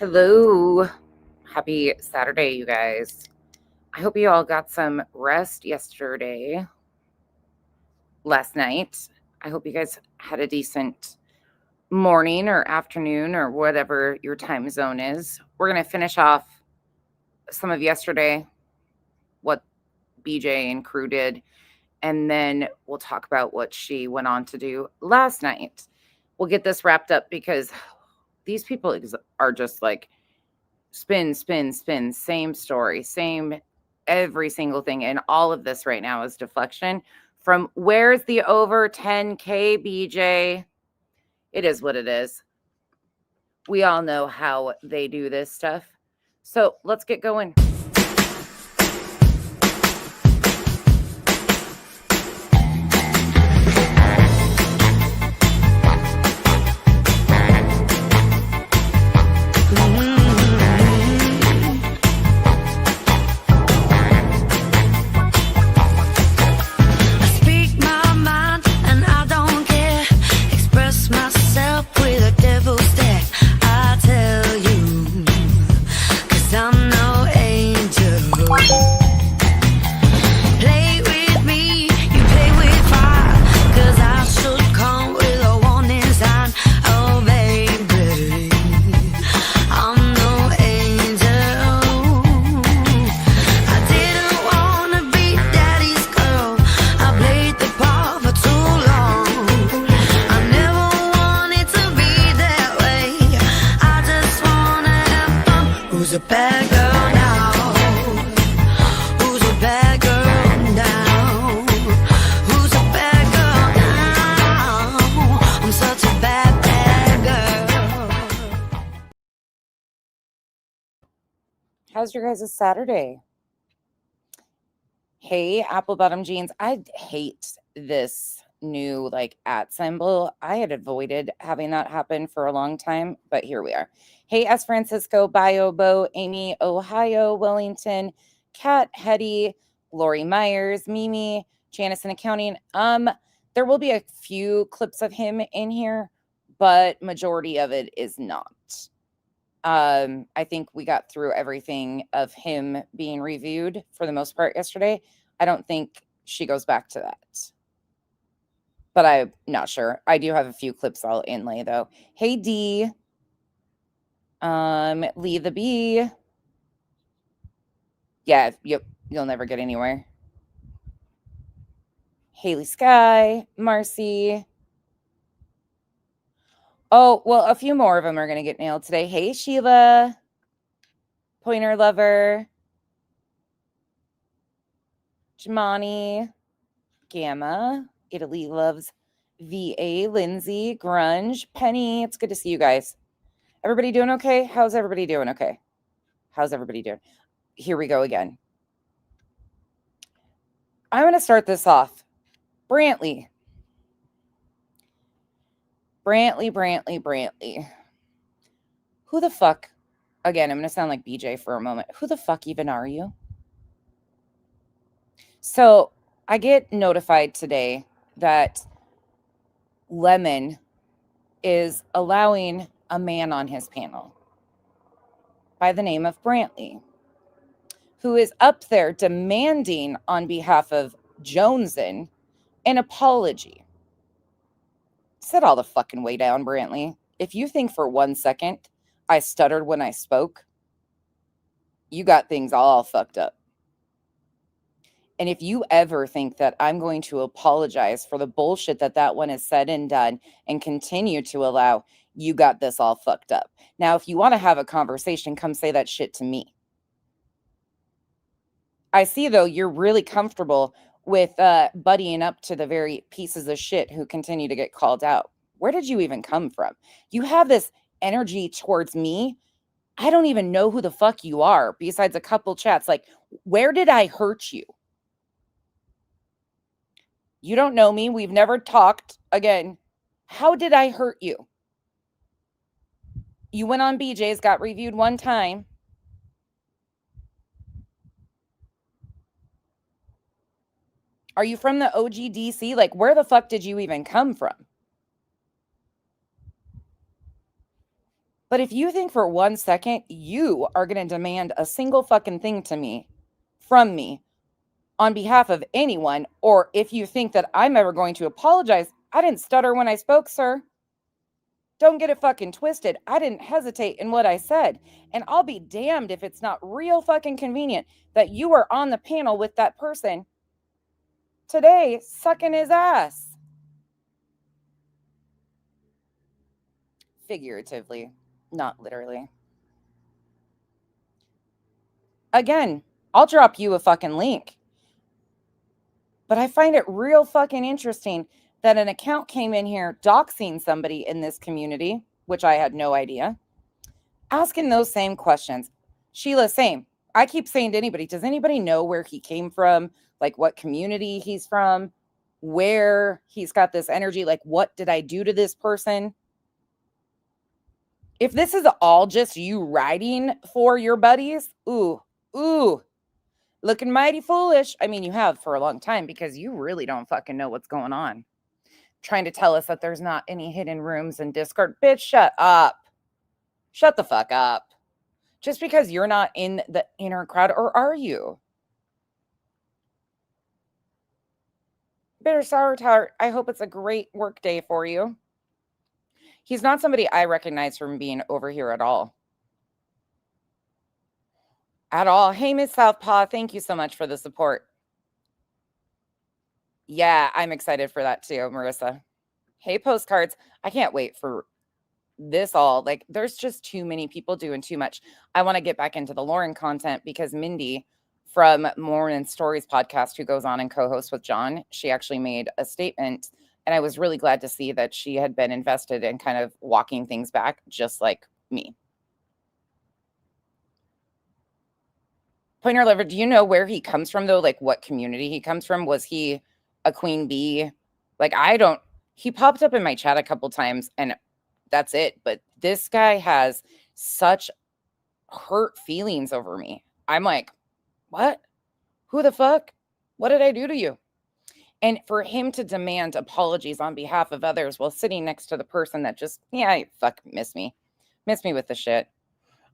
Hello. Happy Saturday, you guys. I hope you all got some rest last night. I hope you guys had a decent morning or afternoon or whatever your time zone is. We're going to finish off some of yesterday, what BJ and crew did, and then we'll talk about what she went on to do last night. We'll get this wrapped up because these people are just like spin, spin, spin, same story, same every single thing. And all of this right now is deflection from where's the over 10K, BJ? It is what it is. We all know how they do this stuff. So let's get going. How's your guys' Saturday? Hey, apple bottom jeans. I hate this new @ symbol. I had avoided having that happen for a long time, but here we are. Hey, S. Francisco, Bio, Bo, Amy, Ohio, Wellington, Kat, Hetty, Lori Myers, Mimi, Janice in accounting. There will be a few clips of him in here, but majority of it is not. I think we got through everything of him being reviewed for the most part yesterday. I don't think she goes back to that, but I'm not sure. I do have a few clips I'll inlay though. Hey D, Lee the Bee. Yeah, you'll never get anywhere. Haley Sky, Marcy. Oh, well, a few more of them are going to get nailed today. Hey, Sheila. Pointer Lover. Jamani. Gamma. Italy Loves VA. Lindsay. Grunge. Penny. It's good to see you guys. Everybody doing okay? How's everybody doing okay? How's everybody doing? Here we go again. I'm going to start this off. Brantley. Who the fuck? Again, I'm going to sound like BJ for a moment. Who the fuck even are you? So I get notified today that Lemon is allowing a man on his panel by the name of Brantley, who is up there demanding on behalf of Joneson an apology. Sit all the fucking way down, Brantley. If you think for 1 second I stuttered when I spoke, you got things all fucked up. And if you ever think that I'm going to apologize for the bullshit that one has said and done and continue to allow, you got this all fucked up. Now, if you want to have a conversation, come say that shit to me. I see, though, you're really comfortable with buddying up to the very pieces of shit who continue to get called out. Where did you even come from? You have this energy towards me. I don't even know who the fuck you are besides a couple chats. Like, where did I hurt you? You don't know me. We've never talked. Again, how did I hurt you? You went on BJ's, got reviewed one time. Are you from the OGDC? Like, where the fuck did you even come from? But if you think for 1 second you are going to demand a single fucking thing from me on behalf of anyone, or if you think that I'm ever going to apologize, I didn't stutter when I spoke, sir. Don't get it fucking twisted. I didn't hesitate in what I said. And I'll be damned if it's not real fucking convenient that you were on the panel with that person today sucking his ass. Figuratively, not literally. Again, I'll drop you a fucking link. But I find it real fucking interesting that an account came in here doxing somebody in this community, which I had no idea, asking those same questions. Sheila, same. I keep saying to anybody, does anybody know where he came from? Like what community he's from? Where he's got this energy? Like, what did I do to this person? If this is all just you writing for your buddies, ooh, looking mighty foolish. I mean, you have for a long time because you really don't fucking know what's going on. Trying to tell us that there's not any hidden rooms in Discord. Bitch, shut up. Shut the fuck up. Just because you're not in the inner crowd, or are you? Bitter Sour Tart, I hope it's a great work day for you. He's not somebody I recognize from being over here at all. At all. Hey, Miss Southpaw, thank you so much for the support. Yeah, I'm excited for that too, Marissa. Hey, postcards. I can't wait for this all. Like, there's just too many people doing too much. I want to get back into the Lauren content because Mindy from Morning Stories podcast, who goes on and co-hosts with John, she actually made a statement. And I was really glad to see that she had been invested in kind of walking things back, just like me. Pointer Lover, do you know where he comes from, though? Like, what community he comes from? Was he a queen bee? Like, he popped up in my chat a couple times, and that's it. But this guy has such hurt feelings over me. I'm like, what? Who the fuck? What did I do to you? And for him to demand apologies on behalf of others while sitting next to the person that just, yeah, fuck, miss me with the shit.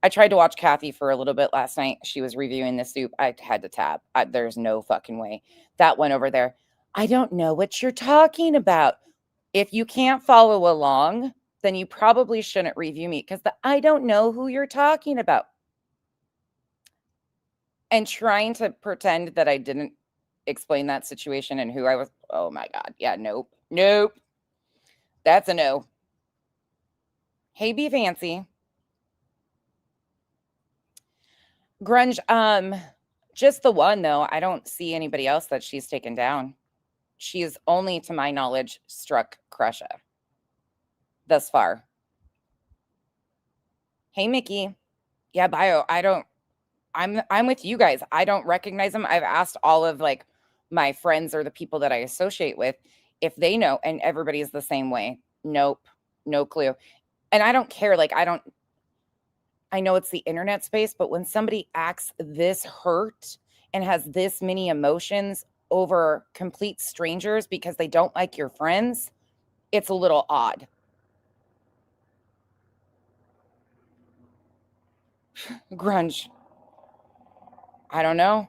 I tried to watch Kathy for a little bit last night. She was reviewing the soup. I had to tab. There's no fucking way. That one over there. I don't know what you're talking about. If you can't follow along, then you probably shouldn't review me because I don't know who you're talking about. And trying to pretend that I didn't explain that situation and who I was. Oh my God. Yeah, nope. That's a no. Hey, be fancy. Grunge, just the one though. I don't see anybody else that she's taken down. She is only, to my knowledge, struck Crusha thus far. Hey, Mickey. Yeah, Bio. I'm with you guys. I don't recognize them. I've asked all of like my friends or the people that I associate with if they know, and everybody's the same way. Nope, no clue. And I don't care. Like, I know it's the internet space, but when somebody acts this hurt and has this many emotions over complete strangers because they don't like your friends, it's a little odd. Grunge. I don't know.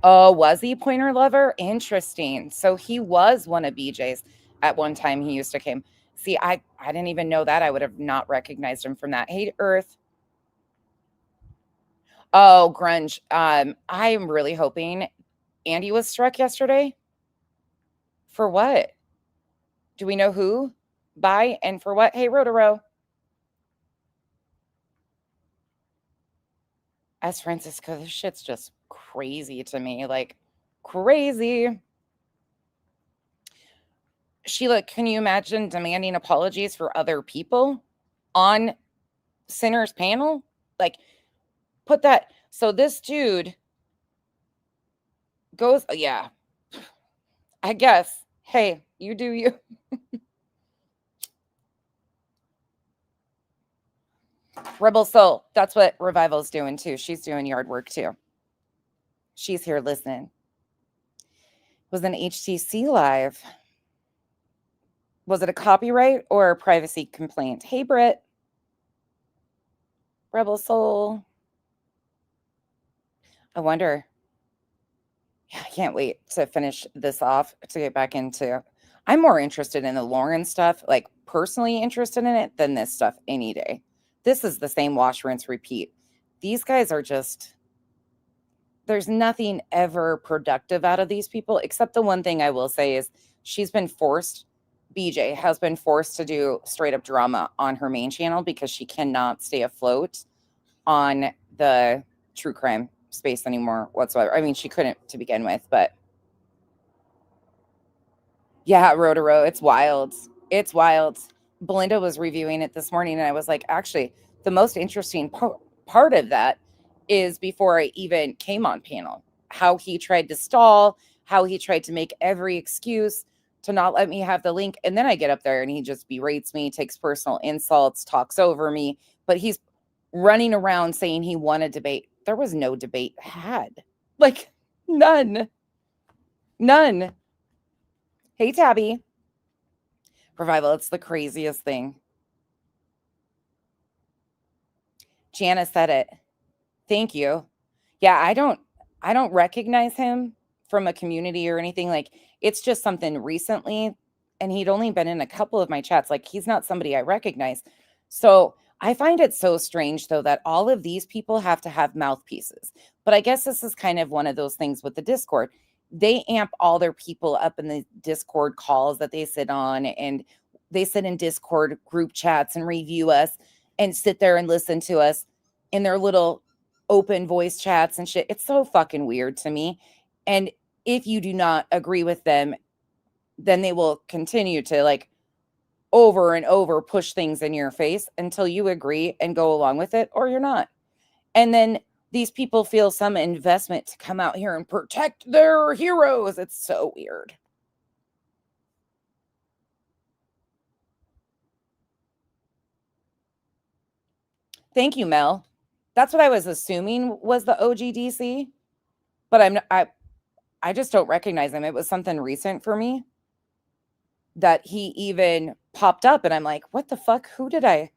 Oh, was he Pointer Lover? Interesting. So he was one of BJ's at one time. He used to come. See, I didn't even know that. I would have not recognized him from that. Hey, Earth. Oh, Grunge. I am really hoping Andy was struck yesterday. For what? Do we know who? By and for what? Hey, Rotaro. As Francisco, this shit's just crazy to me. Like, crazy. Sheila, can you imagine demanding apologies for other people on Sinner's panel? Like, put that. So this dude goes, yeah, I guess. Hey, you do you. Rebel Soul, that's what Revival's doing too. She's doing yard work too. She's here listening. It was an HTC live. Was it a copyright or a privacy complaint? Hey, Britt. Rebel Soul. I wonder. Yeah, I can't wait to finish this off to get back into. I'm more interested in the Lauren stuff, like personally interested in it, than this stuff any day. This is the same wash, rinse, repeat. These guys are just, there's nothing ever productive out of these people, except the one thing I will say is BJ has been forced to do straight up drama on her main channel because she cannot stay afloat on the true crime space anymore whatsoever. I mean, she couldn't to begin with, but yeah, Rotaro, it's wild. It's wild. Belinda was reviewing it this morning, and I was like, actually, the most interesting part of that is before I even came on panel, how he tried to stall, how he tried to make every excuse to not let me have the link. And then I get up there and he just berates me, takes personal insults, talks over me, but he's running around saying he won a debate. There was no debate had. Like, none. None. Hey, Tabby. Revival, it's the craziest thing. Jana said it. Thank you. Yeah, I don't recognize him from a community or anything. Like, it's just something recently, and he'd only been in a couple of my chats. Like, he's not somebody I recognize. So I find it so strange, though, that all of these people have to have mouthpieces. But I guess this is kind of one of those things with the Discord. They amp all their people up in the Discord calls that they sit on, and they sit in Discord group chats and review us and sit there and listen to us in their little open voice chats and shit. It's so fucking weird to me. And if you do not agree with them, then they will continue to like over and over push things in your face until you agree and go along with it, or you're not. And then these people feel some investment to come out here and protect their heroes. It's so weird. Thank you, Mel. That's what I was assuming was the OGDC, but I just don't recognize him. It was something recent for me that he even popped up, and I'm like, what the fuck? Who did I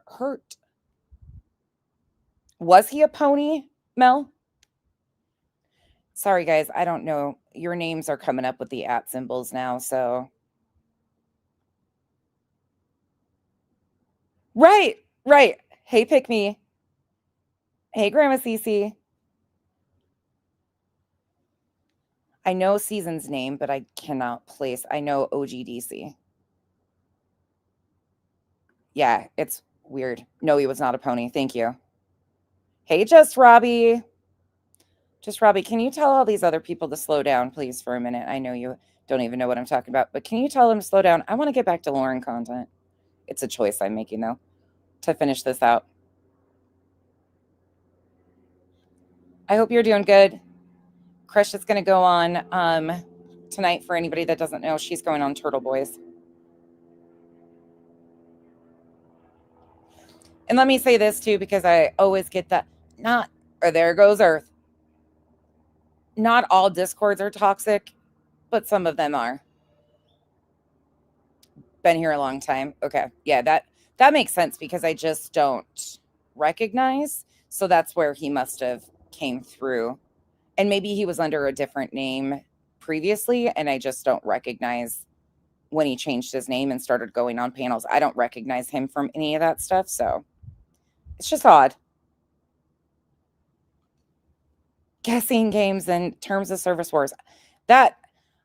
hurt? Was he a pony, Mel? Sorry, guys. I don't know. Your names are coming up with the @ symbols now, so. Right. Hey, Pick Me. Hey, Grandma Cece. I know Season's name, but I cannot place. I know OGDC. Yeah, it's weird. No, he was not a pony. Thank you. Hey, Just Robbie. Just Robbie, can you tell all these other people to slow down, please, for a minute? I know you don't even know what I'm talking about, but can you tell them to slow down? I want to get back to Lauren content. It's a choice I'm making, though, to finish this out. I hope you're doing good. Crush is going to go on tonight. For anybody that doesn't know, she's going on Turtle Boys. And let me say this, too, because I always get that. There goes Earth. Not all Discords are toxic, but some of them are. Been here a long time. Okay. Yeah, that makes sense because I just don't recognize. So that's where he must have came through. And maybe he was under a different name previously, and I just don't recognize when he changed his name and started going on panels. I don't recognize him from any of that stuff. So it's just odd. Guessing games and terms of service wars. That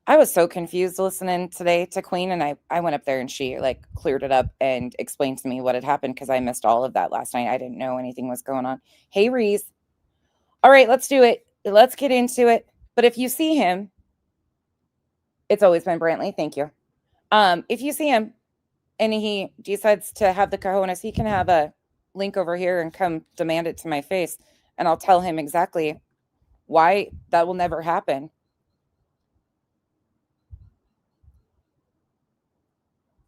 I was so confused listening today to Queen, and I went up there and she like cleared it up and explained to me what had happened because I missed all of that last night. I didn't know anything was going on. Hey, Reese. All right, let's do it. Let's get into it. But if you see him, it's always been Brantley. Thank you. If you see him and he decides to have the cojones, he can have a link over here and come demand it to my face, and I'll tell him exactly why that will never happen.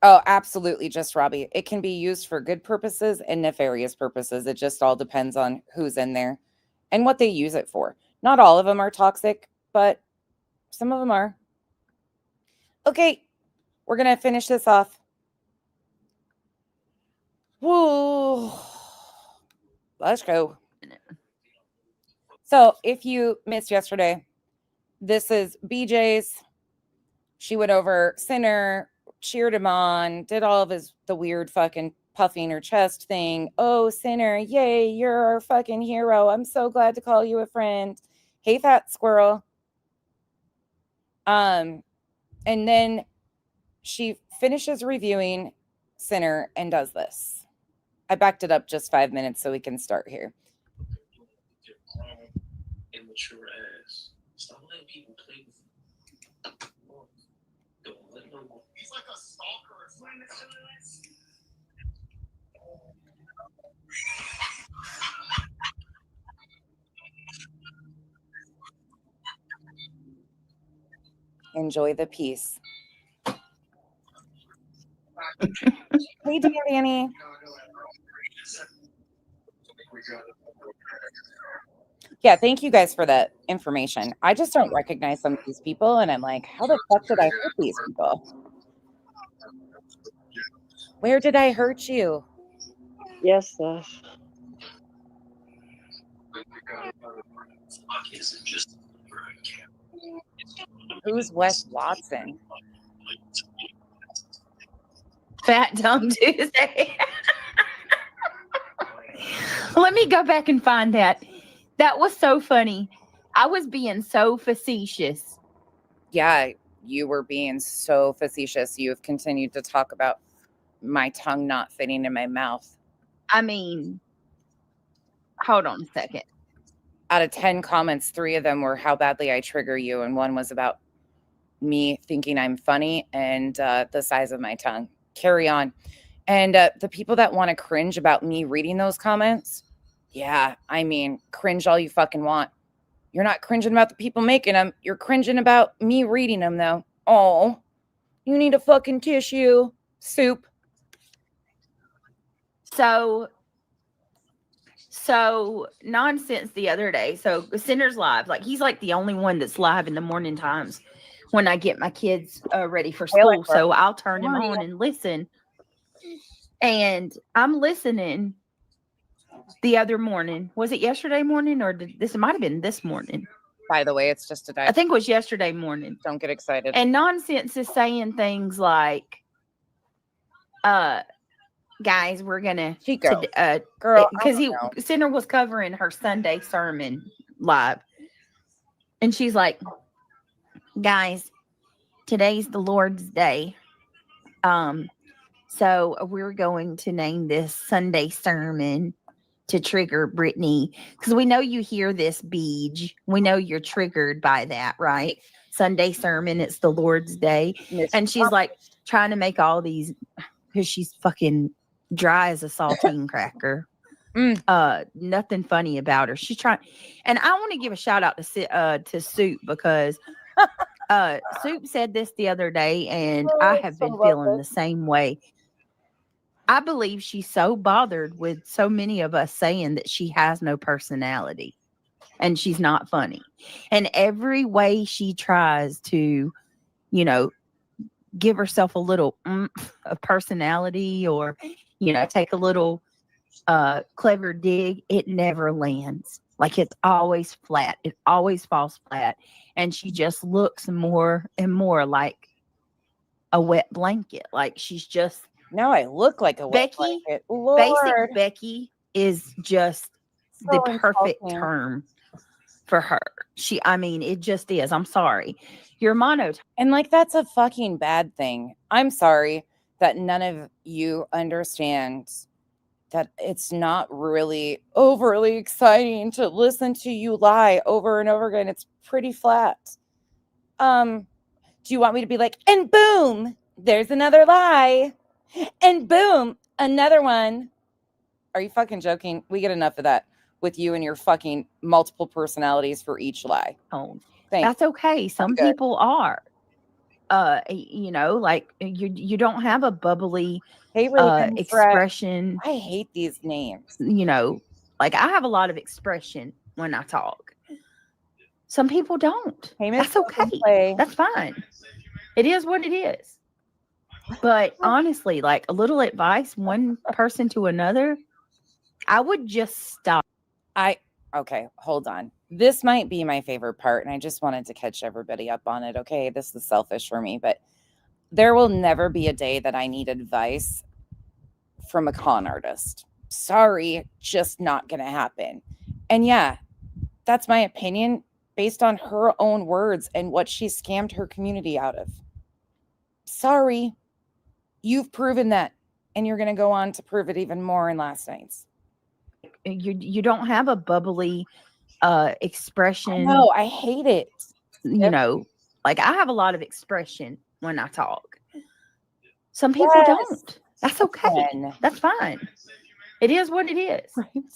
Oh, absolutely, Just Robbie. It can be used for good purposes and nefarious purposes. It just all depends on who's in there and what they use it for. Not all of them are toxic, but some of them are. Okay, we're going to finish this off. Woo. Let's go. So if you missed yesterday, this is BJ's. She went over Sinner, cheered him on, did all of the weird fucking puffing her chest thing. Oh, Sinner, yay, you're our fucking hero. I'm so glad to call you a friend. Hey, fat squirrel. And then she finishes reviewing Sinner and does this. I backed it up just 5 minutes so we can start here. Immature ass. Stop letting people play with you. Don't let them. He's like a stalker. Enjoy the peace. Hey, Danny. Yeah, thank you guys for that information. I just don't recognize some of these people, and I'm like, how the fuck did I hurt these people? Where did I hurt you? Yes, Steph. Who's Wes Watson? Fat Dumb Tuesday. Let me go back and find that. That was so funny. I was being so facetious. Yeah, you were being so facetious. You have continued to talk about my tongue not fitting in my mouth. I mean, hold on a second. Out of 10 comments, 3 of them were how badly I trigger you, and 1 was about me thinking I'm funny and the size of my tongue. Carry on. And the people that want to cringe about me reading those comments, yeah, I mean, cringe all you fucking want. You're not cringing about the people making them. You're cringing about me reading them, though. Oh, you need a fucking tissue. Soup. So nonsense the other day. So Sinner's live. Like, he's like the only one that's live in the morning times when I get my kids ready for school. So I'll turn him on and listen. And I'm listening the other morning. Was it yesterday morning or it might have been this morning? By the way, it's just a day. I think it was yesterday morning. Don't get excited. And nonsense is saying things like, guys, we're gonna girl, because Sinner was covering her Sunday sermon live, and she's like, guys, today's the Lord's Day, so we're going to name this Sunday sermon to trigger Brittany, because we know you hear this, Beej. We know you're triggered by that, right? Sunday sermon, it's the Lord's Day. And she's like trying to make all these, because she's fucking dry as a saltine cracker. Nothing funny about her. She's trying, and I want to give a shout out to Soup, because Soup said this the other day, and I have been feeling the same way. I believe she's so bothered with so many of us saying that she has no personality and she's not funny. And every way she tries to, give herself a little of personality, or, take a little clever dig, it never lands. Like, it's always flat. It always falls flat. And she just looks more and more like a wet blanket. Like, she's just. Now I look like a wet blanket. Lord. Basic Becky is just the perfect term for her. It just is. I'm sorry. Your mono. And like, that's a fucking bad thing. I'm sorry that none of you understand that it's not really overly exciting to listen to you lie over and over again. It's pretty flat. Do you want me to be like, and boom, there's another lie? And boom, another one. Are you fucking joking? We get enough of that with you and your fucking multiple personalities for each lie. Oh, that's okay. Some people are. Like you don't have a bubbly expression. I hate these names. Like, I have a lot of expression when I talk. Some people don't. That's okay. That's fine. It is what it is. But honestly, like a little advice, one person to another, I would just stop. Okay, hold on. This might be my favorite part, and I just wanted to catch everybody up on it. Okay, this is selfish for me, but there will never be a day that I need advice from a con artist. Sorry, just not going to happen. And yeah, that's my opinion based on her own words and what she scammed her community out of. Sorry, you've proven that, and you're going to go on to prove it even more in last night's. You don't have a bubbly expression. No, I hate it. You know, like I have a lot of expression when I talk. Some people don't. That's okay. That's fine. It is what it is. Right.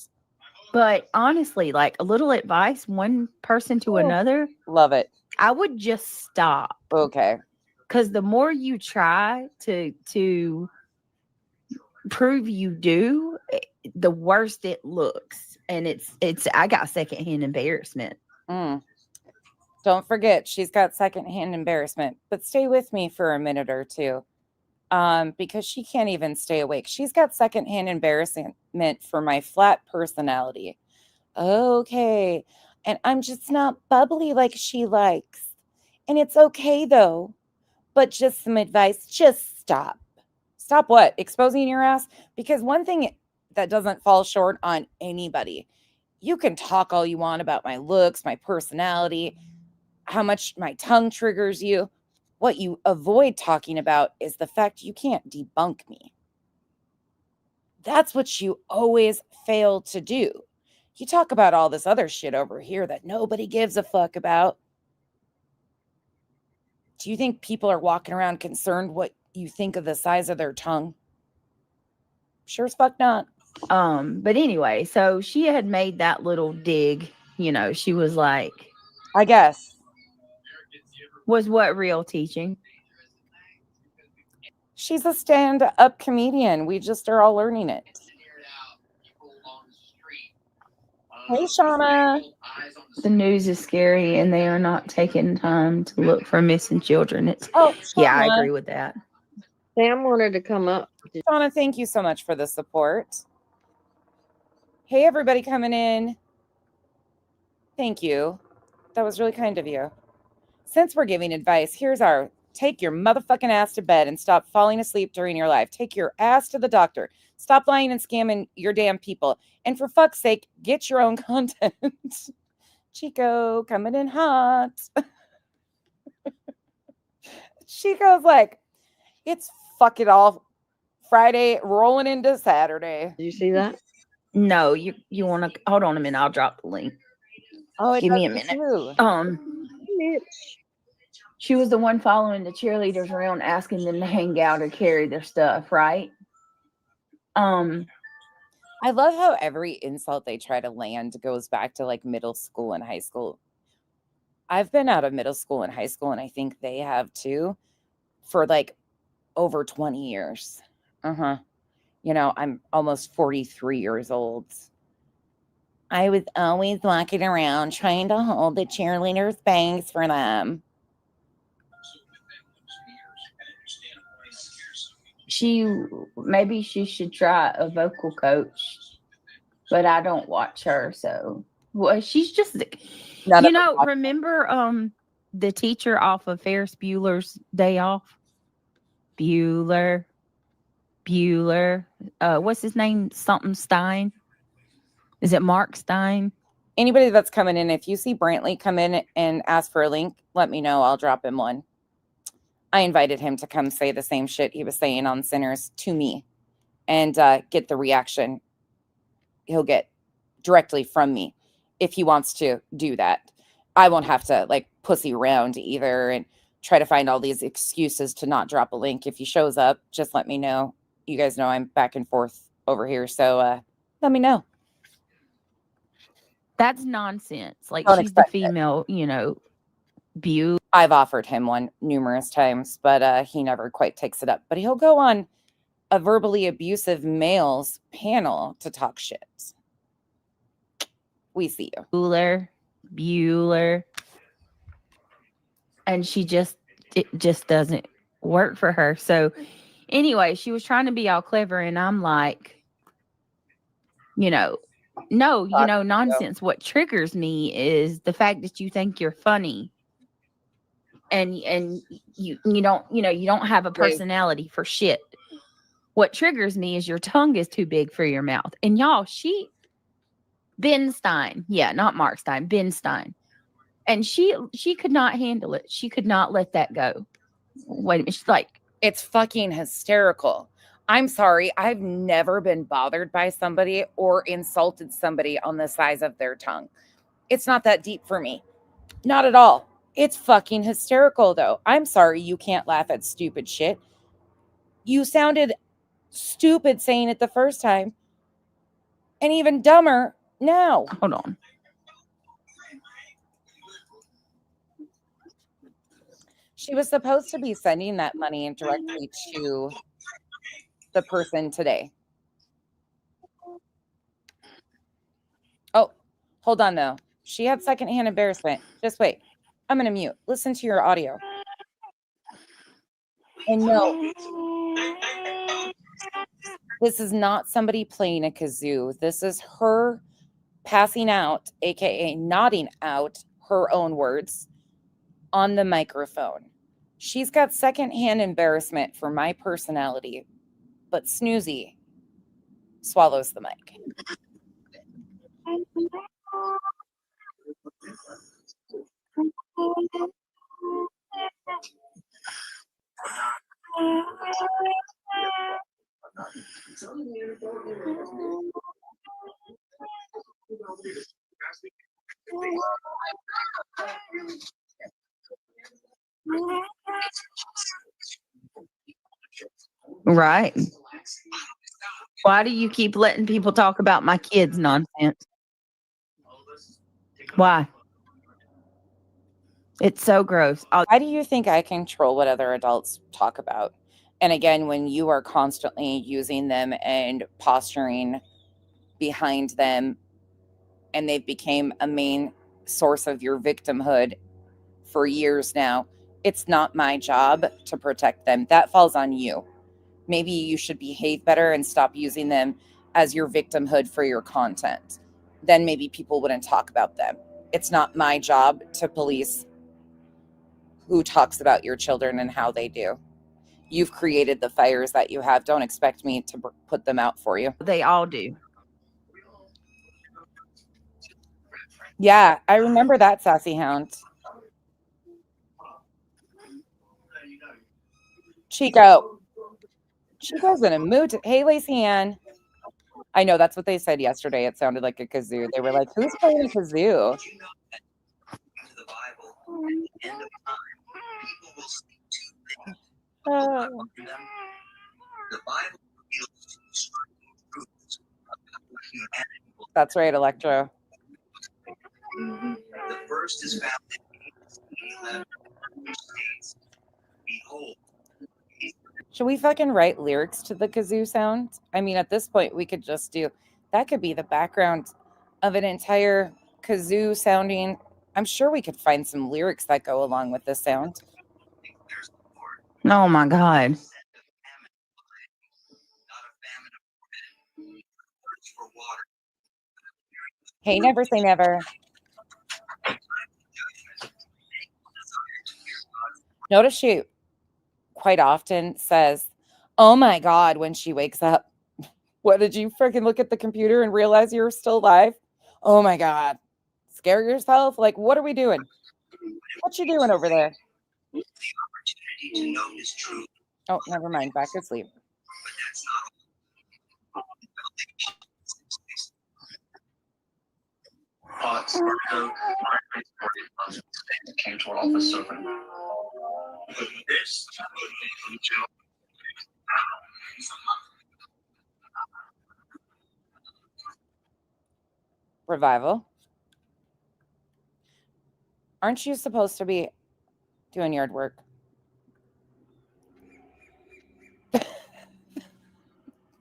But honestly, like a little advice, one person to another, Love it. I would just stop. Okay. Because the more you try to prove you do, the worse it looks. And it's I got secondhand embarrassment. Don't forget, she's got secondhand embarrassment, but stay with me for a minute or two. Because she can't even stay awake. She's got secondhand embarrassment for my flat personality. Okay. And I'm just not bubbly like she likes. And it's okay though. But just some advice, just stop. Stop what? Exposing your ass? Because one thing that doesn't fall short on anybody, you can talk all you want about my looks, my personality, how much my tongue triggers you. What you avoid talking about is the fact you can't debunk me. That's what you always fail to do. You talk about all this other shit over here that nobody gives a fuck about. Do you think people are walking around concerned what you think of the size of their tongue? Sure as fuck not. But anyway, so she had made that little dig, you know, she was like, I guess. Was what real teaching? She's a stand-up comedian. We just are all learning it. Hey, Shauna. The news is scary and they are not taking time to look for missing children. Yeah, I agree with that. Sam wanted to come up. Shauna, thank you so much for the support. Hey, everybody coming in. Thank you. That was really kind of you. Since we're giving advice, here's our take your motherfucking ass to bed and stop falling asleep during your life. Take your ass to the doctor. Stop lying and scamming your damn people. And for fuck's sake, get your own content. Chico coming in hot. Chico's like, it's fuck it all. Friday rolling into Saturday. Did you see that? No, you want to hold on a minute. I'll drop the link. Oh, give me a minute. She was the one following the cheerleaders around, asking them to hang out or carry their stuff, right? I love how every insult they try to land goes back to like middle school and high school. I've been out of middle school and high school, and I think they have too, for like over 20 years. You know, I'm almost 43 years old. I was always walking around trying to hold the cheerleaders' bags for them. Maybe she should try a vocal coach, but I don't watch her, so well, she's just remember the teacher off of Ferris Bueller's Day Off? Bueller. What's his name? Something Stein. Is it Mark Stein? Anybody that's coming in, if you see Brantley come in and ask for a link, let me know. I'll drop him one. I invited him to come say the same shit he was saying on Sinners to me and get the reaction he'll get directly from me if he wants to do that. I won't have to like pussy around either and try to find all these excuses to not drop a link. If he shows up, just let me know. You guys know I'm back and forth over here, so let me know. That's nonsense. Like, Don't she's the expect female, Buell. I've offered him one numerous times, but he never quite takes it up. But he'll go on a verbally abusive male's panel to talk shit. We see you. Bueller. And she just it just doesn't work for her. So anyway, she was trying to be all clever, and I'm like, no, nonsense. What triggers me is the fact that you think you're funny, and you don't have a personality for shit. What triggers me is your tongue is too big for your mouth. And y'all, Ben Stein, not Mark Stein, Ben Stein, and she could not handle it. She could not let that go. Wait a minute, she's like, it's fucking hysterical. I'm sorry, I've never been bothered by somebody or insulted somebody on the size of their tongue. It's not that deep for me. Not at all. It's fucking hysterical, though. I'm sorry you can't laugh at stupid shit. You sounded stupid saying it the first time, and even dumber now. hold on. She was supposed to be sending that money directly to the person today. Oh, hold on, though. She had secondhand embarrassment. Just wait. I'm going to mute. Listen to your audio. And no, this is not somebody playing a kazoo. This is her passing out, aka nodding out her own words on the microphone. She's got secondhand embarrassment for my personality, but Snoozy swallows the mic. Right. Why do you keep letting people talk about my kids nonsense? Why? It's so gross. Why do you think I control what other adults talk about? And again, when you are constantly using them and posturing behind them, and they've become a main source of your victimhood for years now, it's not my job to protect them. That falls on you. Maybe you should behave better and stop using them as your victimhood for your content. Then maybe people wouldn't talk about them. It's not my job to police who talks about your children and how they do. You've created the fires that you have. Don't expect me to put them out for you. They all do. Yeah, I remember that, Sassy Hound. Chico's in a mood. Hey, Lacey Ann. I know that's what they said yesterday. It sounded like a kazoo. They were like, who's playing a kazoo? That's right, Electro. The first is found in 11 states. Behold. Should we fucking write lyrics to the kazoo sound? I mean, at this point, we could just do that. Could be the background of an entire kazoo sounding. I'm sure we could find some lyrics that go along with this sound. Oh my God. Hey, never say never. Notice she quite often says, oh my God, when she wakes up. What, did you freaking look at the computer and realize you're still alive? Oh my God. Scare yourself? Like, what are we doing? What you doing over there? Oh, never mind. Back to sleep. Came to our office open. Revival. Aren't you supposed to be doing yard work?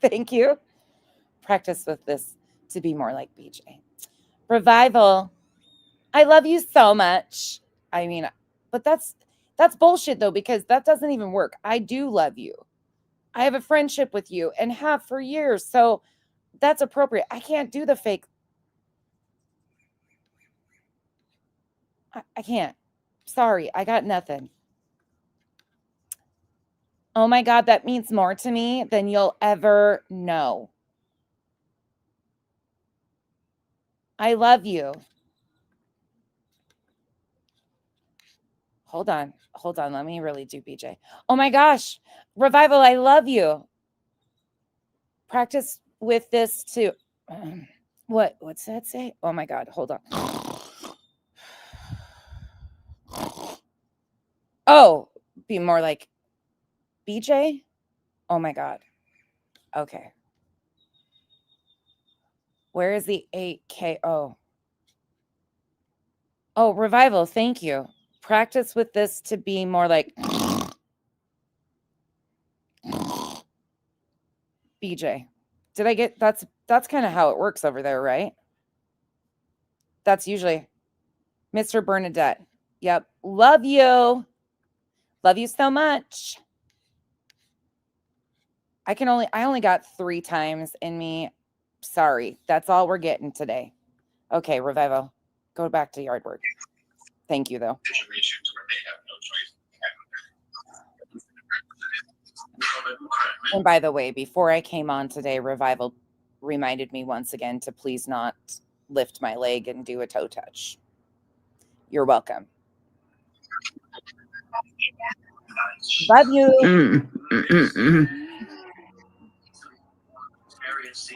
Thank you. Practice with this to be more like BJ. Revival. I love you so much. I mean, but That's bullshit though, because that doesn't even work. I do love you. I have a friendship with you and have for years. So that's appropriate. I can't do the fake. I can't. Sorry, I got nothing. Oh my God, that means more to me than you'll ever know. I love you. Hold on. Let me really do BJ. Oh my gosh. Revival, I love you. Practice with this too. What's that say? Oh my God. Hold on. Oh, be more like BJ. Oh my God. Okay. Where is the 8K? Oh, Revival. Thank you. Practice with this to be more like BJ. Did I get that's kind of how it works over there, right? That's usually Mr. Bernadette. Yep. Love you. Love you so much. I only got 3 times in me. Sorry. That's all we're getting today. Okay, Revival. Go back to yard work. Thank you though. Situations where they have no choice. And by the way, before I came on today, Revival reminded me once again to please not lift my leg and do a toe touch. You're welcome. Love you.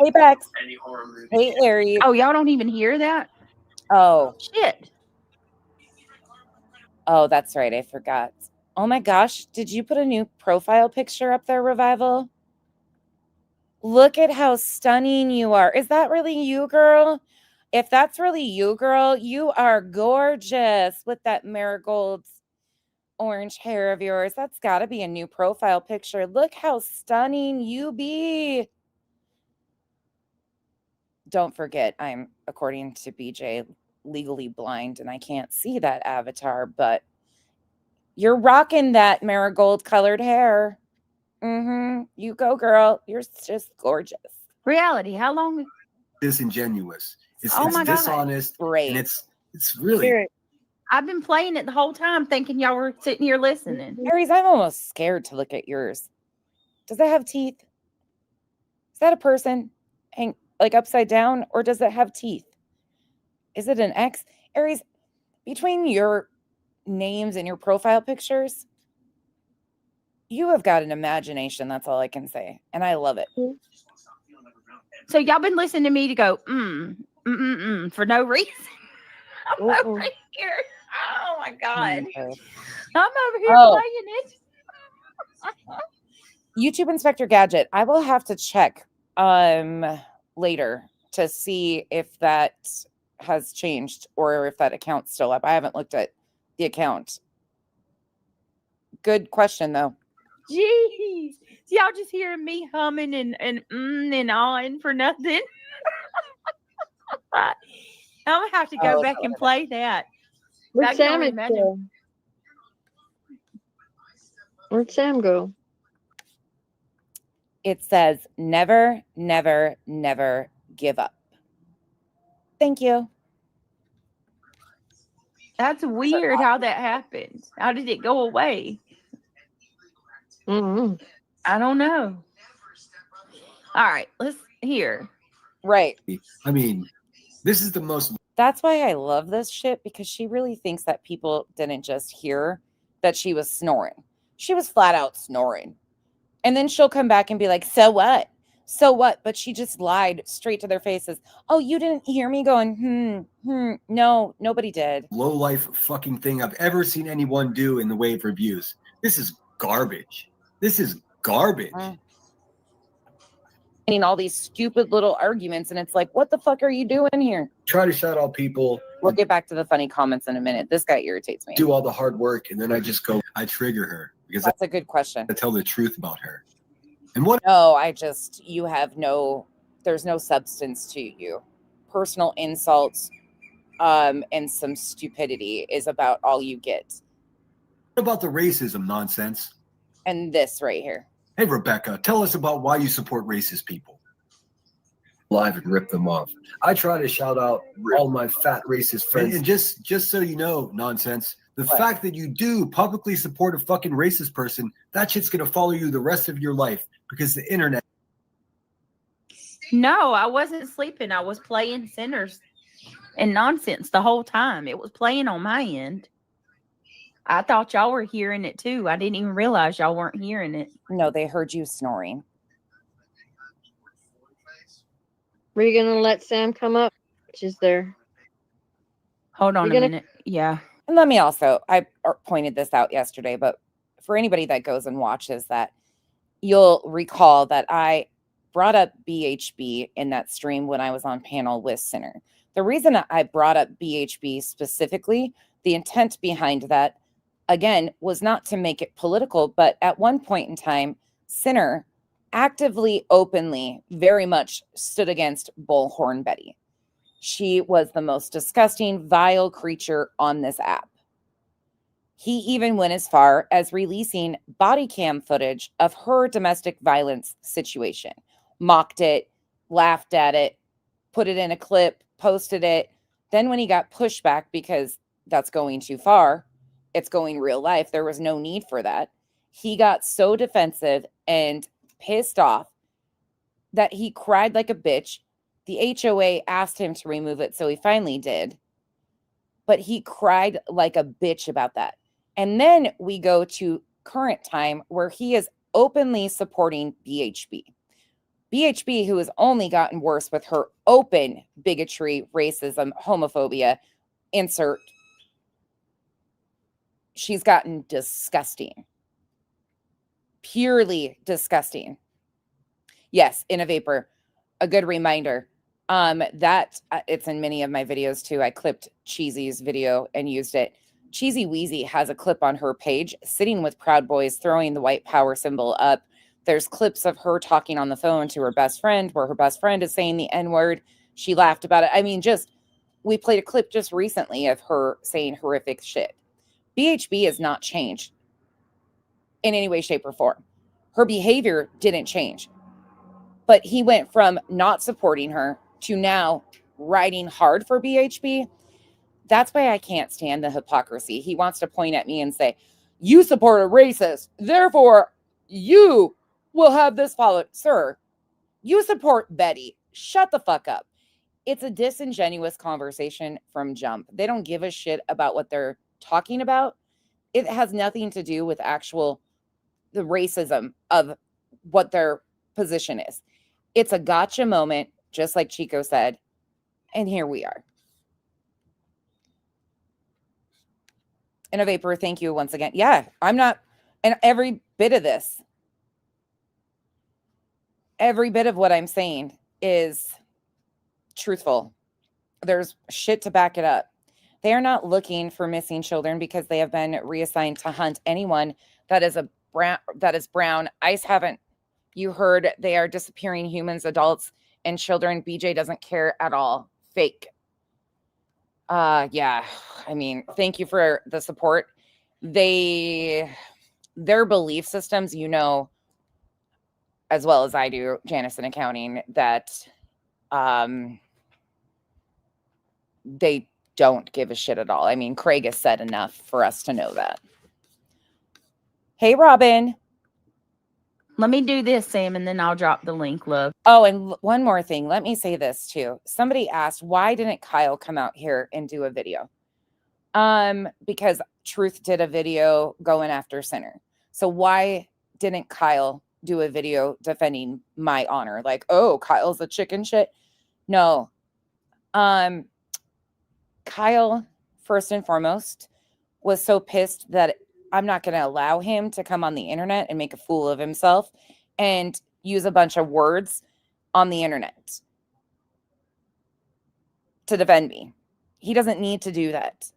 Hey, Bex. Hey, Aries. Oh, y'all don't even hear that? Oh, Shit. oh, that's right. I forgot. Oh my gosh. Did you put a new profile picture up there, Revival? Look at how stunning you are. Is that really you, girl? If that's really you, girl, you are gorgeous with that marigold orange hair of yours. That's got to be a new profile picture. Look how stunning you be. Don't forget, I'm, according to BJ, legally blind and I can't see that avatar, but you're rocking that marigold colored hair. You go, girl. You're just gorgeous. Reality, how long? Disingenuous. It's, Oh it's my God. dishonest. Great. And it's really Spirit. I've been playing it the whole time thinking y'all were sitting here listening. Aries, I'm almost scared to look at yours. Does that have teeth? Is that a person hang like upside down, or does it have teeth? Is it an X? Aries, between your names and your profile pictures, you have got an imagination. That's all I can say. And I love it. So y'all been listening to me to go, for no reason. I'm over Mm-mm. here. Oh my God. Okay. I'm over here Oh. playing it. YouTube Inspector Gadget. I will have to check later to see if that has changed or if that account's still up. I haven't looked at the account. Good question though. Jeez. So y'all just hearing me humming and on for nothing. I'm gonna have to go Oh, back and play that. I Where'd can Sam only imagine. go? Where'd Sam go? It says never, never, never give up. Thank you. That's weird how that happened. How did it go away? Mm-mm. I don't know. All right, let's hear. Right. I mean, this is the most That's why I love this shit, because she really thinks that people didn't just hear that she was snoring. She was flat out snoring. And then she'll come back and be like, so what? So what? But she just lied straight to their faces. Oh, you didn't hear me going, no, nobody did. low life fucking thing I've ever seen anyone do in the way of reviews. This is garbage. This is garbage. All these stupid little arguments, and it's like, what the fuck are you doing here? Try to shout out people. We'll get back to the funny comments in a minute. This guy irritates me. Do all the hard work, and then I just go, I trigger her because That's a good question. I tell the truth about her. And what No, you have there's no substance to you. Personal insults and some stupidity is about all you get. What about the racism nonsense? And this right here. Hey, Rebecca, tell us about why you support racist people. Live and rip them off. I try to shout out all my fat racist friends. And just so you know, nonsense, the What? fact that you do publicly support a fucking racist person, that shit's going to follow you the rest of your life because the internet. No, I wasn't sleeping. I was playing sinners and nonsense the whole time. It was playing on my end. I thought y'all were hearing it too. I didn't even realize y'all weren't hearing it. No, they heard you snoring. Were you gonna let Sam come up? She's there. Hold on You're a gonna- minute. Yeah. And let me also, I pointed this out yesterday, but for anybody that goes and watches that, you'll recall that I brought up BHB in that stream when I was on panel with Sinner. The reason I brought up BHB specifically, the intent behind that, again, was not to make it political, but at one point in time, Sinner actively, openly, very much stood against Bullhorn Betty. She was the most disgusting, vile creature on this app. He even went as far as releasing body cam footage of her domestic violence situation, mocked it, laughed at it, put it in a clip, posted it. Then when he got pushback because that's going too far, it's going real life, there was no need for that. He got so defensive and pissed off that he cried like a bitch. The HOA asked him to remove it, so he finally did. But he cried like a bitch about that. And then we go to current time where he is openly supporting BHB. BHB, who has only gotten worse with her open bigotry, racism, homophobia, insert. She's gotten disgusting. Purely disgusting. Yes, in a vapor. A good reminder. That it's in many of my videos too. I clipped Cheesy's video and used it. Cheesy Wheezy has a clip on her page sitting with Proud Boys throwing the white power symbol up. There's clips of her talking on the phone to her best friend where her best friend is saying the N-word. She laughed about it. I mean, we played a clip just recently of her saying horrific shit. BHB has not changed in any way, shape, or form. Her behavior didn't change. But he went from not supporting her to now riding hard for BHB. That's why I can't stand the hypocrisy. He wants to point at me and say, you support a racist, therefore you will have this followed. Sir, you support Betty. Shut the fuck up. It's a disingenuous conversation from jump. They don't give a shit about what they're talking about. It has nothing to do with the racism of what their position is. It's a gotcha moment, just like Chico said. And here we are. In a vapor, thank you once again. Yeah, I'm not, and every bit of this, every bit of what I'm saying is truthful. There's shit to back it up. They are not looking for missing children because they have been reassigned to hunt anyone that is brown. ICE haven't. You heard they are disappearing humans, adults, and children. BJ doesn't care at all. Fake. Yeah. I mean, thank you for the support. Their belief systems, you know, as well as I do, Janice in accounting, that they don't give a shit at all. I mean, Craig has said enough for us to know that. Hey, Robin. Let me do this, Sam, and then I'll drop the link, love. Oh, and one more thing. Let me say this too. Somebody asked, why didn't Kyle come out here and do a video? Because Truth did a video going after Sinner. So why didn't Kyle do a video defending my honor? Like, oh, Kyle's a chicken shit. No. Kyle, first and foremost, was so pissed that I'm not going to allow him to come on the internet and make a fool of himself and use a bunch of words on the internet to defend me. He doesn't need to do that.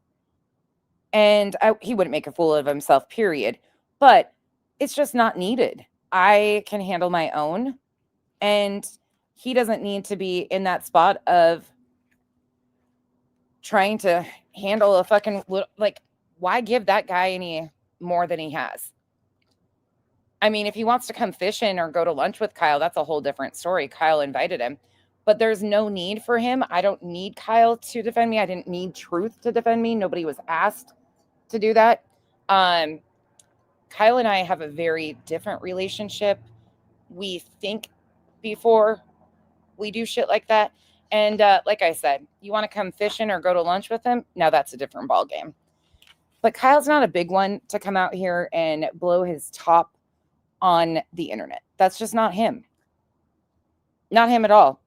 And he wouldn't make a fool of himself, period. But it's just not needed. I can handle my own. And he doesn't need to be in that spot of trying to handle a fucking, like, why give that guy any more than he has. I mean, if he wants to come fishing or go to lunch with Kyle, that's a whole different story. Kyle invited him, but there's no need for him. I don't need Kyle to defend me. I didn't need Truth to defend me. Nobody was asked to do that. Kyle and I have a very different relationship. We think before we do shit like that. And like I said, you want to come fishing or go to lunch with him? Now that's a different ball game. But Kyle's not a big one to come out here and blow his top on the internet. That's just not him. Not him at all.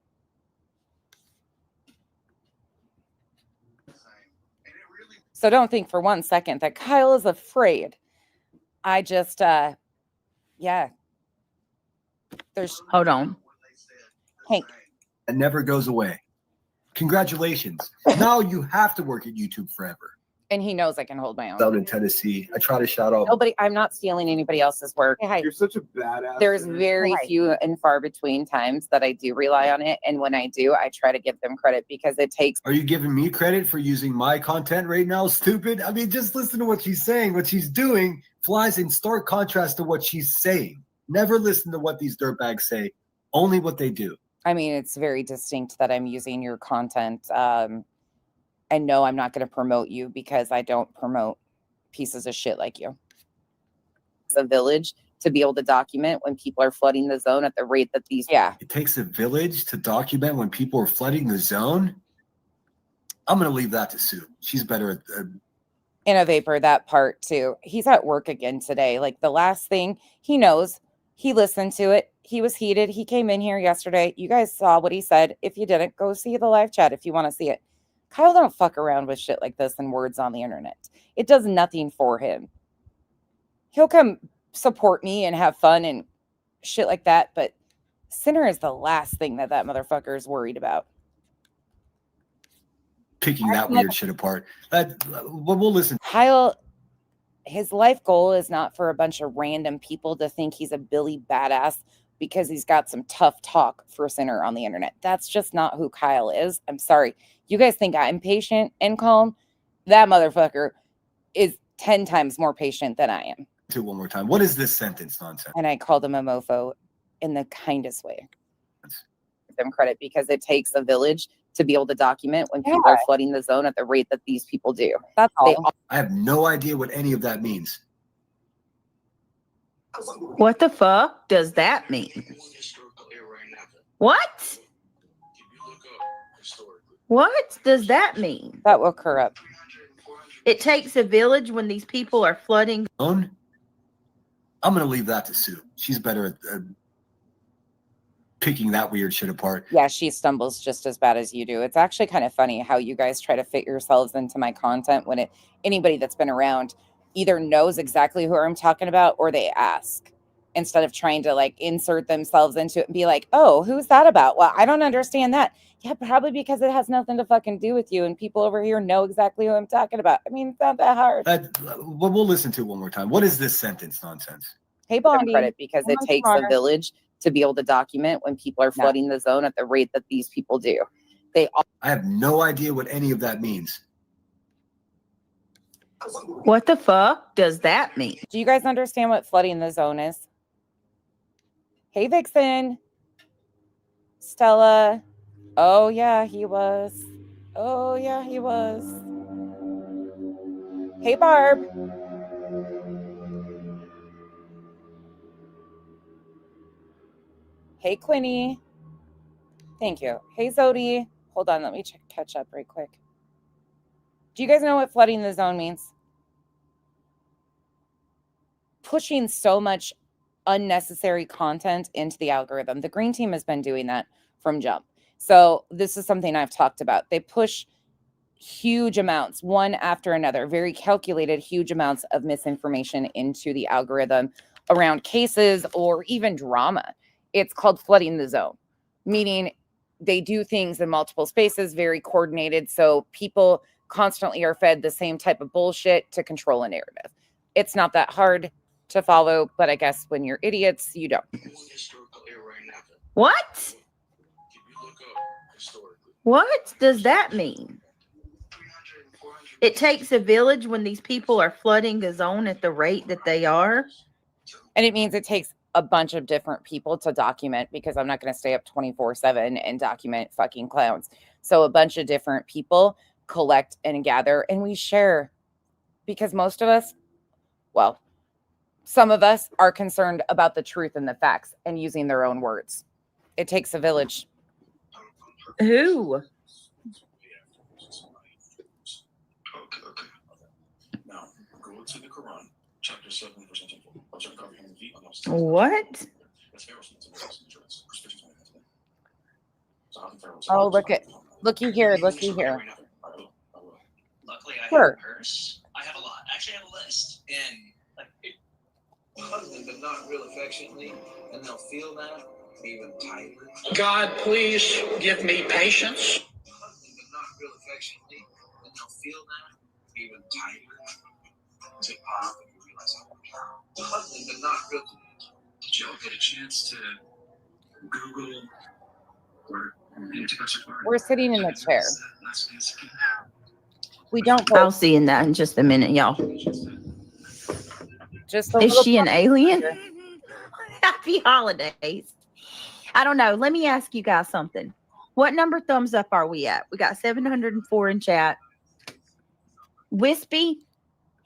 So don't think for 1 second that Kyle is afraid. I just, yeah. There's, Hold on. Hank. It never goes away. Congratulations. Now you have to work at YouTube forever. And he knows I can hold my own. Down in Tennessee, I try to shout out. Nobody, I'm not stealing anybody else's work. Hi. You're such a badass. There's very few and far between times that I do rely on it. And when I do, I try to give them credit because it takes. Are you giving me credit for using my content right now, stupid? I mean, just listen to what she's saying. What she's doing flies in stark contrast to what she's saying. Never listen to what these dirtbags say, only what they do. I mean, it's very distinct that I'm using your content. And no, I'm not going to promote you because I don't promote pieces of shit like you. It's a village to be able to document when people are flooding the zone at the rate that these. Yeah. It takes a village to document when people are flooding the zone. I'm going to leave that to Sue. She's better at In a vapor, that part too. He's at work again today. Like the last thing he knows, he listened to it. He was heated. He came in here yesterday. You guys saw what he said. If you didn't, go see the live chat if you want to see it. Kyle don't fuck around with shit like this and words on the internet. It does nothing for him. He'll come support me and have fun and shit like that, but Sinner is the last thing that motherfucker is worried about. picking that weird shit apart. We'll listen. Kyle, his life goal is not for a bunch of random people to think he's a Billy badass because he's got some tough talk for Sinner on the internet. That's just not who Kyle is. I'm sorry. You guys think I'm patient and calm? That motherfucker is 10 times more patient than I am. Do it one more time. What is this sentence nonsense? And I called him a mofo in the kindest way. Give them credit because it takes a village to be able to document when people are flooding the zone at the rate that these people do. That's all. I have no idea what any of that means. What the fuck does that mean? What? What does that mean? That woke her up. It takes a village when these people are flooding. I'm going to leave that to Sue. She's better at picking that weird shit apart. Yeah, she stumbles just as bad as you do. It's actually kind of funny how you guys try to fit yourselves into my content when anybody that's been around either knows exactly who I'm talking about or they ask instead of trying to like insert themselves into it and be like, oh, who's that about? Well, I don't understand that. Yeah, probably because it has nothing to fucking do with you and people over here know exactly who I'm talking about. I mean, it's not that hard. We'll listen to it one more time. What is this sentence nonsense? Hey, Bondi. Credit because it takes a village to be able to document when people are flooding the zone at the rate that these people do. I have no idea what any of that means. What the fuck does that mean? Do you guys understand what flooding the zone is? Hey, Vixen. Stella. Oh, yeah, he was. Oh, yeah, he was. Hey, Barb. Hey, Quinny. Thank you. Hey, Zodi. Hold on. Let me catch up right quick. Do you guys know what flooding the zone means? Pushing so much unnecessary content into the algorithm. The green team has been doing that from jump. So this is something I've talked about. They push huge amounts, one after another, very calculated, huge amounts of misinformation into the algorithm around cases or even drama. It's called flooding the zone, meaning they do things in multiple spaces, very coordinated. So people constantly are fed the same type of bullshit to control a narrative. It's not that hard to follow, but I guess when you're idiots, you don't. What? What does that mean? It takes a village when these people are flooding the zone at the rate that they are. And it means it takes a bunch of different people to document, because I'm not going to stay up 24/7 and document fucking clowns. So a bunch of different people collect and gather, and we share, because most of us, well, some of us are concerned about the truth and the facts and using their own words. It takes a village. Who? Okay. Now, go to the Quran, chapter 7, verse 24. What? Oh, looky here. Luckily, I Sure. have a purse. I have a lot. Actually, I have a list. And like, husband, but not real affectionately, and they'll feel that even tighter. God, please give me patience. Husband, but not real affectionately, and they'll feel that even tighter. Take pause when you realize how. Husband, but not real. Did y'all get a chance to Google or We're sitting in the chair. We don't I'll vote. see in that in just a minute, y'all. Just a Is little she an alien? here. Happy holidays. I don't know. Let me ask you guys something. What number thumbs up are we at? We got 704 in chat. Wispy,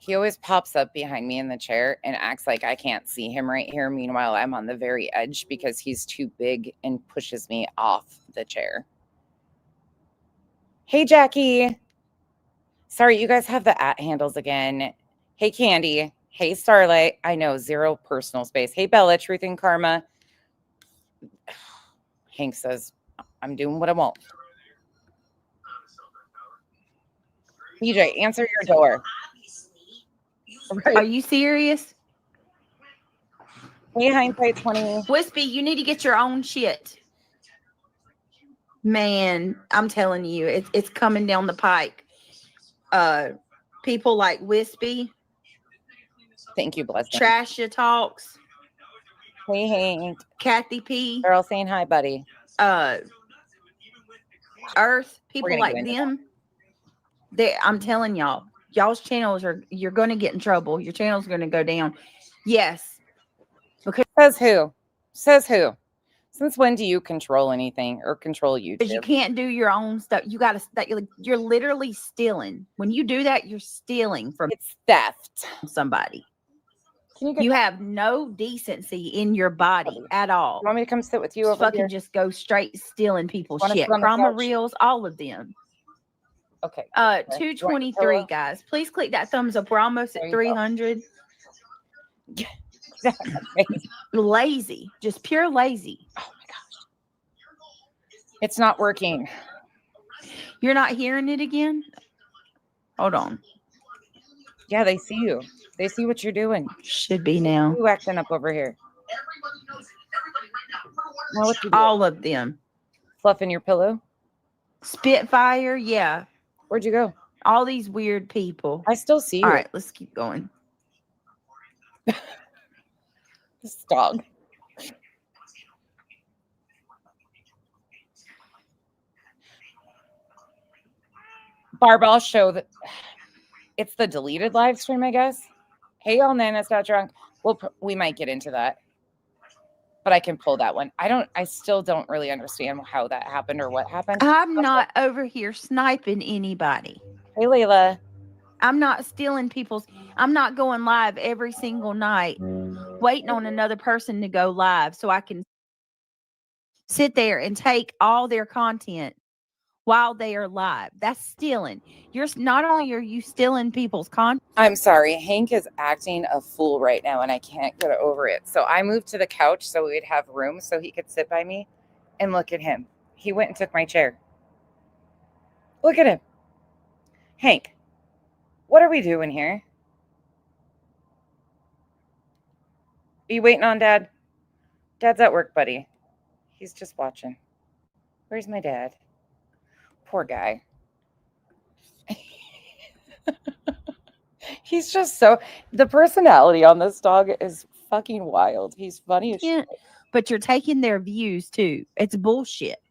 He always pops up behind me in the chair and acts like I can't see him right here. Meanwhile, I'm on the very edge because he's too big and pushes me off the chair. Hey, Jackie. Sorry, you guys have the @ handles again. Hey, Candy. Hey, Starlight. I know, 0 personal space. Hey, Bella, Truth and Karma. Hank says, I'm doing what I want. BJ, answer your door. are you serious? Hey, Hindsight 20. Wispy, you need to get your own shit. Man, I'm telling you, it's coming down the pike. People like Wispy, Thank you, Blessing. Trasha Talks, Hey, Hank. Kathy P, They're all saying hi, buddy. Earth, We're people gonna like get into them. I'm telling y'all's channels you're going to get in trouble. Your channel's going to go down. Yes. Says who? Says who? Since when do you control anything or control Because you YouTube? can't do your own stuff. You got to, you're literally stealing. When you do that, you're stealing from It's theft. somebody. Can you get? You have no decency in your body at all. You want me to come sit with you Just over fucking here? just go straight stealing people's Wanna shit. sit on the Chroma couch? reels, all of them. Okay. You want your 223, pillow? guys. Please click that thumbs up. We're almost There at you go. 300. Okay. Lazy, just pure lazy. Oh my gosh. It's not working. You're not hearing it again? Hold on. Yeah, they see you. They see what you're doing. Should be now. You acting up over here. Now what you doing? All of them. Fluffing your pillow? Spitfire, yeah. Where'd you go? All these weird people. I still see you. All right, let's keep going. This dog. Barb, I'll show that it's the deleted live stream, I guess. Hey, y'all, Nana's not drunk. We might get into that, but I can pull that one. I still don't really understand how that happened or what happened. I'm not over here sniping anybody. Hey, Layla. I'm not stealing people's. I'm not going live every single night waiting on another person to go live so I can sit there and take all their content while they are live. That's stealing. You're not only are you stealing people's content. I'm sorry. Hank is acting a fool right now, and I can't get over it. So I moved to the couch so we'd have room so he could sit by me. And look at him. He went and took my chair. Look at him. Hank, what are we doing here? Are you waiting on Dad? Dad's at work, buddy. He's just watching. Where's my dad? Poor guy. He's just the personality on this dog is fucking wild. He's funny as shit. But you're taking their views too. It's bullshit.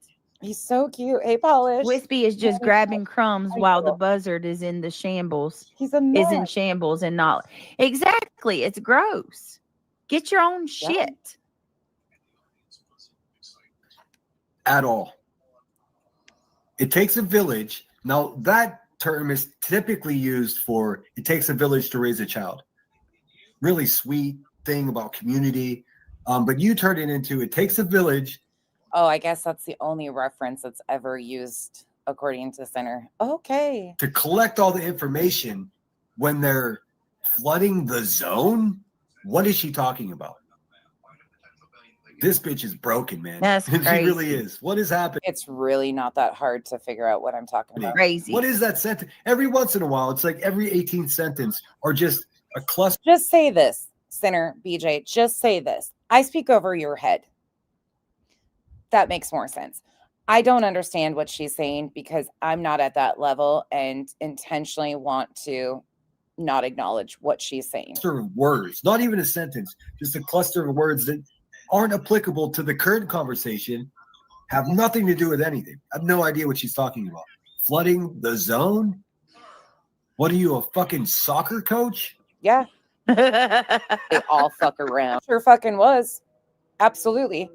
He's so cute. Hey, Polish. Wispy is just grabbing crumbs while the buzzard is in the shambles. He's a Is in mess. shambles and not exactly. It's gross. Get your own shit. At all. It takes a village. Now, that term is typically used for it takes a village to raise a child. Really sweet thing about community. But you turn it into it takes a village. Oh, I guess that's the only reference that's ever used according to Center. Okay. To collect all the information when they're flooding the zone. What is she talking about? This bitch is broken, man. That's She crazy. really is. What is happening? It's really not that hard to figure out what I'm talking about. Crazy. What is that sentence? Every once in a while, it's like every 18th sentence or just a cluster. Just say this, Center, BJ. Just say this. I speak over your head. That makes more sense. I don't understand what she's saying because I'm not at that level and intentionally want to not acknowledge what she's saying. Cluster of words, not even a sentence, just a cluster of words that aren't applicable to the current conversation, have nothing to do with anything. I have no idea what she's talking about. Flooding the zone? What are you, a fucking soccer coach? Yeah, they all fuck around. Sure fucking was. Absolutely.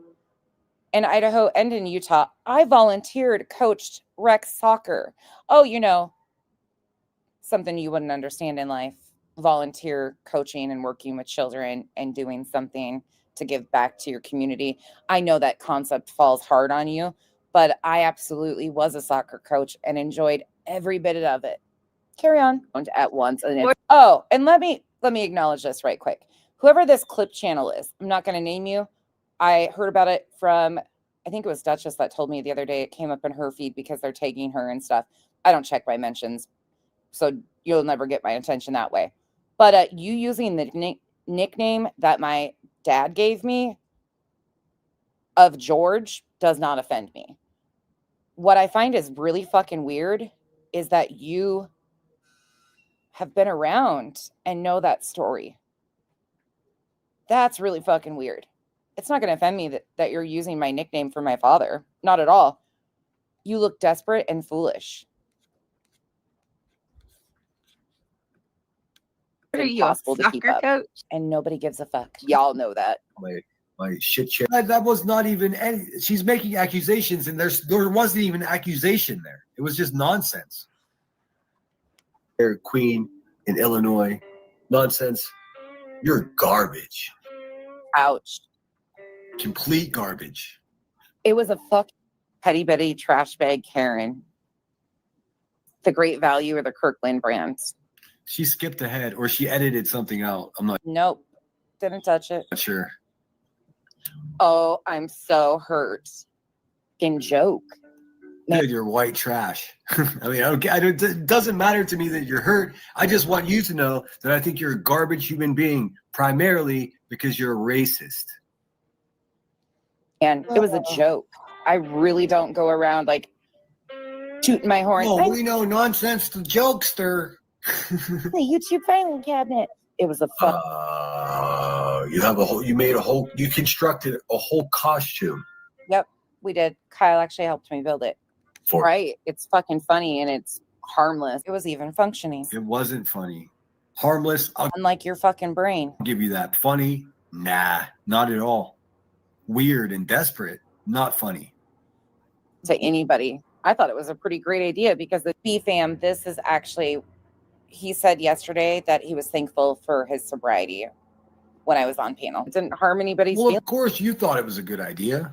In Idaho and in Utah, I volunteered, coached rec soccer. Oh, you know, something you wouldn't understand in life. Volunteer coaching and working with children and doing something to give back to your community. I know that concept falls hard on you, but I absolutely was a soccer coach and enjoyed every bit of it. Carry on at once. And let me acknowledge this right quick. Whoever this clip channel is, I'm not going to name you. I heard about it from, I think it was Duchess that told me the other day. It came up in her feed because they're tagging her and stuff. I don't check my mentions, so you'll never get my attention that way. But you using the nickname that my dad gave me of George does not offend me. What I find is really fucking weird is that you have been around and know that story. That's really fucking weird. It's not going to offend me that you're using my nickname for my father. Not at all. You look desperate and foolish. Are It's you a impossible to keep soccer up. coach? And nobody gives a fuck. Y'all know that. My shit show. That was not even any. She's making accusations, and there wasn't even an accusation there. It was just nonsense. They're Queen in Illinois. Nonsense. You're garbage. Ouch. Complete garbage. It was a fuck petty Betty trash bag Karen. The Great Value or the Kirkland brands. She skipped ahead, or she edited something out. I'm not Nope. Didn't touch it. sure. Oh, I'm so hurt. Fucking joke. Dude, you're white trash. I mean, it doesn't matter to me that you're hurt. I just want you to know that I think you're a garbage human being, primarily because you're a racist. And it was a joke. I really don't go around like tooting my horn. Oh, we know nonsense the jokester. The YouTube filing cabinet. It was a fun. You constructed a whole costume. Yep, we did. Kyle actually helped me build it. Right. It's fucking funny and it's harmless. It was even functioning. It wasn't funny. Harmless, I'll Unlike your fucking brain. give you that. Funny? Nah, not at all. Weird and desperate, not funny. To anybody. I thought it was a pretty great idea because the B-Fam, this is actually, he said yesterday that he was thankful for his sobriety when I was on panel. It didn't harm anybody's Well, of course you thought it was a good idea.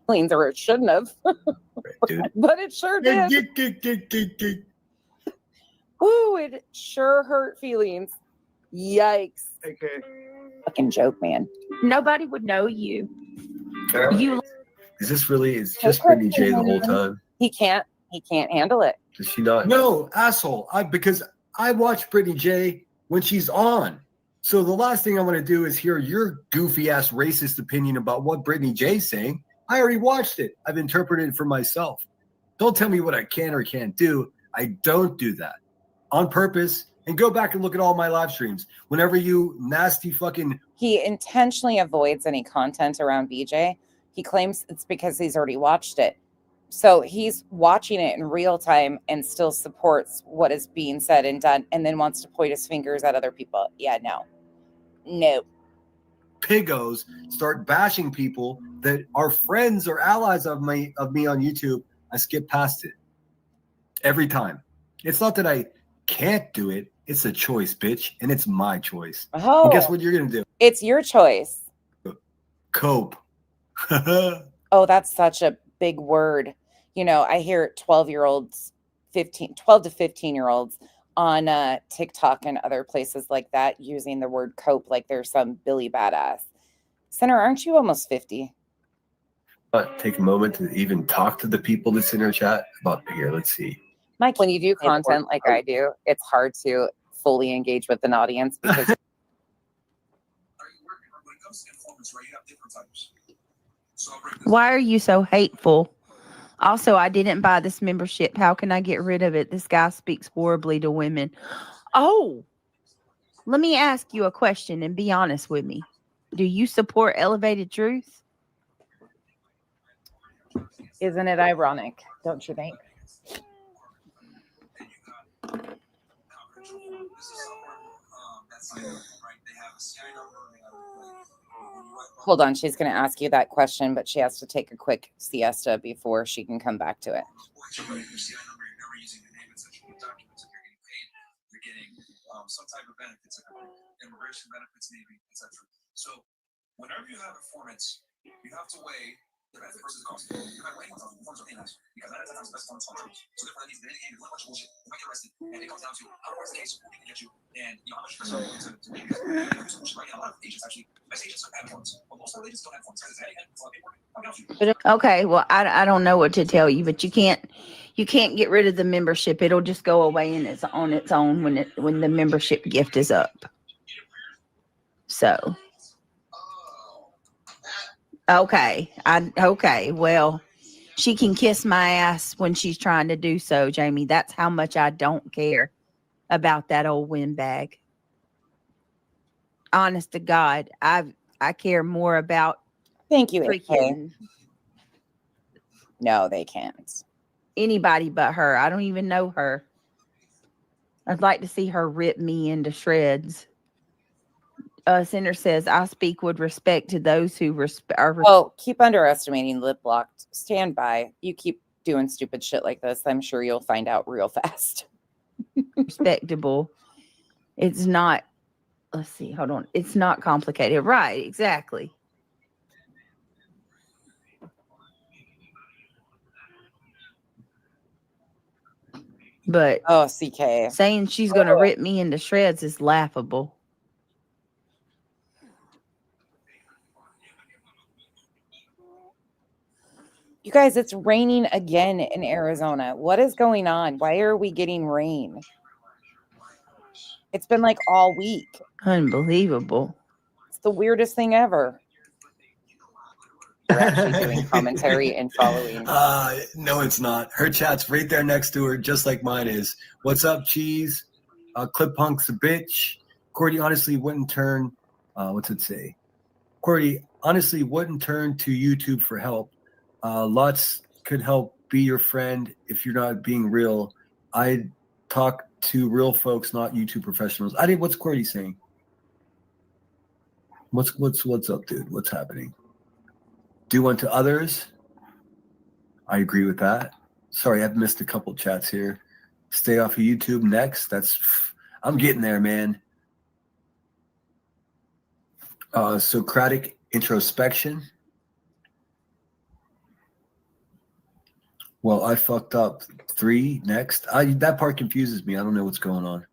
feelings, or it shouldn't have, Dude. but it sure did. Ooh, it sure hurt feelings. Yikes. Fucking joke, man. Nobody would know you. You Is this really, it's just Brittany J the whole time? He can't handle it. Does she not? No, asshole. Because I watch Brittany J when she's on. So the last thing I want to do is hear your goofy ass racist opinion about what Brittany J's saying. I already watched it. I've interpreted it for myself. Don't tell me what I can or can't do. I don't do that on purpose. And go back and look at all my live streams. Whenever you nasty fucking... He intentionally avoids any content around BJ. He claims it's because he's already watched it. So he's watching it in real time and still supports what is being said and done, and then wants to point his fingers at other people. Yeah, no. Pigos start bashing people that are friends or allies of me on YouTube, I skip past it every time. It's not that I can't do it. It's a choice, bitch, and it's my choice. Oh, And guess what you're gonna do? It's your choice. Cope. Oh, that's such a big word. You know, I hear 12-year-olds, 12 to 15-year-olds on TikTok and other places like that using the word cope like they're some Billy badass. Sinner, aren't you almost 50? Take a moment to even talk to the people that's in our chat about here. Let's see. Mike, when you do content like I do, it's hard to fully engage with an audience because When it comes to informants, right, you have different types. So I'll break this. Why are you so hateful? Also, I didn't buy this membership. How can I get rid of it? This guy speaks horribly to women. Oh, let me ask you a question and be honest with me. Do you support Elevated Truth? isn't it ironic? Don't you think? And you got confidential form. This is somewhere that's like, right, they have a CI number, they have like, when you write about Hold on, she's going to ask you that question, but she has to take a quick siesta before she can come back to it. you're writing your CI number, you're never using the name and such documents. If you're getting paid, you're getting some type of benefits, like immigration benefits, maybe, etc. So whenever you have informants, you have to weigh the benefit versus the cost. You're not weighing themselves, informants are paying us because 9 out of 10 times the best informants are truth. So therefore, that means that in the game, you're doing a bunch of bullshit. You might get arrested, and it comes down to how to press the case, who can get you, and you know how much you're willing to pay. Because you do some bullshit, right? And a lot of agents actually, best agents have informants, but most of our agents don't have informants because it's heavy and it's a lot of paperwork. I'll be honest with you. Okay, well, I don't know what to tell you, but you can't get rid of the membership. It'll just go away and it's on its own when the membership gift is up. So okay. Well, she can kiss my ass when she's trying to do so, Jamie. That's how much I don't care about that old windbag. Honest to God, I care more about Thank you, AK. freaking No, they can't. anybody but her. I don't even know her. I'd like to see her rip me into shreds. Cinder says, I speak with respect to those who are Oh, keep underestimating lip locked. Stand by. You keep doing stupid shit like this. I'm sure you'll find out real fast. respectable. It's not, let's see, hold on. It's not complicated. Right, exactly. But Oh, CK. saying she's going to rip me into shreds is laughable. You guys, it's raining again in Arizona. What is going on? Why are we getting rain? It's been like all week. Unbelievable. It's the weirdest thing ever. We're actually doing commentary and following. No, it's not. Her chat's right there next to her, just like mine is. What's up, Cheese? Clip Punk's a bitch. Cordy honestly wouldn't turn. What's it say? Cordy honestly wouldn't turn to YouTube for help. Lots could help be your friend if you're not being real. I talk to real folks, not YouTube professionals. I think what's Cordy saying? What's up, dude? What's happening? Do unto others. I agree with that. Sorry, I've missed a couple chats here. Stay off of YouTube next. I'm getting there, man. Socratic introspection. Well, I fucked up. 3 next. That part confuses me. I don't know what's going on.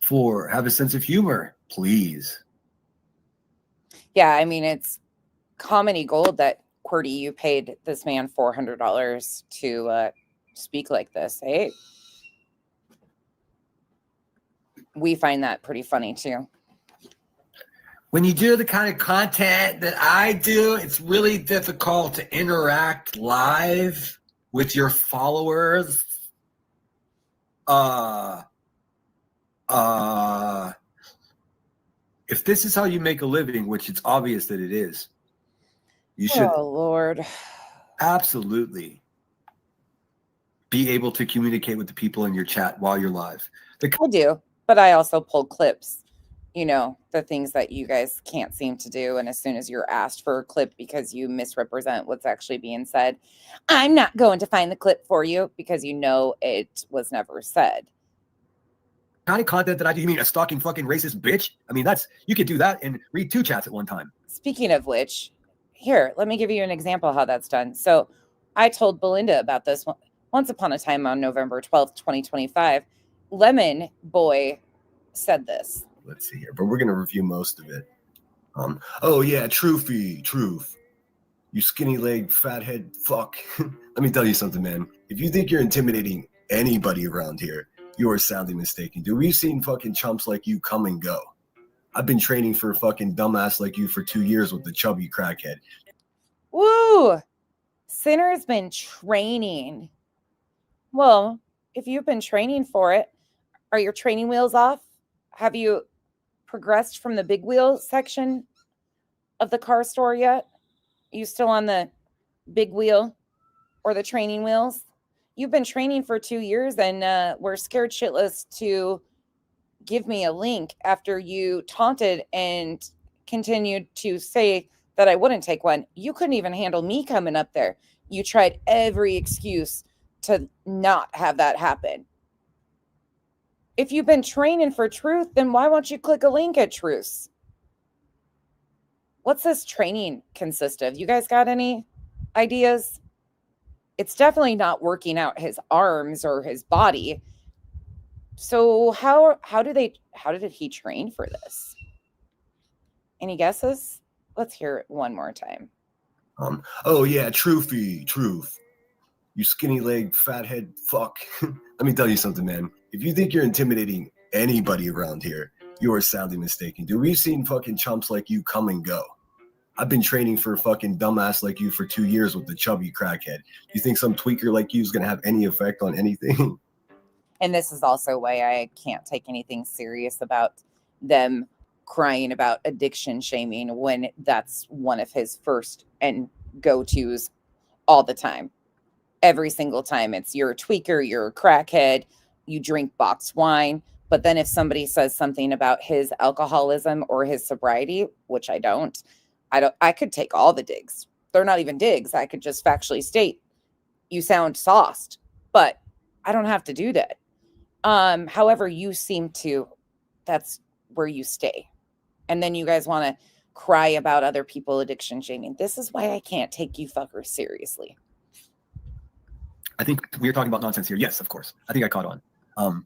4, have a sense of humor, please. Yeah, I mean, it's comedy gold that QWERTY, you paid this man $400 to speak like this. Hey, we find that pretty funny too. When you do the kind of content that I do, it's really difficult to interact live with your followers. If this is how you make a living, which it's obvious that it is, you should Oh, Lord. absolutely be able to communicate with the people in your chat while you're live. I do, but I also pull clips, you know, the things that you guys can't seem to do. And as soon as you're asked for a clip because you misrepresent what's actually being said, I'm not going to find the clip for you because you know it was never said. Kind of content that I do. You mean a stalking fucking racist bitch? I mean, you could do that and read 2 chats at one time. Speaking of which, here, let me give you an example of how that's done. So I told Belinda about this once upon a time on November 12th, 2025. Lemon Boy said this. Let's see here, but we're gonna review most of it. Oh yeah, truth. You skinny leg, fathead, fuck. Let me tell you something, man. If you think you're intimidating anybody around here, you are sadly mistaken. Dude, we've seen fucking chumps like you come and go. I've been training for a fucking dumbass like you for 2 years with the chubby crackhead. Woo! Sinner's been training. Well, if you've been training for it, are your training wheels off? Have you progressed from the big wheel section of the car store yet? Are you still on the big wheel or the training wheels? You've been training for 2 years and we're scared shitless to give me a link after you taunted and continued to say that I wouldn't take one. You couldn't even handle me coming up there. You tried every excuse to not have that happen. If you've been training for truth, then why won't you click a link at Truth? What's this training consist of? You guys got any ideas? It's definitely not working out his arms or his body. So how did he train for this? Any guesses? Let's hear it one more time. Oh yeah, truth. You skinny leg, fathead, fuck. Let me tell you something, man. If you think you're intimidating anybody around here, you are sadly mistaken. Dude, we've seen fucking chumps like you come and go. I've been training for a fucking dumbass like you for 2 years with the chubby crackhead. You think some tweaker like you is gonna have any effect on anything? And this is also why I can't take anything serious about them crying about addiction shaming when that's one of his first and go-tos all the time. Every single time it's you're a tweaker, you're a crackhead, you drink boxed wine. But then if somebody says something about his alcoholism or his sobriety, which I don't, I could take all the digs. They're not even digs. I could just factually state you sound sauced, but I don't have to do that. However, you seem to, that's where you stay. And then you guys want to cry about other people addiction shaming. This is why I can't take you fuckers seriously. I think we were talking about nonsense here. Yes, of course. I think I caught on.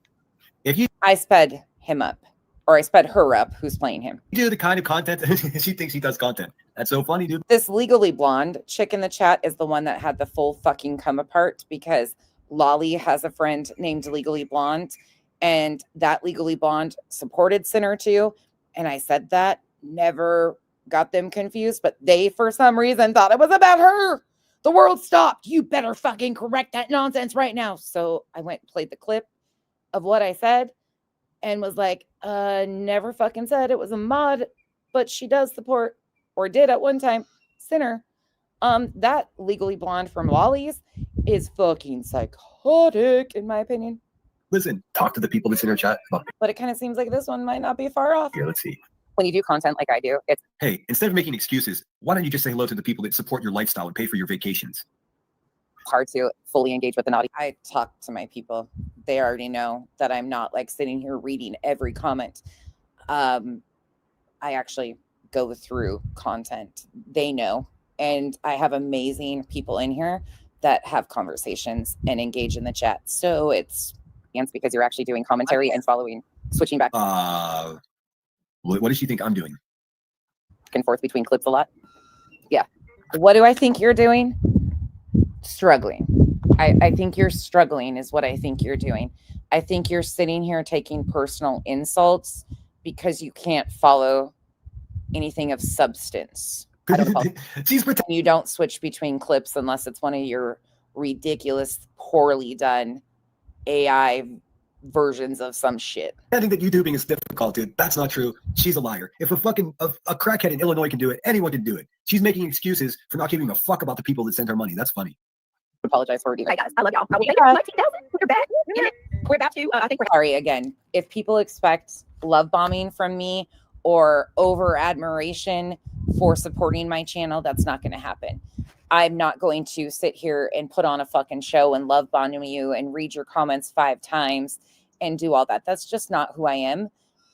I sped him up, or I sped her up, who's playing him. You do the kind of content she thinks he does content. That's so funny, dude. This Legally Blonde chick in the chat is the one that had the full fucking come apart because Lolly has a friend named Legally Blonde, and that Legally Blonde supported Sinner too. And I said that, never got them confused, but they, for some reason, thought it was about her. The world stopped. You better fucking correct that nonsense right now. So I went and played the clip of what I said and was like, never fucking said it was a mod, but she does support, or did at one time, Sinner. That Legally Blonde from Lolly's is fucking psychotic, in my opinion. Listen, talk to the people that's in our chat. But it kind of seems like this one might not be far off. Here, let's see. When you do content like I do, it's Hey, instead of making excuses, why don't you just say hello to the people that support your lifestyle and pay for your vacations? hard to fully engage with an audience. I talk to my people. They already know that I'm not like sitting here reading every comment. I actually go through content. They know. And I have amazing people in here that have conversations and engage in the chat. So it's because you're actually doing commentary and following, switching back What does she think I'm doing? back and forth between clips a lot. Yeah. What do I think you're doing? Struggling. I think you're struggling is what I think you're doing. I think you're sitting here taking personal insults because you can't follow anything of substance. I don't follow. You don't switch between clips unless it's one of your ridiculous, poorly done AI versions of some shit. I think that YouTubing is difficult, dude. That's not true. She's a liar. If a crackhead in Illinois can do it, anyone can do it. She's making excuses for not giving a fuck about the people that send her money. That's funny. apologize for you. Hey guys, I love y'all. I will Yeah. make it 19,000. We're back. We're about to. I think we're. Sorry again. If people expect love bombing from me or over admiration for supporting my channel, that's not going to happen. I'm not going to sit here and put on a fucking show and love bomb you and read your comments 5 times and do all that. That's just not who I am.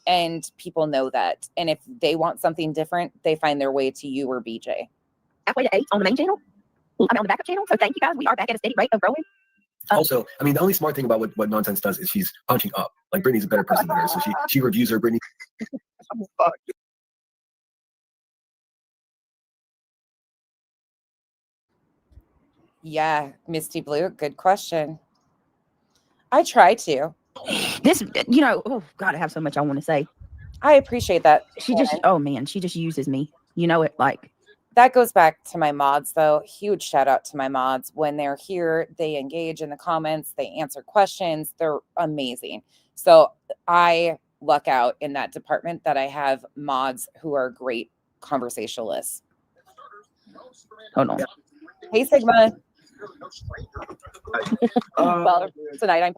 And people know that. And if they want something different, they find their way to you or BJ. Halfway to 8 on the main channel. I mean, on the backup channel. So thank you guys. We are back at a steady rate of growing. Also, I mean, the only smart thing about what Nonsense does is she's punching up. Like Brittany's a better person than her, so she reviews her. Brittany. Yeah, Misty Blue, good question. I try to. This, you know, oh God, I have so much I want to say. I appreciate that. She just, oh man, she just uses me. You know it, like. That goes back to my mods, though. Huge shout out to my mods. When they're here, they engage in the comments, they answer questions. They're amazing. So I luck out in that department that I have mods who are great conversationalists. Hold on. Hey, Sigma. Well, tonight I'm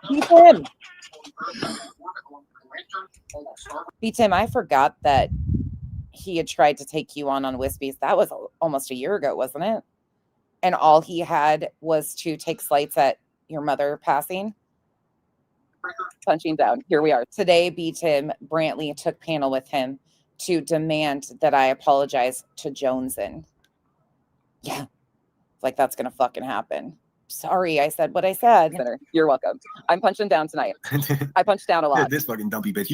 B-Tim. B-Tim, I forgot that he had tried to take you on Wispies. That was almost a year ago, wasn't it? And all he had was to take slights at your mother passing. Punching down. Here we are. Today, B-Tim Brantley took panel with him to demand that I apologize to Joneson. Yeah. Like that's going to fucking happen. Sorry, I said what I said. You're welcome. I'm punching down tonight. I punched down a lot. This fucking dumpy bitch.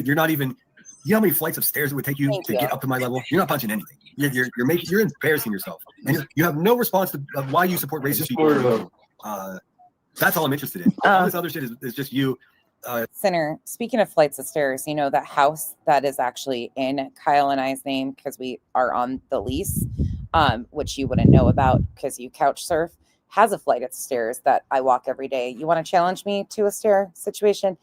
You're not even. You know how many flights of stairs it would take you to get up to my level? You're not punching anything. You're embarrassing yourself, and you have no response to why you support racist people. That's all I'm interested in. All this other shit is just you. Sinner, speaking of flights of stairs, you know that house that is actually in Kyle and I's name because we are on the lease, which you wouldn't know about because you couch surf, has a flight of stairs that I walk every day. You want to challenge me to a stair situation?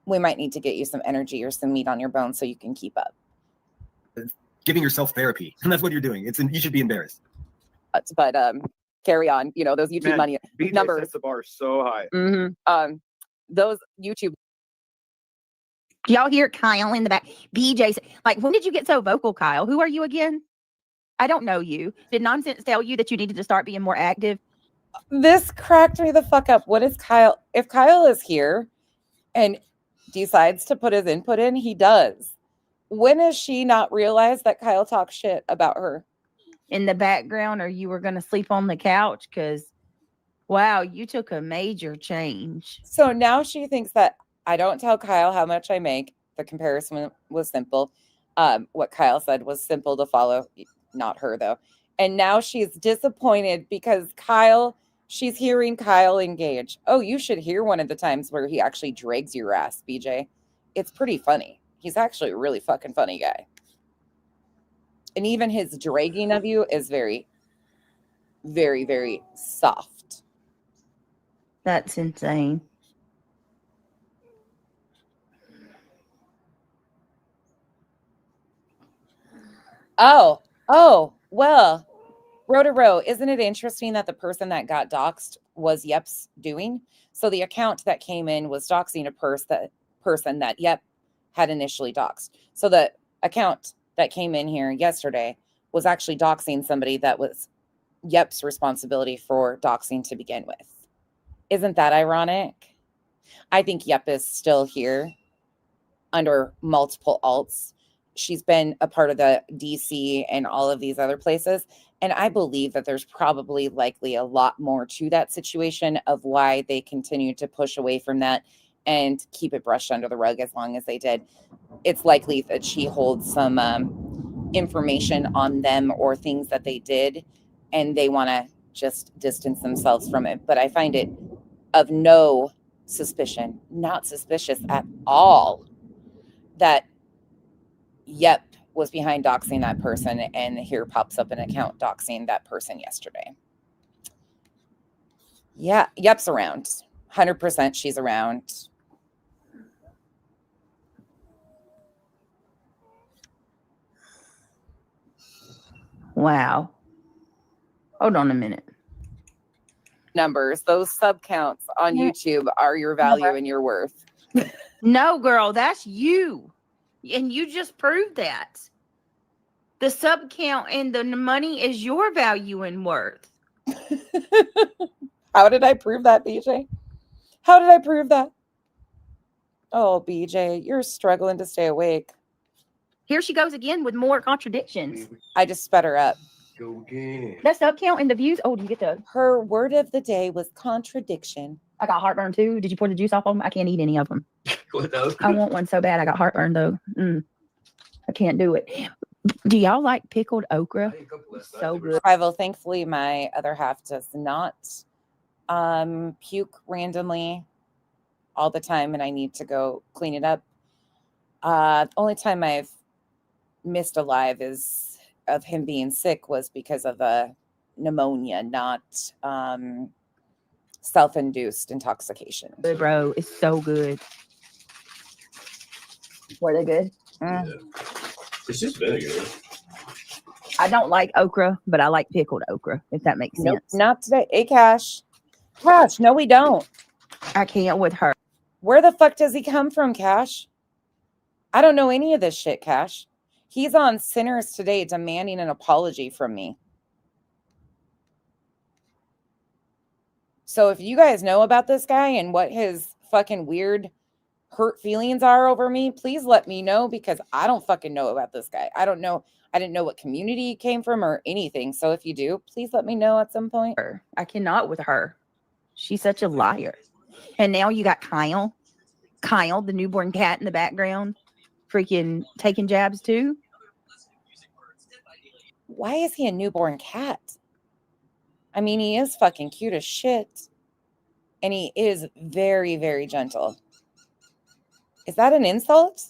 We might need to get you some energy or some meat on your bones so you can keep up. Giving yourself therapy, and that's what you're doing. You should be embarrassed. But carry on. You know those YouTube money BJ numbers. sets the bar so high. Those YouTube. Y'all hear Kyle in the back? BJ, like, when did you get so vocal, Kyle? Who are you again? I don't know you. Did Nonsense tell you that you needed to start being more active? This cracked me the fuck up. What is Kyle? If Kyle is here and decides to put his input in, he does. When has she not realized that Kyle talks shit about her? In the background, or you were going to sleep on the couch? Because, wow, you took a major change. So now she thinks that I don't tell Kyle how much I make. The comparison was simple. What Kyle said was simple to follow. Not her, though. And now she's disappointed because she's hearing Kyle engage. Oh, you should hear one of the times where he actually drags your ass, BJ. It's pretty funny. He's actually a really fucking funny guy. And even his dragging of you is very, very, very soft. That's insane. Oh, well, row to row. Isn't it interesting that the person that got doxxed was Yep's doing? So the account that came in was doxing a person that Yep had initially doxed. So the account that came in here yesterday was actually doxing somebody that was Yep's responsibility for doxing to begin with. Isn't that ironic? I think Yep is still here under multiple alts. She's been a part of the DC and all of these other places. And I believe that there's probably likely a lot more to that situation of why they continue to push away from that and keep it brushed under the rug as long as they did. It's likely that she holds some information on them or things that they did, and they want to just distance themselves from it. But I find it of no suspicion, not suspicious at all, that Yep was behind doxing that person, and here pops up an account doxing that person yesterday. Yeah, Yep's around. 100% she's around. Wow. Hold on a minute. numbers. Those sub counts on Yeah. YouTube are your value and your worth. No, girl, that's you. And you just proved that. The sub count and the money is your value and worth. How did I prove that, BJ? How did I prove that? Oh, BJ, you're struggling to stay awake. Here she goes again with more contradictions. I just sped her up. Go again. That sub count and the views. Oh, do you get the? Her word of the day was contradiction. I got heartburn too. Did you pour the juice off of them? I can't eat any of them. What those? I want one so bad. I got heartburn though. I can't do it. Do y'all like pickled okra? So good. Rival, thankfully, my other half does not puke randomly all the time, and I need to go clean it up. Only time I've missed a live is of him being sick was because of a pneumonia, not self-induced intoxication. Good, bro. It's so good. Were they good? It's just vinegar. I don't like okra, but I like pickled okra, if that makes Nope, sense. not today. Hey, Cash. Cash, no, we don't. I can't with her. Where the fuck does he come from, Cash? I don't know any of this shit, Cash. He's on Sinners Today demanding an apology from me. So if you guys know about this guy and what his fucking weird hurt feelings are over me, please let me know, because I don't fucking know about this guy. I don't know. I didn't know what community he came from or anything. So if you do, please let me know at some point. I cannot with her. She's such a liar. And now you got Kyle. Kyle, the newborn cat in the background, freaking taking jabs too. Why is he a newborn cat? I mean, he is fucking cute as shit. And he is very, very gentle. Is that an insult?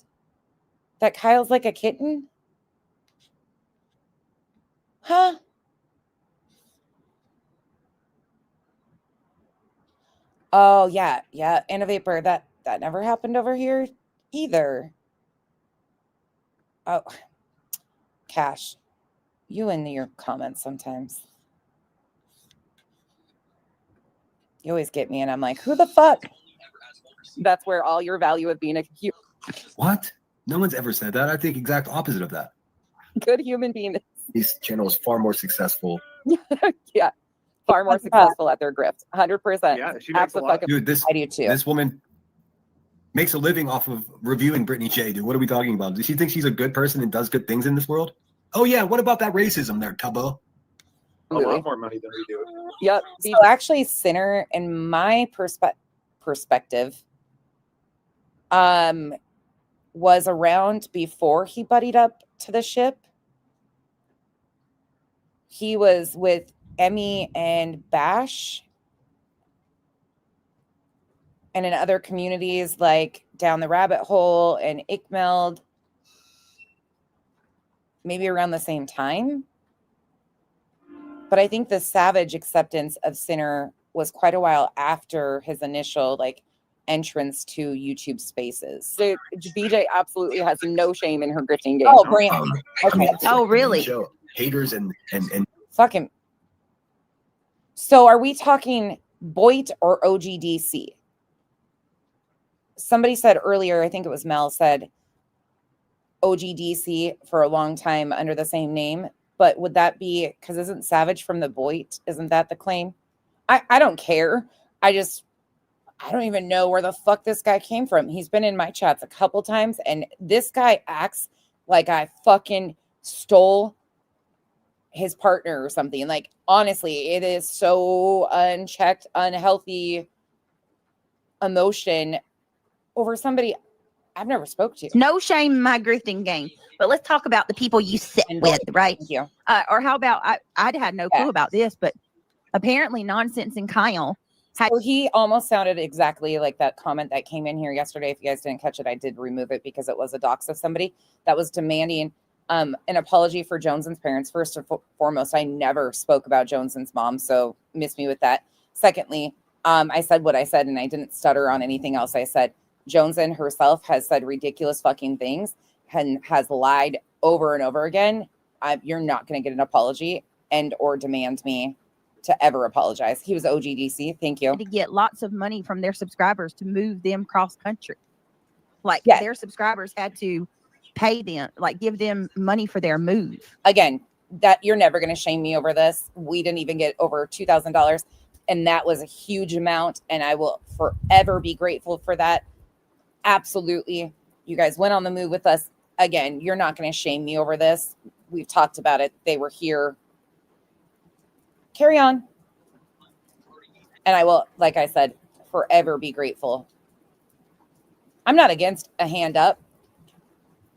That Kyle's like a kitten? Huh? Oh, yeah. Yeah. Innovator. That never happened over here either. Oh, Cash, you in your comments sometimes. You always get me, and I'm like, who the fuck? That's where all your value of being a What? No one's ever said that. I think exact opposite of that. good human being is. This channel is far more successful. Yeah. Far more successful at their grift. 100%. Yeah, she makes a lot. Absolutely. Dude, I do too. this woman makes a living off of reviewing Brittany J. Dude, what are we talking about? Does she think she's a good person and does good things in this world? Oh yeah, what about that racism there, Tubbo? A lot more money than we do. Yep. So actually, Sinner, in my perspective, was around before he buddied up to the ship. He was with Emmy and Bash, and in other communities like Down the Rabbit Hole and Ickmeld, maybe around the same time. But I think the savage acceptance of Sinner was quite a while after his initial entrance to YouTube Spaces. BJ absolutely has no shame in her grifting game. Oh, Grant. Okay. Oh, really? Show. Haters and Fucking. So are we talking Boyd or OGDC? Somebody said earlier, I think it was Mel, said OGDC for a long time under the same name. But would that be, because isn't Savage from the Boyd? Isn't that the claim? I don't care. I don't even know where the fuck this guy came from. He's been in my chats a couple times, and this guy acts like I fucking stole his partner or something. Like, honestly, it is so unchecked, unhealthy emotion over somebody I've never spoke to. No shame in my grifting game. But let's talk about the people you sit with, right? Thank you. Or how about, I had no clue about this, but apparently Nonsense and Kyle had. So he almost sounded exactly like that comment that came in here yesterday. If you guys didn't catch it, I did remove it because it was a dox of somebody that was demanding an apology for Jones's parents. First and foremost, I never spoke about Jones's mom, so miss me with that. Secondly, I said what I said, and I didn't stutter on anything else I said. Joneson herself has said ridiculous fucking things and has lied over and over again. You're not going to get an apology and or demand me to ever apologize. He was OGDC. Thank you. To get lots of money from their subscribers to move them cross country. Like Yeah. their subscribers had to pay them, like give them money for their move. Again, that you're never going to shame me over this. We didn't even get over $2,000, and that was a huge amount, and I will forever be grateful for that. Absolutely. You guys went on the move with us. Again, you're not going to shame me over this. We've talked about it. They were here. Carry on. And I will, like I said, forever be grateful. I'm not against a hand up.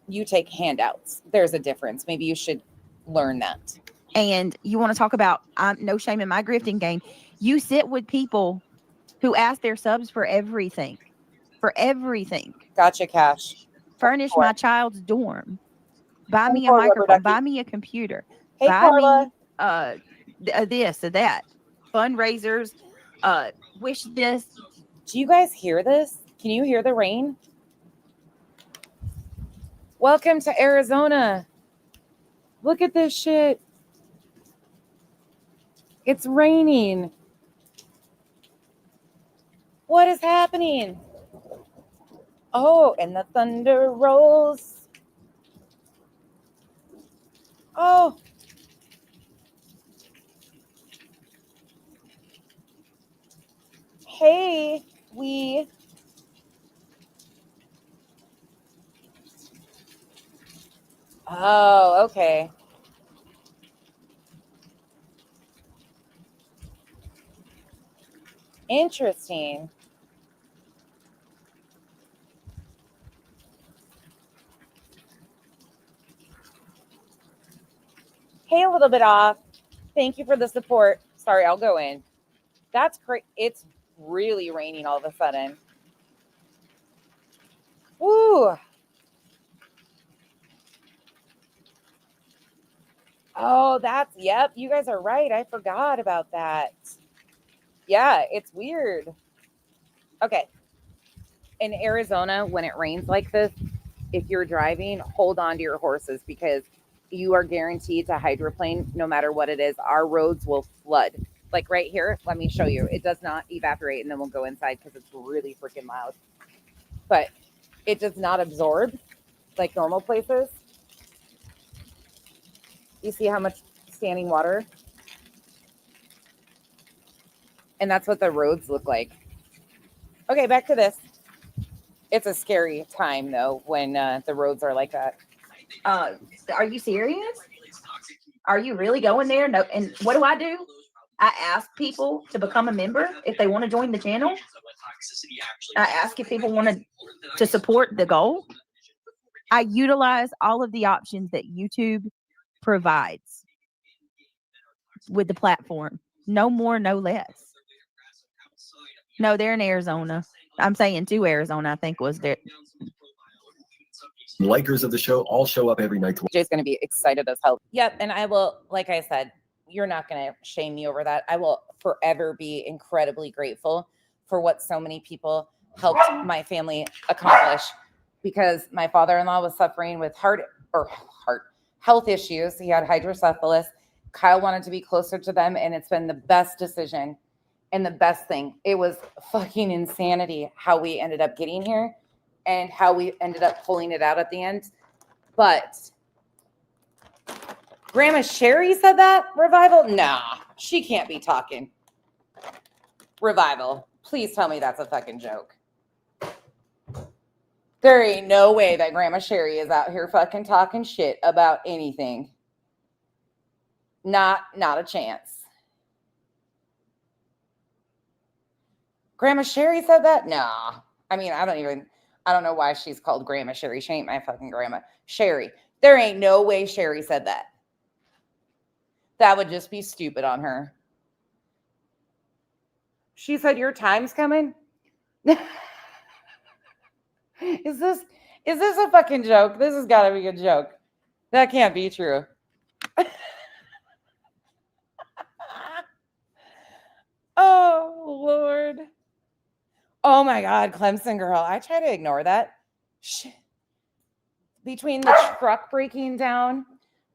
You take handouts. There's a difference. Maybe you should learn that. And you want to talk about no shame in my grifting game. You sit with people who ask their subs for everything. For everything. Gotcha, Cash. Furnish my child's dorm. Buy me a Rubber microphone. ducky. Buy me a computer. Hey, buy Carla. me this or that. Fundraisers. Wish this. Do you guys hear this? Can you hear the rain? Welcome to Arizona. Look at this shit. It's raining. What is happening? Oh, and the thunder rolls. Oh. Hey, Oh, okay. Interesting. Hey, a little bit off. Thank you for the support. Sorry, I'll go in. That's great. It's really raining all of a sudden. Woo. Oh, yep, you guys are right. I forgot about that. Yeah, it's weird. Okay. In Arizona, when it rains like this, if you're driving, hold on to your horses because you are guaranteed to hydroplane no matter what it is. Our roads will flood. Like right here, let me show you. It does not evaporate, and then we'll go inside because it's really freaking loud. But it does not absorb like normal places. You see how much standing water? And that's what the roads look like. Okay, back to this. It's a scary time, though, when the roads are like that. Are you serious? Are you really going there? No. And what do? I ask people to become a member if they want to join the channel. I ask if people want to support the goal. I utilize all of the options that YouTube provides with the platform. No more, no less. No, they're in Arizona. I'm saying to Arizona, I think was there. Likers of the show all show up every night. Jay's going to be excited as hell. Yep. And I will, like I said, you're not going to shame me over that. I will forever be incredibly grateful for what so many people helped my family accomplish because my father-in-law was suffering with health issues. He had hydrocephalus. Kyle wanted to be closer to them, and it's been the best decision and the best thing. It was fucking insanity how we ended up getting here and how we ended up pulling it out at the end. But Grandma Sherry said that? Revival? Nah, she can't be talking. Revival, please tell me that's a fucking joke. There ain't no way that Grandma Sherry is out here fucking talking shit about anything. Not a chance. Grandma Sherry said that? Nah. I mean, I don't know why she's called Grandma Sherry. She ain't my fucking grandma. Sherry. There ain't no way Sherry said that. That would just be stupid on her. She said, your time's coming? Is this a fucking joke? This has got to be a joke. That can't be true. Oh, Lord. Oh, my God, Clemson girl. I try to ignore that. Shit. Between the truck breaking down,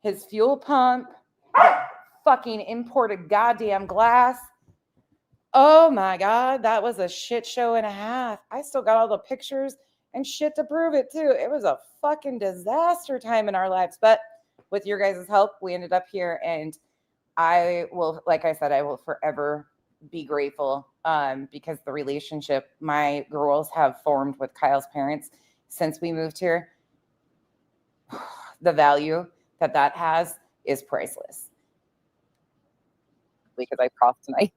his fuel pump, the fucking imported goddamn glass. Oh my God, that was a shit show and a half. I still got all the pictures and shit to prove it too. It was a fucking disaster time in our lives. But with your guys' help, we ended up here, and I will, like I said, I will forever be grateful because the relationship my girls have formed with Kyle's parents since we moved here, the value that has is priceless. Because I coughed tonight.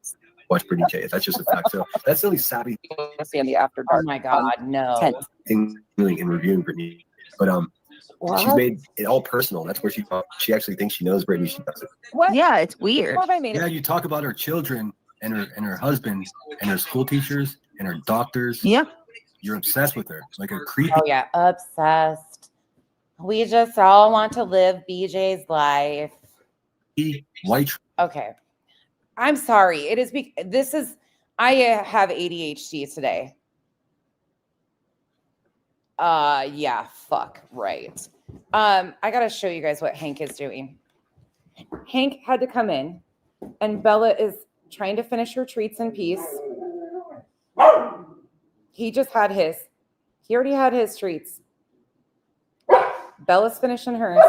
Watch Brittany J. That's just a fact. So that's really savvy See in the after dark. Oh my God, no. thing doing and reviewing Brittany. But she's made it all personal. That's where she actually thinks she knows Brittany. She doesn't. What? Yeah, it's weird. What have I made? Yeah, you talk about her children and her husband and her school teachers and her doctors. Yeah. You're obsessed with her. Like a creepy. Oh yeah, obsessed. We just all want to live BJ's life. White. Okay. I'm sorry. It is I have ADHD today. Yeah, fuck, right. I gotta show you guys what Hank is doing. Hank had to come in, and Bella is trying to finish her treats in peace. He just had his. He already had his treats. Bella's finishing hers.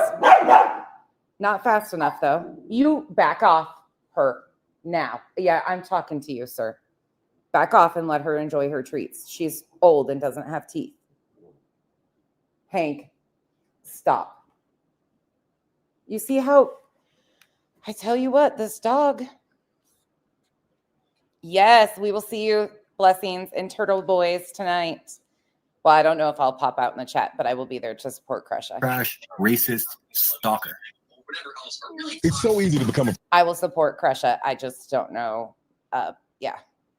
Not fast enough, though. You back off her now. Yeah, I'm talking to you, sir. Back off and let her enjoy her treats. She's old and doesn't have teeth. Hank, stop. You see how, I tell you what, this dog. Yes, we will see you, blessings, in Turtle Boys tonight. Well, I don't know if I'll pop out in the chat, but I will be there to support Crusha. Trash, racist, stalker. It's so easy to become a I will support Crusha. I just don't know.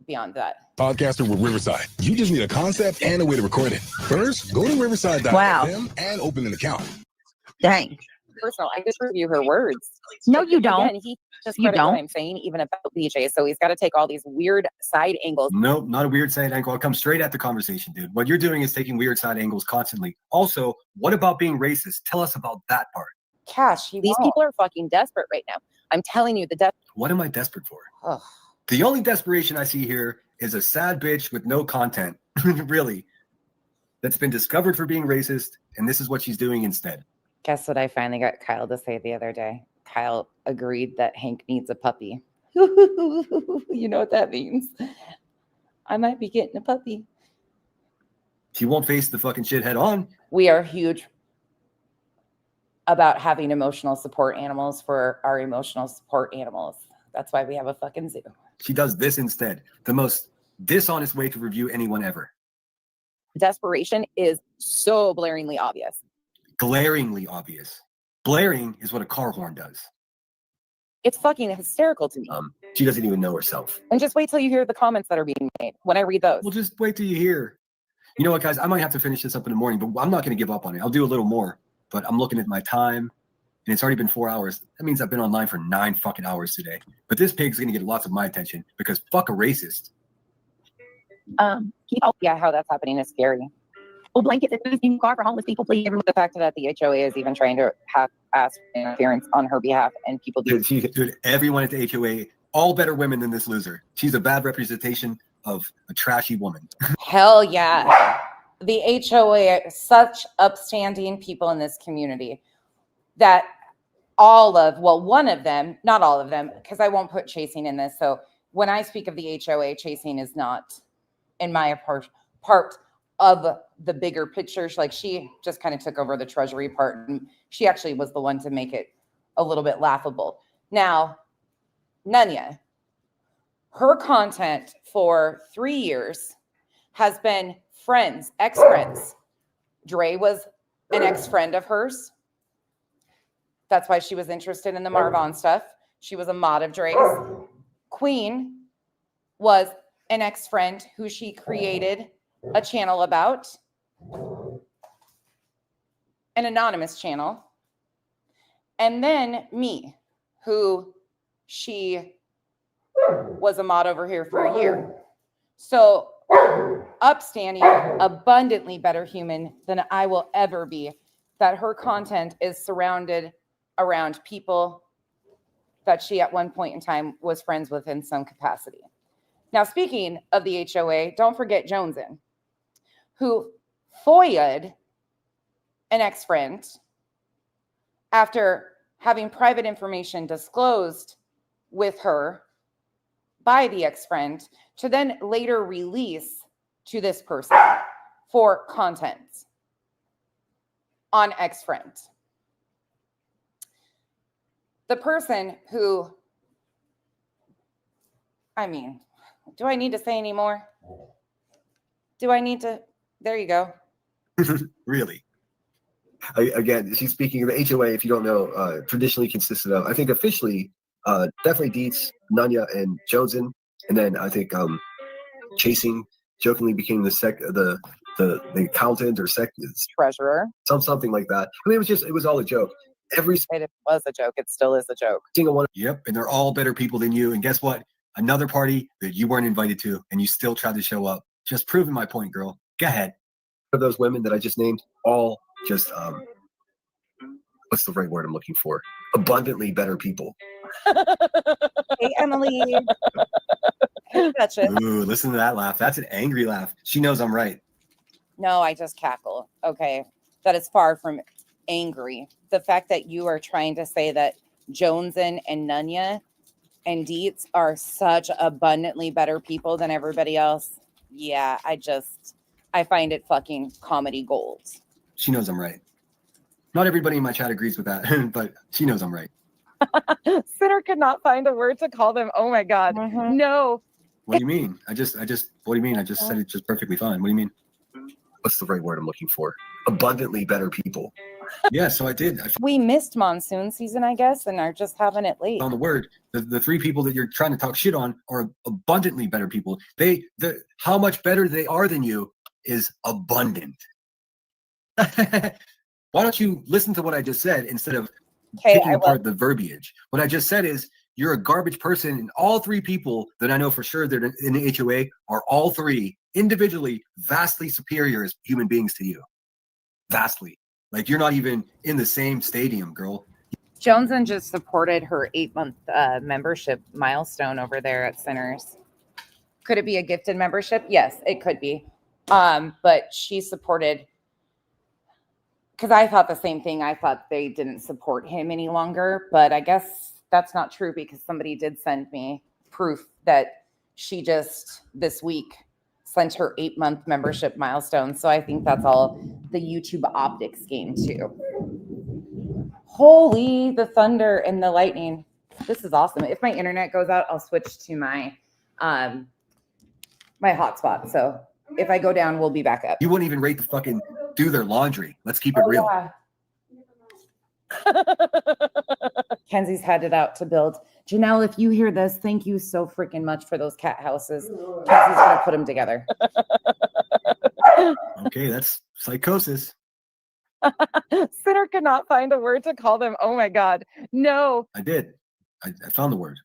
Beyond that. podcaster with Riverside. You just need a concept and a way to record it. First, go to riverside.fm Wow. and open an account. Dang. Personal, I just review her words. No, you don't. Again, he just You credits what don't. I'm saying, even about BJ. So he's got to take all these weird side angles. Nope, not a weird side angle. I'll come straight at the conversation, dude. What you're doing is taking weird side angles constantly. Also, what about being racist? Tell us about that part. Cash, these people are fucking desperate right now. I'm telling you, What am I desperate for? Ugh. The only desperation I see here is a sad bitch with no content, really, that's been discovered for being racist, and this is what she's doing instead. Guess what I finally got Kyle to say the other day? Kyle agreed that Hank needs a puppy. You know what that means? I might be getting a puppy. She won't face the fucking shit head on. We are huge about having emotional support animals for our emotional support animals. That's why we have a fucking zoo. She does this instead. The most dishonest way to review anyone ever. Desperation is so blaringly obvious. Glaringly obvious. Blaring is what a car horn does. It's fucking hysterical to me. She doesn't even know herself. And just wait till you hear the comments that are being made when I read those. Well, just wait till you hear. You know what, guys? I might have to finish this up in the morning, but I'm not going to give up on it. I'll do a little more. But I'm looking at my time, and it's already been 4 hours. That means I've been online for 9 fucking hours today. But this pig's going to get lots of my attention because fuck a racist. Yeah, how that's happening is scary. Oh, blankets and food car for homeless people, please. The fact that the HOA is even trying to have ask interference on her behalf, and people do. Dude, everyone at the HOA, all better women than this loser. She's a bad representation of a trashy woman. Hell yeah. The HOA, such upstanding people in this community that one of them, not all of them, because I won't put Chasing in this. So when I speak of the HOA, Chasing is not in my part of the bigger picture. Like, she just kind of took over the treasury part, and she actually was the one to make it a little bit laughable. Now, Nunya, her content for 3 years has been friends, ex-friends. Dre was an ex-friend of hers. That's why she was interested in the Marvon stuff. She was a mod of Dre's. Queen was an ex-friend who she created a channel about, an anonymous channel. And then me, who she was a mod over here for a year. So upstanding, abundantly better human than I will ever be, that her content is surrounded around people that she at one point in time was friends with in some capacity. Now, speaking of the HOA, don't forget Jonesin, who FOIA'd an ex-friend after having private information disclosed with her by the ex-friend to then later release to this person for content on ex-friend. The person who, I mean, do I need to say any more? Do I need to? There you go. Really? Again, she's speaking of the HOA. If you don't know, traditionally consisted of, I think officially, definitely Dietz, Nanya, and Jonesin, and then I think Chasing jokingly became the accountant or Treasurer. something like that. I mean, it was all a joke. Every It was a joke. It still is a joke. single one. Yep, and they're all better people than you. And guess what? Another party that you weren't invited to, and you still tried to show up. Just proving my point, girl. Go ahead. Of those women that I just named, all just what's the right word I'm looking for? Abundantly better people. Hey, Emily. Hey, Duchess. Ooh, listen to that laugh. That's an angry laugh. She knows I'm right. No, I just cackle. Okay. That is far from angry. The fact that you are trying to say that Jonesin and Nunya and Dietz are such abundantly better people than everybody else. Yeah, I find it fucking comedy gold. She knows I'm right. Not everybody in my chat agrees with that, but she knows I'm right. Sinner could not find a word to call them. Oh my God. No. What do you mean? What do you mean? I just said it's just perfectly fine. What do you mean? What's the right word I'm looking for? Abundantly better people. Yeah, so I did. I We missed monsoon season, I guess, and are just having it late. found the word. The three people that you're trying to talk shit on are abundantly better people. How much better they are than you is abundant. Why don't you listen to what I just said instead of picking apart the verbiage? What I just said is you're a garbage person, and all three people that I know for sure that are in the HOA are all three individually vastly superior as human beings to you. Vastly. Like you're not even in the same stadium, girl. Jonesin just supported her 8-month membership milestone over there at Sinners. Could it be a gifted membership? Yes, it could be. But she supported, because I thought the same thing. I thought they didn't support him any longer, but I guess that's not true because somebody did send me proof that she just this week sent her 8-month membership milestone. So I think that's all the YouTube optics game too. Holy, the thunder and the lightning. This is awesome. If my internet goes out, I'll switch to my my hotspot. So if I go down, we'll be back up. You wouldn't even rate the fucking do their laundry. Let's keep it real. Yeah. Kenzie's had it out to build. Janelle, if you hear this, thank you so freaking much for those cat houses. Kenzie's gonna put them together. Okay, that's psychosis. Sinner could not find a word to call them. Oh my God. No. I did. I found the word.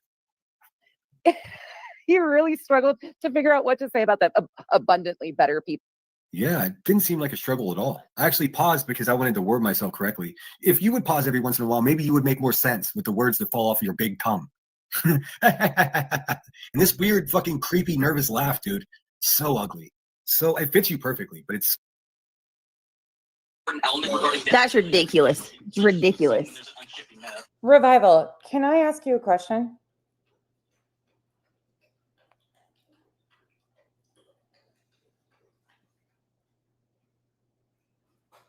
You really struggled to figure out what to say about that. Abundantly better people. Yeah, it didn't seem like a struggle at all. I actually paused because I wanted to word myself correctly. If you would pause every once in a while, maybe you would make more sense with the words that fall off of your big tongue. And this weird, fucking creepy, nervous laugh, dude, so ugly. So it fits you perfectly, but it's That's ridiculous. It's ridiculous. Revival, can I ask you a question?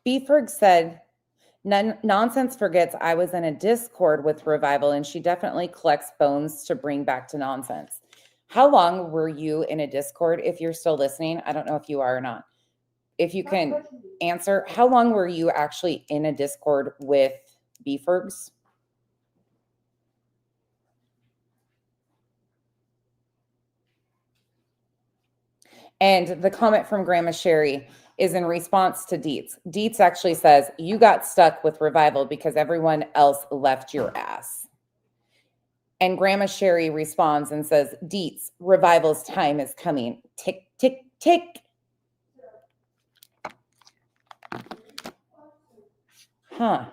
Beeford said, Nonsense forgets I was in a Discord with Revival and she definitely collects bones to bring back to Nonsense. How long were you in a Discord? If you're still listening, I don't know if you are or not. If you can answer, how long were you actually in a Discord with Beefergs? And the comment from Grandma Sherry is in response to Dietz. Dietz actually says, you got stuck with Revival because everyone else left your ass. And Grandma Sherry responds and says, Dietz, Revival's time is coming. Tick, tick, tick. Huh.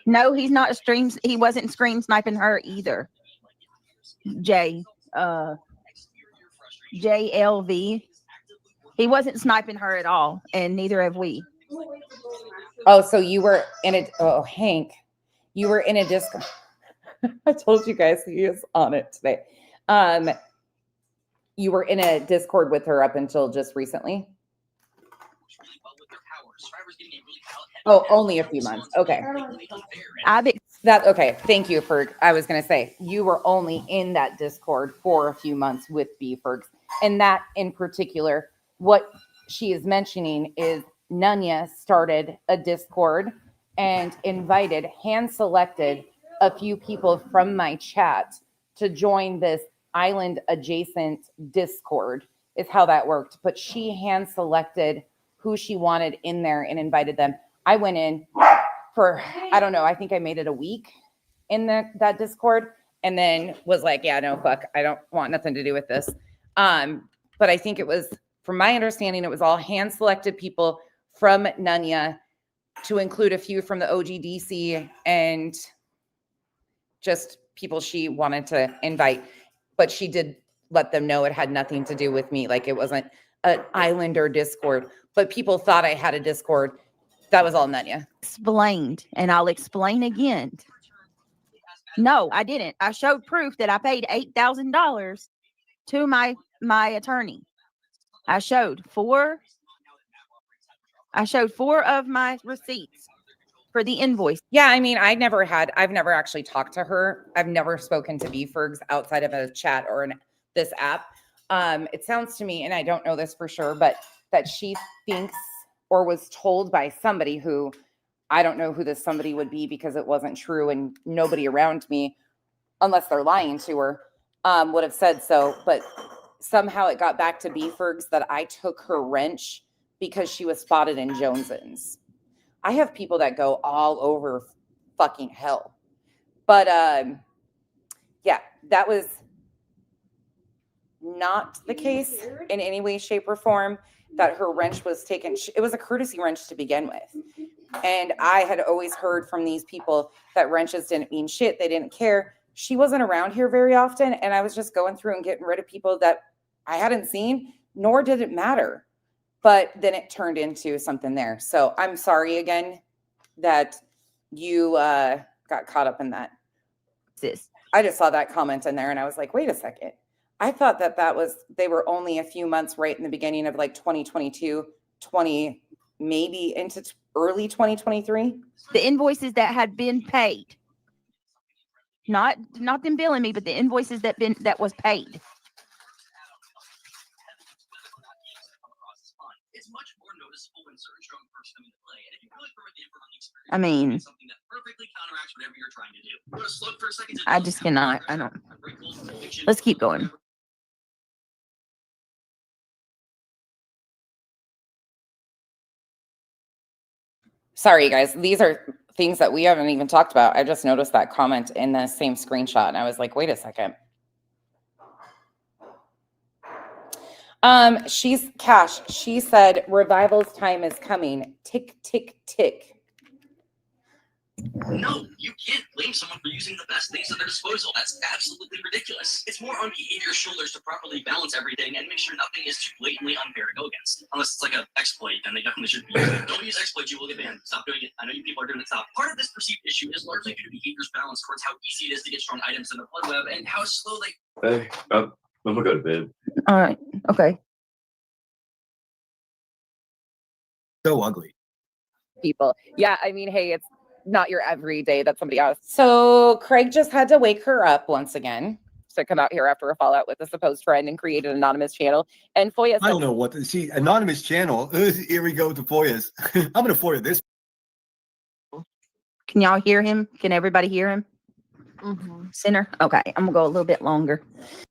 No, he's not streams. He wasn't scream sniping her either. J, JLV. He wasn't sniping her at all, and neither have we. Oh, so you were in a, oh, Hank, you were in a Discord. I told you guys he is on it today. You were in a Discord with her up until just recently. Oh, only a few months. Okay. Okay. Thank you for, I was going to say, you were only in that Discord for a few months with Beefergs. And that in particular, what she is mentioning is Nunya started a Discord and invited, hand-selected a few people from my chat to join this island adjacent Discord, is how that worked. But she hand-selected who she wanted in there and invited them. I went in for, I don't know, I think I made it a week in that Discord, and then was like, yeah, no, fuck, I don't want nothing to do with this. But I think it was, from my understanding, it was all hand-selected people from Nunya, to include a few from the OGDC and just people she wanted to invite. But she did let them know it had nothing to do with me. Like, it wasn't an Islander Discord, but people thought I had a Discord. That was all Nunya. Explained, and I'll explain again. No, I didn't. I showed proof that I paid $8,000 to my attorney. I showed four of my receipts for the invoice. Yeah, I mean, I've never actually talked to her. I've never spoken to Beefergs outside of a chat or this app. It sounds to me, and I don't know this for sure, but that she thinks or was told by somebody who, I don't know who this somebody would be because it wasn't true, and nobody around me, unless they're lying to her, would have said so. But somehow it got back to Beefergs that I took her wrench because she was spotted in Jones's. I have people that go all over fucking hell. But yeah, that was not the case in any way, shape, or form, that her wrench was taken. It was a courtesy wrench to begin with. And I had always heard from these people that wrenches didn't mean shit. They didn't care. She wasn't around here very often. And I was just going through and getting rid of people that I hadn't seen, nor did it matter. But then it turned into something there. So I'm sorry again that you got caught up in that. I just saw that comment in there and I was like, wait a second. I thought they were only a few months right in the beginning of like 2022, maybe into early 2023. The invoices that had been paid. Not them billing me, but the invoices that was paid. It's much more noticeable when certain strong first come into play. And if you really throw it in from the experience, I mean, something that perfectly counteracts whatever you're trying to do. You want to slow for a second? I just cannot. I don't. Let's keep going. Sorry, guys. These are things that we haven't even talked about. I just noticed that comment in the same screenshot, and I was like, wait a second. She's Cash. She said revival's time is coming. Tick, tick, tick. No, you can't blame someone for using the best things at their disposal. That's absolutely ridiculous. It's more on behavior's shoulders to properly balance everything and make sure nothing is too blatantly unfair to go against. Unless it's like an exploit, then they definitely should be using it. Don't use exploits, you will get banned. Stop doing it. I know you people are doing it. Stop. Part of this perceived issue is largely due to behavior's balance towards how easy it is to get strong items in the blood web and how slow they... Hey, I'm gonna go to bed. All right. Okay. So ugly. People. Yeah, I mean, hey, it's not your everyday that somebody else. So Craig just had to wake her up once again to come out here after a fallout with a supposed friend and create an anonymous channel. And Foya said, I don't know what to see. Anonymous channel. Here we go with the Foyas. I'm gonna Foya this. Can y'all hear him? Can everybody hear him? Mm-hmm. Center. Okay. I'm gonna go a little bit longer.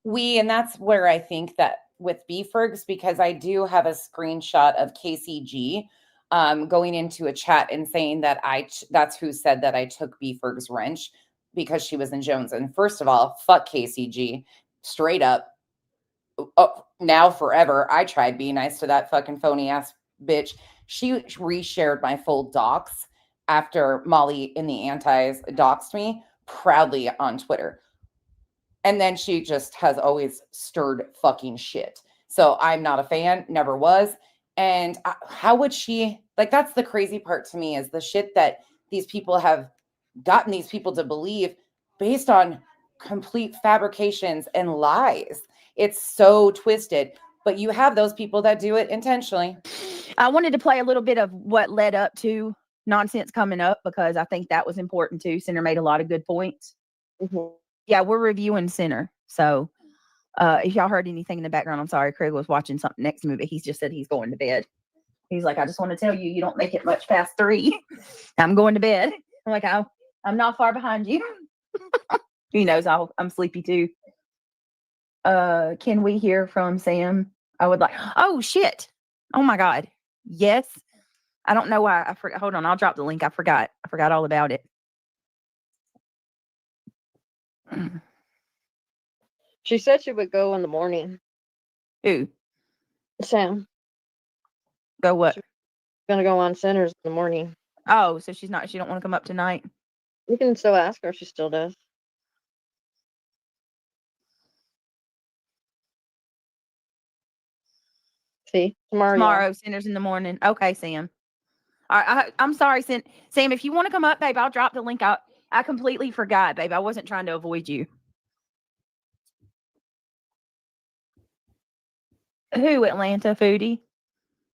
and that's where I think that with Beefergs, because I do have a screenshot of KCG going into a chat and saying that that's who said that I took Beeferg's wrench because she was in Jones. And first of all, fuck KCG, straight up. Oh, now forever. I tried being nice to that fucking phony ass bitch. She reshared my full docs after Molly in the Antis doxed me proudly on Twitter. And then she just has always stirred fucking shit. So I'm not a fan, never was. And how would she, like, that's the crazy part to me, is the shit that these people have gotten these people to believe based on complete fabrications and lies. It's so twisted, but you have those people that do it intentionally. I wanted to play a little bit of what led up to nonsense coming up, because I think that was important too. Center made a lot of good points. Mhm. Yeah, we're reviewing Center. So if y'all heard anything in the background, I'm sorry. Craig was watching something next to me, but he's just said he's going to bed. He's like, I just want to tell you, you don't make it much past 3. I'm going to bed. I'm like, I'm not far behind you. He knows I'm sleepy too. Can we hear from Sam? I would like. Oh shit! Oh my god! Yes. I don't know why I forgot. Hold on, I'll drop the link. I forgot all about it. She said she would go in the morning. Who? Sam. Go what? She's gonna go on Centers in the morning. Oh, so she don't want to come up tonight? You can still ask her if she still does. See, tomorrow. Tomorrow, Centers in the morning. Okay, Sam. I'm sorry, Sam. If you want to come up, babe, I'll drop the link out. I completely forgot, babe. I wasn't trying to avoid you. Who? Atlanta Foodie?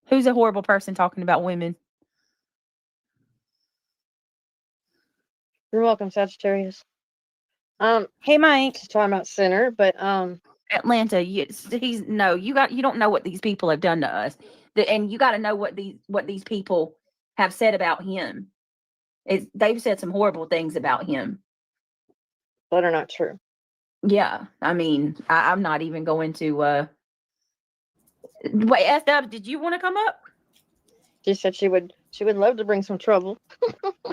Who's a horrible person talking about women? You're welcome, Sagittarius. Hey, Mike. She's talking about Center, but Atlanta, you don't know what these people have done to us, and you got to know what these people have said about him. They've said some horrible things about him that are not true. Yeah, I mean, I'm not even going to. Wait, SW, did you want to come up? She said she would love to bring some trouble.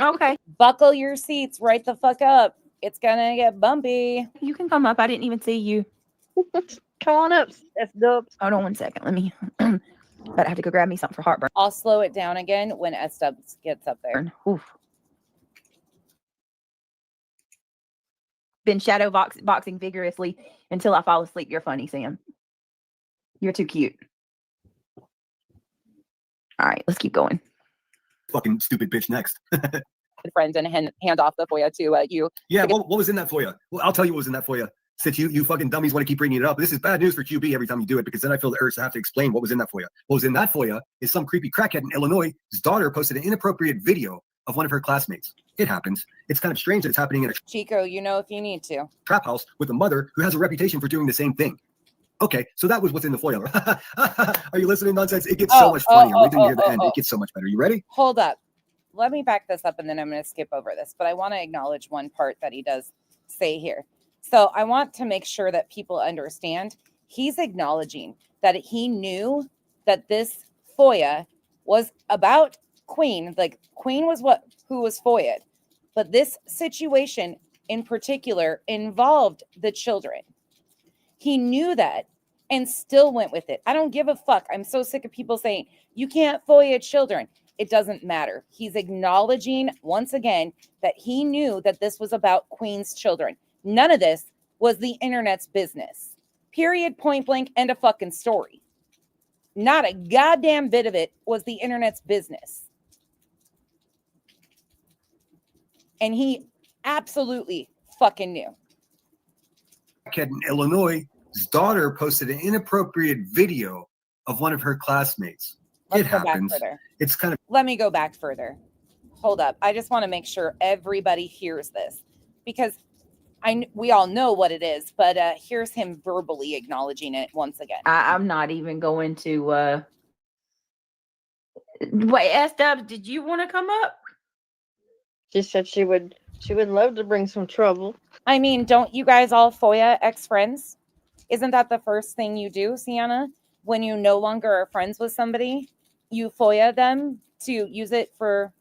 Okay, buckle your seats right the fuck up. It's gonna get bumpy. You can come up. I didn't even see you. Come on up, SW. Hold on 1 second. Let me. But I have to go grab me something for heartburn. I'll slow it down again when SW gets up there. Oof. Been shadow boxing vigorously until I fall asleep. You're funny, Sam. You're too cute. All right, let's keep going. Fucking stupid bitch next. Friends and hand off the FOIA to you. Yeah, what was in that FOIA? Well, I'll tell you what was in that FOIA. Since you fucking dummies want to keep bringing it up. This is bad news for QB every time you do it, because then I feel the urge to have to explain what was in that FOIA. What was in that FOIA is some creepy crackhead in Illinois. His daughter posted an inappropriate video of one of her classmates. It happens. It's kind of strange that it's happening in a Chico, you know if you need to. trap house with a mother who has a reputation for doing the same thing. Okay, so that was what's in the FOIA. Are you listening, nonsense? It gets so much funnier. Wait till you hear the end. It gets so much better. You ready? Hold up. Let me back this up and then I'm going to skip over this. But I want to acknowledge one part that he does say here. So I want to make sure that people understand he's acknowledging that he knew that this FOIA was about Queen. Like Queen was who was FOIA'd. But this situation in particular involved the children. He knew that and still went with it. I don't give a fuck. I'm so sick of people saying, you can't FOIA children. It doesn't matter. He's acknowledging once again that he knew that this was about Queen's children. None of this was the internet's business. Period, point blank, end of fucking story. Not a goddamn bit of it was the internet's business. And he absolutely fucking knew. Kid in Illinois, his daughter posted an inappropriate video of one of her classmates. Let's it go happens. back further. It's kind of. Let me go back further. Hold up. I just want to make sure everybody hears this because we all know what it is, but here's him verbally acknowledging it once again. I'm not even going to. Wait, SW, did you want to come up? She said she would love to bring some trouble. I mean, don't you guys all FOIA ex-friends? Isn't that the first thing you do, Sienna? When you no longer are friends with somebody, you FOIA them to use it for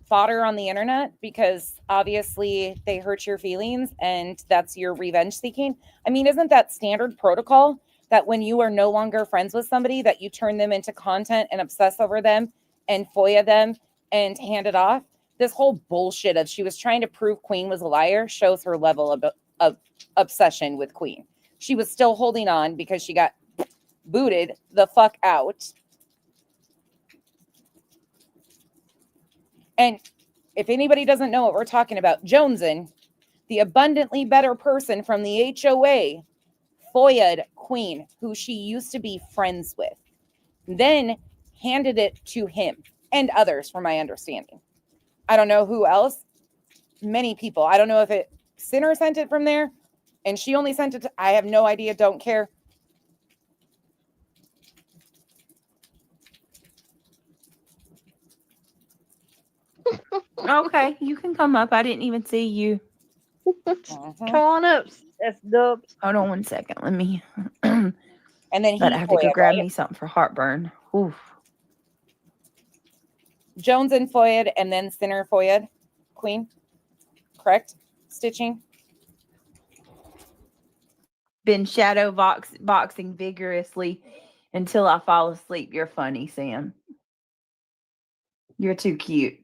fodder on the internet because obviously they hurt your feelings and that's your revenge seeking. I mean, isn't that standard protocol that when you are no longer friends with somebody that you turn them into content and obsess over them and FOIA them and hand it off. This whole bullshit of she was trying to prove Queen was a liar shows her level of obsession with Queen. She was still holding on because she got booted the fuck out. And if anybody doesn't know what we're talking about, Jonesin, the abundantly better person from the HOA, FOIA'd Queen, who she used to be friends with, then handed it to him and others, from my understanding. I don't know who else. Many people. I don't know if Sinner sent it from there and she only sent it to, I have no idea. Don't care. Okay, you can come up. I didn't even see you. Come on up, S-Dubs. Hold on one second. Let me. And then But I have to go FOIA'd, grab right? me something for heartburn. Oof. Jones and FOIA'd, and then Sinner FOIA'd Queen. Correct? Stitching. Been shadow boxing vigorously until I fall asleep. You're funny, Sam. You're too cute.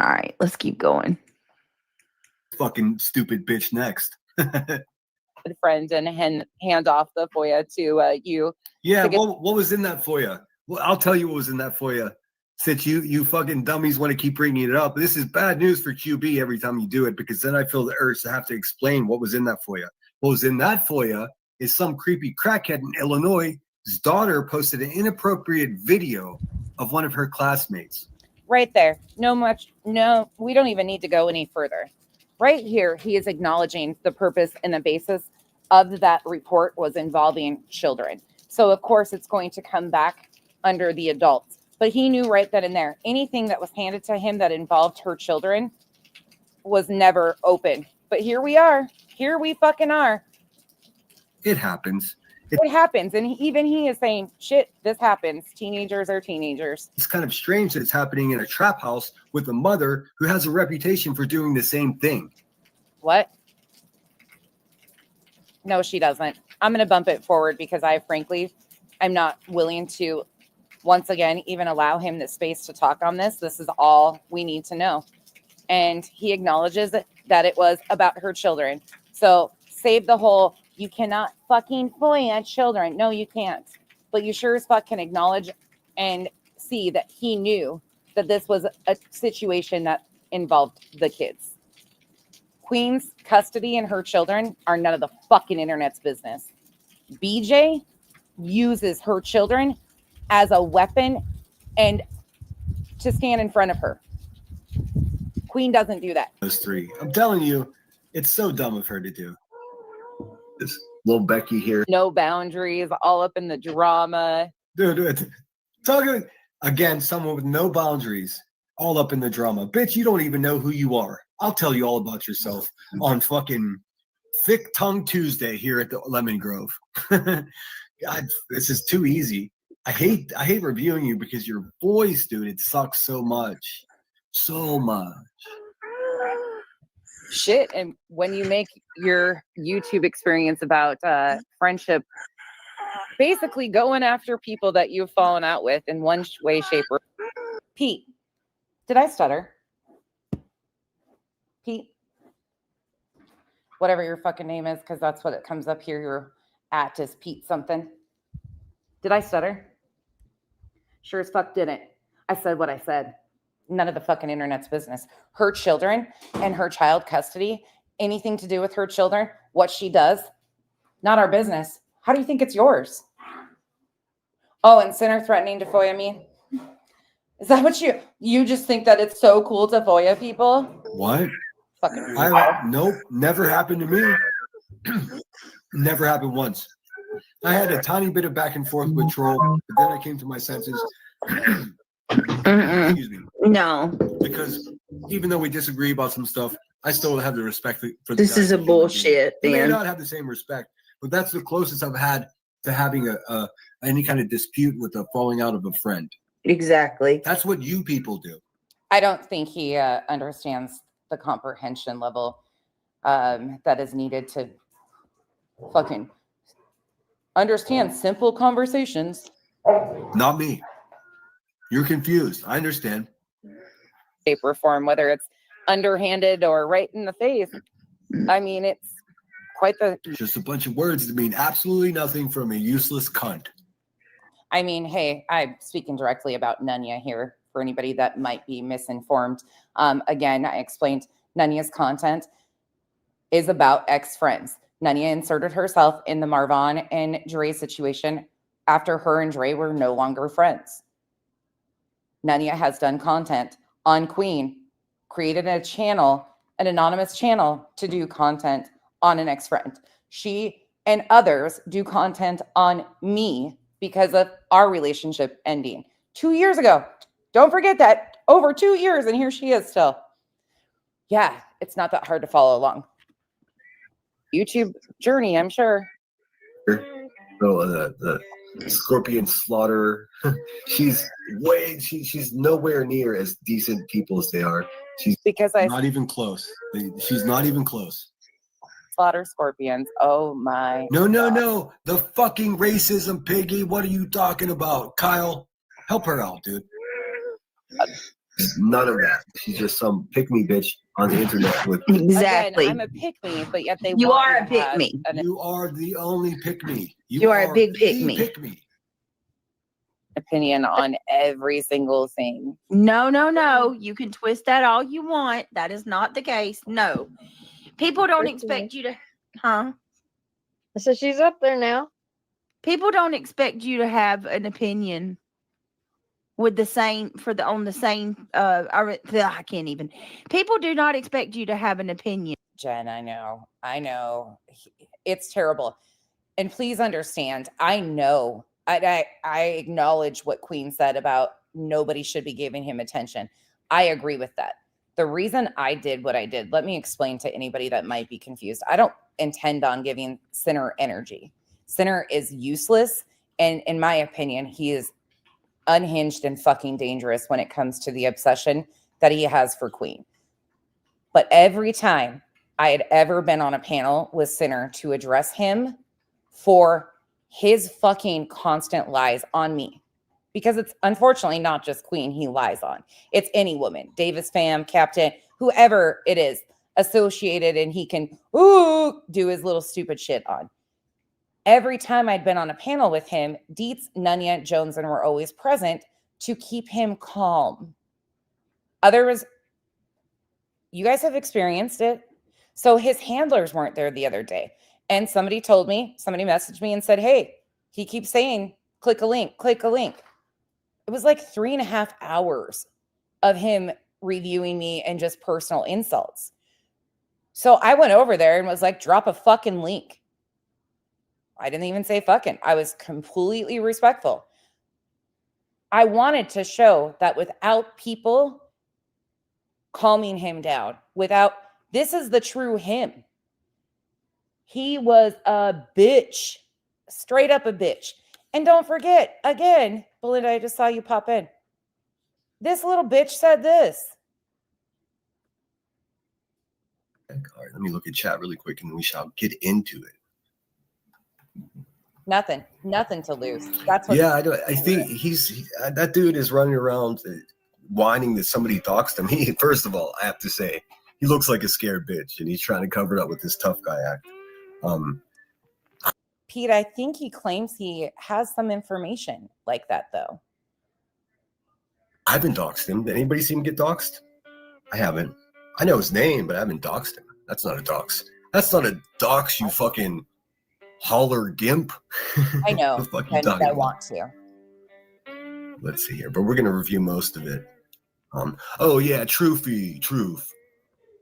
All right, let's keep going. Fucking stupid bitch next. Friend and hand off the FOIA to you. Yeah, to get- what was in that for you? Well, I'll tell you what was in that for you. Since you fucking dummies want to keep bringing it up, this is bad news for QB every time you do it, because then I feel the urge to have to explain what was in that for you. What was in that for you is some creepy crackhead in Illinois. His daughter posted an inappropriate video of one of her classmates. Right there. No, we don't even need to go any further. Right here, he is acknowledging the purpose and the basis of that report was involving children. So, of course, it's going to come back under the adults. But he knew right then and there, anything that was handed to him that involved her children was never open. But here we are. Here we fucking are. It happens. It happens. And even he is saying, shit, this happens. Teenagers are teenagers. It's kind of strange that it's happening in a trap house with a mother who has a reputation for doing the same thing. What? No, she doesn't. I'm going to bump it forward because I'm not willing to, once again, even allow him the space to talk on this. This is all we need to know. And he acknowledges that it was about her children. So save the whole, you cannot fucking FOIA children. No, you can't. But you sure as fuck can acknowledge and see that he knew that this was a situation that involved the kids. Queen's custody and her children are none of the fucking internet's business. BJ uses her children as a weapon and to stand in front of her. Queen doesn't do that. Those three. I'm telling you, it's so dumb of her to do. This little Becky here. No boundaries, all up in the drama. Dude, talking again, someone with no boundaries, all up in the drama. Bitch, you don't even know who you are. I'll tell you all about yourself on fucking Thick Tongue Tuesday here at the Lemon Grove. God, this is too easy. I hate reviewing you because your voice, dude, it sucks so much. So much. Shit. And when you make your YouTube experience about friendship, basically going after people that you've fallen out with in one way, shape, or Pete, did I stutter? Pete, whatever your fucking name is, because that's what it comes up here. Your at is Pete something. Did I stutter? Sure as fuck didn't. I said what I said. None of the fucking internet's business. Her children and her child custody, anything to do with her children, what she does, not our business. How do you think it's yours? Oh, and Sinner threatening to FOIA me? Is that what you just think that it's so cool to FOIA people? What? Fucking Nope, never happened to me. Never happened once. I had a tiny bit of back and forth with Troll, but then I came to my senses. Excuse me. No, Because even though we disagree about some stuff, I still have the respect for this is a bullshit, We may man. not have the same respect, but that's the closest I've had to having any kind of dispute with the falling out of a friend. Exactly. That's what you people do. I don't think he understands the comprehension level that is needed to fucking understand simple conversations. Not me. You're confused. I understand. Shape or form, whether it's underhanded or right in the face. I mean, it's quite the. Just a bunch of words that mean absolutely nothing from a useless cunt. I mean, hey, I'm speaking directly about Nunya here for anybody that might be misinformed. Again, I explained Nunya's content is about ex-friends. Nunya inserted herself in the Marvon and Dre situation after her and Dre were no longer friends. Nunya has done content on Queen, created a channel, an anonymous channel to do content on an ex-friend. She and others do content on me because of our relationship ending 2 years ago. Don't forget that. Over 2 years, and here she is still. Yeah, it's not that hard to follow along. YouTube journey, I'm sure. So the Scorpion Slaughter, she's nowhere near as decent people as they are. She's because I not even close. She's not even close. Slaughter scorpions. Oh my. No. The fucking racism, Piggy. What are you talking about? Kyle, help her out, dude. None of that. She's just some pick-me bitch on the internet with Exactly. Again, I'm a pick-me, but yet they You want are me a to have pick-me. You are the only pick-me. You are a big pick-me. Pick-me. opinion on every single thing. No. You can twist that all you want. That is not the case. No. People don't expect you to, huh? So she's up there now. People don't expect you to have an opinion with the same on the same I can't even. People do not expect you to have an opinion. Jen, I know. It's terrible. And please understand, I know, I acknowledge what Queen said about nobody should be giving him attention. I agree with that. The reason I did what I did, let me explain to anybody that might be confused. I don't intend on giving Sinner energy. Sinner is useless. And in my opinion, he is unhinged and fucking dangerous when it comes to the obsession that he has for Queen. But every time I had ever been on a panel with Sinner to address him for his fucking constant lies on me, because it's unfortunately not just Queen he lies on. It's any woman, Davis fam, Captain, whoever it is associated, and he can do his little stupid shit on. Every time I'd been on a panel with him, Dietz, Nunya, Jones, and were always present to keep him calm. Others, you guys have experienced it. So his handlers weren't there the other day. And somebody messaged me and said, hey, he keeps saying, click a link. It was like 3.5 hours of him reviewing me and just personal insults. So I went over there and was like, drop a fucking link. I didn't even say fucking. I was completely respectful. I wanted to show that without people calming him down, this is the true him. He was a bitch, straight up a bitch. And don't forget, again, Belinda, I just saw you pop in. This little bitch said this. All right, let me look at chat really quick and we shall get into it. Nothing to lose. That's what. Yeah, I think that dude is running around whining that somebody doxed him. First of all, I have to say, he looks like a scared bitch, and he's trying to cover it up with this tough guy act. Pete, I think he claims he has some information like that, though. I haven't doxed him. Did anybody see him get doxed? I haven't. I know his name, but I haven't doxed him. That's not a dox. That's not a dox, you fucking holler gimp. I know. I want to. Let's see here, but we're gonna review most of it. Oh yeah, truth.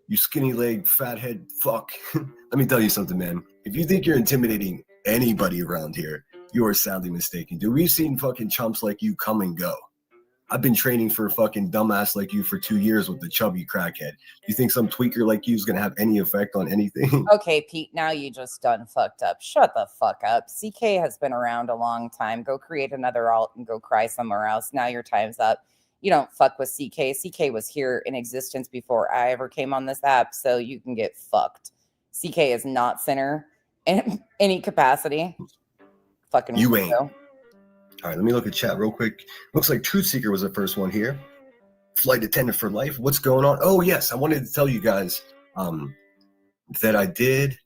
You skinny leg, fathead fuck. Let me tell you something, man. If you think you're intimidating anybody around here, you are sadly mistaken. Dude, we've seen fucking chumps like you come and go. I've been training for a fucking dumbass like you for 2 years with the chubby crackhead. You think some tweaker like you is gonna have any effect on anything? Okay, Pete, now you just done fucked up. Shut the fuck up. CK has been around a long time. Go create another alt and go cry somewhere else. Now your time's up. You don't fuck with CK. CK was here in existence before I ever came on this app, so you can get fucked. CK is not Sinner in any capacity. Fucking you ain't. All right, let me look at chat real quick. Looks like Truth Seeker was the first one here. Flight attendant for life. What's going on? Oh yes, I wanted to tell you guys that I did.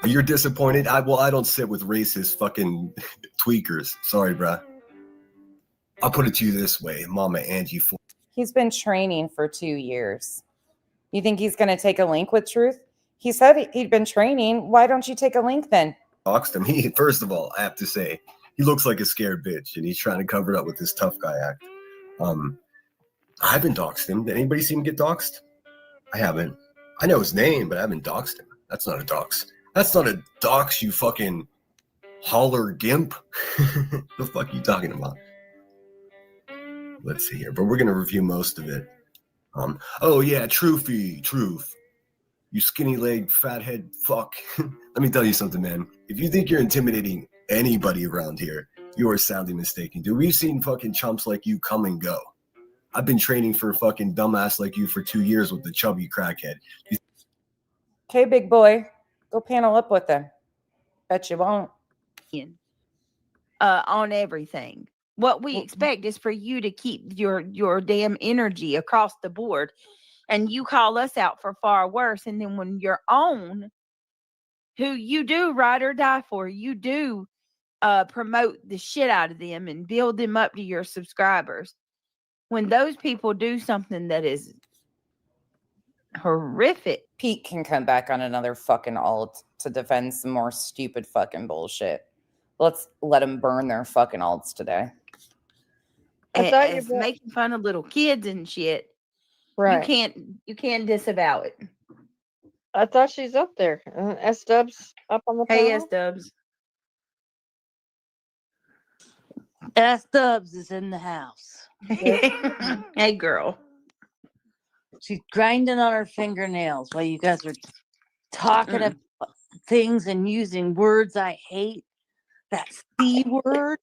You're disappointed. I don't sit with racist fucking tweakers. Sorry, bruh. I'll put it to you this way, Mama Angie. He's been training for 2 years. You think he's going to take a link with Truth? He said he'd been training. Why don't you take a link then? Doxed him. He, first of all, I have to say, he looks like a scared bitch, and he's trying to cover it up with this tough guy act. I haven't doxed him. Did anybody see him get doxed? I haven't. I know his name, but I haven't doxed him. That's not a dox. That's not a dox, you fucking holler gimp. The fuck are you talking about? Let's see here, but we're gonna review most of it. Oh yeah, truth. You skinny leg, fathead fuck. Let me tell you something, man. If you think you're intimidating anybody around here, you are soundly mistaken, dude. We've seen fucking chumps like you come and go. I've been training for a fucking dumbass like you for 2 years with the chubby crackhead. Okay, big boy, go panel up with him. Bet you won't. On everything. What we expect is for you to keep your damn energy across the board, and you call us out for far worse. And then when you're on, who you do ride or die for, you do promote the shit out of them and build them up to your subscribers. When those people do something that is horrific, Pete can come back on another fucking alt to defend some more stupid fucking bullshit. Let's let them burn their fucking alts today. as making fun of little kids and shit, Right. you can't disavow it. I thought she's up there. S Dubs up on the Hey, panel? S Dubs. S Dubs is in the house. Hey, girl. She's grinding on her fingernails while you guys are talking about things and using words I hate. That C word.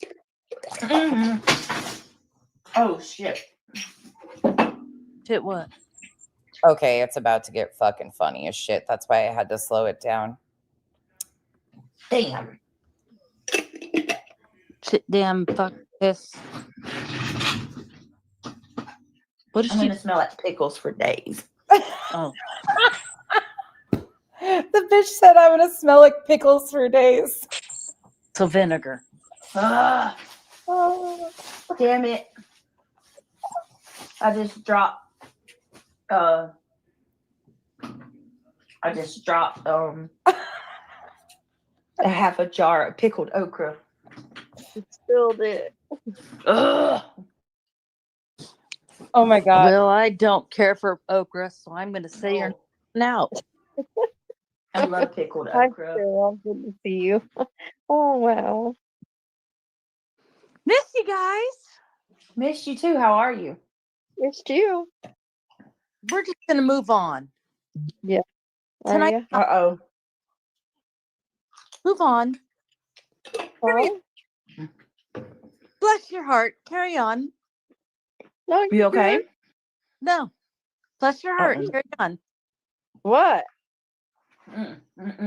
Oh, shit. Shit, what? Okay, it's about to get fucking funny as shit. That's why I had to slow it down. Damn. Shit, damn, fuck this. What is I'm she? gonna smell like pickles for days. Oh, The bitch said I'm gonna smell like pickles for days. so vinegar. Ah, damn it. I just dropped a half a jar of pickled okra. She spilled it. Ugh. Oh my god. Well, I don't care for okra, so I'm going to say you're out. I love pickled Hi, okra. Sarah. Good to see you. Oh, wow. Miss you guys. Miss you too. How are you? Missed you. We're just going to move on. Yeah. Are Tonight, you? Uh-oh. move on. Oh, Bless your heart. Carry on. no, You okay? No. Bless your heart. Uh-oh. Carry on. What?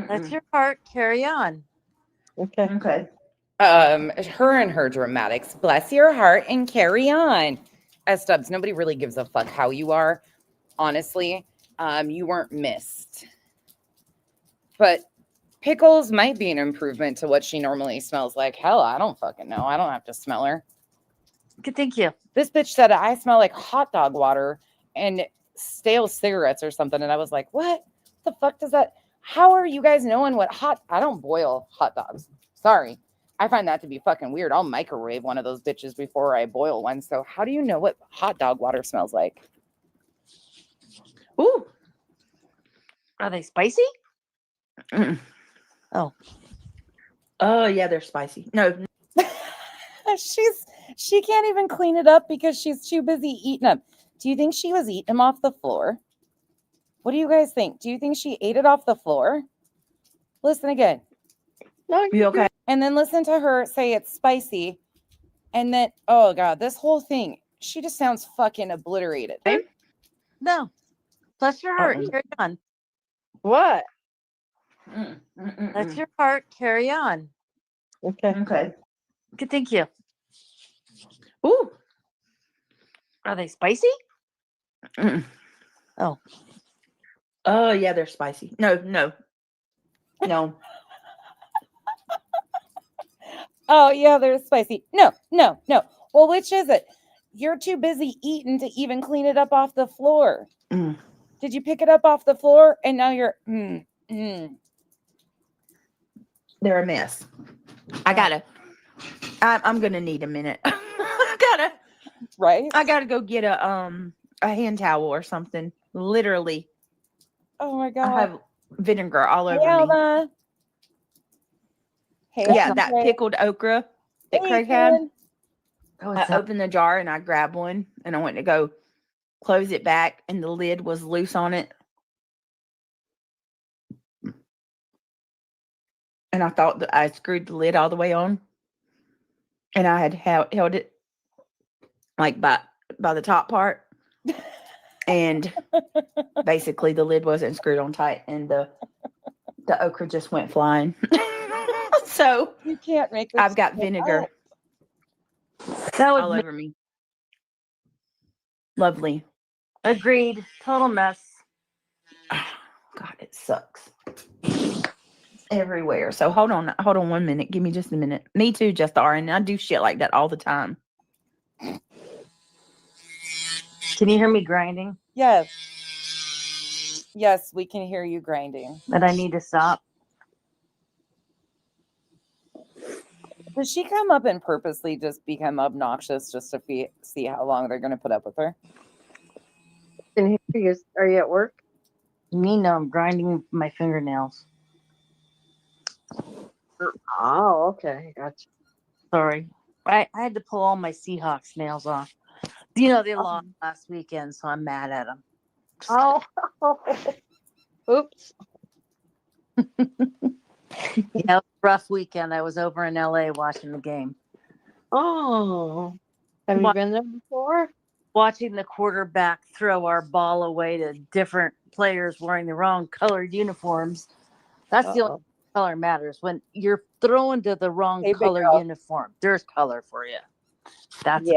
Bless your heart. Carry on. Okay. Okay. Her and her dramatics. Bless your heart and carry on. S Dubs, nobody really gives a fuck how you are. Honestly, you weren't missed. But pickles might be an improvement to what she normally smells like. Hell, I don't fucking know. I don't have to smell her. Good, thank you. This bitch said I smell like hot dog water and stale cigarettes or something. And I was like, what the fuck does that? How are you guys knowing what I don't boil hot dogs. Sorry. I find that to be fucking weird. I'll microwave one of those bitches before I boil one. So how do you know what hot dog water smells like? Ooh. Are they spicy? Oh. Oh, yeah, they're spicy. No. She can't even clean it up because she's too busy eating them. Do you think she was eating them off the floor? What do you guys think? Do you think she ate it off the floor? Listen again. No, You okay? And then listen to her say it's spicy. And then, oh God, this whole thing, she just sounds fucking obliterated. No. Bless your heart. Carry on. What? Bless your heart. Carry on. Okay. Okay. Good, thank you. Ooh. Are they spicy? Mm. Oh. Oh yeah, they're spicy. No. Oh, yeah, they're spicy. No. Well, which is it? You're too busy eating to even clean it up off the floor. Mm. Did you pick it up off the floor? And now you're, They're a mess. I'm gonna need a minute. right? I gotta go get a hand towel or something. Literally, Oh my I God. have vinegar all Hey, over me. Alma. Hey, Yeah, that Craig. pickled okra that Hey, Craig had. Ken. Oh, I opened the jar and I grabbed one and I went to go close it back and the lid was loose on it. And I thought that I screwed the lid all the way on. And I had held it like by the top part. And basically the lid wasn't screwed on tight and the okra just went flying. So You can't make this. I've got vinegar that was all over me. Lovely. agreed. Total mess. God, it sucks. Everywhere. So hold on 1 minute. Give me just a minute. Me too, Just and I do shit like that all the time. Can you hear me grinding? Yes. Yes, we can hear you grinding. But I need to stop. Does she come up and purposely just become obnoxious just to see how long they're going to put up with her? Can hear you. Are you at work? Me, no, I'm grinding my fingernails. Oh, okay. Gotcha. Sorry. I had to pull all my Seahawks nails off. You know, they lost last weekend, so I'm mad at them. Oh, oops. Yeah, it was a rough weekend. I was over in LA watching the game. Oh, have you been there before? Watching the quarterback throw our ball away to different players wearing the wrong colored uniforms. That's the only color matters. When you're throwing to the wrong color uniform, there's color for you. That's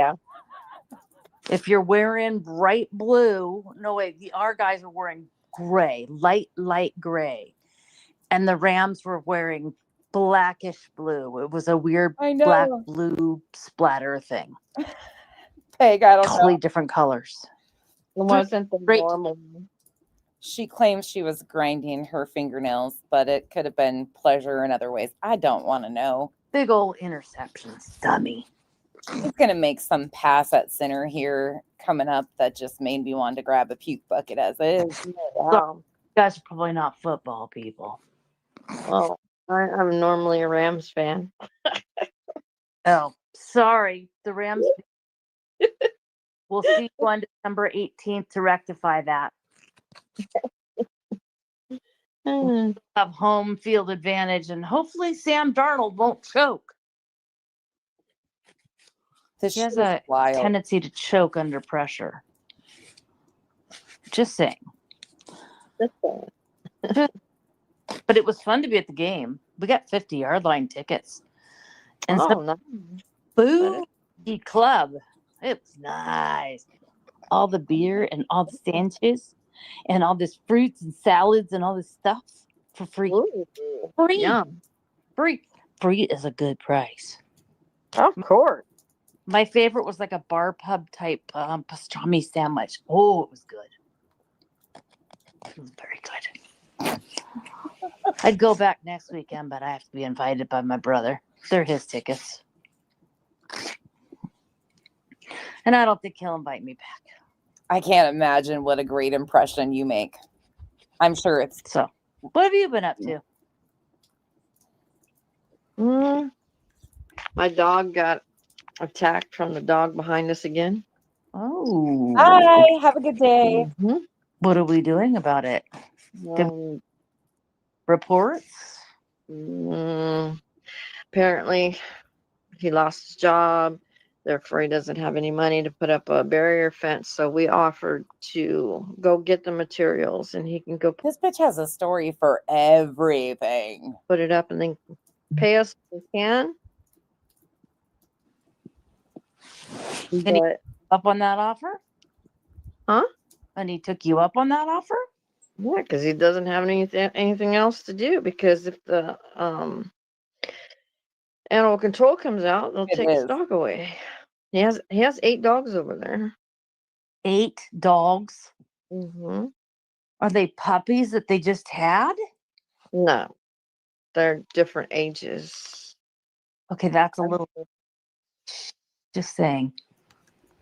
if you're wearing bright blue, no way. Our guys are wearing gray, light gray. And the Rams were wearing blackish blue. It was a weird black blue splatter thing. Peg, I don't totally know. different colors. It wasn't the normal. She claims she was grinding her fingernails, but it could have been pleasure in other ways. I don't want to know. Big old interceptions, dummy. He's going to make some pass at center here coming up that just made me want to grab a puke bucket as is. Wow. You guys are probably not football people. Oh, I'm normally a Rams fan. Oh, sorry. The Rams. We'll see you on December 18th to rectify that. Have home field advantage, and hopefully Sam Darnold won't choke. He has a tendency to choke under pressure. Just saying. But it was fun to be at the game. We got 50-yard line tickets. And Booty Club. It was nice. All the beer and all the sandwiches and all this fruits and salads and all this stuff for free. Ooh, free. Yum. Free is a good price. Of course. My favorite was like a bar pub type pastrami sandwich. Oh, it was good. It was very good. I'd go back next weekend, but I have to be invited by my brother. They're his tickets. And I don't think he'll invite me back. I can't imagine what a great impression you make. I'm sure it's so. What have you been up to? My dog got attacked from the dog behind us again. Oh. Hi, have a good day. Mm-hmm. What are we doing about it? Reports? Apparently, he lost his job. Therefore, he doesn't have any money to put up a barrier fence. So we offered to go get the materials, and he can go. This bitch has a story for everything. Put it up and then pay us if we can. But Up on that offer? Huh? And he took you up on that offer? Yeah, because he doesn't have anything else to do. Because if the animal control comes out, they'll It take his is. dog away. He has 8 dogs over there. 8 dogs? Mm-hmm. Are they puppies that they just had? No, they're different ages. Okay, that's a little. Just saying.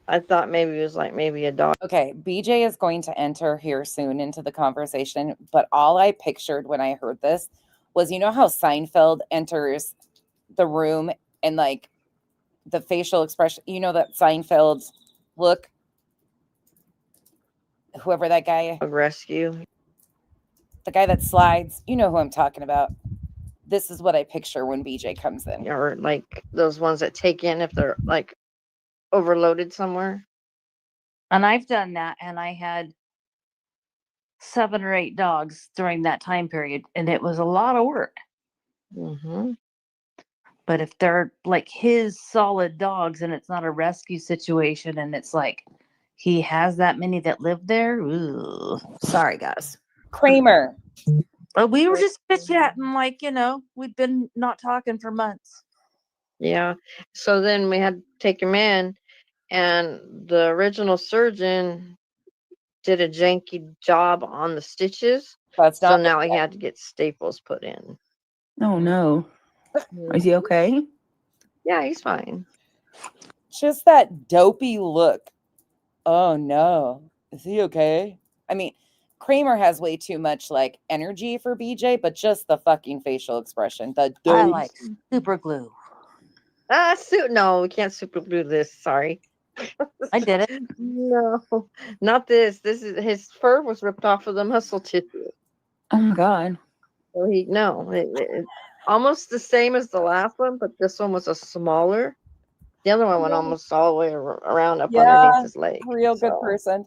I thought maybe it was like maybe a dog. Okay, BJ is going to enter here soon into the conversation, but all I pictured when I heard this was, you know how Seinfeld enters the room and like the facial expression, you know, that Seinfeld look, whoever that guy, A rescue. the guy that slides, you know who I'm talking about. This is what I picture when BJ comes in. Or like those ones that take in if they're like overloaded somewhere. And I've done that, and I had 7 or 8 dogs during that time period, and it was a lot of work. Mm-hmm. But if they're like his solid dogs and it's not a rescue situation, and it's like he has that many that live there, ooh. Sorry, guys. Kramer. But we were just chit chatting, like, we'd been not talking for months. Yeah. So then we had to take him in, and the original surgeon did a janky job on the stitches. That's So not now he had to get staples put in. Oh no. Is he okay? Yeah, he's fine. just that dopey look. Oh no. Is he okay? I mean, Kramer has way too much like energy for BJ, but just the fucking facial expression. The I dope. like super glue. No, we can't super glue this. Sorry. I did it. No, not this. This is his fur was ripped off of the muscle tissue. Oh my god. So it's almost the same as the last one, but this one was a smaller. The other one went almost all the way around up underneath his leg. Real good person.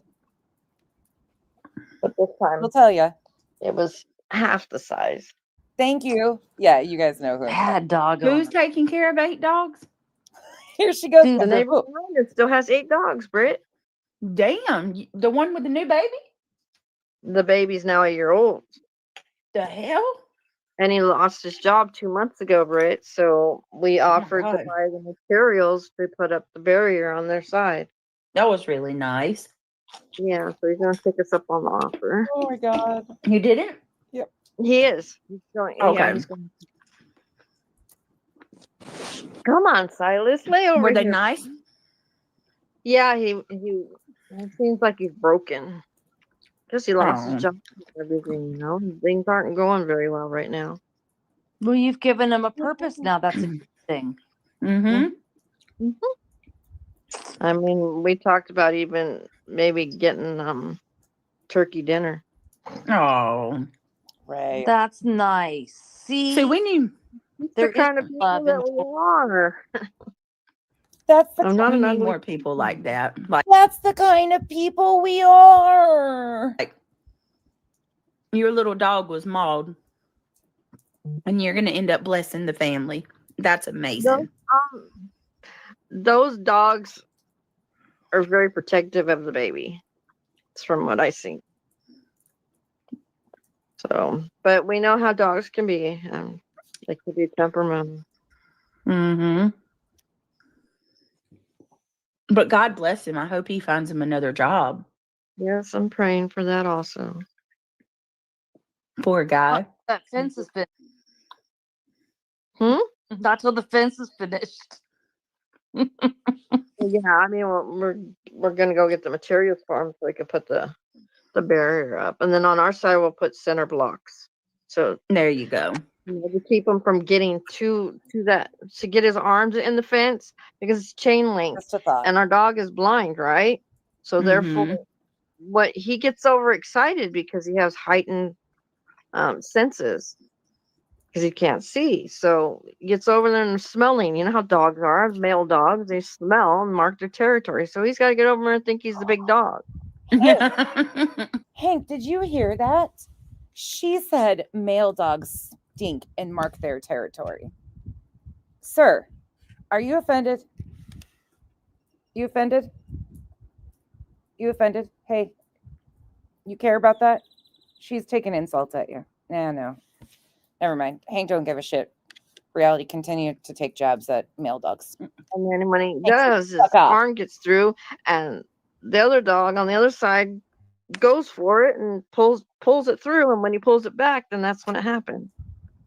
But this time I'll tell you. it was half the size. Thank you. Yeah, you guys know who. Bad dog. Who's taking care of 8 dogs? Here she goes. Dude, The neighbor behind us still has 8 dogs, Britt. Damn, the one with the new baby? The baby's now a year old. The hell? And he lost his job 2 months ago, Britt. So we offered to God. buy the materials to put up the barrier on their side. That was really nice. Yeah, so he's gonna pick us up on the offer. Oh my god. You didn't? Yep. He is. He's going. Okay. Yeah, he's going. Come on, Silas, lay over Were they here. nice? Yeah, he. It seems like he's broken. Because he lost his job and everything. Things aren't going very well right now. Well, you've given him a purpose now. That's a good thing. Mm-hmm. I mean, we talked about even maybe getting turkey dinner. Oh. Right. That's nice. See, we need there the kind of is people love that in we are. That's the I'm not we an need ugly. more people like that. Like That's the kind of people we are. your little dog was mauled, and you're gonna end up blessing the family. That's amazing. Those dogs are very protective of the baby. It's from what I see. So, but we know how dogs can be. They can be temperamental. Mm-hmm. But God bless him. I hope he finds him another job. Yes, I'm praying for that also. Poor guy. that fence is finished. Hmm? Not till the fence is finished. Yeah, I mean, we're gonna go get the materials for them so we can put the barrier up, and then on our side we'll put center blocks. So There you go. to keep him from getting to that, to get his arms in the fence because it's chain link, Just a thought. and our dog is blind, right? So therefore, Mhm. what he gets overexcited because he has heightened senses because he can't see. So he gets over there and smelling. You know how dogs are, male dogs, they smell and mark their territory. So he's got to get over there and think he's the big dog. Hank, did you hear that? She said male dogs stink and mark their territory. Sir, are you offended? You offended? You offended? Hey, you care about that? She's taking insults at you. Nah, no. Never mind. Hank don't give a shit. Reality continued to take jabs at male dogs. And then when he Thanks. does, his Fuck off. arm gets through, and the other dog on the other side goes for it and pulls it through. And when he pulls it back, then that's when it happened.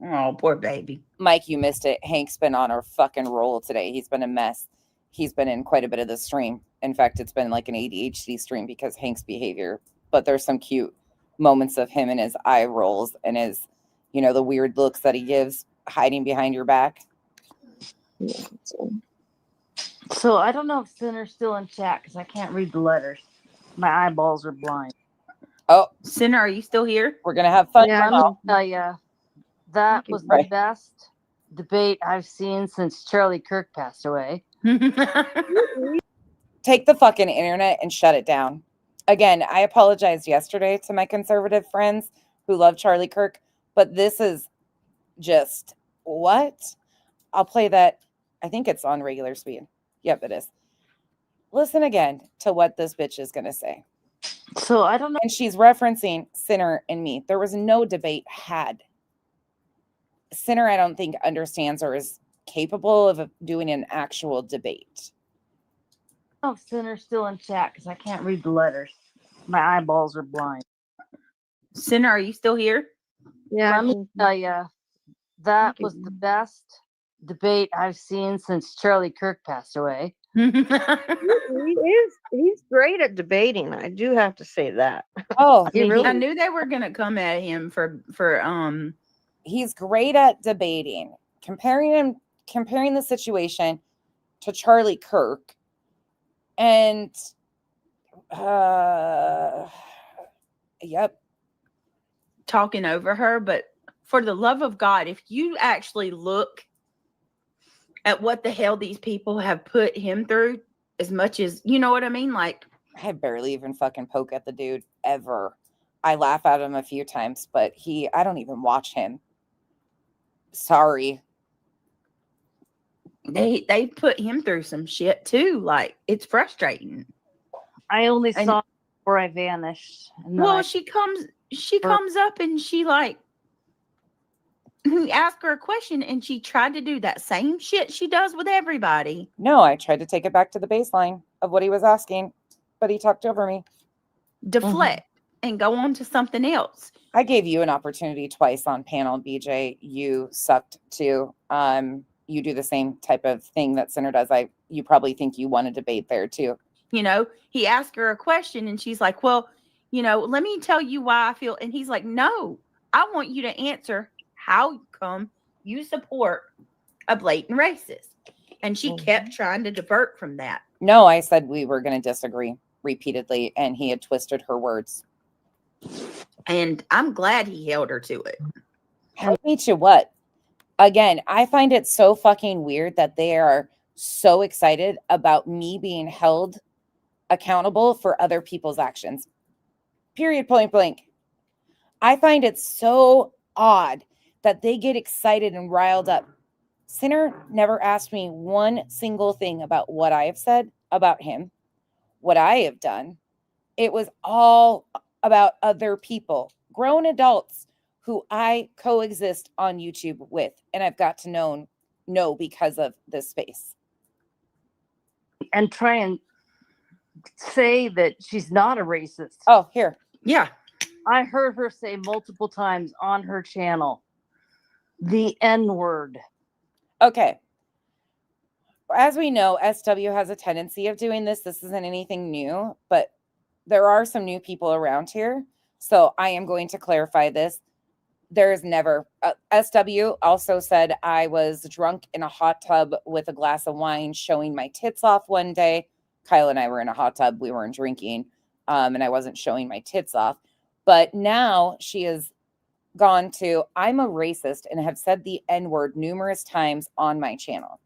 Oh, poor baby. Mike, you missed it. Hank's been on a fucking roll today. He's been a mess. He's been in quite a bit of the stream. In fact, it's been like an ADHD stream because Hank's behavior. But there's some cute moments of him and his eye rolls and his, you know, the weird looks that he gives hiding behind your back. Yeah, So I don't know if Sinner's still in chat because I can't read the letters. My eyeballs are blind. Oh, Sinner, are you still here? we're going to have fun. Yeah, now. I'll tell you, that was the Right. best debate I've seen since Charlie Kirk passed away. Take the fucking internet and shut it down. Again, I apologized yesterday to my conservative friends who love Charlie Kirk, but this is just what? I'll play that. I think it's on regular speed. Yep, it is. Listen again to what this bitch is going to say. So I don't know. And she's referencing Sinner and me. There was no debate had. Sinner, I don't think, understands or is capable of doing an actual debate. Oh, Sinner's still in chat because I can't read the letters. My eyeballs are blind. Sinner, are you still here? yeah. Let me tell you, that was the best debate I've seen since Charlie Kirk passed away. He's great at debating. I do have to say that. Oh, He really I knew they were gonna come at him for he's great at debating. Comparing the situation to Charlie Kirk and yep. talking over her, but for the love of God, if you actually look at what the hell these people have put him through, as much as, you know what I mean? Like, I barely even fucking poke at the dude ever. I laugh at him a few times, but I don't even watch him. Sorry. they put him through some shit too. Like, it's frustrating. I only And- saw it before I vanished. And then Well, she comes up and she like, he asked her a question and she tried to do that same shit she does with everybody. No, I tried to take it back to the baseline of what he was asking, but he talked over me. Deflect and go on to something else. I gave you an opportunity twice on panel, BJ. You sucked too. You do the same type of thing that Sinner does. You probably think you won a debate there too. You know, he asked her a question and she's like, well, you know, let me tell you why I feel. And he's like, no, I want you to answer how come you support a blatant racist. And she kept trying to divert from that. No, I said we were going to disagree repeatedly, and he had twisted her words. And I'm glad he held her to it. Help me to what? Again, I find it so fucking weird that they are so excited about me being held accountable for other people's actions. Period, point blank. I find it so odd that they get excited and riled up. Sinner never asked me one single thing about what I have said about him, what I have done. It was all about other people, grown adults who I coexist on YouTube with, and I've got to know because of this space. and try and say that she's not a racist. Oh, here. Yeah. I heard her say multiple times on her channel the N-word. Okay. As we know, SW has a tendency of doing this. This isn't anything new, but there are some new people around here. So I am going to clarify this. There is never. SW also said I was drunk in a hot tub with a glass of wine showing my tits off one day. Kyle and I were in a hot tub. We weren't drinking, and I wasn't showing my tits off. But now she has gone to, I'm a racist and have said the N-word numerous times on my channel.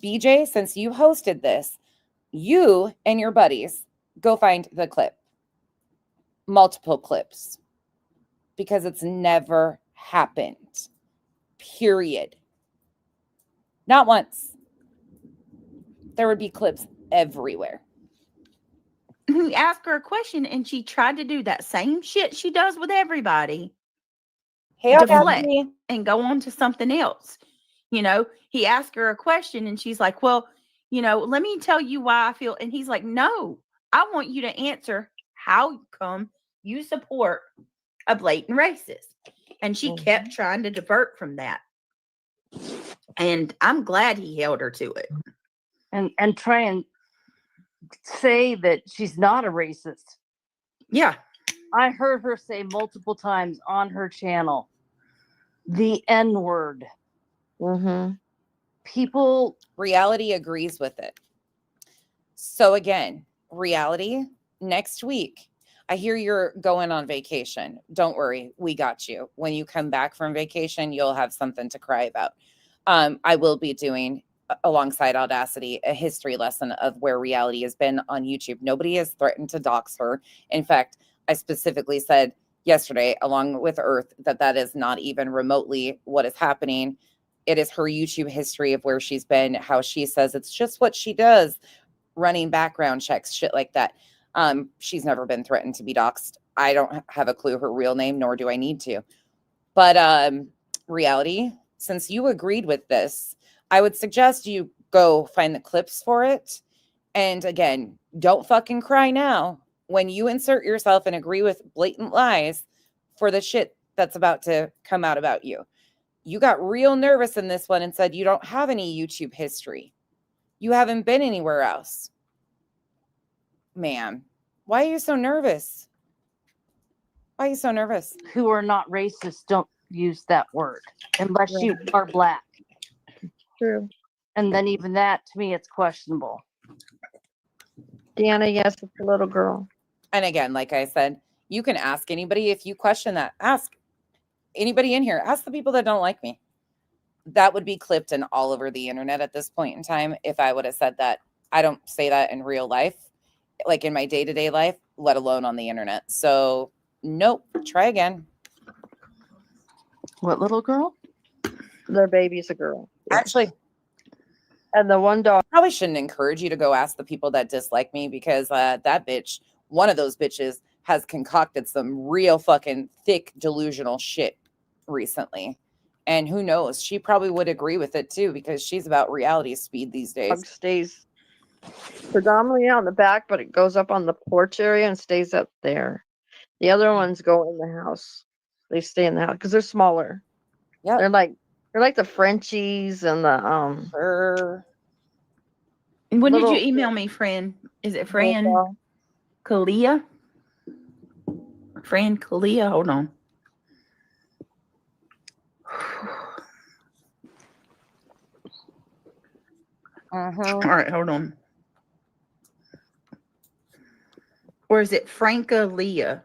BJ, since you hosted this, you and your buddies go find the clip. Multiple clips. Because it's never happened. Period. Not once. There would be clips everywhere. He asked her a question and she tried to do that same shit she does with everybody. Hey, Deflect Audacity. and go on to something else. You know, he asked her a question and she's like, well, you know, let me tell you why I feel. And he's like, no, I want you to answer how come you support a blatant racist. And she kept trying to divert from that. And I'm glad he held her to it. And try and say that she's not a racist. Yeah. I heard her say multiple times on her channel the N-word. Mm-hmm. People, Reality agrees with it. So again, Reality, next week, I hear you're going on vacation. Don't worry, we got you. When you come back from vacation, you'll have something to cry about. I will be doing, alongside Audacity, a history lesson of where Reality has been on YouTube. Nobody has threatened to dox her. In fact, I specifically said yesterday, along with Earth, that that is not even remotely what is happening. It is her YouTube history of where she's been, how she says it's just what she does, running background checks, shit like that. She's never been threatened to be doxxed. I don't have a clue her real name, nor do I need to. But Reality, since you agreed with this, I would suggest you go find the clips for it. And again, don't fucking cry now when you insert yourself and agree with blatant lies for the shit that's about to come out about you. You got real nervous in this one and said you don't have any YouTube history. You haven't been anywhere else. Ma'am, why are you so nervous? Why are you so nervous? who are not racist don't use that word unless you are black. True. And then even that, to me, it's questionable. Deanna, yes, it's a little girl. And again, like I said, you can ask anybody if you question that. Ask anybody in here. Ask the people that don't like me. That would be clipped and all over the internet at this point in time if I would have said that. I don't say that in real life, like in my day-to-day life, let alone on the internet. So nope, try again. What little girl? Their baby's a girl. Actually, And the one dog. probably shouldn't encourage you to go ask the people that dislike me because that bitch, one of those bitches, has concocted some real fucking thick delusional shit recently. And who knows? She probably would agree with it too because she's about reality speed these days. Stays predominantly out in the back, but it goes up on the porch area and stays up there. The other ones go in the house. They stay in the house because they're smaller. Yeah, They're like the Frenchies and the When little- did you email me, friend? Is it Fran Kalia? Fran Kalia, hold on. All right, hold on. Or is it Franca Leah?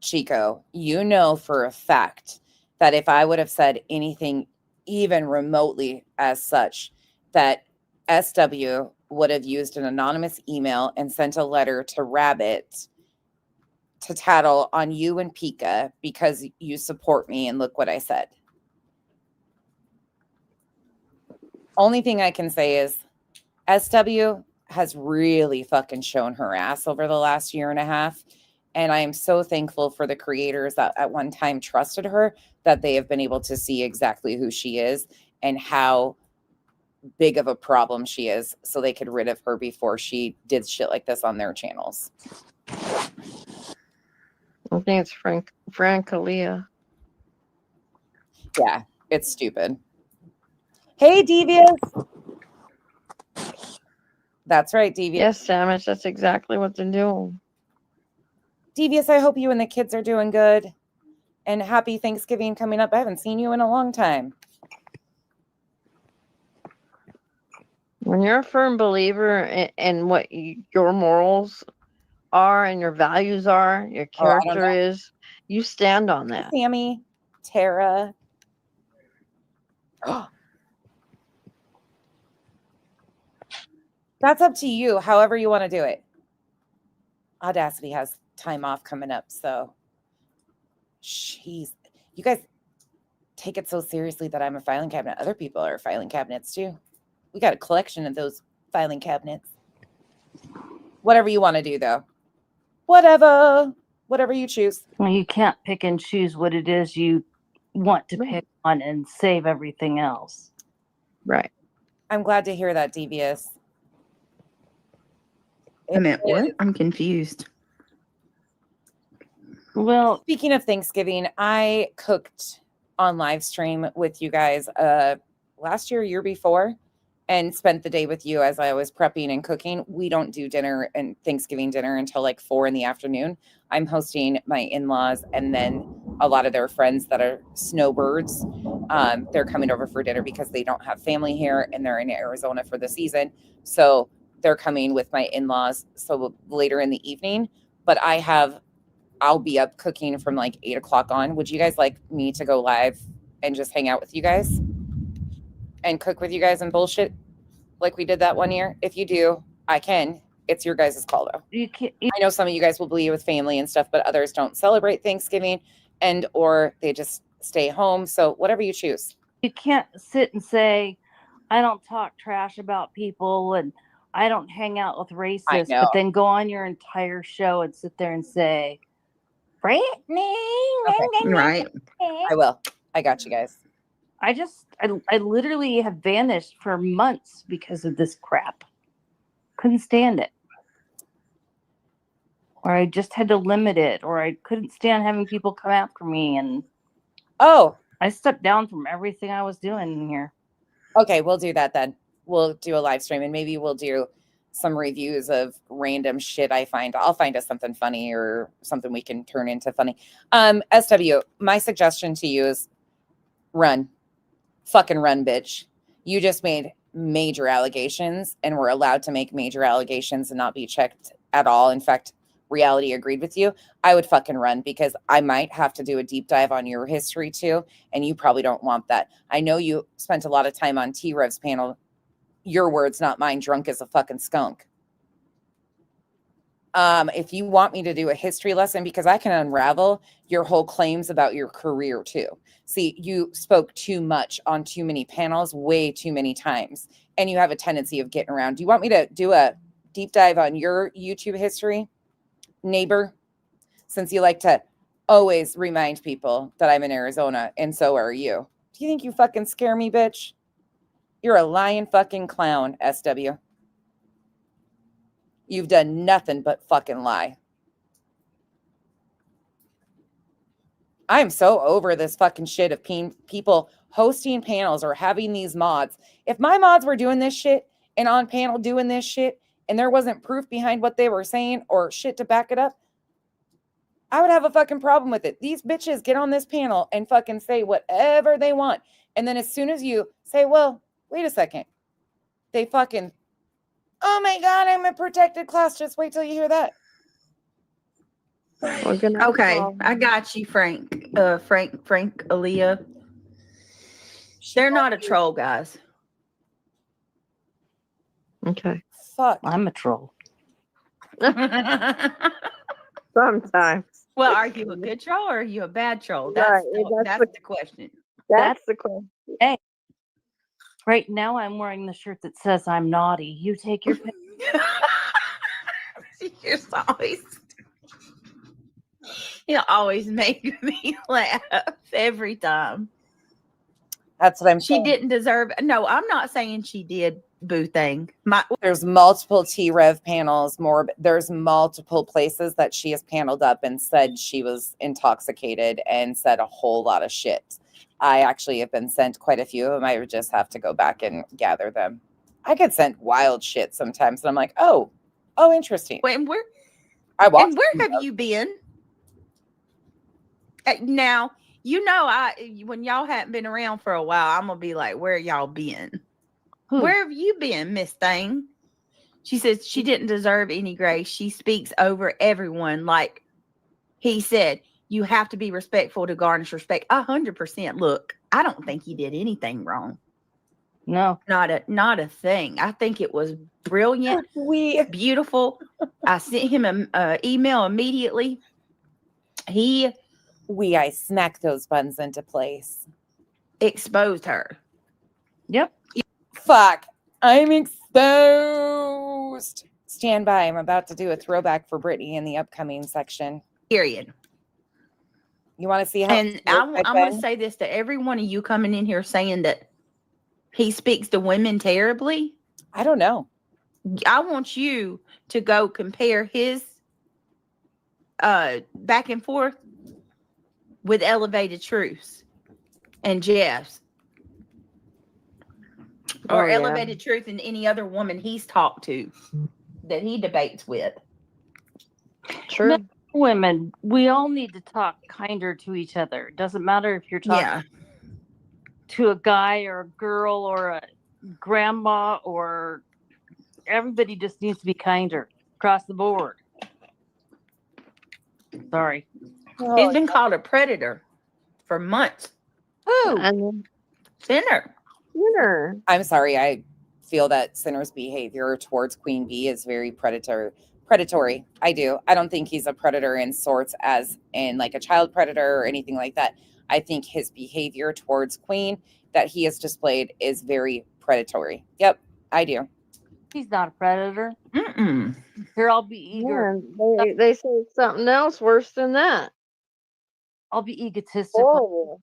Chico, you know for a fact that if I would have said anything even remotely as such, that SW would have used an anonymous email and sent a letter to Rabbit to tattle on you and Pika because you support me and look what I said. Only thing I can say is SW has really fucking shown her ass over the last year and a half. And I am so thankful for the creators that at one time trusted her, that they have been able to see exactly who she is and how big of a problem she is so they could rid of her before she did shit like this on their channels. I think it's Francalia. Yeah, it's stupid. Hey, Devious. That's right, Devious. Yes, Sandwich, that's exactly what they're doing. Devious, I hope you and the kids are doing good. And happy Thanksgiving coming up. I haven't seen you in a long time. When you're a firm believer in what your morals are and your values are, your character is, you stand on that. Sammy, Tara. That's up to you, however you want to do it. Audacity has time off coming up, so jeez. You guys take it so seriously that I'm a filing cabinet. Other people are filing cabinets too. We got a collection of those filing cabinets. Whatever you want to do, though. Whatever you choose. Well, you can't pick and choose what it is you want to pick on and save everything else. Right. I'm glad to hear that, Devious. I meant what? I'm confused. Well, speaking of Thanksgiving, I cooked on live stream with you guys last year before, and spent the day with you as I was prepping and cooking. We don't do dinner and Thanksgiving dinner until like 4 p.m. I'm hosting my in-laws and then a lot of their friends that are snowbirds. They're coming over for dinner because they don't have family here and they're in Arizona for the season. So they're coming with my in-laws. So later in the evening, but I'll be up cooking from like 8 o'clock on. Would you guys like me to go live and just hang out with you guys and cook with you guys and bullshit like we did that one year? If you do, I can. It's your guys' call though. I know some of you guys will be with family and stuff, but others don't celebrate Thanksgiving and or they just stay home. So whatever you choose. You can't sit and say, I don't talk trash about people and I don't hang out with racists, but then go on your entire show and sit there and say, Brittany. Okay. Right. I will. I got you guys. I literally have vanished for months because of this crap. Couldn't stand it. Or I just had to limit it, or I couldn't stand having people come after me. And I stepped down from everything I was doing in here. Okay, we'll do that then. We'll do a live stream and maybe we'll do some reviews of random shit I find. I'll find us something funny or something we can turn into funny. SW, my suggestion to you is run. Fucking run, bitch. You just made major allegations and were allowed to make major allegations and not be checked at all. In fact, reality agreed with you. I would fucking run because I might have to do a deep dive on your history too. And you probably don't want that. I know you spent a lot of time on T-Rev's panel. Your words, not mine, drunk as a fucking skunk. If you want me to do a history lesson, because I can unravel your whole claims about your career too. See, you spoke too much on too many panels, way too many times, and you have a tendency of getting around. Do you want me to do a deep dive on your YouTube history, neighbor? Since you like to always remind people that I'm in Arizona, and so are you. Do you think you fucking scare me, bitch? You're a lying fucking clown, SW. You've done nothing but fucking lie. I'm so over this fucking shit of people hosting panels or having these mods. If my mods were doing this shit and on panel doing this shit and there wasn't proof behind what they were saying or shit to back it up, I would have a fucking problem with it. These bitches get on this panel and fucking say whatever they want. And then as soon as you say, well, wait a second, they fucking, oh my God, I'm a protected class. Just wait till you hear that. Okay, I got you, Frank. Frank, Aaliyah. They're not a troll, guys. Okay. Fuck. I'm a troll. Sometimes. Well, are you a good troll or are you a bad troll? That's the question. That's the question. Hey, right now I'm wearing the shirt that says I'm naughty. You take your pick. You always make me laugh every time. That's what I'm saying. She didn't deserve. No, I'm not saying she did, boo thing. There's multiple T-Rev panels. There's multiple places that she has paneled up and said she was intoxicated and said a whole lot of shit. I actually have been sent quite a few of them. I would just have to go back and gather them. I get sent wild shit sometimes, and I'm like, oh, interesting. Wait, and where have you been? Now, when y'all haven't been around for a while, I'm gonna be like, where y'all been? Where have you been, Miss Thing? She says she didn't deserve any grace. She speaks over everyone. Like he said, you have to be respectful to garnish respect. 100%. Look, I don't think he did anything wrong. No, not a thing. I think it was brilliant, beautiful. I sent him an email immediately. I smacked those buns into place. Exposed her. Yep. Fuck. I'm exposed. stand by. I'm about to do a throwback for Brittany in the upcoming section. Period. You want to see how? And I'm going to say this to every one of you coming in here saying that he speaks to women terribly. I don't know. I want you to go compare his back and forth with Elevated Truths and Jeff's. Or Elevated Truth and any other woman he's talked to that he debates with. True. Men, women, we all need to talk kinder to each other. It doesn't matter if you're talking to a guy or a girl or a grandma, or everybody just needs to be kinder across the board. Sorry. He's been called a predator for months. Who? And Sinner. I'm sorry. I feel that Sinner's behavior towards Queen Bee is very predatory. I do. I don't think he's a predator in sorts as in like a child predator or anything like that. I think his behavior towards Queen that he has displayed is very predatory. Yep, I do. He's not a predator. Here, I'll be eager. Yeah, they say something else worse than that. I'll be egotistical.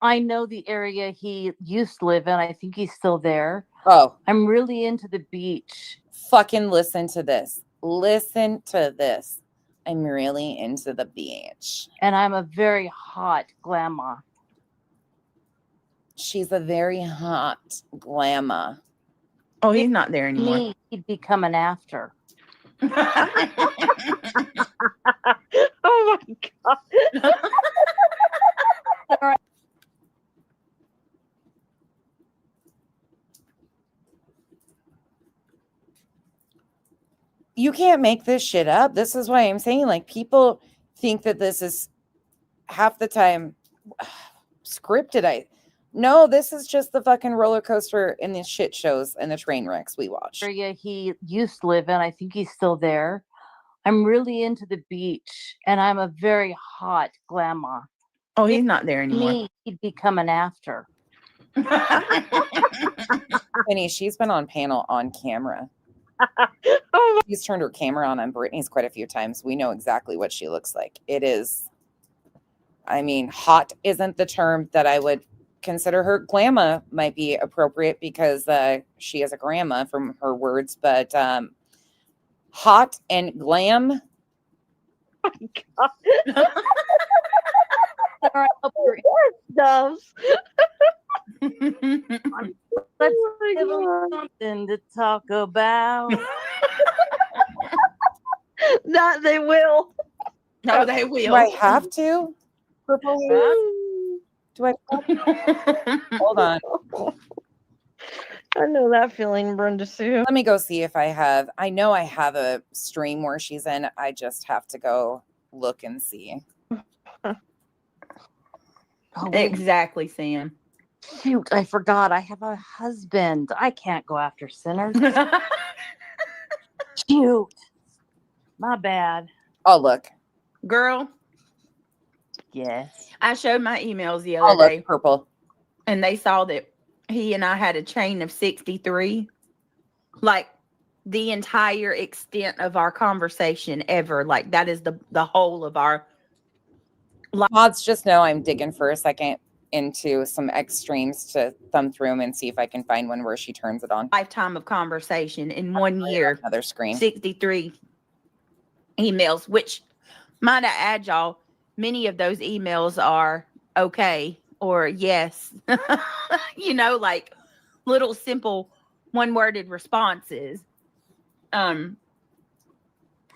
I know the area he used to live in. I think he's still there. Oh. I'm really into the beach. Fucking listen to this. Listen to this. I'm really into the beach. And I'm a very hot grandma. She's a very hot grandma. Oh, he's not there anymore. He'd be coming after. Oh my God. All right. You can't make this shit up. This is why I'm saying, like, people think that this is half the time scripted. No, this is just the fucking roller coaster in the shit shows and the train wrecks we watch. Area he used to live in. I think he's still there. I'm really into the beach, and I'm a very hot grandma. Oh, he's not there anymore. He'd be coming after. Winnie, she's been on panel on camera. She's turned her camera on Brittany's quite a few times. We know exactly what she looks like. It is, I mean, hot isn't the term that I would consider her. Glamma might be appropriate because she is a grandma from her words, but hot and glam. Oh my God. Doves. Let's give them something to talk about. That they will. No, they will. Do I have to? Do I? Hold on. I know that feeling, Brenda Sue. Let me go see if I have. I know I have a stream where she's in. I just have to go look and see. Exactly, Sam. Shoot, I forgot. I have a husband. I can't go after sinners. Shoot. My bad. Oh, look. Girl. Yes. I showed my emails the other day. Purple. And they saw that he and I had a chain of 63. Like the entire extent of our conversation ever. Like that is the whole of our life. Mods, just know I'm digging for a second into some extremes to thumb through them and see if I can find one where she turns it on. Lifetime of conversation in 1 year. Another screen. 63 emails, which might I add, y'all, many of those emails are okay or yes. You know, like little simple one-worded responses. But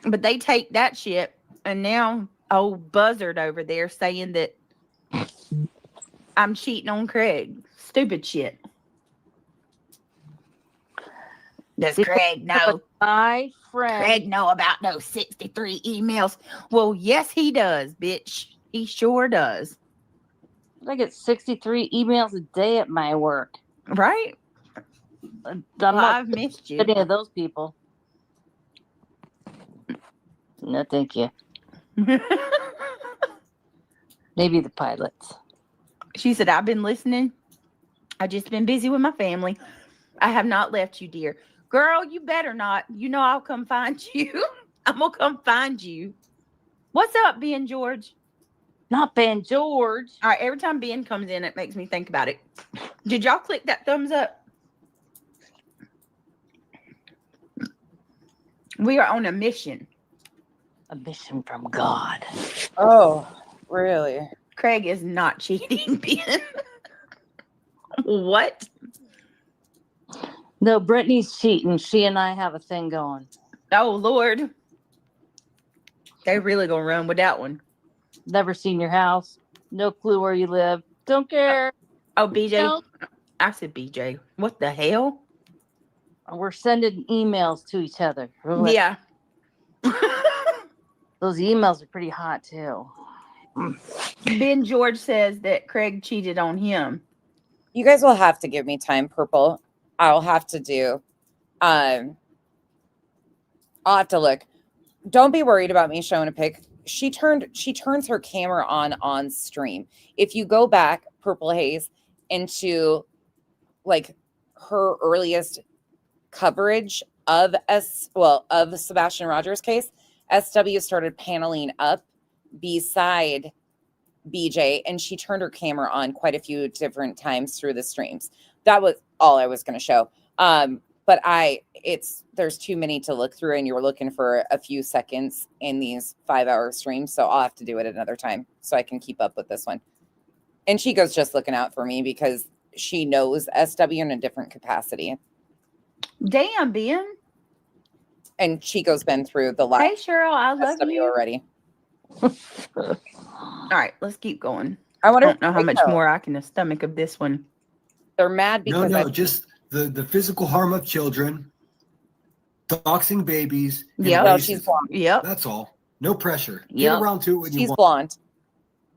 they take that shit, and now old Buzzard over there saying that I'm cheating on Craig. Stupid shit. Does Craig know? My friend. Craig know about those 63 emails? Well, yes, he does, bitch. He sure does. I get 63 emails a day at my work. Right? I've missed you. Any of those people. No, thank you. Maybe the pilots. She said, I've been listening. I've just been busy with my family. I have not left you, dear. Girl, you better not. You know I'll come find you. I'm gonna come find you. What's up, Ben George? Not Ben George. All right, every time Ben comes in, it makes me think about it. Did y'all click that thumbs up? We are on a mission. A mission from God. Oh, really? Craig is not cheating, Ben. What? No, Brittany's cheating. She and I have a thing going. Oh, Lord. They really gonna run with that one. Never seen your house. No clue where you live. Don't care. Oh, BJ. No. I said BJ. What the hell? We're sending emails to each other. Really. Yeah. Those emails are pretty hot too. Ben George says that Craig cheated on him. You guys will have to give me time, Purple. I'll have to do. I'll have to look. Don't be worried about me showing a pic. She turns her camera on stream. If you go back, Purple Haze, into like her earliest coverage of Sebastian Rogers' case, SW started paneling up beside BJ, and she turned her camera on quite a few different times through the streams. That was all I was going to show. But there's too many to look through, and you were looking for a few seconds in these 5-hour streams. So I'll have to do it another time so I can keep up with this one. And Chico's just looking out for me because she knows SW in a different capacity. Damn, Ben. And Chico's been through the Hey, last Cheryl, I love SW you. already. All right, let's keep going. I wonder. I don't know how much more I can stomach of this one. They're mad because just the physical harm of children, doxing babies. Yeah, no, she's blonde. Yep. That's all. No pressure. Yep. Get around to it when you She's want.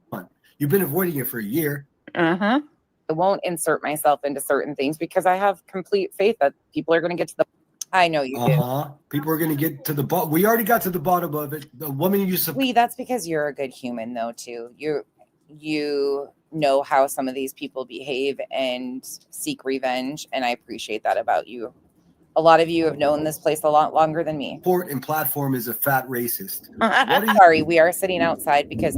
blonde. You've been avoiding it for a year. Uh-huh. I won't insert myself into certain things because I have complete faith that people are going to get to the. I know you do. People are going to get to the bottom. We already got to the bottom of it. The woman you support. That's because you're a good human, though, too. You know how some of these people behave and seek revenge, and I appreciate that about you. A lot of you have known this place a lot longer than me. Support and platform is a fat racist. Sorry, we are sitting outside because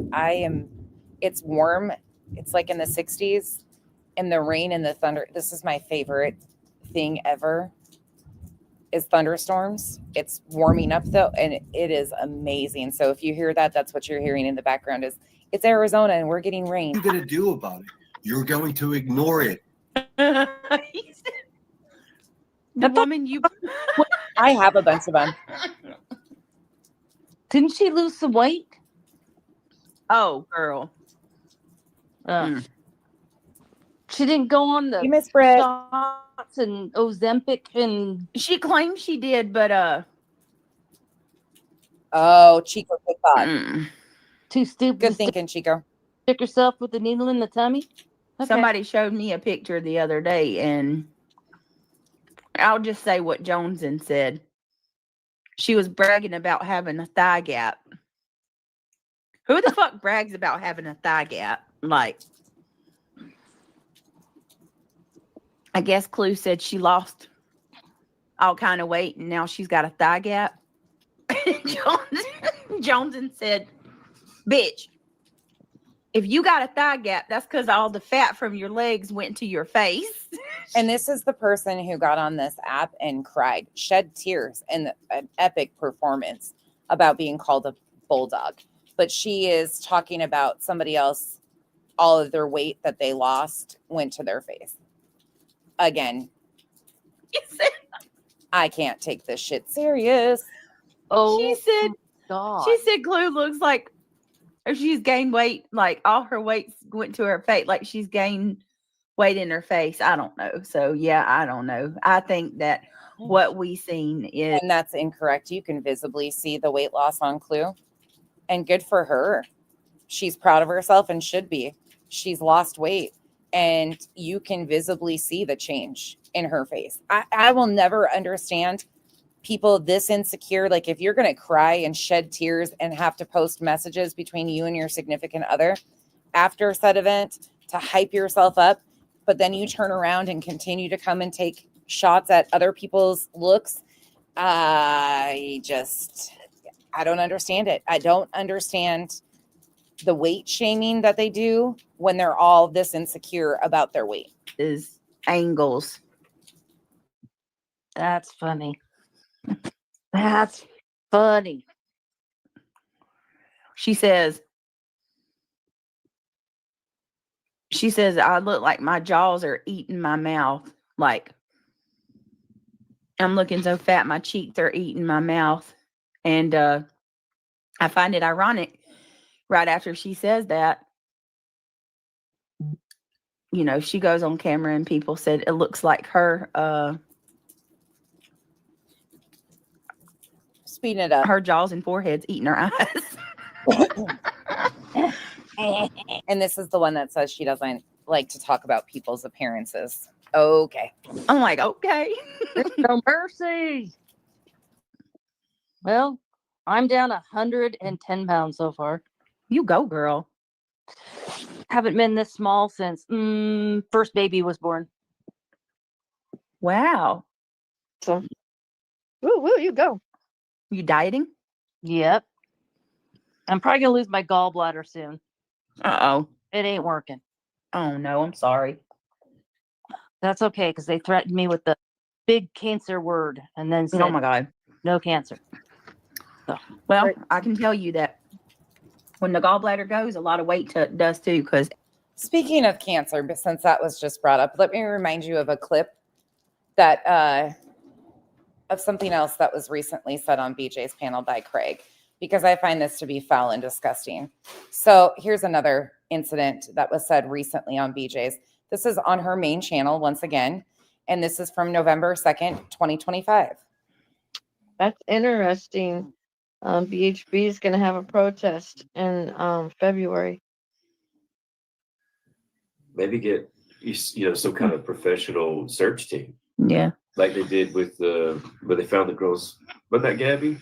it's warm. It's like in the 60s, and the rain and the thunder. This is my favorite thing ever. Is thunderstorms. It's warming up though, and it is amazing. So if you hear that, that's what you're hearing in the background. Is it's Arizona and we're getting rain. What are you going to do about it? You're going to ignore it. The woman you. I have a bunch of them. Didn't she lose some weight? Oh, girl. She didn't go on the You miss Brett. shots and Ozempic, and She claimed she did, but Oh, Chico, good thought. too stupid Good to thinking, Chico. stick herself with a needle in the tummy. Okay. somebody showed me a picture the other day, and I'll just say what Joneson said. She was bragging about having a thigh gap. Who the fuck brags about having a thigh gap? Like, I guess Clue said she lost all kind of weight, and now she's got a thigh gap. Joneson said, bitch, if you got a thigh gap, that's because all the fat from your legs went to your face. And this is the person who got on this app and cried, shed tears, and an epic performance about being called a bulldog. But she is talking about somebody else, all of their weight that they lost went to their face. Again, I can't take this shit serious. Oh, She said, God. she said Clue looks like she's gained weight, like all her weight went to her face, like she's gained weight in her face. I don't know. So yeah, I don't know. I think that what we seen is, And that's incorrect. You can visibly see the weight loss on Clue. And good for her. She's proud of herself and should be. She's lost weight. And you can visibly see the change in her face. I will never understand people this insecure. Like if you're going to cry and shed tears and have to post messages between you and your significant other after said event to hype yourself up, but then you turn around and continue to come and take shots at other people's looks. I don't understand it. I don't understand the weight shaming that they do when they're all this insecure about their weight. Is angles. That's funny. That's funny. She says, I look like my jaws are eating my mouth. Like I'm looking so fat, my cheeks are eating my mouth. And I find it ironic right after she says that, you know, she goes on camera and people said it looks like her Speeding it up. her jaws and forehead's eating her eyes. And this is the one that says she doesn't like to talk about people's appearances. Okay. I'm like, okay. No mercy. Well, I'm down 110 pounds so far. You go, girl. Haven't been this small since first baby was born. Wow. So, woo, you go. You dieting? Yep. I'm probably gonna lose my gallbladder soon. Uh-oh. It ain't working. Oh no, I'm sorry. That's okay, because they threatened me with the big cancer word and then said, Oh my God. no cancer. So, well, I can tell you that when the gallbladder goes, a lot of weight does too. Because speaking of cancer, but since that was just brought up, let me remind you of a clip that of something else that was recently said on BJ's panel by Craig, because I find this to be foul and disgusting. So here's another incident that was said recently on BJ's. This is on her main channel once again, and this is from November 2nd, 2025. That's interesting. BHB is going to have a protest in February. Maybe get some kind of professional search team. yeah. Like they did with where they found the girls. Wasn't that Gabby?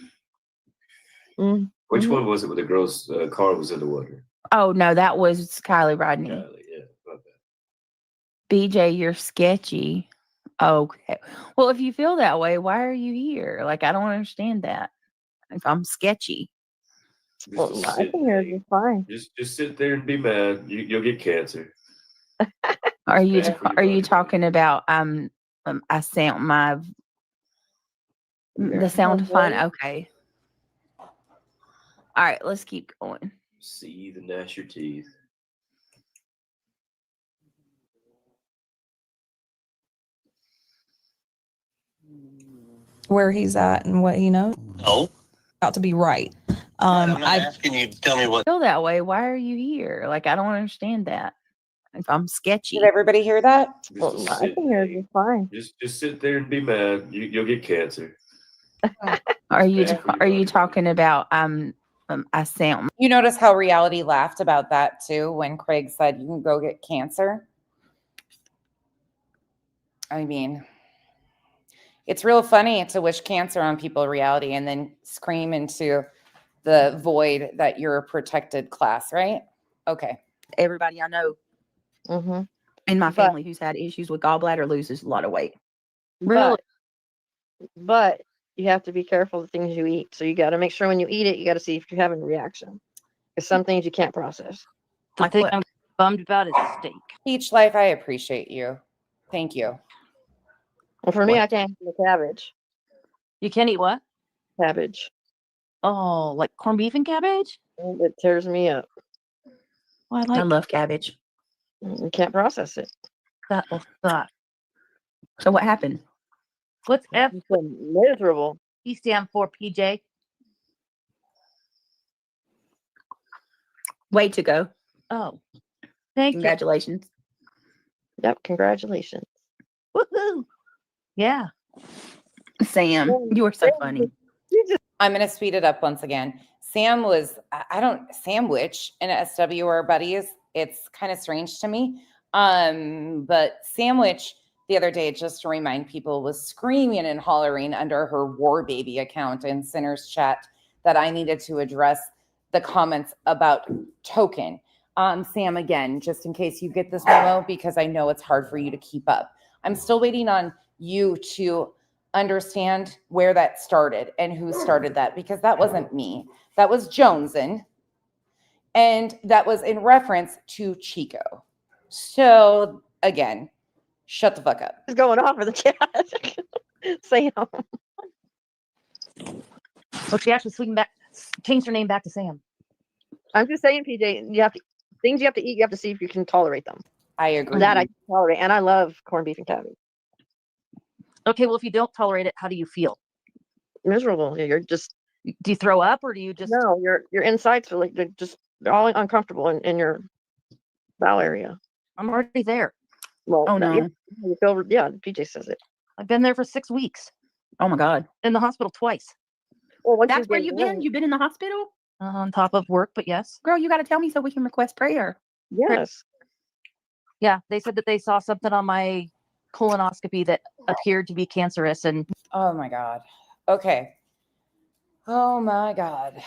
Mm. Which one was it where the girl's car was in the water? Oh no, that was Kylie Rodney. Kylie, yeah, about that. BJ, you're sketchy. Okay. Well, if you feel that way, why are you here? Like, I don't understand that. If I'm sketchy. Well, I think you're fine. Just sit there and be mad. You'll get cancer. Are you Everybody. talking about I sound my the sound fine? Okay. All right, let's keep going. Seethe and gnash your teeth. Where he's at and what he knows. No. About to be right. I'm not asking you to tell me what. Feel that way? Why are you here? Like, I don't understand that. If I'm sketchy. Did everybody hear that? Well, I think you're fine. Just sit there and be mad. You'll get cancer. Are you talking about I sound? You notice how Reality laughed about that too when Craig said you can go get cancer. I mean, it's real funny to wish cancer on people, Reality, and then scream into the void that you're a protected class, right? Okay. Everybody I know in my family who's had issues with gallbladder loses a lot of weight. really? But you have to be careful of the things you eat. So you got to make sure when you eat it, you got to see if you're having a reaction. Because some things you can't process. The thing I'm bummed about is steak. Peach Life, I appreciate you. Thank you. Well, for me, I can't eat the cabbage. You can't eat what? Cabbage. Oh, like corned beef and cabbage? It tears me up. Well, I love cabbage. You can't process it. That will suck. So what happened? What's F? It's miserable. P stand for PJ? Way to go. Oh, thank Congratulations. Yep, congratulations. you. Woohoo! Yeah. Sam, you are so funny. I'm going to speed it up once again. Sam was, Sandwich and SW are buddies. It's kind of strange to me. But Sandwich the other day, just to remind people, was screaming and hollering under her War Baby account in Sinners Chat that I needed to address the comments about Token. Sam, again, just in case you get this memo, because I know it's hard for you to keep up. I'm still waiting on you to understand where that started and who started that, because that wasn't me. That was Joneson. And that was in reference to Chico. So again, shut the fuck up. It's going off for the chat. Sam. So she actually changed her name back to Sam. I'm just saying, PJ, things you have to eat, you have to see if you can tolerate them. I agree. That I can tolerate, and I love corned beef and cabbage. Okay, well, if you don't tolerate it, how do you feel? Miserable. You're just. Do you throw up, or do you just? No, your insides feel like they're all uncomfortable in your bowel area. I'm already there. Well, Oh, no. Yeah, PJ says it. I've been there for 6 weeks. Oh my God. In the hospital twice. Well, That's where you've been? You've been in the hospital? On top of work, but yes. Girl, you got to tell me so we can request prayer. Yes. Yeah, they said that they saw something on my colonoscopy that appeared to be cancerous, and oh my God. Okay. Oh my God.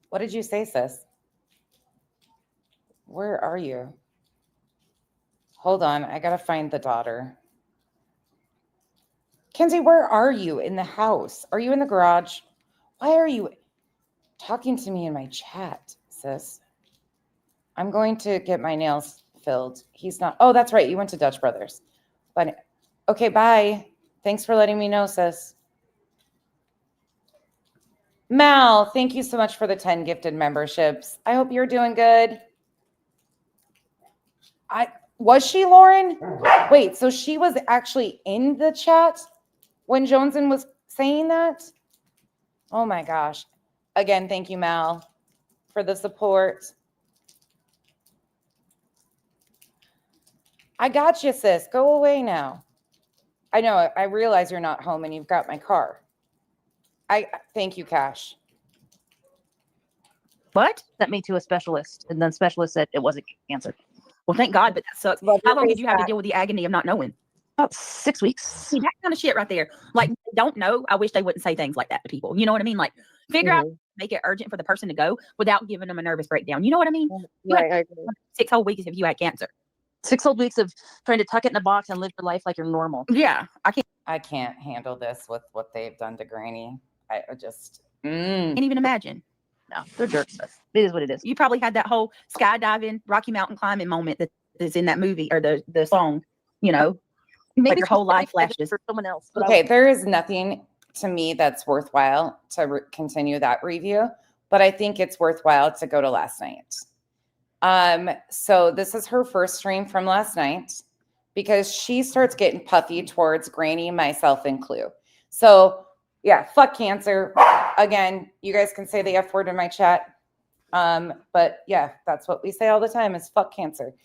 What did you say, sis? Where are you? Hold on. I got to find the daughter. Kenzie, where are you in the house? Are you in the garage? Why are you talking to me in my chat, sis? I'm going to get my nails filled. He's not. Oh, that's right. You went to Dutch Brothers. But okay, bye. Thanks for letting me know, sis. Mal, thank you so much for the 10 gifted memberships. I hope you're doing good. Was she, Lauren? Wait, so she was actually in the chat when Joneson was saying that? Oh my gosh. Again, thank you, Mal, for the support. I got you, sis. Go away now. I know. I realize you're not home and you've got my car. Thank you, Cash. What? Sent me to a specialist, and then specialist said it wasn't cancer. Well, thank God, but that sucks. How long did you have to deal with the agony of not knowing? About 6 weeks. See, that kind of shit right there. Like, don't know. I wish they wouldn't say things like that to people. You know what I mean? Like, figure out, make it urgent for the person to go without giving them a nervous breakdown. You know what I mean? Right, I agree. 6 whole weeks if you had cancer. 6 whole weeks of trying to tuck it in a box and live your life like you're normal. Yeah, I can't handle this with what they've done to Granny. I just can't even imagine. No, they're jerks. It is what it is. You probably had that whole skydiving, Rocky Mountain climbing moment that's in that movie or the song, you know, maybe like your whole life flashes. For someone else. But okay, there is nothing to me that's worthwhile to continue that review, but I think it's worthwhile to go to last night. So this is her first stream from last night because she starts getting puffy towards Granny, myself, and Clue. So yeah, fuck cancer. Again, you guys can say the F word in my chat. But yeah, that's what we say all the time is fuck cancer.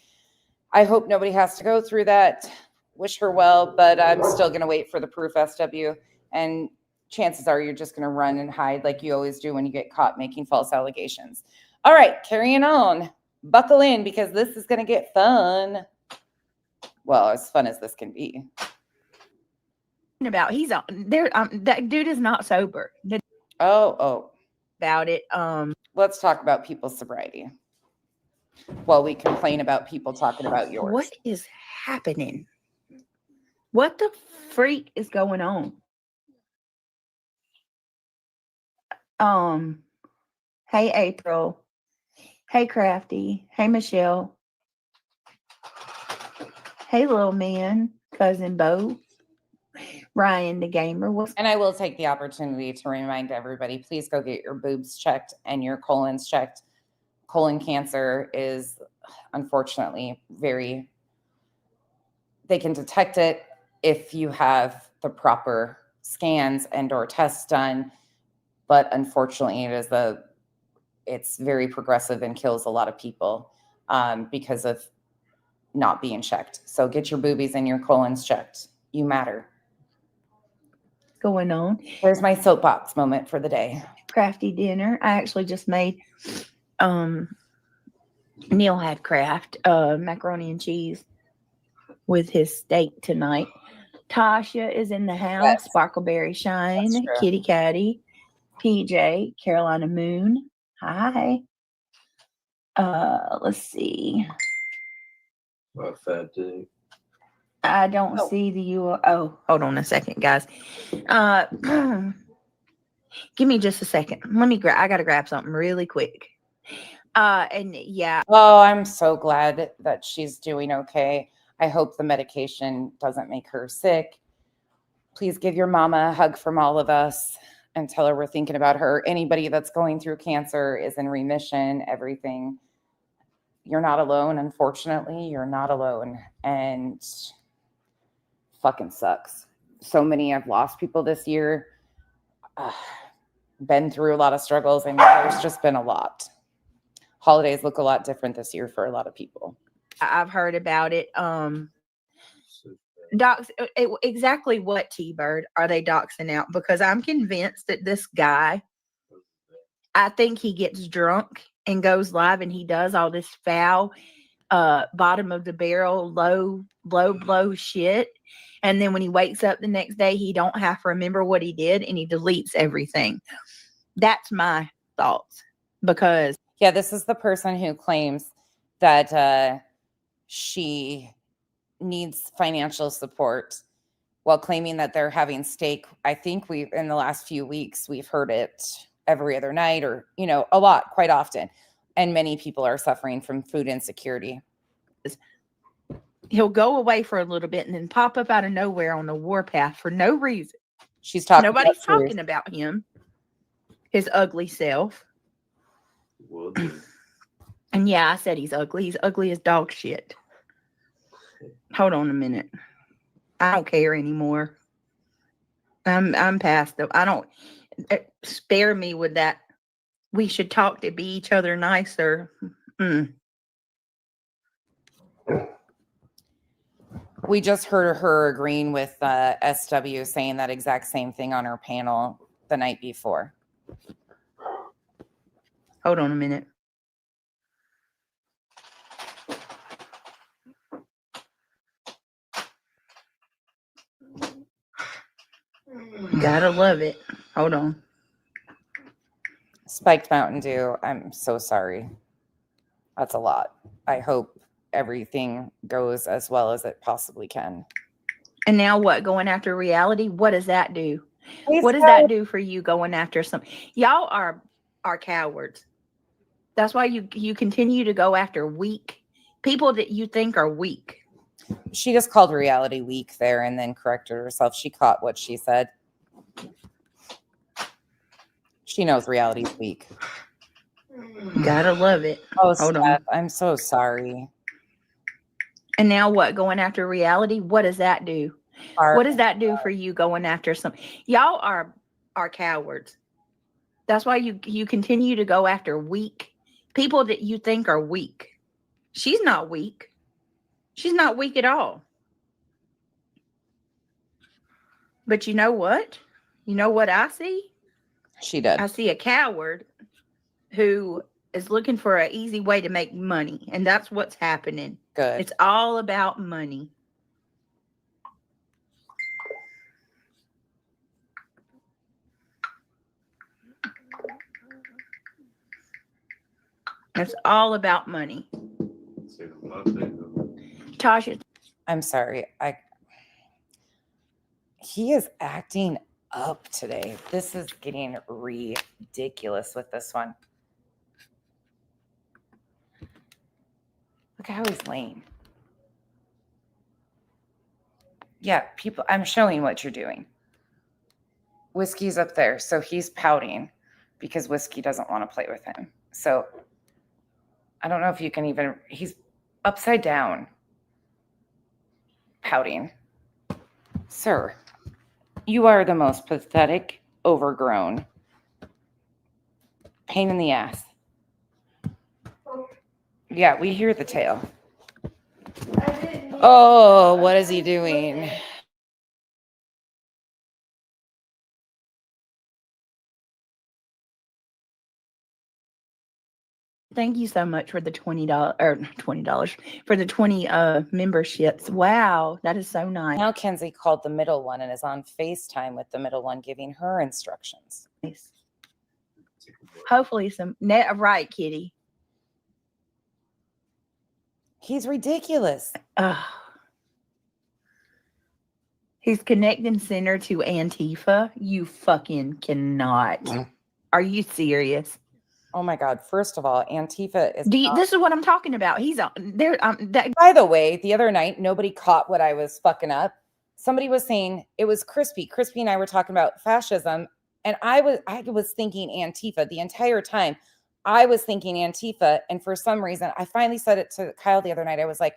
I hope nobody has to go through that. Wish her well, but I'm still going to wait for the proof SW. And chances are you're just going to run and hide like you always do when you get caught making false allegations. All right, carrying on. Buckle in because this is going to get fun. Well, as fun as this can be. About he's on there. That dude is not sober. Oh. About it. Let's talk about people's sobriety. While we complain about people talking about yours. What is happening? What the freak is going on? Hey April. Hey Crafty. Hey Michelle. Hey little man, cousin Bo. Ryan the gamer. And I will take the opportunity to remind everybody, please go get your boobs checked and your colons checked. Colon cancer is unfortunately they can detect it if you have the proper scans and or tests done. But unfortunately it's very progressive and kills a lot of people because of not being checked. So get your boobies and your colons checked. You matter. Going on. There's my soapbox moment for the day. Crafty dinner. I actually just made Neil had Kraft macaroni and cheese with his steak tonight. Tasha is in the house. Yes. Sparkleberry Shine, Kitty Catty, PJ, Carolina Moon. Hi. Let's see. Fat dick. I don't see the URL. Oh, hold on a second, guys. Give me just a second. Let me I gotta grab something really quick. And yeah. Oh, I'm so glad that she's doing okay. I hope the medication doesn't make her sick. Please give your mama a hug from all of us and tell her we're thinking about her. Anybody that's going through cancer is in remission, everything. You're not alone, unfortunately. You're not alone. And fucking sucks. So many have lost people this year. Been through a lot of struggles. I mean, there's just been a lot. Holidays look a lot different this year for a lot of people. I've heard about it. Docs, exactly what, T-Bird, are they doxing out? Because I'm convinced that this guy, I think he gets drunk and goes live and he does all this foul, bottom of the barrel, low blow shit. And then when he wakes up the next day, he don't have to remember what he did and he deletes everything. That's my thoughts. Because yeah, this is the person who claims that she needs financial support while claiming that they're having steak. I think in the last few weeks, we've heard it every other night or, a lot, quite often. And many people are suffering from food insecurity. He'll go away for a little bit and then pop up out of nowhere on the warpath for no reason. Nobody's talking about him, his ugly self. And yeah, I said he's ugly. He's ugly as dog shit. Hold on a minute. I don't care anymore. I'm past the. I don't spare me with that. We should talk to be each other nicer. We just heard her agreeing with SW saying that exact same thing on her panel the night before. Hold on a minute. Gotta love it. Hold on. Spiked Mountain Dew. I'm so sorry. That's a lot. I hope everything goes as well as it possibly can. And now what? Going after reality? What does that do? What does that do for you going after some? Y'all are cowards. That's why you continue to go after weak people that you think are weak. She just called reality weak there and then corrected herself. She caught what she said. She knows reality's weak. Gotta love it. Oh, hold Steph, on. I'm so sorry. And now what? Going after reality? What does that do? What does that do for you going after some? Y'all are cowards. That's why you continue to go after weak people that you think are weak. She's not weak. She's not weak at all. But you know what? You know what I see? She did. I see a coward who is looking for an easy way to make money. And that's what's happening. Good. It's all about money. It's all about money. Tasha. I'm sorry. He is acting up today. This is getting ridiculous with this one. Look how he's lame. Yeah, people, I'm showing what you're doing. Whiskey's up there, so he's pouting because Whiskey doesn't want to play with him. So I don't know if you can even, he's upside down, pouting. Sir, you are the most pathetic, overgrown pain in the ass. Yeah, we hear the tale. Oh, what is he doing? Thank you so much for the $20 for the 20 memberships. Wow, that is so nice. Now Kenzie called the middle one and is on FaceTime with the middle one giving her instructions. Nice. Hopefully some right, Kitty. He's ridiculous. He's connecting center to Antifa. You fucking cannot. Are you serious? Oh my God. First of all, Antifa is. This is what I'm talking about. He's on there. By the way, the other night, nobody caught what I was fucking up. Somebody was saying it was Crispy. Crispy and I were talking about fascism. And I was thinking Antifa the entire time. I was thinking Antifa. And for some reason, I finally said it to Kyle the other night. I was like,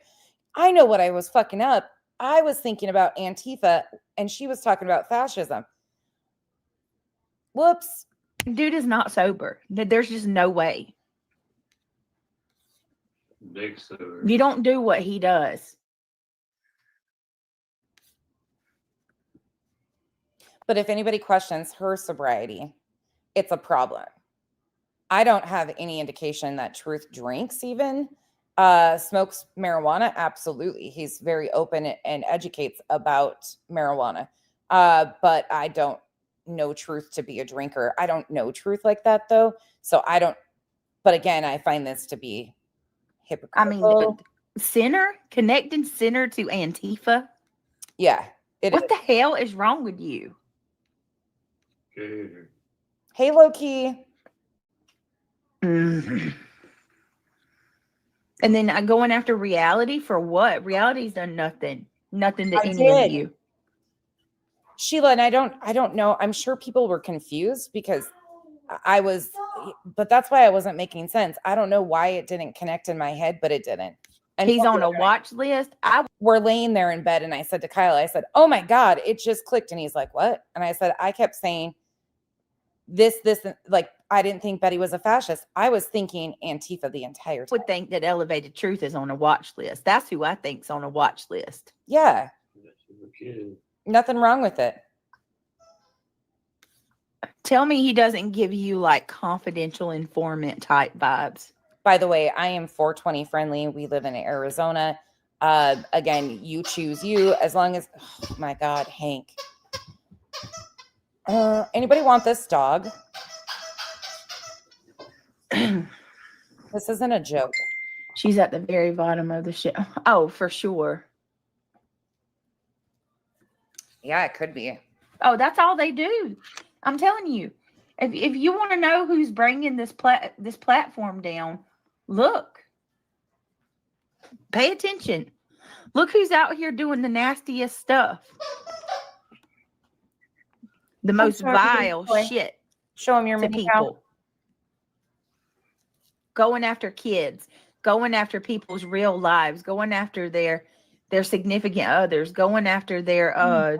I know what I was fucking up. I was thinking about Antifa and she was talking about fascism. Whoops. Dude is not sober. There's just no way. Big sober. You don't do what he does. But if anybody questions her sobriety, it's a problem. I don't have any indication that Truth drinks even. Smokes marijuana? Absolutely. He's very open and educates about marijuana. But I don't know Truth to be a drinker. I don't know Truth like that though. So I don't, but again, I find this to be hypocritical. Sinner? Connecting sinner to Antifa? Yeah. What the hell is wrong with you? Hey, Loki. And then going after reality for what? Reality's done nothing. Nothing to any of you. Sheila, and I don't know. I'm sure people were confused because I was, but that's why I wasn't making sense. I don't know why it didn't connect in my head, but it didn't. And he's on a watch list. We're laying there in bed and I said to Kyle, I said, oh my God, it just clicked. And he's like, what? And I said, I kept saying this, like, I didn't think Betty was a fascist. I was thinking Antifa the entire time. Would think that Elevated Truth is on a watch list. That's who I think's on a watch list. Yeah. Nothing wrong with it. Tell me he doesn't give you like confidential informant type vibes. By the way, I am 420 friendly. We live in Arizona. Again, you choose you as long as, oh my God, Hank. Anybody want this dog? This isn't a joke. She's at the very bottom of the ship. Oh, for sure. Yeah, it could be. Oh, that's all they do. I'm telling you. If you want to know who's bringing this platform down, look. Pay attention. Look who's out here doing the nastiest stuff. The most vile shit. Show them your people. Going after kids, going after people's real lives, going after their significant others, going after their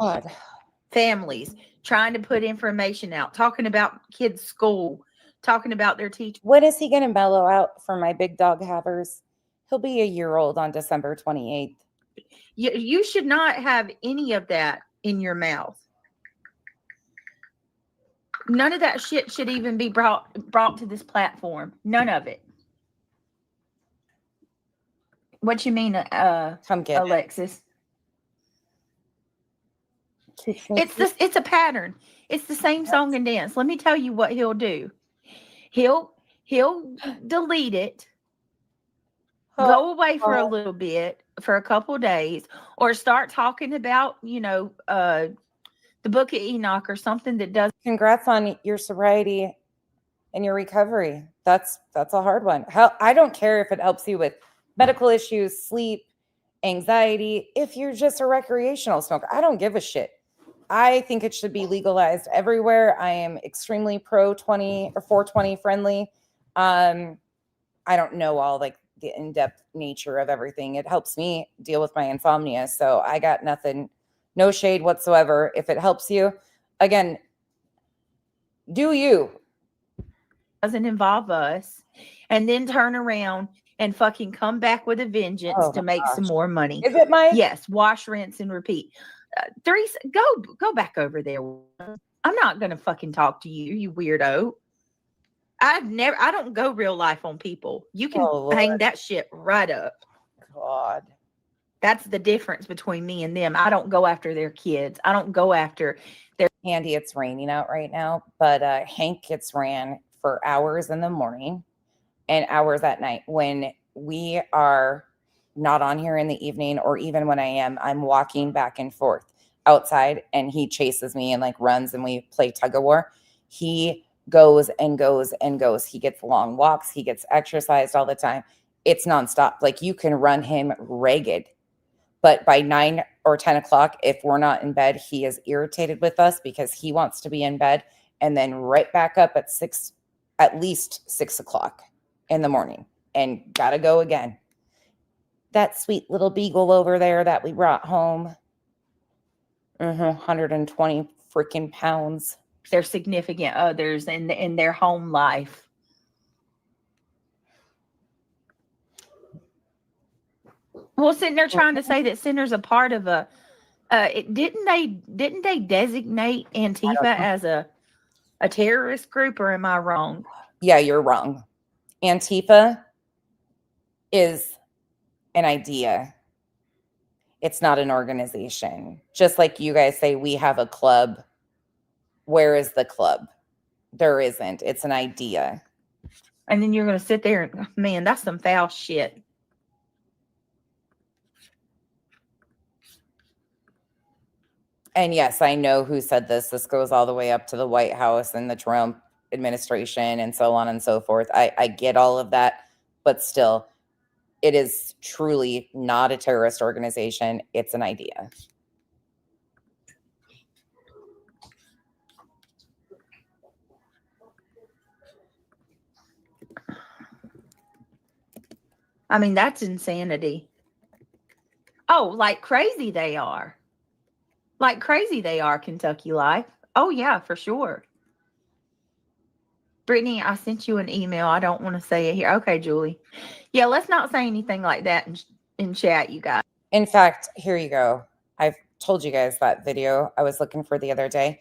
families, trying to put information out, talking about kids' school, talking about their teachers. When is he going to mellow out for my big dog havers? He'll be a year old on December 28th. You should not have any of that in your mouth. None of that shit should even be brought to this platform. None of it. What you mean, come get Alexis? It's a pattern. It's the same song and dance. Let me tell you what he'll do. He'll delete it, go away for a little bit, for a couple of days, or start talking about, the Book of Enoch or something that does. Congrats on your sobriety and your recovery. That's a hard one. I don't care if it helps you with medical issues, sleep, anxiety. If you're just a recreational smoker, I don't give a shit. I think it should be legalized everywhere. I am extremely pro 20 or 420 friendly. I don't know all like the in-depth nature of everything. It helps me deal with my insomnia. So I got nothing, no shade whatsoever. If it helps you, again, do you. Doesn't involve us, and then turn around and fucking come back with a vengeance to make some more money. Is it Mike? Yes. Wash, rinse, and repeat. Therese, go back over there. I'm not gonna fucking talk to you, you weirdo. I don't go real life on people. You can hang that shit right up. God. That's the difference between me and them. I don't go after their kids. I don't go after their. Andy, it's raining out right now, but Hank gets ran for hours in the morning and hours at night when we are not on here in the evening, or even when I am, I'm walking back and forth outside and he chases me and like runs and we play tug of war. He goes and goes and goes. He gets long walks. He gets exercised all the time. It's nonstop. Like you can run him ragged. But by 9 or 10 o'clock, if we're not in bed, he is irritated with us because he wants to be in bed, and then right back up at least 6 o'clock in the morning and gotta go again. That sweet little beagle over there that we brought home, 120 freaking pounds. Their significant others in their home life. Well, sitting there trying to say that Center's a part of a, didn't they designate Antifa as a terrorist group, or am I wrong? Yeah, you're wrong. Antifa is an idea. It's not an organization. Just like you guys say, we have a club. Where is the club? There isn't. It's an idea. And then you're going to sit there and, man, that's some foul shit. And yes, I know who said this. This goes all the way up to the White House and the Trump administration and so on and so forth. I get all of that, but still, it is truly not a terrorist organization. It's an idea. I mean, that's insanity. Oh, like crazy they are. Like crazy they are, Kentucky Life. Oh, yeah, for sure. Brittany, I sent you an email. I don't want to say it here. Okay, Julie. Yeah, let's not say anything like that in chat, you guys. In fact, here you go. I've told you guys that video I was looking for the other day.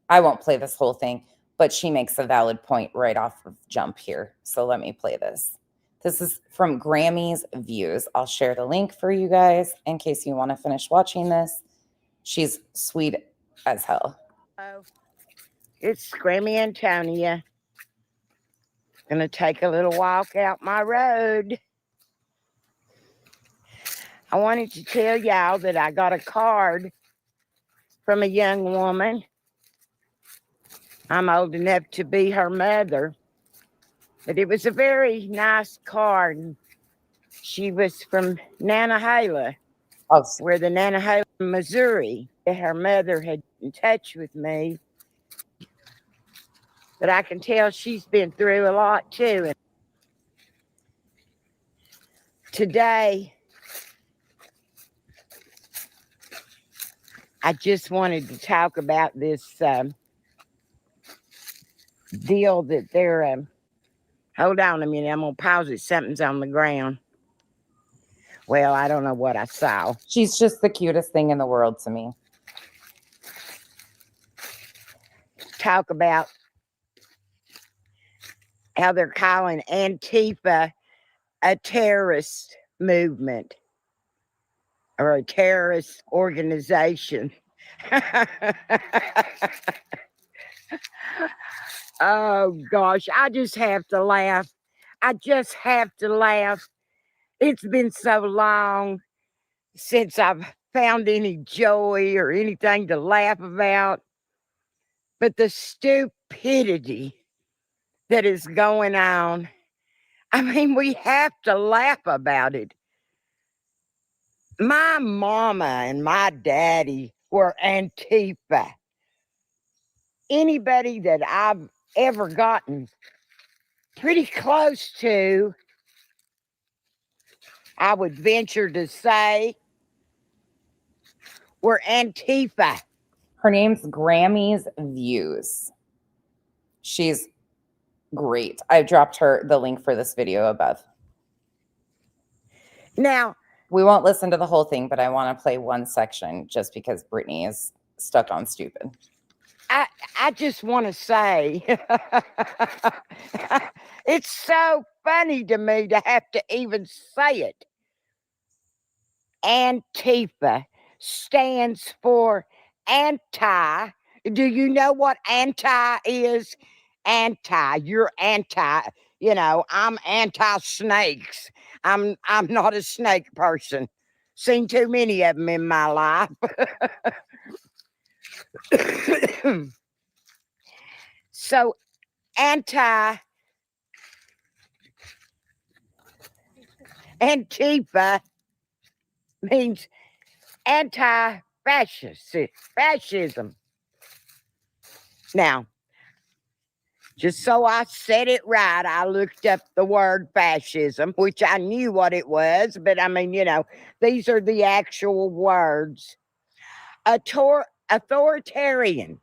I won't play this whole thing, but she makes a valid point right off of jump here. So let me play this. This is from Grammy's Views. I'll share the link for you guys in case you want to finish watching this. She's sweet as hell. Hello. It's Grammy Antonia. Gonna take a little walk out my road. I wanted to tell y'all that I got a card from a young woman. I'm old enough to be her mother, but it was a very nice card. She was from Nantahala, where the Nantahala, Missouri. Her mother had been in touch with me, but I can tell she's been through a lot too. And today, I just wanted to talk about this deal that they're, hold on a minute, I'm gonna pause it, something's on the ground. Well, I don't know what I saw. She's just the cutest thing in the world to me. Talk about how they're calling Antifa a terrorist movement or a terrorist organization. Oh gosh, I just have to laugh. I just have to laugh. It's been so long since I've found any joy or anything to laugh about. But the stupidity that is going on, I mean, we have to laugh about it. My mama and my daddy were Antifa. Anybody that I've ever gotten pretty close to, I would venture to say, were Antifa. Her name's Grammy's Views. She's great. I dropped her the link for this video above. Now, we won't listen to the whole thing, but I want to play one section just because Brittany is stuck on stupid. I just want to say, it's so funny to me to have to even say it. Antifa stands for anti. Do you know what anti is? Anti. You're anti. You know, I'm anti-snakes. I'm not a snake person. Seen too many of them in my life. So Antifa means fascism. Now, just so I said it right, I looked up the word fascism, which I knew what it was, but I mean, you know, these are the actual words. Authoritarian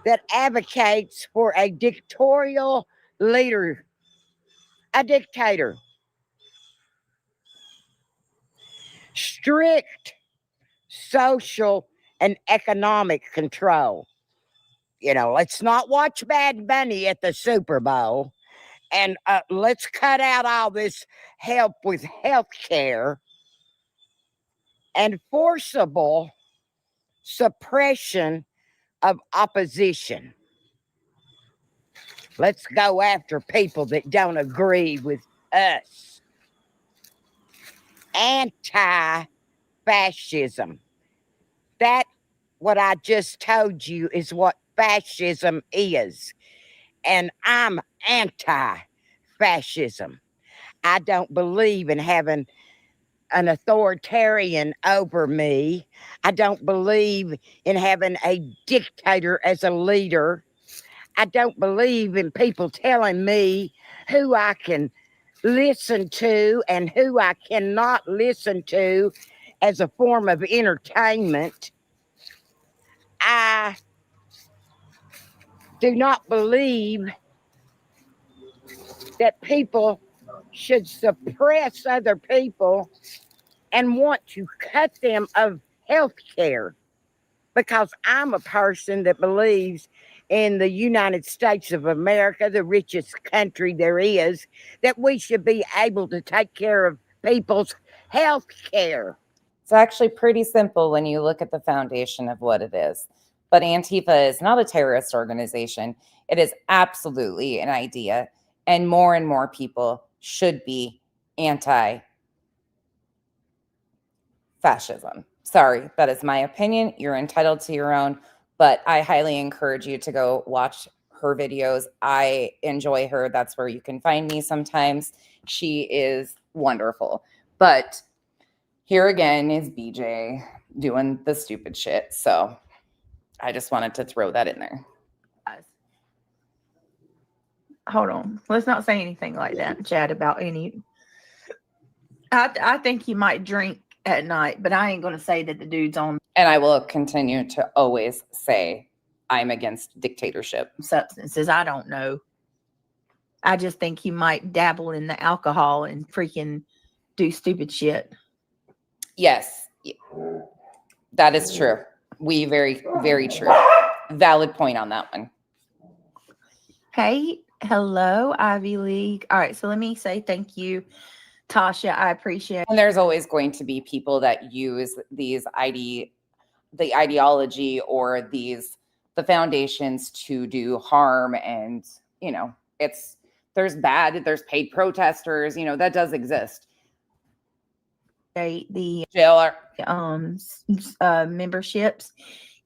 that advocates for a dictatorial leader, a dictator. Strict social and economic control. You know, let's not watch Bad Bunny at the Super Bowl, and let's cut out all this help with health care and forcible suppression of opposition. Let's go after people that don't agree with us. Anti-fascism. That, what I just told you, is what fascism is. And I'm anti-fascism. I don't believe in having an authoritarian over me. I don't believe in having a dictator as a leader. I don't believe in people telling me who I can listen to and who I cannot listen to as a form of entertainment. I do not believe that people should suppress other people and want to cut them of health care, because I'm a person that believes in the United States of America, the richest country there is, that we should be able to take care of people's health care. It's actually pretty simple when you look at the foundation of what it is. But Antifa is not a terrorist organization. It is absolutely an idea. And more people should be anti-fascism. Sorry, that is my opinion. You're entitled to your own. But I highly encourage you to go watch her videos. I enjoy her. That's where you can find me sometimes. She is wonderful. But here again is BJ doing the stupid shit. So I just wanted to throw that in there. Hold on. Let's not say anything like that, Chad, about any. I think he might drink at night, but I ain't going to say that the dude's on. And I will continue to always say I'm against dictatorship. Substances, I don't know. I just think he might dabble in the alcohol and freaking do stupid shit. Yes, that is true. Very, very true. Valid point on that one. Hey, hello, Ivy League. All right, so let me say thank you, Tasha. I appreciate it. And there's always going to be people that use the ideology or the foundations to do harm. And, you know, there's paid protesters, you know, that does exist. The JLR memberships,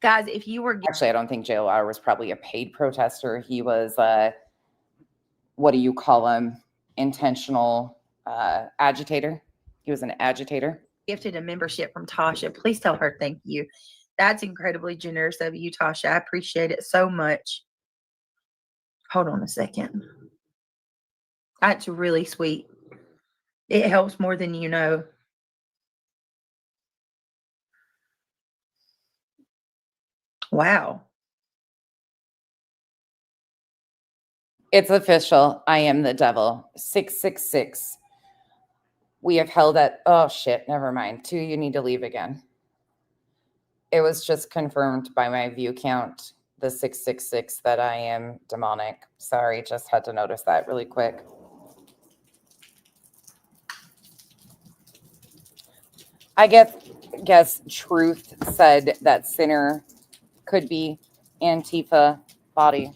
guys. If you were actually, I don't think JLR was probably a paid protester. He was what do you call him? Intentional agitator. He was an agitator. Gifted a membership from Tasha. Please tell her thank you. That's incredibly generous of you, Tasha. I appreciate it so much. Hold on a second. That's really sweet. It helps more than you know. Wow. It's official. I am the devil. 666. We have held at, oh shit, never mind. 2, you need to leave again. It was just confirmed by my view count, the 666, that I am demonic. Sorry, just had to notice that really quick. I guess Truth said that Sinner could be Antifa body.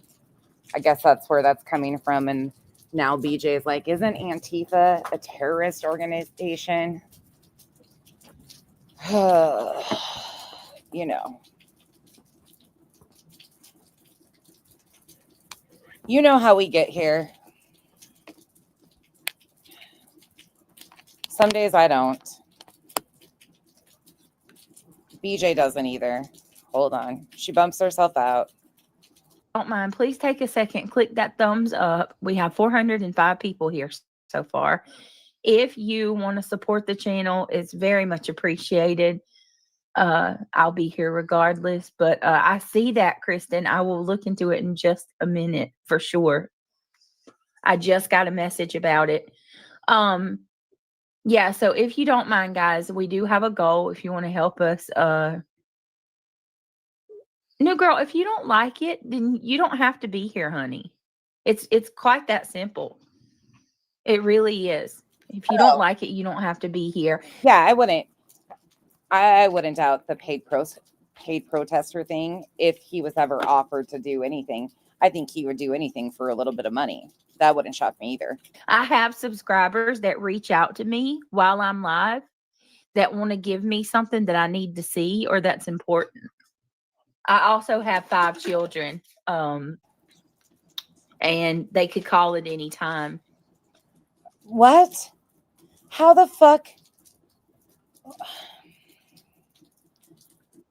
I guess that's where that's coming from. And now BJ is like, isn't Antifa a terrorist organization? You know. You know how we get here. Some days I don't. BJ doesn't either. Hold on. She bumps herself out. Don't mind, please take a second, click that thumbs up. We have 405 people here so far. If you want to support the channel, it's very much appreciated. I'll be here regardless, but I see that, Kristen. I will look into it in just a minute for sure. I just got a message about it. Yeah, so if you don't mind, guys, we do have a goal. If you want to help us, no, girl, if you don't like it, then you don't have to be here, honey. It's quite that simple. It really is. If you don't like it, you don't have to be here. Yeah, I wouldn't doubt the paid protester thing if he was ever offered to do anything. I think he would do anything for a little bit of money. That wouldn't shock me either. I have subscribers that reach out to me while I'm live that want to give me something that I need to see or that's important. I also have 5 children, and they could call at any time. What? How the fuck?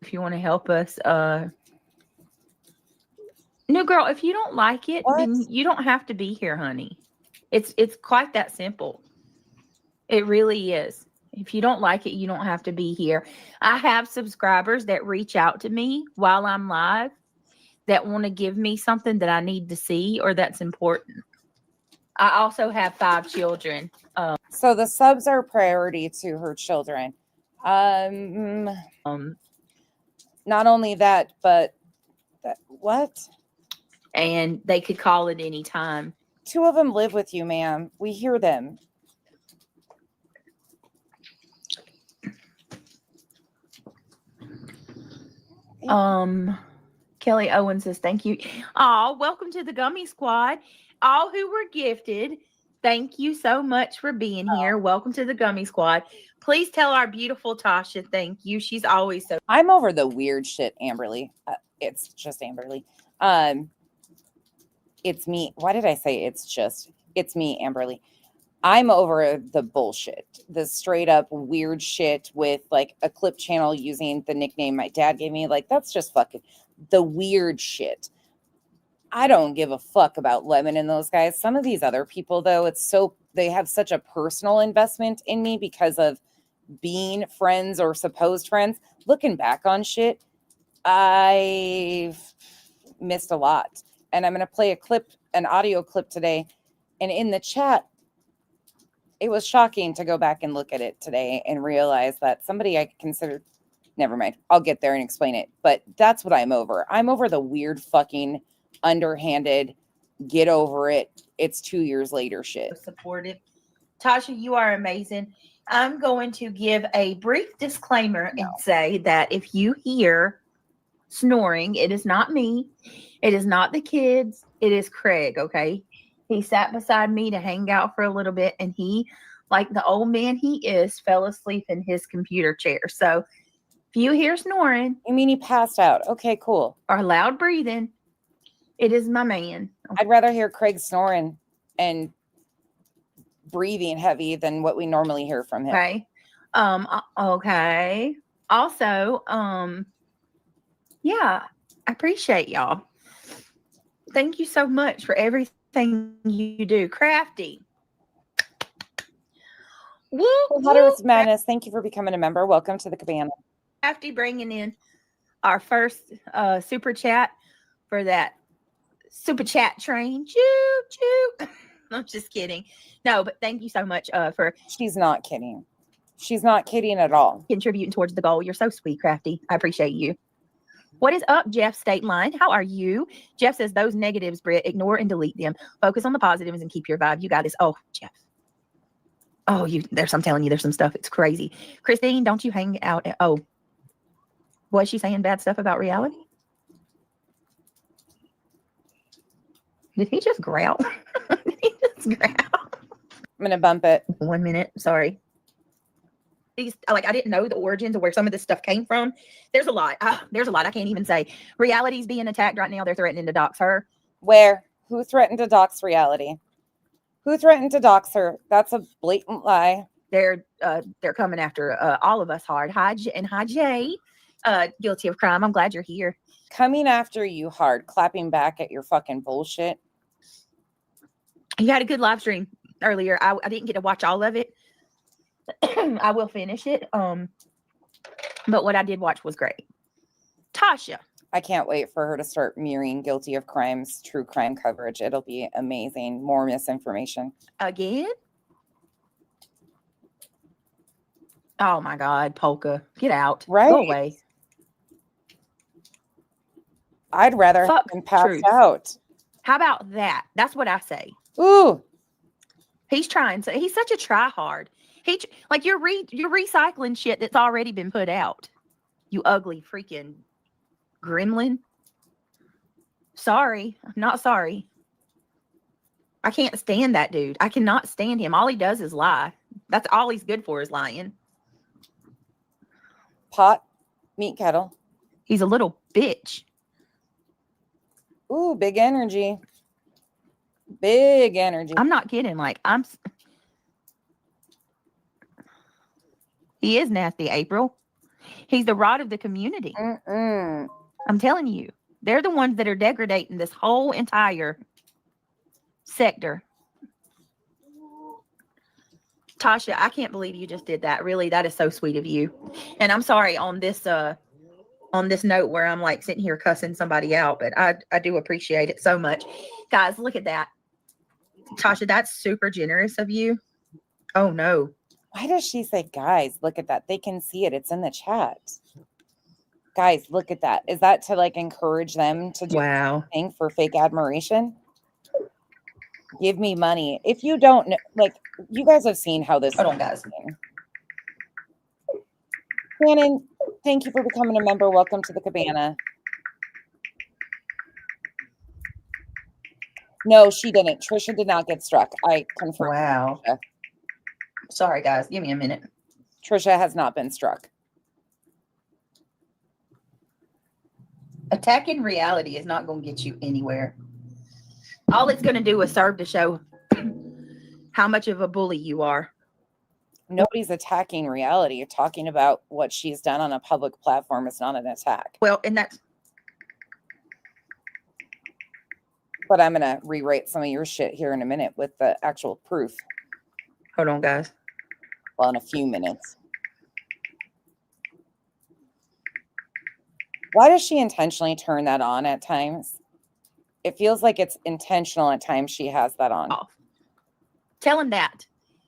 If you want to help us, no, girl, if you don't like it, then you don't have to be here, honey. It's quite that simple. It really is. If you don't like it, you don't have to be here. I have subscribers that reach out to me while I'm live that want to give me something that I need to see or that's important. I also have 5 children. So the subs are priority to her children. Not only that, but what? And they could call at any time. 2 of them live with you, ma'am. We hear them. Kelly Owen says, thank you. Oh, welcome to the Gummy Squad. All who were gifted, thank you so much for being here. Welcome to the Gummy Squad. Please tell our beautiful Tasha thank you. She's always so. I'm over the weird shit, Amberly. It's just Amberly. It's me. Why did I say it's me, Amberly? I'm over the bullshit, the straight up weird shit with like a clip channel using the nickname my dad gave me. Like, that's just fucking the weird shit. I don't give a fuck about Lemon and those guys. Some of these other people, though, they have such a personal investment in me because of being friends or supposed friends. Looking back on shit, I've missed a lot. And I'm going to play an audio clip today. And in the chat, it was shocking to go back and look at it today and realize that somebody I consider, never mind, I'll get there and explain it. But that's what I'm over. I'm over the weird fucking underhanded, get over it, it's 2 years later shit. Supportive. Tasha, you are amazing. I'm going to give a brief disclaimer and say that if you hear snoring, it is not me. It is not the kids. It is Craig, okay? He sat beside me to hang out for a little bit, and he, like the old man he is, fell asleep in his computer chair. So if you hear snoring. You mean he passed out? Okay, cool. Or loud breathing, it is my man. I'd rather hear Craig snoring and breathing heavy than what we normally hear from him. Okay. Okay. Also, yeah, I appreciate y'all. Thank you so much for everything you do. Crafty. Woo! Letters Madness, thank you for becoming a member. Welcome to the cabana. Crafty bringing in our first super chat for that super chat train. Choo choo. I'm just kidding. No, but thank you so much for. She's not kidding. She's not kidding at all. Contributing towards the goal. You're so sweet, Crafty. I appreciate you. What is up, Jeff State Line? How are you? Jeff says those negatives, Britt, ignore and delete them. Focus on the positives and keep your vibe. You got this. Oh, Jeff. Oh, I'm telling you, there's some stuff. It's crazy. Christine, don't you hang out at, oh, was she saying bad stuff about reality? Did he just growl? Did he just growl? I'm going to bump it. 1 minute. Sorry. These, like, I didn't know the origins of where some of this stuff came from. There's a lot. There's a lot. I can't even say. Reality's being attacked right now. They're threatening to dox her. Where? Who threatened to dox Reality? Who threatened to dox her? That's a blatant lie. They're coming after all of us hard. Hi, Jay. Guilty of crime. I'm glad you're here. Coming after you hard, clapping back at your fucking bullshit. You had a good live stream earlier. I didn't get to watch all of it. I will finish it. But what I did watch was great. Tasha. I can't wait for her to start mirroring Guilty of Crime's true crime coverage. It'll be amazing. More misinformation. Again? Oh my God, Polka. Get out. Right? Go away. I'd rather Fuck have been passed truth. out. How about that? That's what I say. Ooh. He's trying to. He's such a try-hard. Like you're recycling shit that's already been put out. You ugly freaking gremlin. Sorry, I'm not sorry. I can't stand that dude. I cannot stand him. All he does is lie. That's all he's good for is lying. Pot, meat kettle. He's a little bitch. Ooh, big energy. Big energy. I'm not kidding. Like he is nasty, April. He's the rod of the community. Mm-mm. I'm telling you, they're the ones that are degrading this whole entire sector. Tasha, I can't believe you just did that. Really, that is so sweet of you. And I'm sorry on this note where I'm like sitting here cussing somebody out, but I do appreciate it so much. Guys, look at that. Tasha, that's super generous of you. Oh no. Why does she say, guys, look at that? They can see it. It's in the chat. Guys, look at that. Is that to like encourage them to do anything for fake admiration? Give me money. If you don't know, like, you guys have seen how this. Hold on, guys. Shannon, thank you for becoming a member. Welcome to the cabana. No, she didn't. Trisha did not get struck. I confirm. Wow. Trisha. Sorry, guys. Give me a minute. Trisha has not been struck. Attacking reality is not going to get you anywhere. All it's going to do is serve to show how much of a bully you are. Nobody's attacking reality. You're talking about what she's done on a public platform. It's not an attack. Well, and that's. But I'm going to rewrite some of your shit here in a minute with the actual proof. Hold on, guys. Well, in a few minutes. Why does she intentionally turn that on at times? It feels like it's intentional at times she has that on. Off. Tell him that.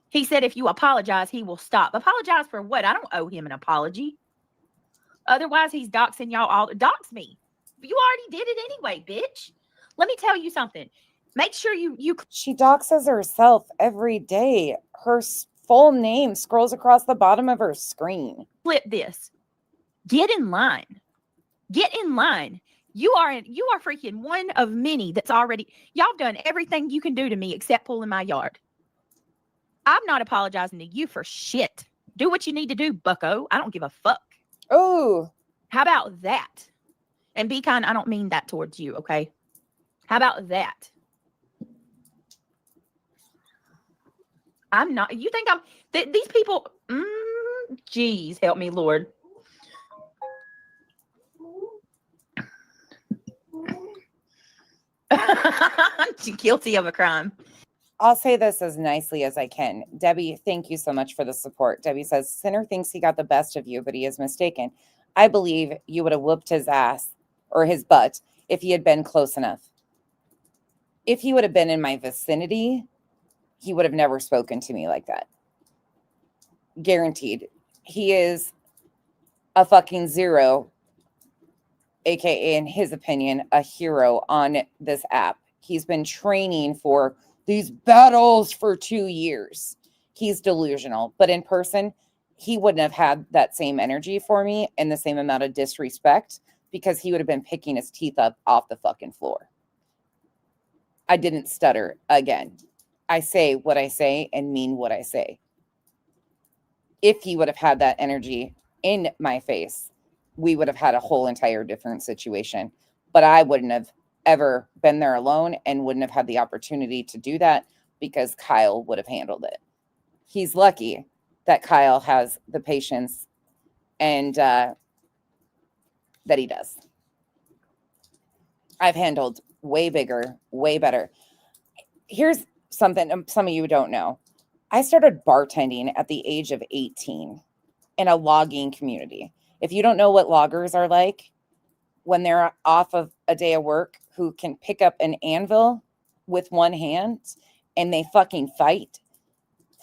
He said if you apologize, he will stop. Apologize for what? I don't owe him an apology. Otherwise, he's doxing y'all all. Dox me. You already did it anyway, bitch. Let me tell you something. Make sure you. She doxes herself every day. Her full name scrolls across the bottom of her screen. Flip this. Get in line. Get in line. You are freaking one of many that's already. Y'all done everything you can do to me except pull in my yard. I'm not apologizing to you for shit. Do what you need to do, bucko. I don't give a fuck. Oh. How about that? And be kind. I don't mean that towards you, okay? How about that? I'm not. You think I'm. These people. Geez, help me, Lord. Guilty of a crime. I'll say this as nicely as I can. Debbie, thank you so much for the support. Debbie says, Sinner thinks he got the best of you, but he is mistaken. I believe you would have whooped his ass or his butt if he had been close enough. If he would have been in my vicinity, he would have never spoken to me like that. Guaranteed. He is a fucking zero, aka, in his opinion, a hero on this app. He's been training for these battles for 2 years. He's delusional, but in person, he wouldn't have had that same energy for me and the same amount of disrespect because he would have been picking his teeth up off the fucking floor. I didn't stutter again. I say what I say and mean what I say. If he would have had that energy in my face, we would have had a whole entire different situation. But I wouldn't have ever been there alone and wouldn't have had the opportunity to do that because Kyle would have handled it. He's lucky that Kyle has the patience and that he does. I've handled way bigger, way better. Here's something some of you don't know. I started bartending at the age of 18 in a logging community. If you don't know what loggers are like when they're off of a day of work, who can pick up an anvil with one hand and they fucking fight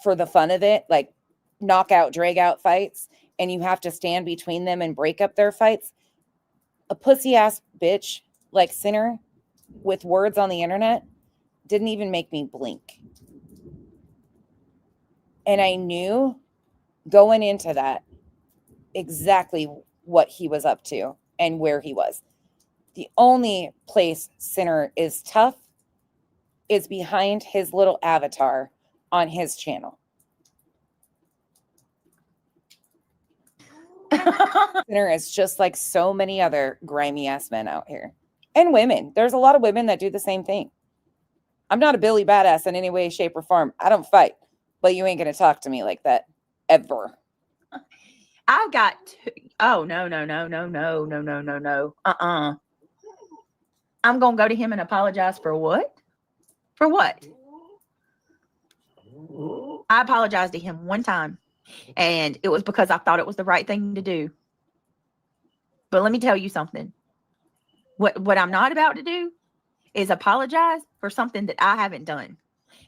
for the fun of it, like knockout, drag out fights, and you have to stand between them and break up their fights. A pussy ass bitch like Sinner with words on the internet didn't even make me blink. And I knew going into that exactly what he was up to and where he was. The only place Sinner is tough is behind his little avatar on his channel. Sinner is just like so many other grimy ass men out here. And women. There's a lot of women that do the same thing. I'm not a Billy Badass in any way, shape, or form. I don't fight. But you ain't going to talk to me like that. Ever. I've got no. I'm going to go to him and apologize for what? For what? I apologized to him one time, and it was because I thought it was the right thing to do. But let me tell you something. What I'm not about to do is apologize for something that I haven't done.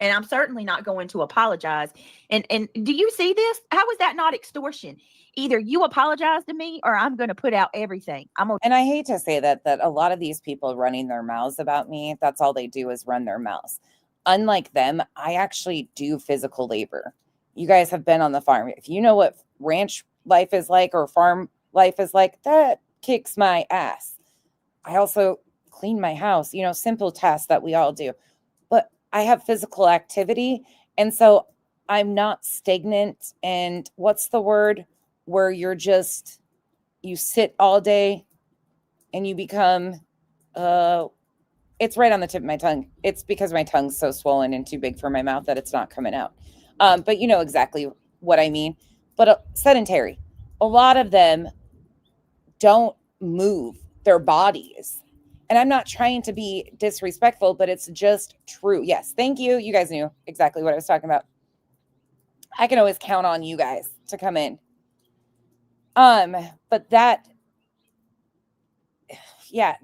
And I'm certainly not going to apologize. And do you see this? How is that not extortion? Either you apologize to me or I'm going to put out everything. And I hate to say that a lot of these people running their mouths about me, that's all they do is run their mouths. Unlike them, I actually do physical labor. You guys have been on the farm. If you know what ranch life is like or farm life is like, that kicks my ass. I also clean my house, simple tasks that we all do. But I have physical activity. And so I'm not stagnant. And what's the word where you sit all day and you become, it's right on the tip of my tongue. It's because my tongue's so swollen and too big for my mouth that it's not coming out. But you know exactly what I mean. But sedentary. A lot of them don't move their bodies. And I'm not trying to be disrespectful, but it's just true. Yes, thank you. You guys knew exactly what I was talking about. I can always count on you guys to come in. But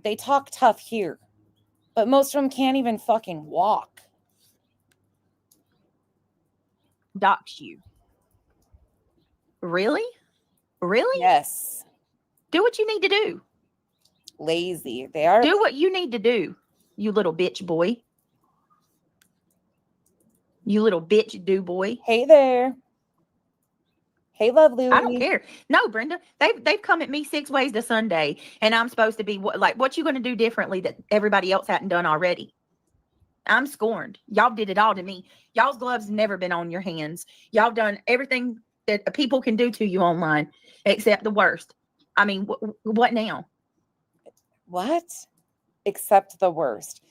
they talk tough here. But most of them can't even fucking walk. Dox you. Really? Really? Yes. Do what you need to do. Lazy. They are. Do what you need to do, you little bitch boy. You little bitch do boy. Hey there. Hey, lovely. I don't care. No, Brenda, they've come at me 6 ways to Sunday, and I'm supposed to be what you going to do differently that everybody else hadn't done already? I'm scorned. Y'all did it all to me. Y'all's gloves never been on your hands. Y'all done everything that people can do to you online, except the worst. I mean, what now? What? Except the worst.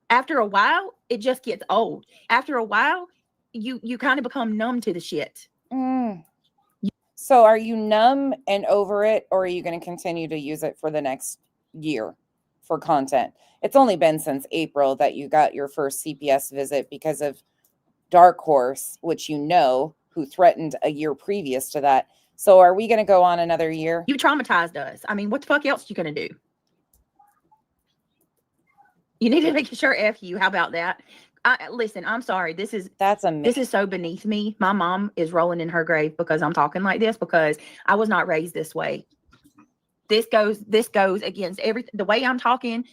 After a while, it just gets old. After a while, you kind of become numb to the shit. So are you numb and over it, or are you going to continue to use it for the next year for content? It's only been since April that you got your first CPS visit because of Dark Horse, which who threatened a year previous to that. So are we going to go on another year? You traumatized us. I mean, what the fuck else you going to do? You need to make sure F you. How about that? Listen, I'm sorry. This is so beneath me. My mom is rolling in her grave because I'm talking like this, because I was not raised this way. This goes against everything. The way I'm talking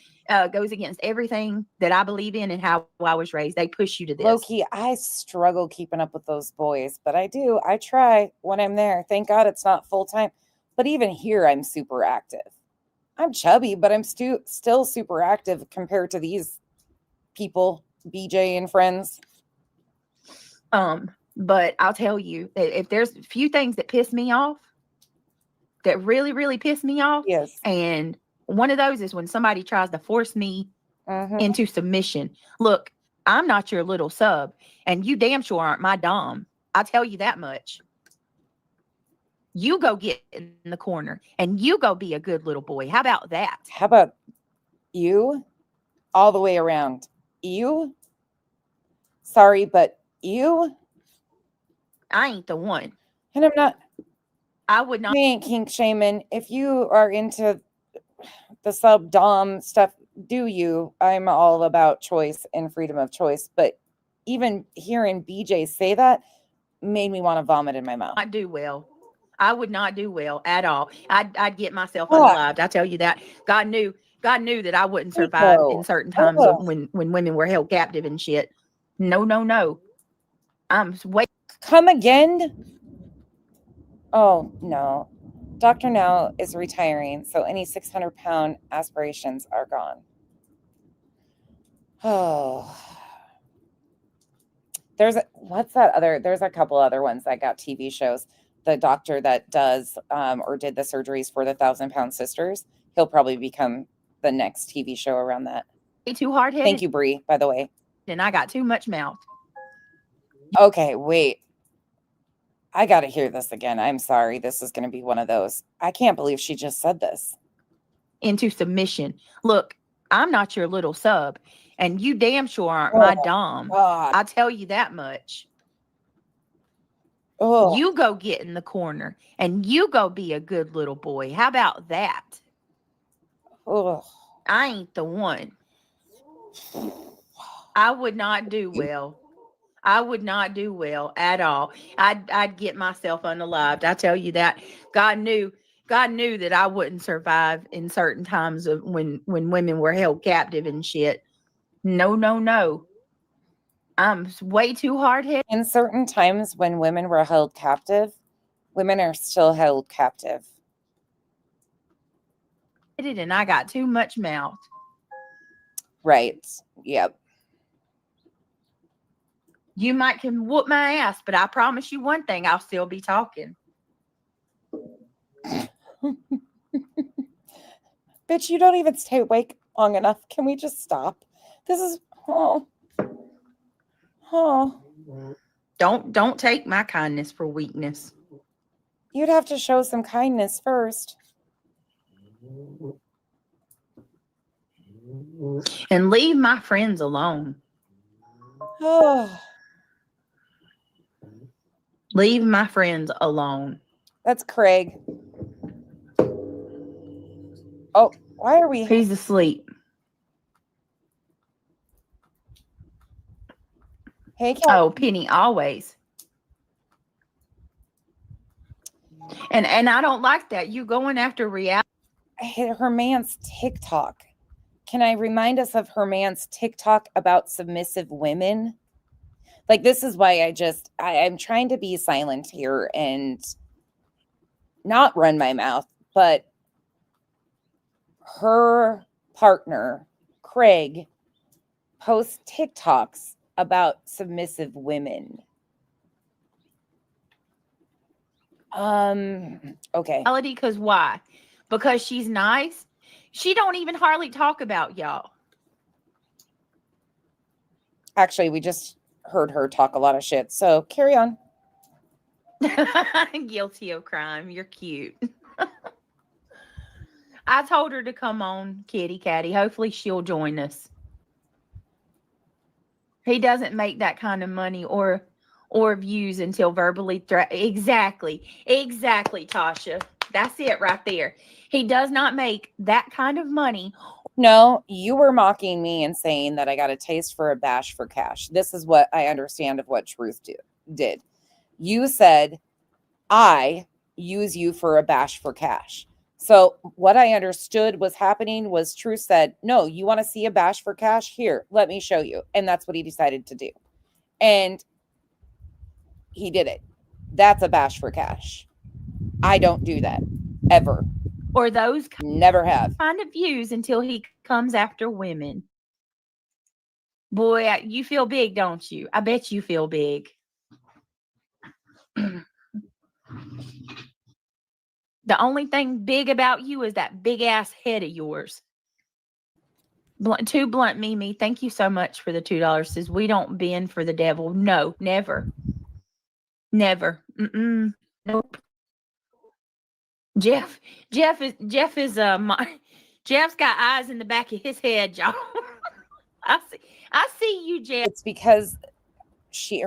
goes against everything that I believe in and how I was raised. They push you to this. Low-key, I struggle keeping up with those boys, but I do. I try when I'm there. Thank God it's not full time. But even here, I'm super active. I'm chubby, but I'm still super active compared to these people, BJ and friends. But I'll tell you, if there's a few things that piss me off, that really, really piss me off, Yes. and one of those is when somebody tries to force me Mhm. into submission. Look, I'm not your little sub, and you damn sure aren't my dom. I'll tell you that much. You go get in the corner, and you go be a good little boy. How about that? How about you? All the way around. You? Sorry, but you? I ain't the one. And I'm not. I would not. We ain't kink shaming. If you are into the sub dom stuff, do you? I'm all about choice and freedom of choice. But even hearing BJ say that made me want to vomit in my mouth. Not do well. I would not do well at all. I'd get myself Fuck. unalived. I tell you that. God knew that I wouldn't survive in certain times of when women were held captive and shit. No. I'm way. Come again? Oh no. Dr. Now is retiring, so any 600-pound aspirations are gone. Oh. There's a couple other ones that got TV shows. The doctor that does or did the surgeries for the 1,000-pound sisters, he'll probably become the next TV show around that. Too hard-headed. Thank you, Bree, by the way. And I got too much mouth. Okay, wait. I got to hear this again. I'm sorry. This is going to be one of those. I can't believe she just said this. Into submission. Look, I'm not your little sub, and you damn sure aren't my dom. God. I'll tell you that much. Oh. You go get in the corner, and you go be a good little boy. How about that? Oh. I ain't the one. I would not do well. I would not do well at all. I'd get myself unalived. I tell you that. God knew that I wouldn't survive in certain times of when women were held captive and shit. No. I'm way too hard-headed. In certain times when women were held captive, women are still held captive. And I got too much mouth. Right. Yep. You might can whoop my ass, but I promise you one thing, I'll still be talking. Bitch, you don't even stay awake long enough. Can we just stop? This is Don't take my kindness for weakness. You'd have to show some kindness first. And leave my friends alone. Oh. Leave my friends alone. That's Craig. Oh, why are we? He's asleep. Hey, Kat. Oh, Penny, always. And I don't like that. You going after reality. Her man's TikTok. Can I remind us of her man's TikTok about submissive women? Like, this is why I'm trying to be silent here and not run my mouth, but her partner, Craig, posts TikToks about submissive women. Okay. Because why? Because she's nice. She don't even hardly talk about y'all. Actually, we just heard her talk a lot of shit. So carry on. Guilty of crime. You're cute. I told her to come on, Kitty Catty. Hopefully she'll join us. He doesn't make that kind of money or views until verbally Exactly, Tasha. That's it right there. He does not make that kind of money. No, you were mocking me and saying that I got a taste for a bash for cash. This is what I understand of what Truth did. You said, I use you for a bash for cash. So what I understood was happening was Truth said, no, you want to see a bash for cash? Here, let me show you. And that's what he decided to do. And he did it. That's a bash for cash. I don't do that ever. or those Never have. kind of views until he comes after women. Boy, you feel big, don't you? I bet you feel big. The only thing big about you is that big ass head of yours. Too blunt, Mimi. Thank you so much for the $2. Says we don't bend for the devil. No, never, never. Nope. Jeff is Jeff's got eyes in the back of his head, y'all. I see you, Jeff. It's because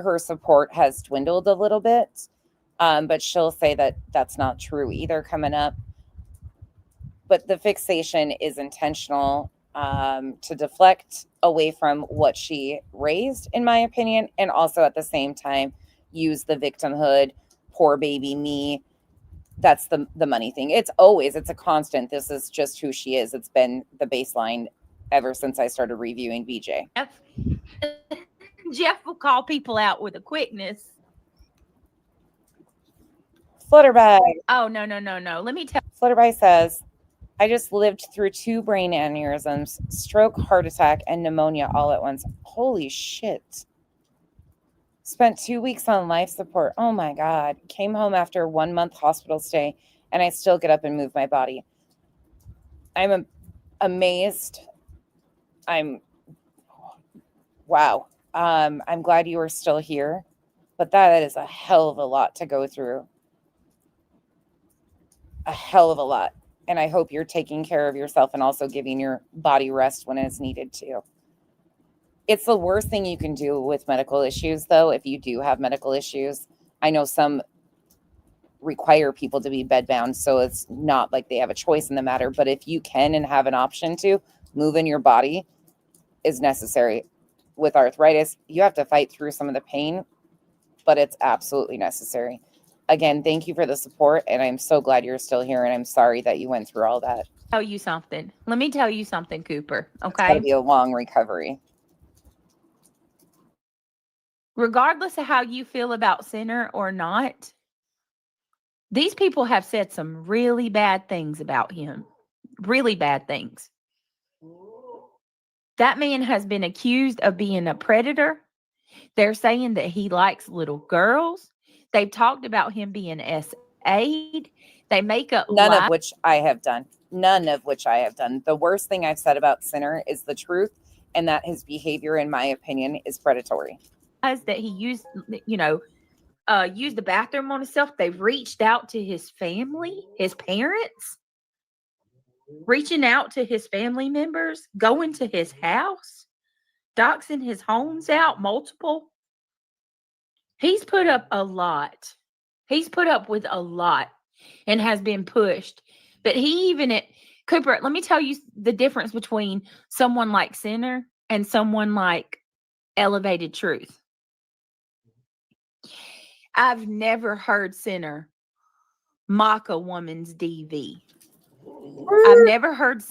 her support has dwindled a little bit. But she'll say that that's not true either coming up. But the fixation is intentional to deflect away from what she raised, in my opinion, and also at the same time use the victimhood, poor baby me. That's the money thing. It's a constant. This is just who she is. It's been the baseline ever since I started reviewing BJ. Jeff will call people out with a quickness. Flutterby. Oh, no. Let me tell. Flutterby says, I just lived through 2 brain aneurysms, stroke, heart attack, and pneumonia all at once. Holy shit. Spent 2 weeks on life support. Oh my God. Came home after a 1-month hospital stay, and I still get up and move my body. I'm amazed. Wow. I'm glad you are still here, but that is a hell of a lot to go through. A hell of a lot. And I hope you're taking care of yourself and also giving your body rest when it's needed to. It's the worst thing you can do with medical issues, though, if you do have medical issues. I know some require people to be bedbound, so it's not like they have a choice in the matter. But if you can and have an option to, move in your body is necessary. With arthritis, you have to fight through some of the pain, but it's absolutely necessary. Again, thank you for the support, and I'm so glad you're still here, and I'm sorry that you went through all that. Tell you something. Let me tell you something, Cooper. Okay. It's gotta be a long recovery. Regardless of how you feel about Sinner or not, these people have said some really bad things about him. Really bad things. That man has been accused of being a predator. They're saying that he likes little girls. They've talked about him being SA'd. They make up None lies. of which I have done. The worst thing I've said about Sinner is the truth, and that his behavior, in my opinion, is predatory. That he used the bathroom on himself. They've reached out to his family, his parents, reaching out to his family members, going to his house, doxing his homes out, multiple. He's put up a lot. He's put up with a lot and has been pushed. But Cooper, let me tell you the difference between someone like Sinner and someone like Elevated Truth. I've never heard Sinner mock a woman's DV. I've never heard.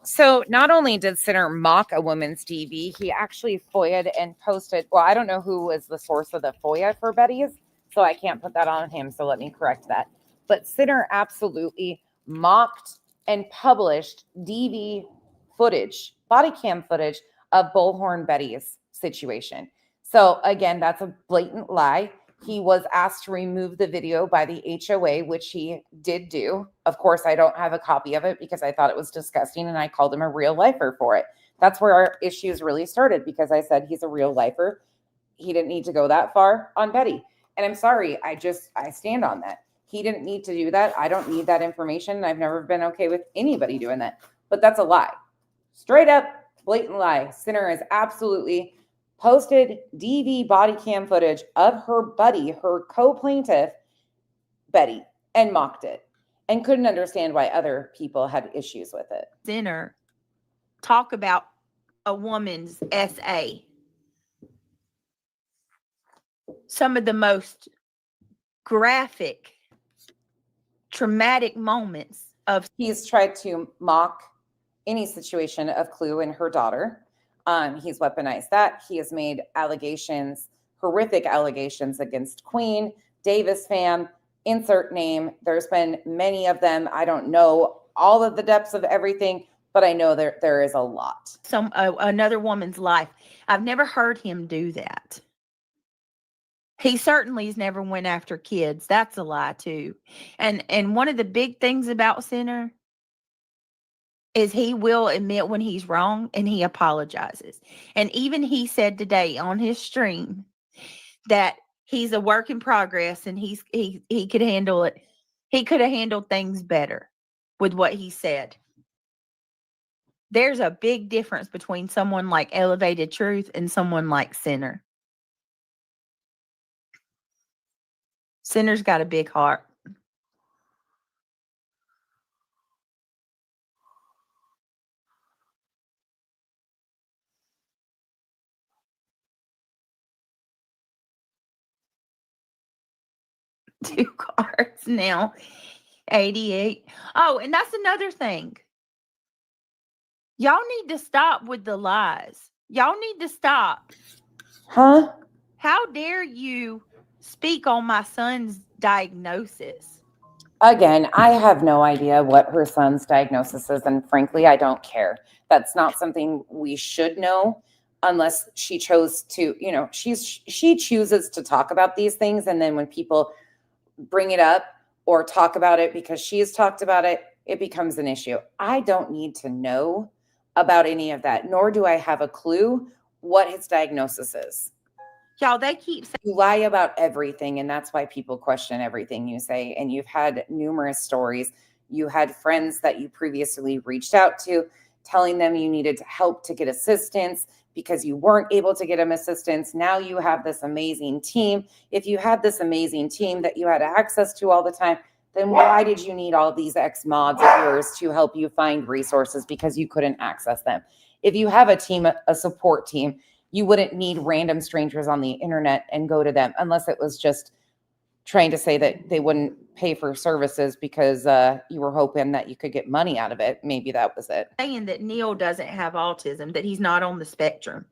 So not only did Sinner mock a woman's DV, he actually FOIA'd and posted. Well, I don't know who was the source of the FOIA for Betty's, so I can't put that on him. So let me correct that. But Sinner absolutely mocked and published DV footage, body cam footage of Bullhorn Betty's situation. So again, that's a blatant lie. He was asked to remove the video by the HOA, which he did do. Of course, I don't have a copy of it because I thought it was disgusting, and I called him a real lifer for it. That's where our issues really started, because I said he's a real lifer. He didn't need to go that far on Betty. And I'm sorry, I stand on that. He didn't need to do that. I don't need that information. I've never been okay with anybody doing that. But that's a lie. Straight up, blatant lie. Sinner is absolutely posted DV body cam footage of her buddy, her co-plaintiff, Betty, and mocked it and couldn't understand why other people had issues with it. Sinner talk about a woman's SA. Some of the most graphic, traumatic moments of. He's tried to mock any situation of Clue and her daughter. He's weaponized that. He has made allegations, horrific allegations against Queen, Davis fam, insert name. There's been many of them. I don't know all of the depths of everything, but I know there is a lot. Another woman's life. I've never heard him do that. He certainly has never went after kids. That's a lie too. And one of the big things about Sinner is he will admit when he's wrong and he apologizes. And even he said today on his stream that he's a work in progress and he could handle it. He could have handled things better with what he said. There's a big difference between someone like Elevated Truth and someone like Sinner. Sinner's got a big heart. Two cards now. 88. Oh, and that's another thing. Y'all need to stop with the lies. Y'all need to stop. Huh? How dare you speak on my son's diagnosis? Again, I have no idea what her son's diagnosis is, and frankly, I don't care. That's not something we should know unless she chose to, she chooses to talk about these things, and then when people bring it up or talk about it because she's talked about it, it becomes an issue. I don't need to know about any of that, nor do I have a clue what his diagnosis is. Y'all, they keep saying you lie about everything, and that's why people question everything you say. And you've had numerous stories. You had friends that you previously reached out to telling them you needed help to get assistance because you weren't able to get them assistance. Now you have this amazing team. If you had this amazing team that you had access to all the time, then why did you need all of these ex-mods of yours to help you find resources because you couldn't access them? If you have a team, a support team, you wouldn't need random strangers on the internet and go to them unless it was just trying to say that they wouldn't pay for services because you were hoping that you could get money out of it. Maybe that was it. Saying that Neil doesn't have autism, that he's not on the spectrum,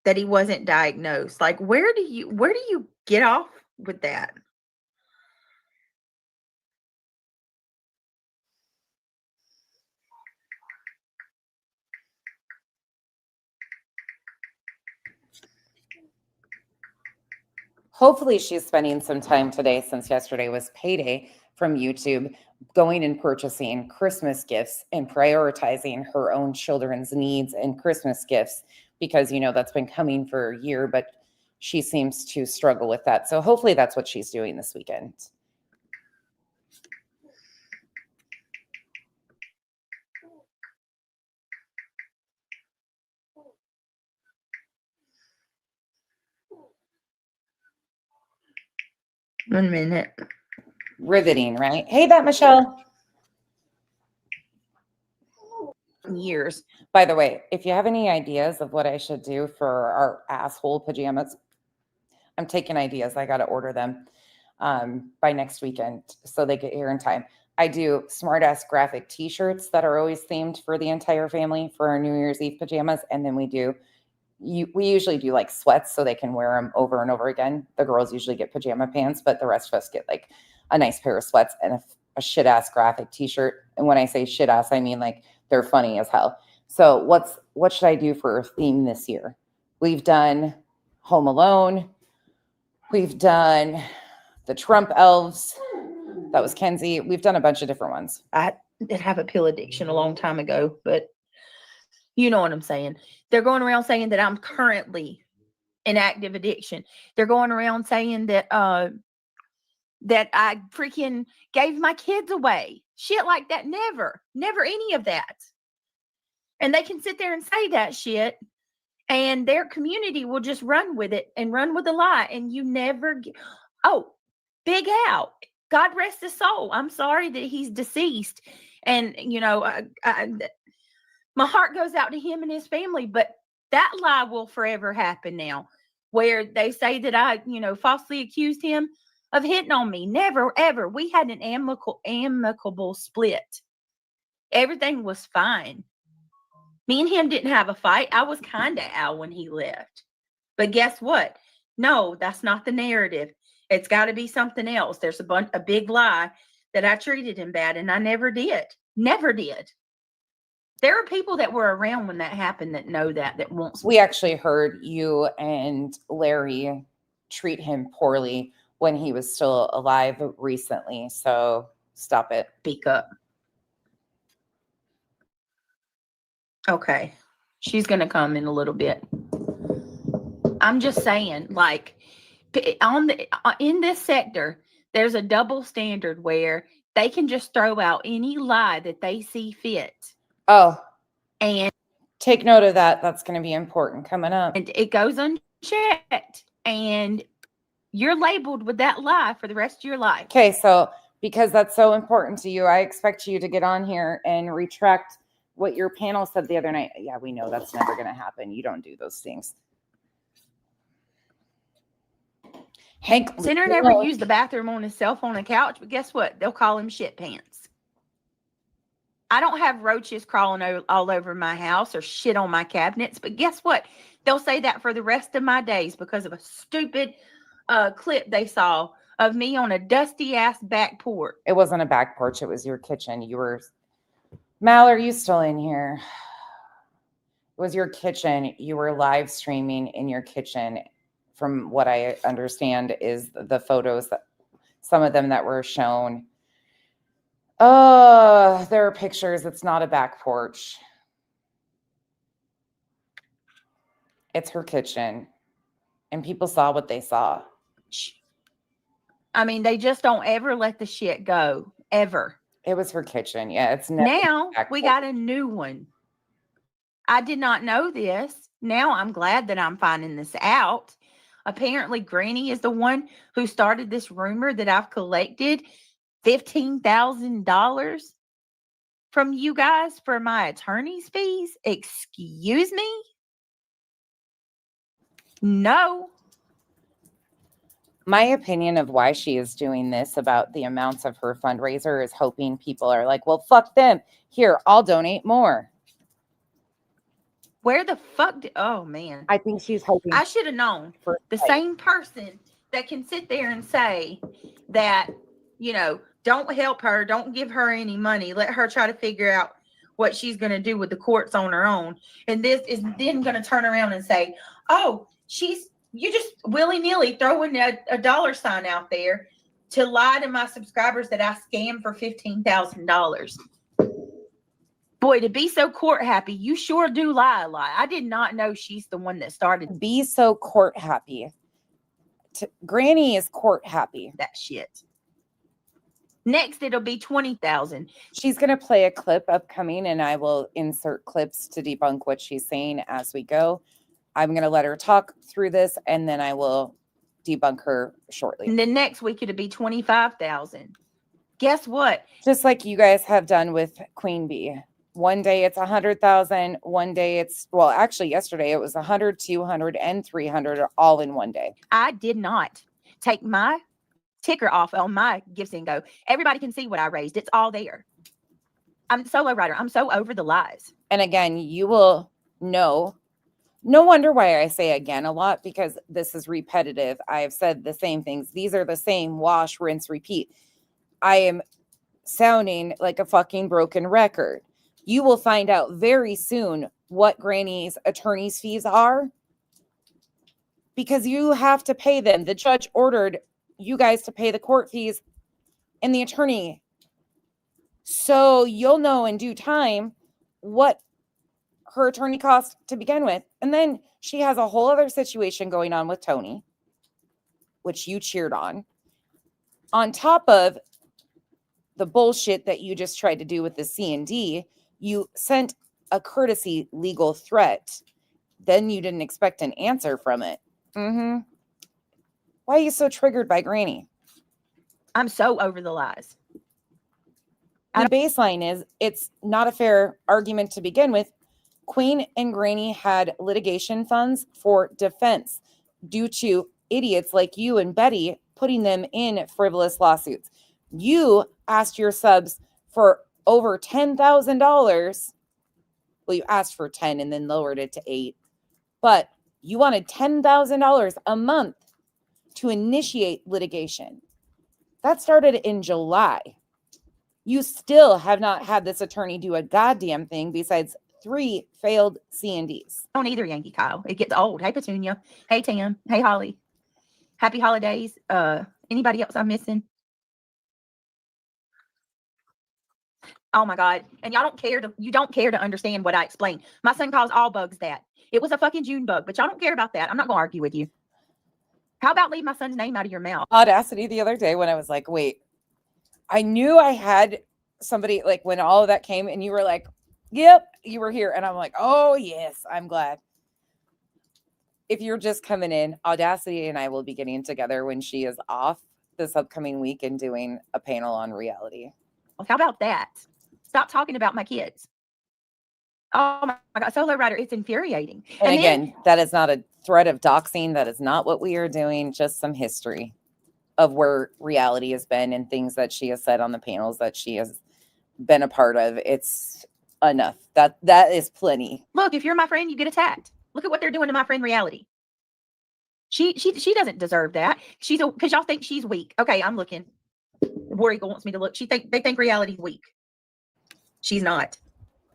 that he wasn't diagnosed. Like, where do you get off with that? Hopefully she's spending some time today, since yesterday was payday, from YouTube, going and purchasing Christmas gifts and prioritizing her own children's needs and Christmas gifts, because that's been coming for a year, but she seems to struggle with that. So hopefully that's what she's doing this weekend. One minute. Riveting, right? Hey, that Michelle. Years. By the way, if you have any ideas of what I should do for our asshole pajamas, I'm taking ideas. I got to order them by next weekend so they get here in time. I do smart-ass graphic t-shirts that are always themed for the entire family for our New Year's Eve pajamas. And then we usually do like sweats so they can wear them over and over again. The girls usually get pajama pants, but the rest of us get like a nice pair of sweats and a shit-ass graphic t-shirt. And when I say shit-ass, I mean like they're funny as hell. So what should I do for a theme this year? We've done Home Alone. We've done the Trump elves. That was Kenzie. We've done a bunch of different ones. I did have a pill addiction a long time ago, but you know what I'm saying. They're going around saying that I'm currently in active addiction. They're going around saying that that I freaking gave my kids away. Shit like that. Never any of that. And they can sit there and say that shit, and their community will just run with it and run with the lie. And you never get, Big Al, God rest his soul. I'm sorry that he's deceased. And, my heart goes out to him and his family, but that lie will forever happen now, where they say that I, falsely accused him of hitting on me. Never, ever. We had an amicable split. Everything was fine. Me and him didn't have a fight. I was kind of Al when he left. But guess what? No, that's not the narrative. It's got to be something else. There's a big lie that I treated him bad, and I never did. Never did. There are people that were around when that happened that know that won't. We actually heard you and Larry treat him poorly when he was still alive recently. So stop it. Speak up. Okay. She's going to come in a little bit. I'm just saying, like, in this sector, there's a double standard where they can just throw out any lie that they see fit. Oh, and take note of that. That's going to be important coming up. And it goes unchecked, and you're labeled with that lie for the rest of your life. Okay, so because that's so important to you, I expect you to get on here and retract what your panel said the other night. Yeah, we know that's never going to happen. You don't do those things. Hank Sinner never used the bathroom on his cell phone and couch, but guess what? They'll call him shit pants. I don't have roaches crawling all over my house or shit on my cabinets, but guess what? They'll say that for the rest of my days because of a stupid clip they saw of me on a dusty ass back porch. It wasn't a back porch. It was your kitchen. You were, Mal, are you still in here? It was your kitchen. You were live streaming in your kitchen. From what I understand is the photos, that some of them that were shown. Oh, there are pictures. It's not a back porch. It's her kitchen. And people saw what they saw. I mean, they just don't ever let the shit go. Ever. It was her kitchen. Yeah, it's never now we got a new one. I did not know this. Now I'm glad that I'm finding this out. Apparently, Granny is the one who started this rumor that I've collected $15,000 from you guys for my attorney's fees. Excuse me? No. My opinion of why she is doing this about the amounts of her fundraiser is hoping people are like, well, fuck them. Here, I'll donate more. Where the fuck oh man. I think she's hoping. I should have known. For the same person that can sit there and say that, you know, don't help her, don't give her any money, let her try to figure out what she's going to do with the courts on her own. And this is then going to turn around and say, oh, you just willy-nilly throwing a dollar sign out there to lie to my subscribers that I scammed for $15,000. Boy, to be so court happy, you sure do lie a lot. I did not know she's the one that started. Be so court happy. Granny is court happy. That shit. Next, it'll be 20,000. She's going to play a clip upcoming, and I will insert clips to debunk what she's saying as we go. I'm going to let her talk through this, and then I will debunk her shortly. And then next week, it'll be 25,000. Guess what? Just like you guys have done with Queen Bee. One day it's 100,000. One day it's, well, actually yesterday it was 100, 200, and 300 all in one day. I did not take my ticker off on my gifts and go. Everybody can see what I raised. It's all there. I'm a solo writer. I'm so over the lies. And again, you will know. No wonder why I say again a lot, because this is repetitive. I have said the same things. These are the same wash, rinse, repeat. I am sounding like a fucking broken record. You will find out very soon what Granny's attorney's fees are, because you have to pay them. The judge ordered you guys to pay the court fees and the attorney. So you'll know in due time what her attorney cost to begin with. And then she has a whole other situation going on with Tony, which you cheered on top of the bullshit that you just tried to do with the C&D. You sent a courtesy legal threat. Then you didn't expect an answer from it. Mm-hmm. Why are you so triggered by Granny? I'm so over the lies. The baseline is it's not a fair argument to begin with. Queen and Granny had litigation funds for defense due to idiots like you and Betty putting them in frivolous lawsuits. You asked your subs for over $10,000. Well, you asked for 10 and then lowered it to 8. But you wanted $10,000 a month to initiate litigation. That started in July. You still have not had this attorney do a goddamn thing besides 3 failed C&Ds. Don't either, Yankee Kyle. It gets old. Hey, Petunia. Hey, Tam. Hey, Holly. Happy holidays. Anybody else I'm missing? Oh my God. And you don't care to understand what I explained. My son calls all bugs that. It was a fucking June bug, but y'all don't care about that. I'm not gonna argue with you. How about leave my son's name out of your mouth? Audacity the other day when I was like, wait, I knew I had somebody, like when all of that came and you were like, yep, you were here. And I'm like, oh yes, I'm glad. If you're just coming in, Audacity and I will be getting together when she is off this upcoming week and doing a panel on reality. Well, how about that? Stop talking about my kids. Oh my God, Solo Rider, it's infuriating. And again, that is not a threat of doxing. That is not what we are doing. Just some history of where reality has been and things that she has said on the panels that she has been a part of. It's enough. That is plenty. Look, if you're my friend, you get attacked. Look at what they're doing to my friend Reality. She doesn't deserve that. Because y'all think she's weak. Okay, I'm looking. War Eagle wants me to look. They think Reality's weak. She's not.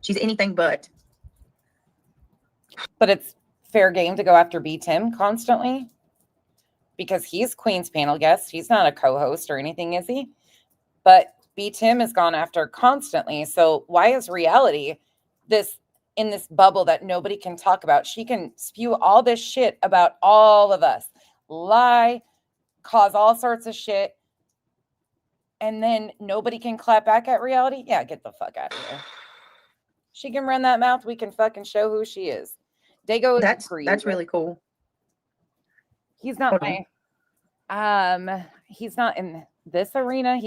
She's anything but. But it's fair game to go after B. Tim constantly because he's Queen's panel guest. He's not a co-host or anything, is he? But B. Tim is gone after constantly. So why is Reality in this bubble that nobody can talk about? She can spew all this shit about all of us, lie, cause all sorts of shit, and then nobody can clap back at Reality? Yeah, get the fuck out of here. She can run that mouth. We can fucking show who she is. Dago is That's really cool. He's not he's not in this arena.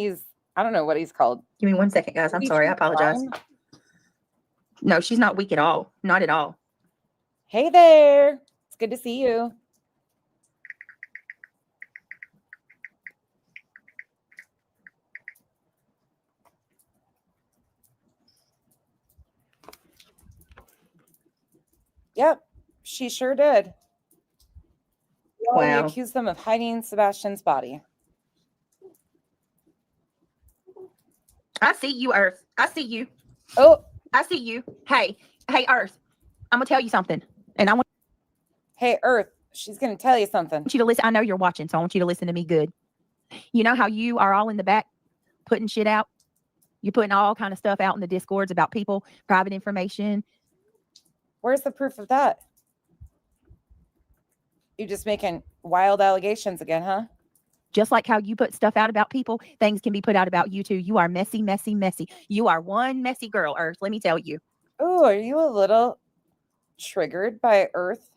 I don't know what he's called. Give me 1 second, guys. I'm sorry. I apologize. No, she's not weak at all. Not at all. Hey there. It's good to see you. Yep, she sure did. Wow. We accused them of hiding Sebastian's body. I see you, Earth. I see you. Oh, I see you. Hey, Earth. I'm gonna tell you something, and I want. Hey, Earth. She's gonna tell you something. I want you to listen. I know you're watching, so I want you to listen to me good. You know how you are all in the back putting shit out? You're putting all kind of stuff out in the Discords about people, private information. Where's the proof of that? You're just making wild allegations again, huh? Just like how you put stuff out about people, things can be put out about you too. You are messy, messy, messy. You are one messy girl, Earth. Let me tell you. Oh, are you a little triggered by Earth?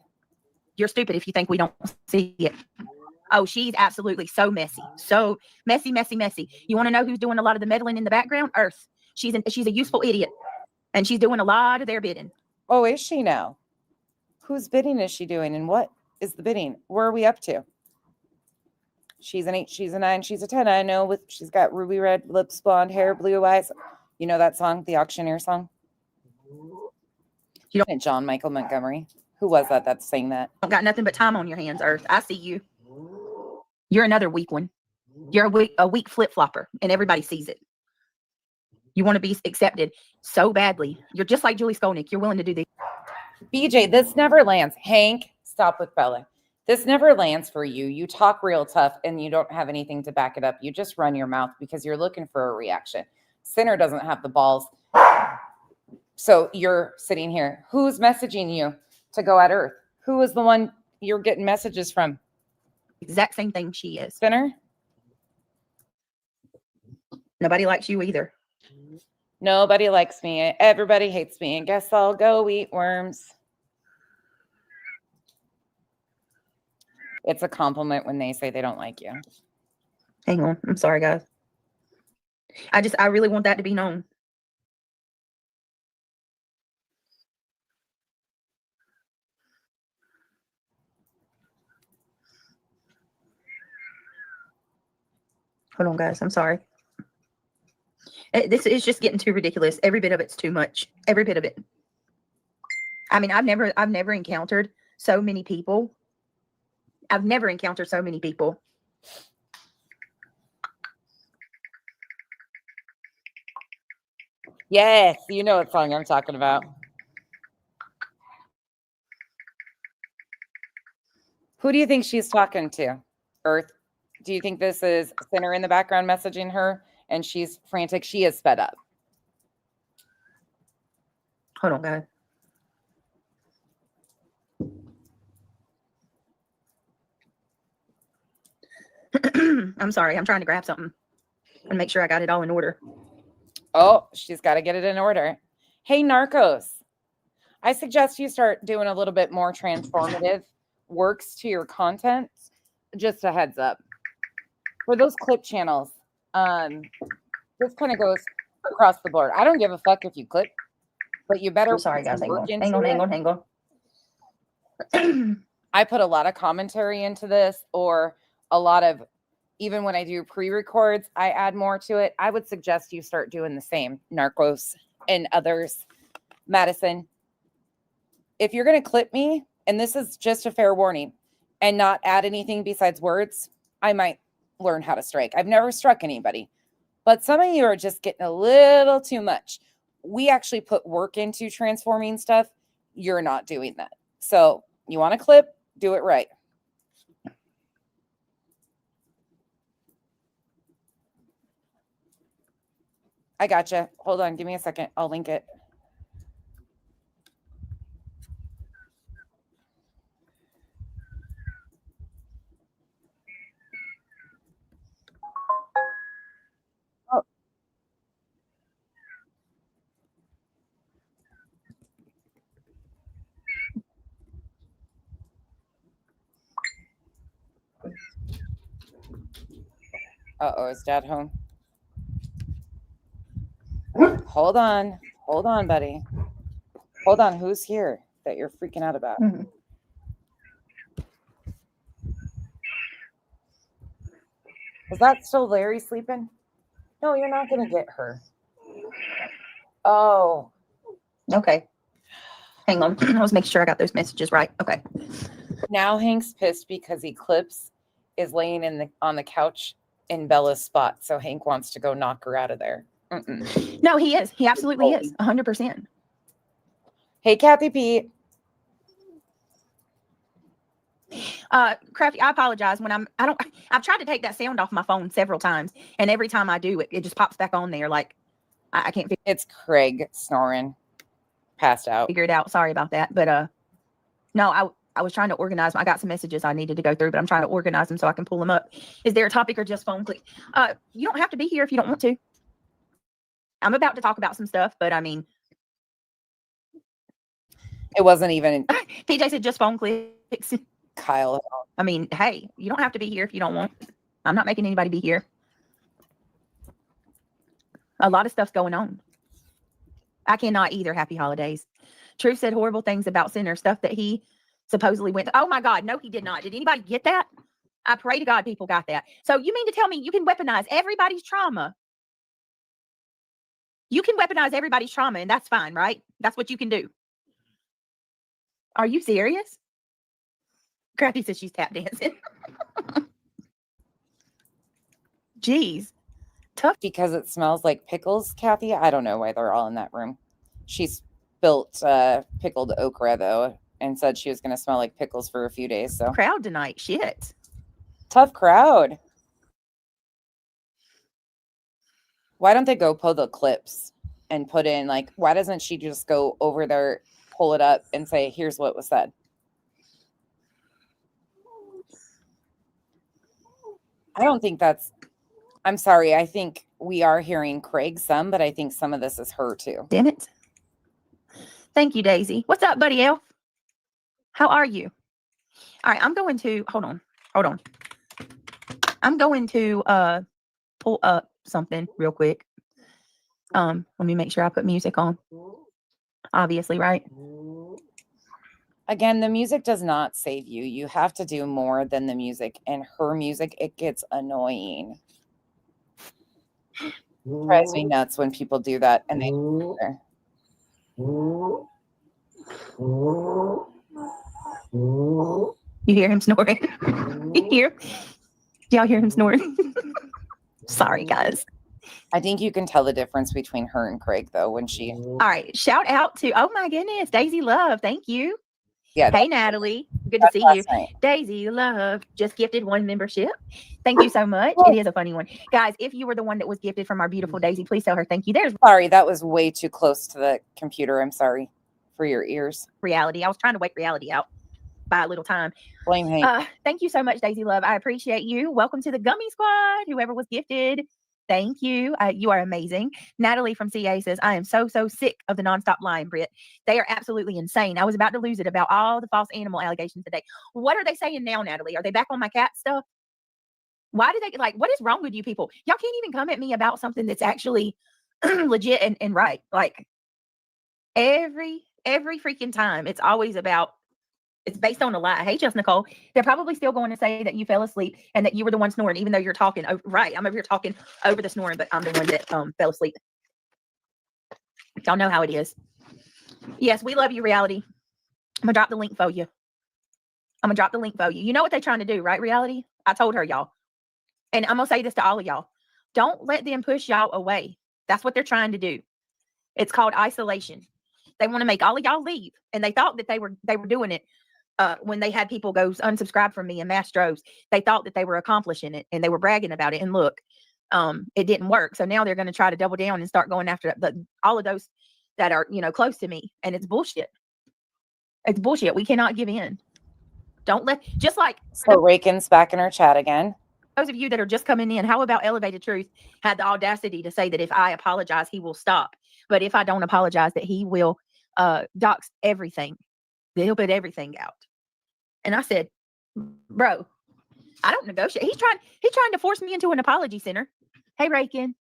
You're stupid if you think we don't see it. Oh, she's absolutely so messy. So messy, messy, messy. You want to know who's doing a lot of the meddling in the background? Earth. She's a useful idiot. And she's doing a lot of their bidding. Oh, is she now? Whose bidding is she doing? And what is the bidding? Where are we up to? She's an 8, she's a 9, she's a 10. I know she's got ruby red lips, blonde hair, blue eyes. You know that song, the auctioneer song? You don't. John Michael Montgomery. Who was that sang that? Don't got nothing but time on your hands, Earth. I see you. You're another weak one. You're a weak flip-flopper, and everybody sees it. You want to be accepted so badly. You're just like Julie Skolnick. You're willing to do this. BJ, this never lands. Hank, stop with Bella. This never lands for you. You talk real tough and you don't have anything to back it up. You just run your mouth because you're looking for a reaction. Sinner doesn't have the balls. So you're sitting here. Who's messaging you to go at Earth? Who is the one you're getting messages from? Exact same thing she is. Sinner? Nobody likes you either. Nobody likes me. Everybody hates me. And guess I'll go eat worms. It's a compliment when they say they don't like you. Hang on. I'm sorry, guys. I really want that to be known. Hold on, guys. I'm sorry. This is just getting too ridiculous. Every bit of it's too much. Every bit of it. I mean, I've never encountered so many people. I've never encountered so many people Yes, you know what song I'm talking about. Who do you think she's talking to? Earth? Do you think this is Sinner in the background messaging her and she's frantic? She is sped up. Hold on, guys. I'm sorry. I'm trying to grab something and make sure I got it all in order. Oh, she's got to get it in order. Hey, Narcos. I suggest you start doing a little bit more transformative works to your content. Just a heads up. For those clip channels, this kind of goes across the board. I don't give a fuck if you clip, but you better. I'm sorry, guys. Hang on. I put a lot of commentary into this, or a lot of, even when I do pre-records, I add more to it. I would suggest you start doing the same, Narcos and others. Madison, if you're going to clip me, and this is just a fair warning, and not add anything besides words, I might learn how to strike. I've never struck anybody, but some of you are just getting a little too much. We actually put work into transforming stuff. You're not doing that. So you want to clip, do it right. I gotcha. Hold on. Give me a second. I'll link it. Oh. Uh-oh, is Dad home? Hold on, buddy. Hold on, who's here that you're freaking out about? Mm-hmm. Is that still Larry sleeping? No, you're not gonna get her. Oh. Okay. Hang on. I was making sure I got those messages right. Okay. Now Hank's pissed because Eclipse is laying on the couch in Bella's spot. So Hank wants to go knock her out of there. No, he is. He absolutely is. 100%. Hey, Kathy Pete. Crafty, I apologize when I've tried to take that sound off my phone several times, and every time I do it just pops back on there. Like I can't figure It's Craig snoring, passed out. it out. Sorry about that. But no, I was trying to organize them. I got some messages I needed to go through, but I'm trying to organize them so I can pull them up. Is there a topic or just phone click? You don't have to be here if you don't want to. I'm about to talk about some stuff, but I mean, it wasn't even. PJ said just phone clicks. Kyle. I mean, hey, you don't have to be here if you don't want. I'm not making anybody be here. A lot of stuff's going on. I cannot either. Happy holidays. Truth said horrible things about Sinner, stuff that he supposedly went. Oh my God, no, he did not. Did anybody get that? I pray to God people got that. So you mean to tell me you can weaponize everybody's trauma? You can weaponize everybody's trauma, and that's fine, right? That's what you can do. Are you serious? Crafty says she's tap dancing. Jeez. Tough. Because it smells like pickles, Kathy. I don't know why they're all in that room. She's built pickled okra, though, and said she was going to smell like pickles for a few days. So crowd tonight. Shit. Tough crowd. Why don't they go pull the clips and put in, like, why doesn't she just go over there, pull it up, and say, here's what was said? I don't think that's, I'm sorry. I think we are hearing Craig some, but I think some of this is her too. Damn it. Thank you, Daisy. What's up, buddy elf? How are you? All right, I'm going to, hold on. I'm going to pull up something real quick. Let me make sure I put music on. Obviously, right? Again, the music does not save you. You have to do more than the music. And her music, it gets annoying. It drives me nuts when people do that and they You hear him snoring? You hear? Do y'all hear him snoring? Sorry, guys. I think you can tell the difference between her and Craig, though, when she. All right. Shout out to, oh my goodness, Daisy Love. Thank you. Yeah. Hey, Natalie. Good to see you. Night. Daisy Love just gifted 1 membership. Thank you so much. It is a funny one. Guys, if you were the one that was gifted from our beautiful Daisy, please tell her thank you. There's Sorry, that was way too close to the computer. I'm sorry for your ears. reality. I was trying to wake reality out by a little time. Blame Hank. Thank you so much, Daisy Love. I appreciate you. Welcome to the Gummy Squad. Whoever was gifted. Thank you. You are amazing. Natalie from CA says, I am so sick of the nonstop lying, Britt. They are absolutely insane. I was about to lose it about all the false animal allegations today. What are they saying now, Natalie? Are they back on my cat stuff? Why do they, like, what is wrong with you people? Y'all can't even come at me about something that's actually legit and right. Like, every freaking time, it's always about, it's based on a lie. Hey, just Nicole, they're probably still going to say that you fell asleep and that you were the one snoring, even though you're talking. Oh, right. I'm over here talking over the snoring, but I'm the one that fell asleep. Y'all know how it is. Yes, we love you, reality. I'm gonna drop the link for you. You know what they're trying to do, right, reality? I told her, y'all. And I'm gonna say this to all of y'all. Don't let them push y'all away. That's what they're trying to do. It's called isolation. They want to make all of y'all leave. And they thought that they were doing it. When they had people go unsubscribe from me in mass droves, they thought that they were accomplishing it and they were bragging about it. And look, it didn't work. So now they're going to try to double down and start going after all of those that are, close to me. And it's bullshit. It's bullshit. We cannot give in. Don't let, just like. So Rakin's back in her chat again. Those of you that are just coming in, how about Elevated Truth had the audacity to say that if I apologize, he will stop. But if I don't apologize, that he will dox everything. He'll put everything out. And I said, bro, I don't negotiate. He's trying to force me into an apology, Center. Hey, Rakin.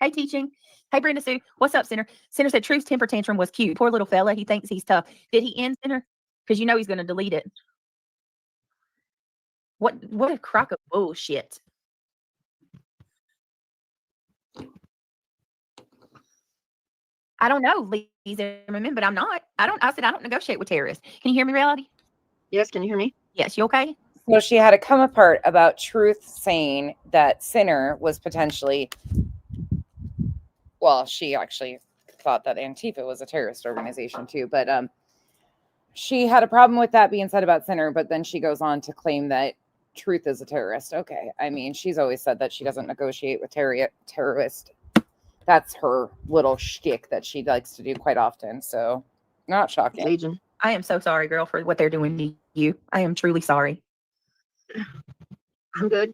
Hey, Teaching. Hey, Brenda Sue. What's up, Center? Center said Truth's temper tantrum was cute. Poor little fella. He thinks he's tough. Did he end, Center? Because you know he's going to delete it. What a crock of bullshit. I don't know, Lisa, but I'm not. I said I don't negotiate with terrorists. Can you hear me, reality? Yes, can you hear me? Yes, you okay? So she had a come apart about Truth saying that Sinner was potentially, well, she actually thought that Antifa was a terrorist organization too, but she had a problem with that being said about Sinner, but then she goes on to claim that Truth is a terrorist. Okay, I mean, she's always said that she doesn't negotiate with terrorists. That's her little shtick that she likes to do quite often. So, not shocking. Legion. I am so sorry, girl, for what they're doing to you. I am truly sorry. I'm good.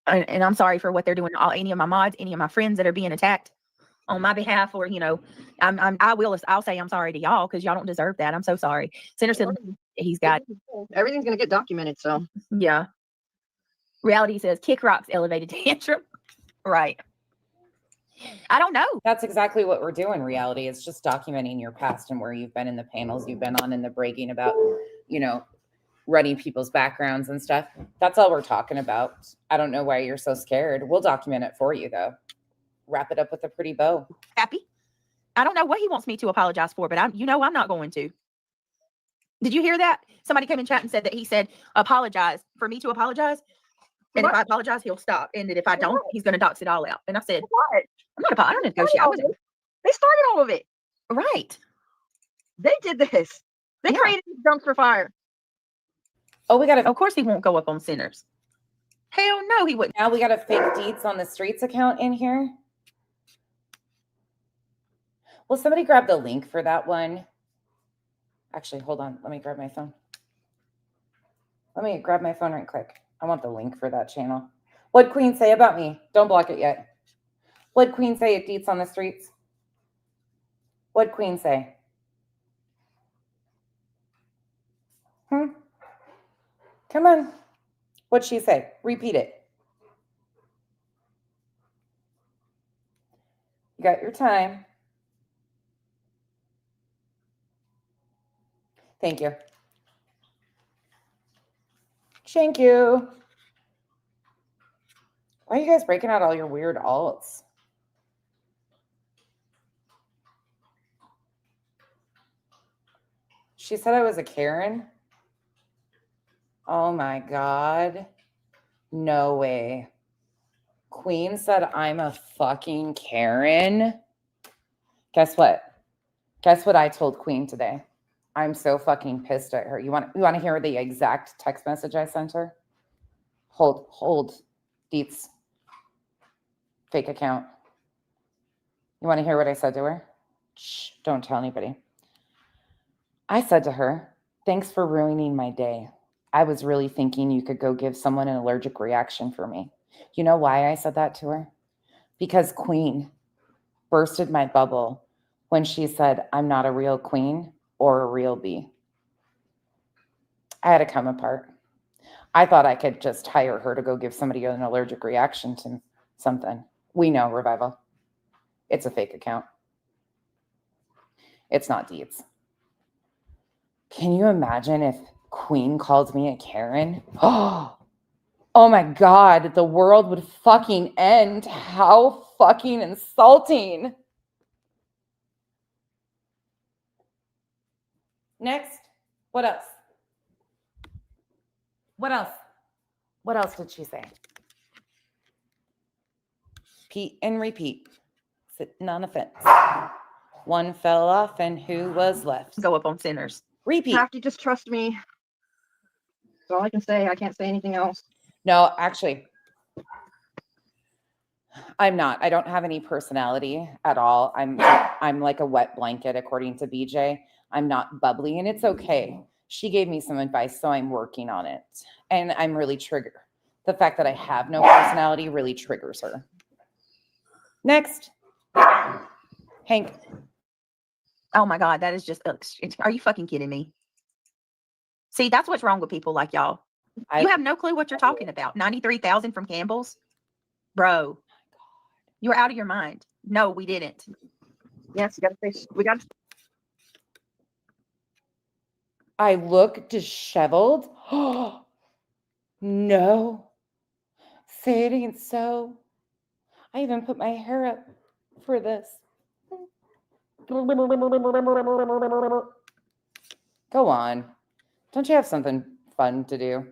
And I'm sorry for what they're doing to any of my mods, any of my friends that are being attacked on my behalf, or I'll say I'm sorry to y'all because y'all don't deserve that. I'm so sorry. Center said he's got everything's gonna get documented. So yeah. Reality says kick rocks, elevated tantrum. Right. I don't know. That's exactly what we're doing. Reality is just documenting your past and where you've been in the panels you've been on and the bragging about, running people's backgrounds and stuff. That's all we're talking about. I don't know why you're so scared. We'll document it for you, though. Wrap it up with a pretty bow. Happy? I don't know what he wants me to apologize for, but I'm not going to. Did you hear that? Somebody came in chat and said that he said apologize for me to apologize. And if I apologize, he'll stop. And that if I don't, he's going to dox it all out. And I said, what? I don't negotiate. They started all of it. Right. They did this. They created dumpster fire. Oh, we got to. Of course, he won't go up on Sinners. Hell no, he wouldn't. Now we got a fake Deets on the Streets account in here. Will somebody grab the link for that one? Actually, hold on. Let me grab my phone. Let me grab my phone right quick. I want the link for that channel. What'd Queen say about me? Don't block it yet. What'd Queen say at Deets on the Streets? What'd Queen say? Come on. What'd she say? Repeat it. You got your time. Thank you. Thank you. Why are you guys breaking out all your weird alts? She said I was a Karen. Oh my God. No way. Queen said I'm a fucking Karen. Guess what? Guess what I told Queen today? I'm so fucking pissed at her. You want to hear the exact text message I sent her? Hold. Deets. Fake account. You want to hear what I said to her? Shh, don't tell anybody. I said to her, thanks for ruining my day. I was really thinking you could go give someone an allergic reaction for me. You know why I said that to her? Because Queen bursted my bubble when she said, I'm not a real queen or a real bee. I had to come apart. I thought I could just hire her to go give somebody an allergic reaction to something. We know, Revival. It's a fake account. It's not Deeds. Can you imagine if Queen called me a Karen? Oh my God, the world would fucking end. How fucking insulting. Next, what else? What else? What else did she say? Repeat and repeat. Sitting on a fence. One fell off and who was left? Go up on Sinners. Repeat. Have to just trust me. That's all I can say. I can't say anything else. No, actually, I'm not. I don't have any personality at all. I'm like a wet blanket, according to BJ. I'm not bubbly, and it's okay. She gave me some advice, so I'm working on it. And I'm really triggered. The fact that I have no personality really triggers her. Next. Hank. Oh my God, that is just, are you fucking kidding me? See, that's what's wrong with people like y'all. You have no clue what you're talking about. 93,000 from Campbell's? Bro, you're out of your mind. No, we didn't. Yes, you gotta say, we gotta. I look disheveled. No. Say it ain't so. I even put my hair up for this. Go on. Don't you have something fun to do?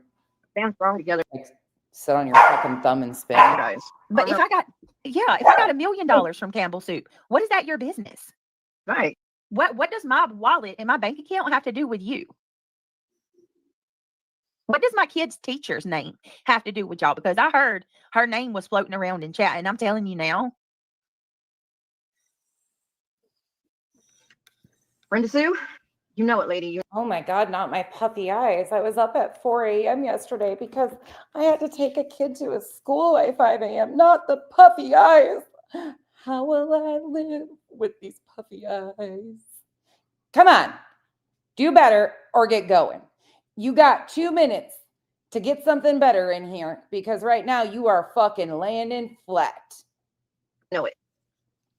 Stand strong together. Like sit on your fucking thumb and spin. Guys. But if I got $1 million from Campbell Soup, what is that your business? Right. What does my wallet and my bank account have to do with you? What does my kid's teacher's name have to do with y'all? Because I heard her name was floating around in chat, and I'm telling you now. Brenda Sue, you know it, lady. Oh my God, not my puffy eyes. I was up at 4 a.m. yesterday because I had to take a kid to a school at 5 a.m. Not the puffy eyes. How will I live with these puffy eyes? Come on, do better or get going. You got 2 minutes to get something better in here because right now you are fucking landing flat. Know it.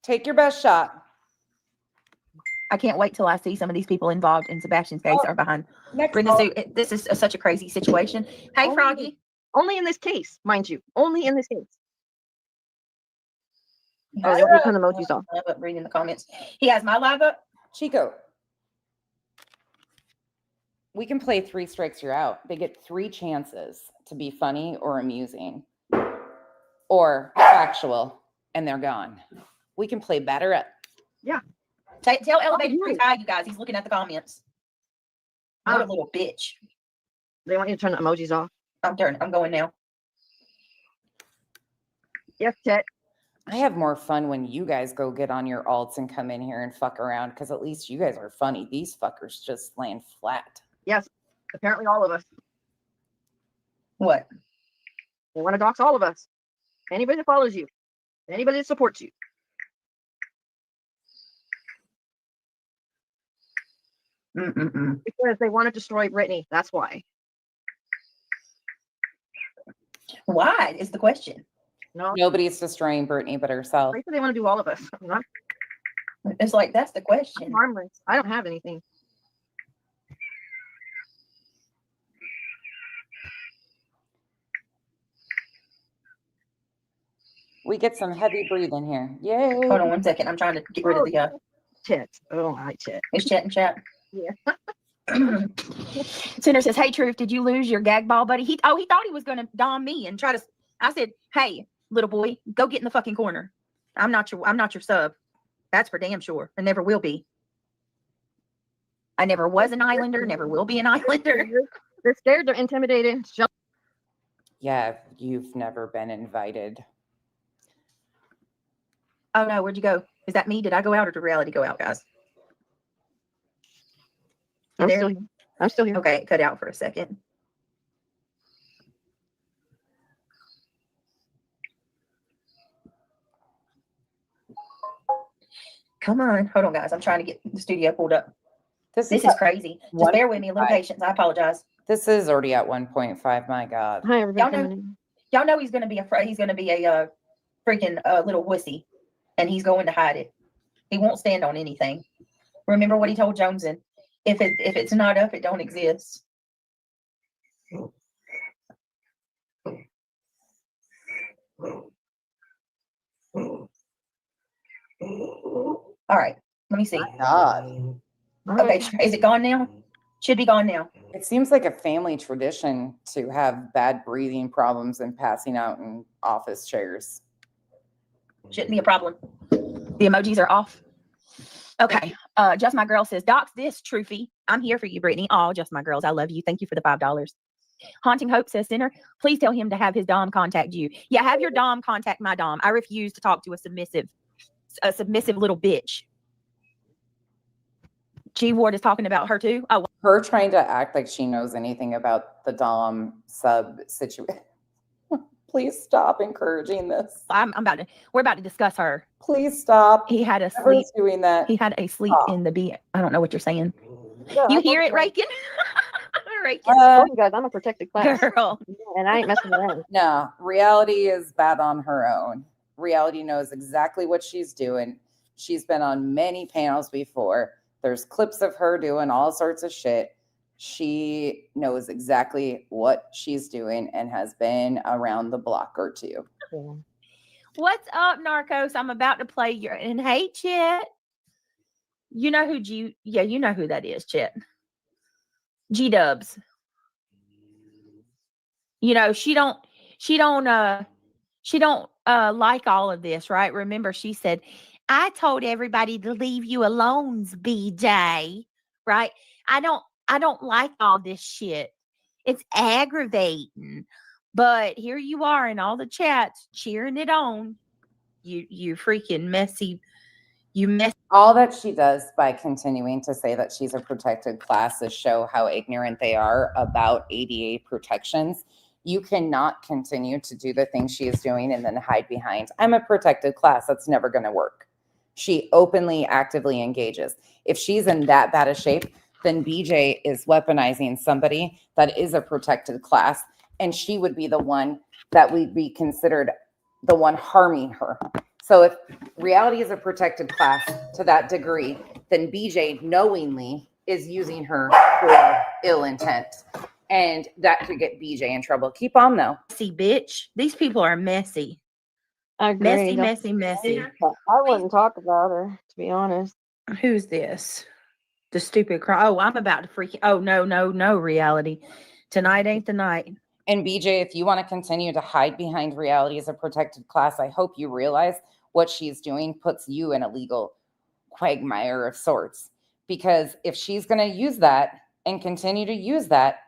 Take your best shot. I can't wait till I see some of these people involved in Sebastian's case are behind. Brenda Sue, this is such a crazy situation. Hey, Froggy. Only in this case, mind you. Only in this case. Oh, they want me to turn the emojis off. I'm reading the comments. He has my live up. Chico. We can play 3 strikes, you're out. They get 3 chances to be funny or amusing or factual, and they're gone. We can play better up. Yeah. Tell Elevated Truth hi, you guys. He's looking at the comments. What a little bitch. They want you to turn the emojis off. I'm going now. Yes, Chet. I have more fun when you guys go get on your alts and come in here and fuck around because at least you guys are funny. These fuckers just land flat. Yes, apparently all of us. What? They want to dox all of us. Anybody that follows you. Anybody that supports you. Because they want to destroy Brittany. That's why. Why is the question? No, nobody's destroying Brittany but herself. They want to do all of us. It's like that's the question. I'm harmless. I don't have anything. We get some heavy breathing here. Yay. Hold on 1 second. I'm trying to get rid of the Chet. Oh, hi, Chet. Is Chet in chat? Yeah. Center says, "Hey, Truth, did you lose your gag ball, buddy?" He thought he was gonna dom me and try to. I said, "Hey, little boy, go get in the fucking corner. I'm not your sub. That's for damn sure, and never will be. I never was an Islander, never will be an Islander." They're scared. They're intimidated. Yeah, you've never been invited. Oh no, where'd you go? Is that me? Did I go out or did reality go out, guys? I'm still here. I'm still here. Okay, it cut out for a second. Come on. Hold on, guys. I'm trying to get the studio pulled up. This is crazy. Just bear with me. A little patience. I apologize. This is already at 1.5. My God. Hi, everybody. Y'all know he's gonna be a freaking little wussy, and he's going to hide it. He won't stand on anything. Remember what he told Joneson: if it's not up, it don't exist. All right, let me see. God. Okay, is it gone now? Should be gone now. It seems like a family tradition to have bad breathing problems and passing out in office chairs. Shouldn't be a problem. The emojis are off. Okay. Just My Girl says, "Docs this, Truffy. I'm here for you, Brittany." Oh, Just My Girls, I love you. Thank you for the $5. Haunting Hope says, "Center, please tell him to have his Dom contact you." Yeah, have your Dom contact my Dom. I refuse to talk to a submissive little bitch. G Ward is talking about her too. Oh, her trying to act like she knows anything about the Dom sub situation. Please stop encouraging this. We're about to discuss her. Please stop. He had a Never sleep doing that. He had a sleep in the B. I don't know what you're saying. Yeah, you hear it, Rakin? Rakin. Guys, I'm a protected class. Girl. And I ain't messing with that. No, reality is bad on her own. Reality knows exactly what she's doing. She's been on many panels before. There's clips of her doing all sorts of shit. She knows exactly what she's doing and has been around the block or two. Yeah. What's up, Narcos? I'm about to play your and hey, Chet. You know who you know who that is, Chet. G Dubs. You know, she don't like all of this, right? Remember, she said, "I told everybody to leave you alone, BJ." Right? I don't like all this shit. It's aggravating. But here you are in all the chats cheering it on. You freaking messy. All that she does by continuing to say that she's a protected class is show how ignorant they are about ADA protections. You cannot continue to do the things she is doing and then hide behind, "I'm a protected class." That's never going to work. She openly, actively engages. If she's in that bad a shape, then BJ is weaponizing somebody that is a protected class, and she would be the one that would be considered the one harming her. So if reality is a protected class to that degree, then BJ knowingly is using her for ill intent. And that could get BJ in trouble. Keep on though. Messy bitch. These people are messy. I agree. Messy. I wouldn't talk about her, to be honest. Who's this? The stupid cry. Oh, I'm about to freak. Oh, no, reality. Tonight ain't the night. And BJ, if you want to continue to hide behind reality as a protected class, I hope you realize what she's doing puts you in a legal quagmire of sorts. Because if she's going to use that and continue to use that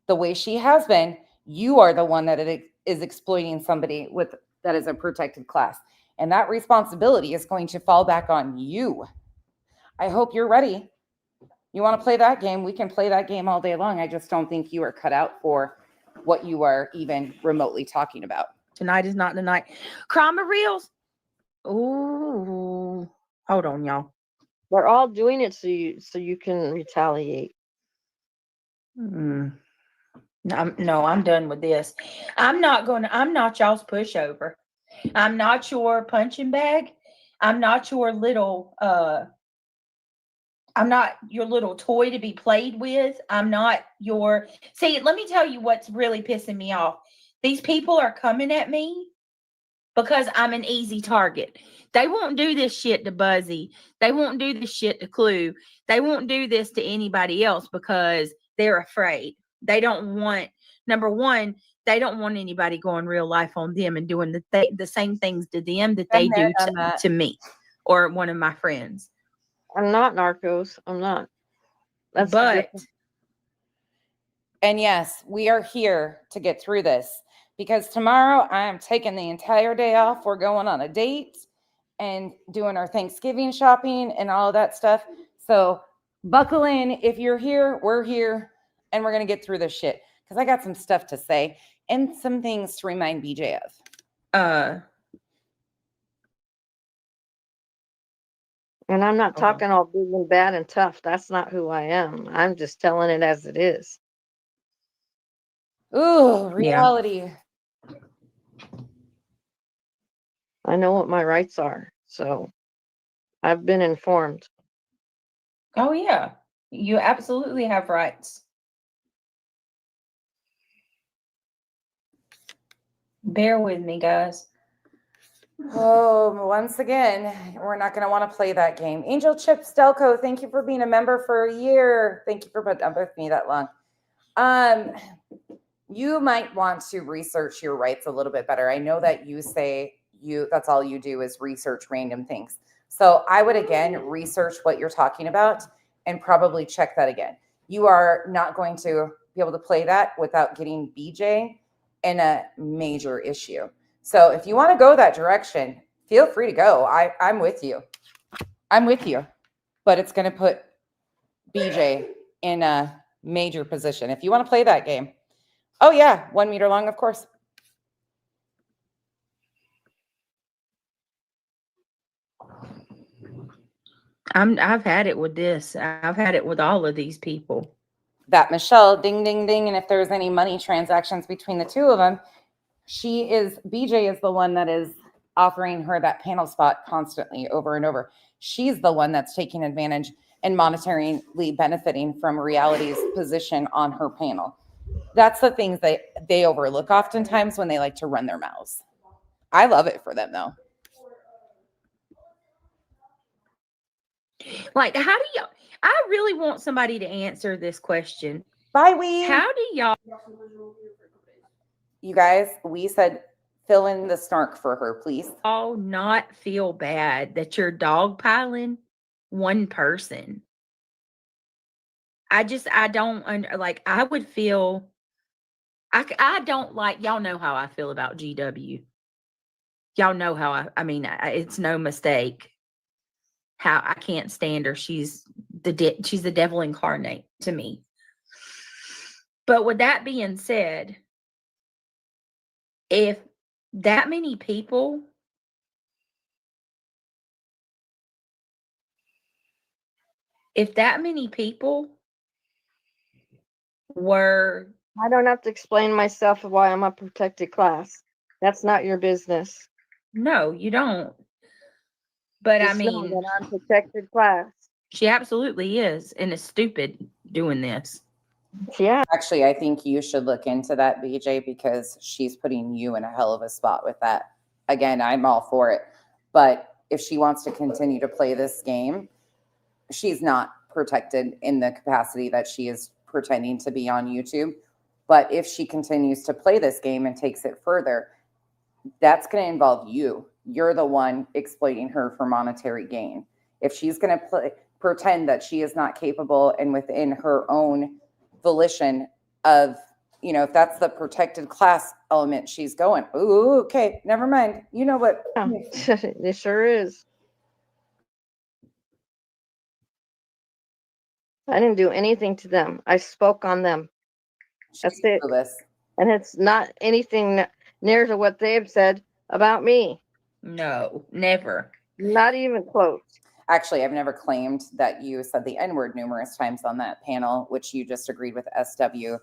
the way she has been, you are the one that is exploiting somebody that is a protected class. And that responsibility is going to fall back on you. I hope you're ready. You want to play that game? We can play that game all day long. I just don't think you are cut out for what you are even remotely talking about. Tonight is not the night. Crime reels. Ooh, hold on, y'all. They're all doing it so you can retaliate. No, I'm done with this. I'm not y'all's pushover. I'm not your punching bag. I'm not your little I'm not your little toy to be played with. I'm not your... See, let me tell you what's really pissing me off. These people are coming at me because I'm an easy target. They won't do this shit to Buzzy. They won't do this shit to Clue. They won't do this to anybody else because they're afraid. They don't want, number one, they don't want anybody going real life on them and doing the same things to them that they do to me or one of my friends. I'm not narcos. I'm not. That's but and yes, we are here to get through this because tomorrow I am taking the entire day off. We're going on a date and doing our Thanksgiving shopping and all of that stuff. So buckle in. If you're here, we're here, and we're going to get through this shit because I got some stuff to say and some things to remind BJ of. And I'm not talking all big and bad and tough. That's not who I am. I'm just telling it as it is. Ooh, reality. Yeah. I know what my rights are. So I've been informed. Oh, yeah. You absolutely have rights. Bear with me, guys. Oh, once again, we're not going to want to play that game. Angel Chip Stelco, thank you for being a member for a year. Thank you for putting up with me that long. You might want to research your rights a little bit better. I know that you say that's all you do is research random things. So I would, again, research what you're talking about and probably check that again. You are not going to be able to play that without getting BJ in a major issue. So if you want to go that direction, feel free to go. I'm with you. I'm with you. But it's going to put BJ in a major position. If you want to play that game. Oh, yeah. 1 meter long, of course. I've had it with this. I've had it with all of these people. That Michelle, ding, ding, ding. And if there's any money transactions between the two of them, BJ is the one that is offering her that panel spot constantly over and over. She's the one that's taking advantage and monetarily benefiting from Reality's position on her panel. That's the things that they overlook oftentimes when they like to run their mouths. I love it for them, though. Like, how do y'all? I really want somebody to answer this question. Bye, we. How do y'all? You guys, we said fill in the snark for her, please. Oh, not feel bad that you're dogpiling one person. I don't like. I would feel. I don't like. Y'all know how I feel about GW. Y'all know how I mean, it's no mistake. How I can't stand her. She's the devil incarnate to me. But with that being said, if that many people were, I don't have to explain myself of why I'm a protected class. That's not your business. No, you don't. But Just I mean, know that I'm protected class. She absolutely is, and is stupid doing this. Yeah. Actually, I think you should look into that, BJ, because she's putting you in a hell of a spot with that. Again, I'm all for it. But if she wants to continue to play this game, she's not protected in the capacity that she is pretending to be on YouTube. But if she continues to play this game and takes it further, that's going to involve you. You're the one exploiting her for monetary gain. If she's going to pretend that she is not capable and within her own volition of, if that's the protected class element she's going, ooh, okay, never mind. You know what? It sure is. I didn't do anything to them. I spoke on them. That's it. And it's not anything near to what they've said about me. No, never. Not even close. Actually, I've never claimed that you said the N-word numerous times on that panel, which you just agreed with SW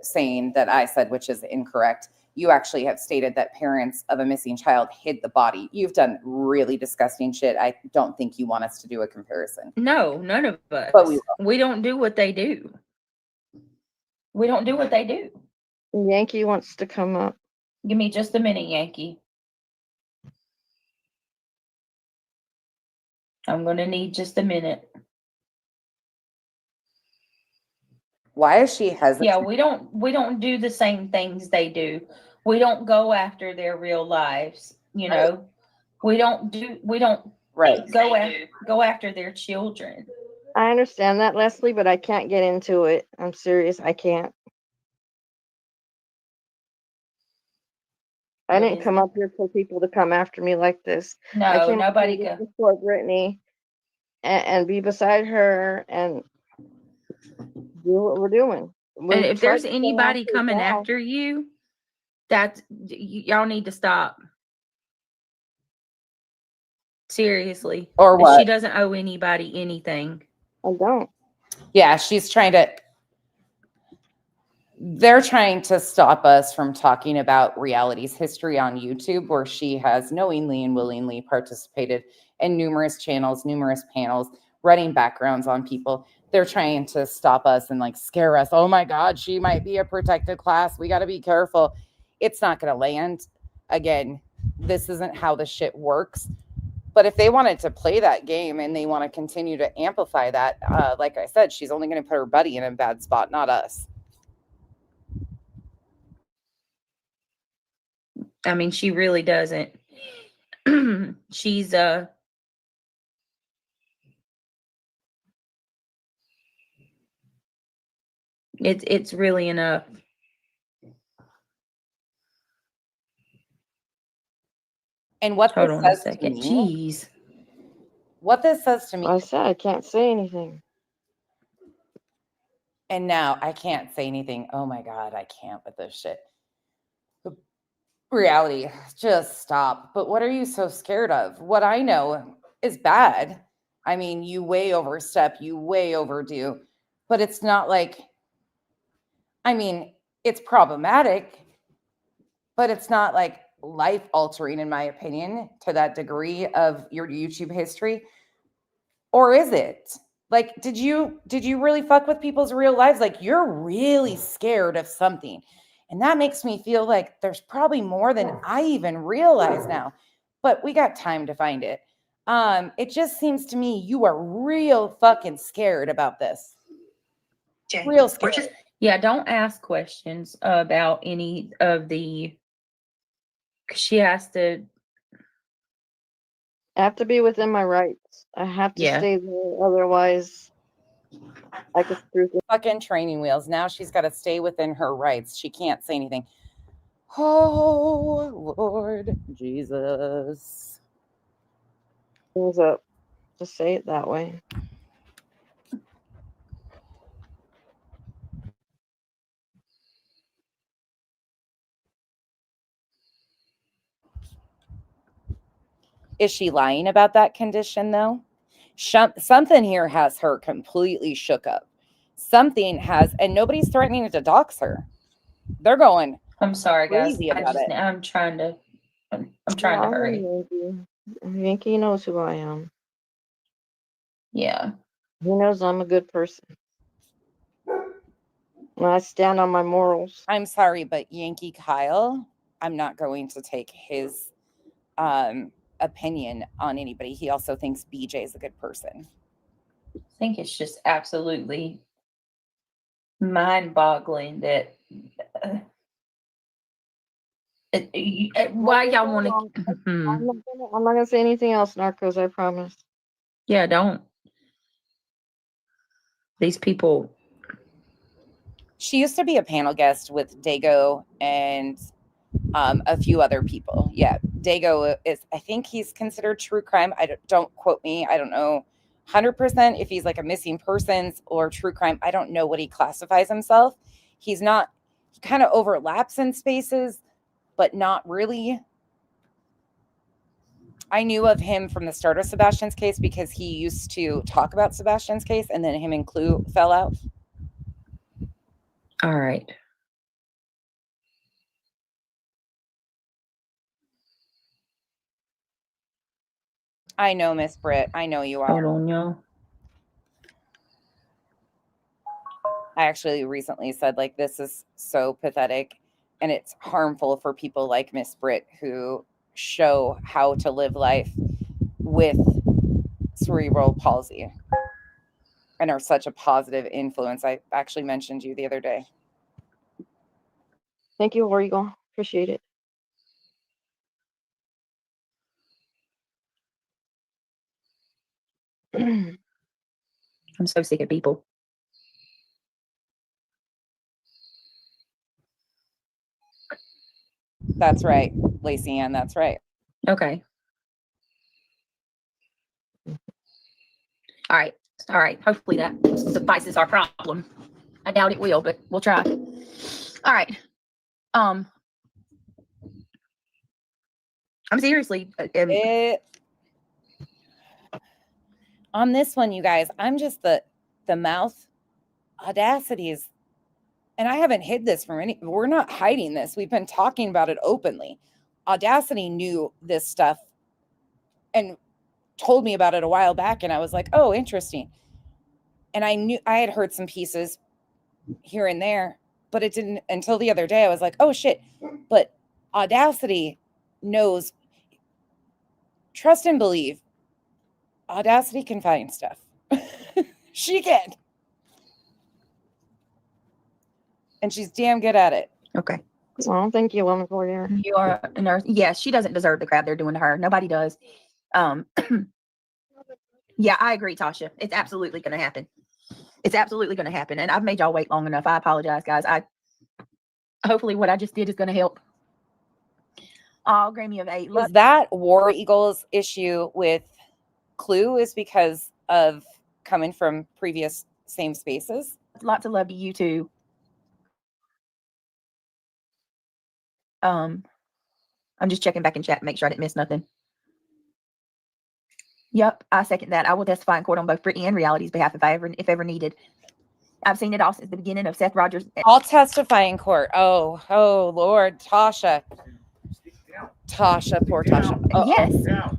saying that I said, which is incorrect. You actually have stated that parents of a missing child hid the body. You've done really disgusting shit. I don't think you want us to do a comparison. No, none of us. But we don't do what they do. We don't do what they do. Yankee wants to come up. Give me just a minute, Yankee. I'm going to need just a minute. Why is she hesitant? Yeah, we don't do the same things they do. We don't go after their real lives, you know. We don't Right. go after their children. I understand that, Leslie, but I can't get into it. I'm serious. I can't. I didn't come up here for people to come after me like this. I No, came up nobody here to go. support Brittany and be beside her and do what we're doing. And if there's anybody coming after you, y'all need to stop. Seriously. Or what? She doesn't owe anybody anything. I don't. Yeah, they're trying to stop us from talking about reality's history on YouTube, where she has knowingly and willingly participated in numerous channels, numerous panels, running backgrounds on people. They're trying to stop us and like scare us. Oh my God, she might be a protected class. We got to be careful. It's not going to land. Again, this isn't how the shit works. But if they wanted to play that game and they want to continue to amplify that, like I said, she's only going to put her buddy in a bad spot, not us. I mean, she really doesn't. She's it's really enough. And what Hold this on a says to second. me, Jeez. what this says to me, I said I can't say anything. and now I can't say anything. Oh my God, I can't with this shit. Reality, just stop. But what are you so scared of? What I know is bad. I mean, you way overstep, you way overdo, but it's not like, I mean, it's problematic, but it's not like life altering, in my opinion, to that degree of your YouTube history. Or is it? Like, did you really fuck with people's real lives? Like, you're really scared of something. And that makes me feel like there's probably more than I even realize now. But we got time to find it. It just seems to me you are real fucking scared about this. Real scared. Yeah, don't ask questions about any of the. She has to. I have to be within my rights. I have to stay there. Otherwise, I could screw things. Fucking training wheels. Now she's got to stay within her rights. She can't say anything. Oh, Lord Jesus. Things up. To say it that way. Is she lying about that condition, though? Something here has her completely shook up. Something has, and nobody's threatening to dox her. They're going. I'm sorry, guys. Crazy about it. I'm trying to hurry. Yankee knows who I am. Yeah. He knows I'm a good person. And I stand on my morals. I'm sorry, but Yankee Kyle, I'm not going to take his opinion on anybody. He also thinks BJ is a good person. I think it's just absolutely mind-boggling that why y'all want to. I'm not gonna say anything else, Narcos. I promise. Yeah, don't. These people. She used to be a panel guest with Dago and a few other people. Yeah, Dago is, I think he's considered true crime. Don't quote me. I don't know 100% if he's like a missing persons or true crime. I don't know what he classifies himself. He's not, he kind of overlaps in spaces, but not really. I knew of him from the start of Sebastian's case because he used to talk about Sebastian's case, and then him and Clue fell out. All right. I know, Miss Britt. I know you are. Hold on, y'all. I actually recently said, like, this is so pathetic, and it's harmful for people like Miss Britt who show how to live life with cerebral palsy and are such a positive influence. I actually mentioned you the other day. Thank you, War Eagle. Appreciate it. I'm so sick of people. That's right, Lacey Ann. That's right. Okay. All right. All right. Hopefully that suffices our problem. I doubt it will, but we'll try. All right. I'm seriously on this one, you guys, I'm just the mouth Audacity is, and I haven't hid this from any, we're not hiding this. We've been talking about it openly. Audacity knew this stuff and told me about it a while back. And I was like, oh, interesting. And I had heard some pieces here and there, but it didn't until the other day. I was like, oh shit. But Audacity knows, trust and believe, Audacity can find stuff. She can. And she's damn good at it. okay. Well, thank you, woman, for you. You are a nurse. Yes, she doesn't deserve the crap they're doing to her. Nobody does. Yeah, I agree, Tasha. It's absolutely going to happen. It's absolutely going to happen. And I've made y'all wait long enough. I apologize, guys. Hopefully what I just did is going to help. Oh, Grammy of 8. Was that War Eagle's issue with Clue is because of coming from previous same spaces? Lots of love to you too. I'm just checking back in chat to make sure I didn't miss nothing. Yep, I second that. I will testify in court on both Brittany and Reality's behalf if ever needed. I've seen it all since the beginning of Seth Rogers. I'll testify in court. Oh, Lord, Tasha, poor Tasha. Yes,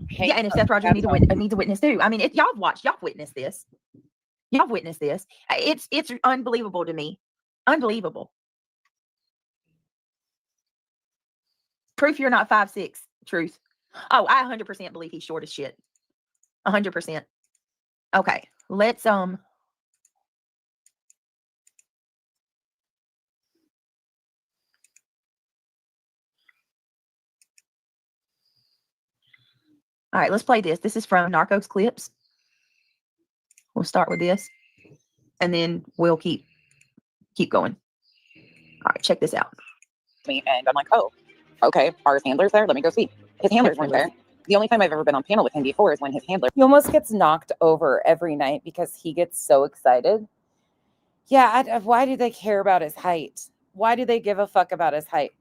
yeah, and if Seth Rogers needs a witness too. I mean, y'all witnessed this. Y'all witnessed this. It's unbelievable to me. Unbelievable. Proof you're not 5'6", truth. Oh, I 100% believe he's short as shit. 100%. Okay, let's all right, let's play this. This is from Narcos Clips. We'll start with this, and then we'll keep going. All right, check this out. And I'm like, oh, okay, are his handlers there? Let me go see. His handlers weren't there. The only time I've ever been on panel with him before is when his handler. He almost gets knocked over every night because he gets so excited. Yeah, why do they care about his height? Why do they give a fuck about his height?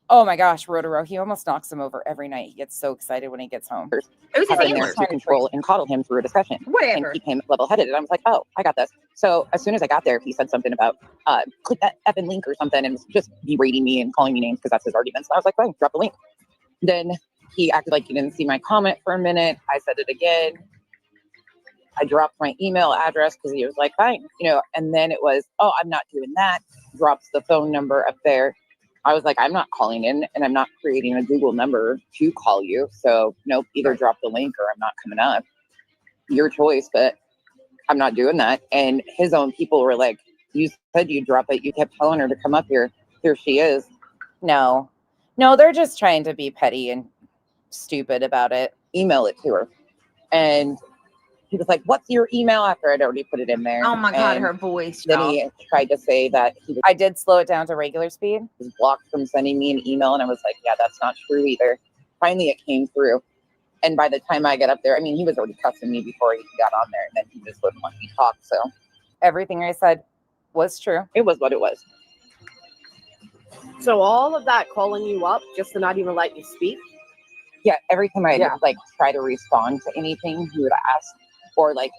Oh my gosh, Rotaro, he almost knocks him over every night. He gets so excited when he gets home. It was his in there to control and coddle him through a discussion. Whatever. And keep him level-headed. And I was like, oh, I got this. So as soon as I got there, he said something about click that effing link or something and was just berating me and calling me names because that's his arguments. And I was like, fine, drop the link. Then he acted like he didn't see my comment for a minute. I said it again. I dropped my email address because he was like, fine, and then it was, oh, I'm not doing that. Drops the phone number up there. I was like, I'm not calling in and I'm not creating a Google number to call you. So nope, either drop the link or I'm not coming up. Your choice, but I'm not doing that. And his own people were like, you said you'd drop it. You kept telling her to come up here. Here she is. No, they're just trying to be petty and stupid about it. Email it to her. And he was like, what's your email? After I'd already put it in there. Oh my God, and her voice. Then he tried to say that I did slow it down to regular speed. Was blocked from sending me an email. And I was like, yeah, that's not true either. Finally, it came through. And by the time I got up there, I mean, he was already cussing me before he got on there. And then he just wouldn't let me talk. So everything I said was true. It was what it was. So all of that calling you up just to not even let you speak? Yeah, every time I try to respond to anything, he would ask. Or like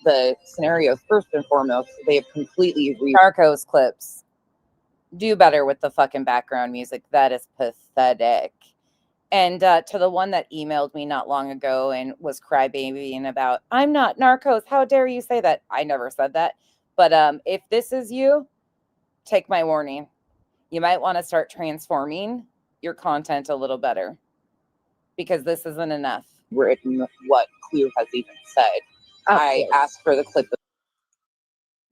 the scenarios, first and foremost, they have completely Narcos Clips. Do better with the fucking background music. That is pathetic. And to the one that emailed me not long ago and was crybabying about, I'm not Narcos. How dare you say that? I never said that. But if this is you, take my warning. You might want to start transforming your content a little better because this isn't enough. written what Clue has even said. I asked for the clip.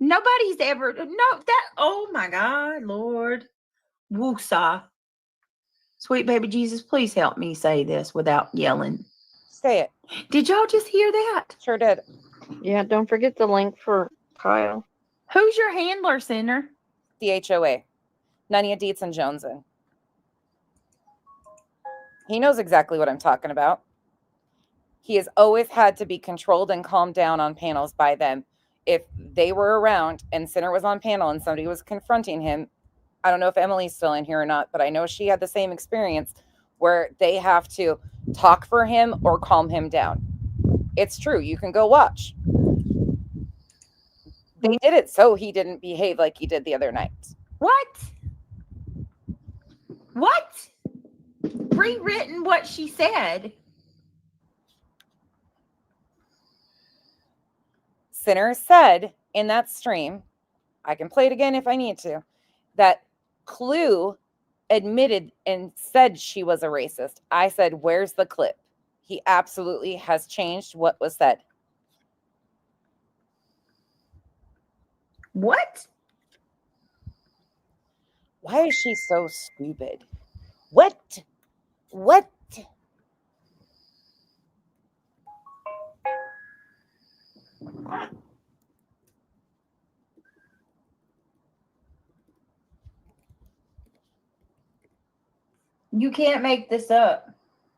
Nobody's ever oh my God, Lord. Woosah. Sweet baby Jesus, please help me say this without yelling. Say it. Did y'all just hear that? Sure did. Yeah, don't forget the link for Kyle. Who's your handler, Center? The HOA. Nunya, Dietz, and Joneson. He knows exactly what I'm talking about. He has always had to be controlled and calmed down on panels by them. If they were around and Center was on panel and somebody was confronting him, I don't know if Emily's still in here or not, but I know she had the same experience where they have to talk for him or calm him down. It's true. You can go watch. They did it so he didn't behave like he did the other night. What? Rewritten what she said. Center said in that stream, I can play it again if I need to, that Clue admitted and said she was a racist. I said, where's the clip? He absolutely has changed what was said. What? Why is she so stupid? What? You can't make this up.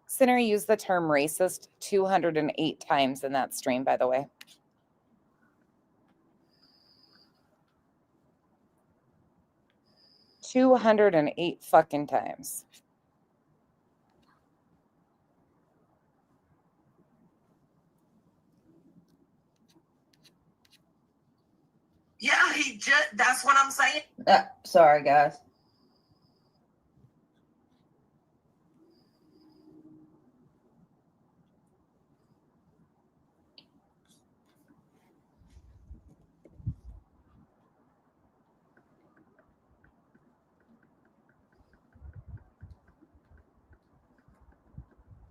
Center used the term racist 208 times in that stream, by the way. $208 fucking times. Yeah, that's what I'm saying. Sorry, guys.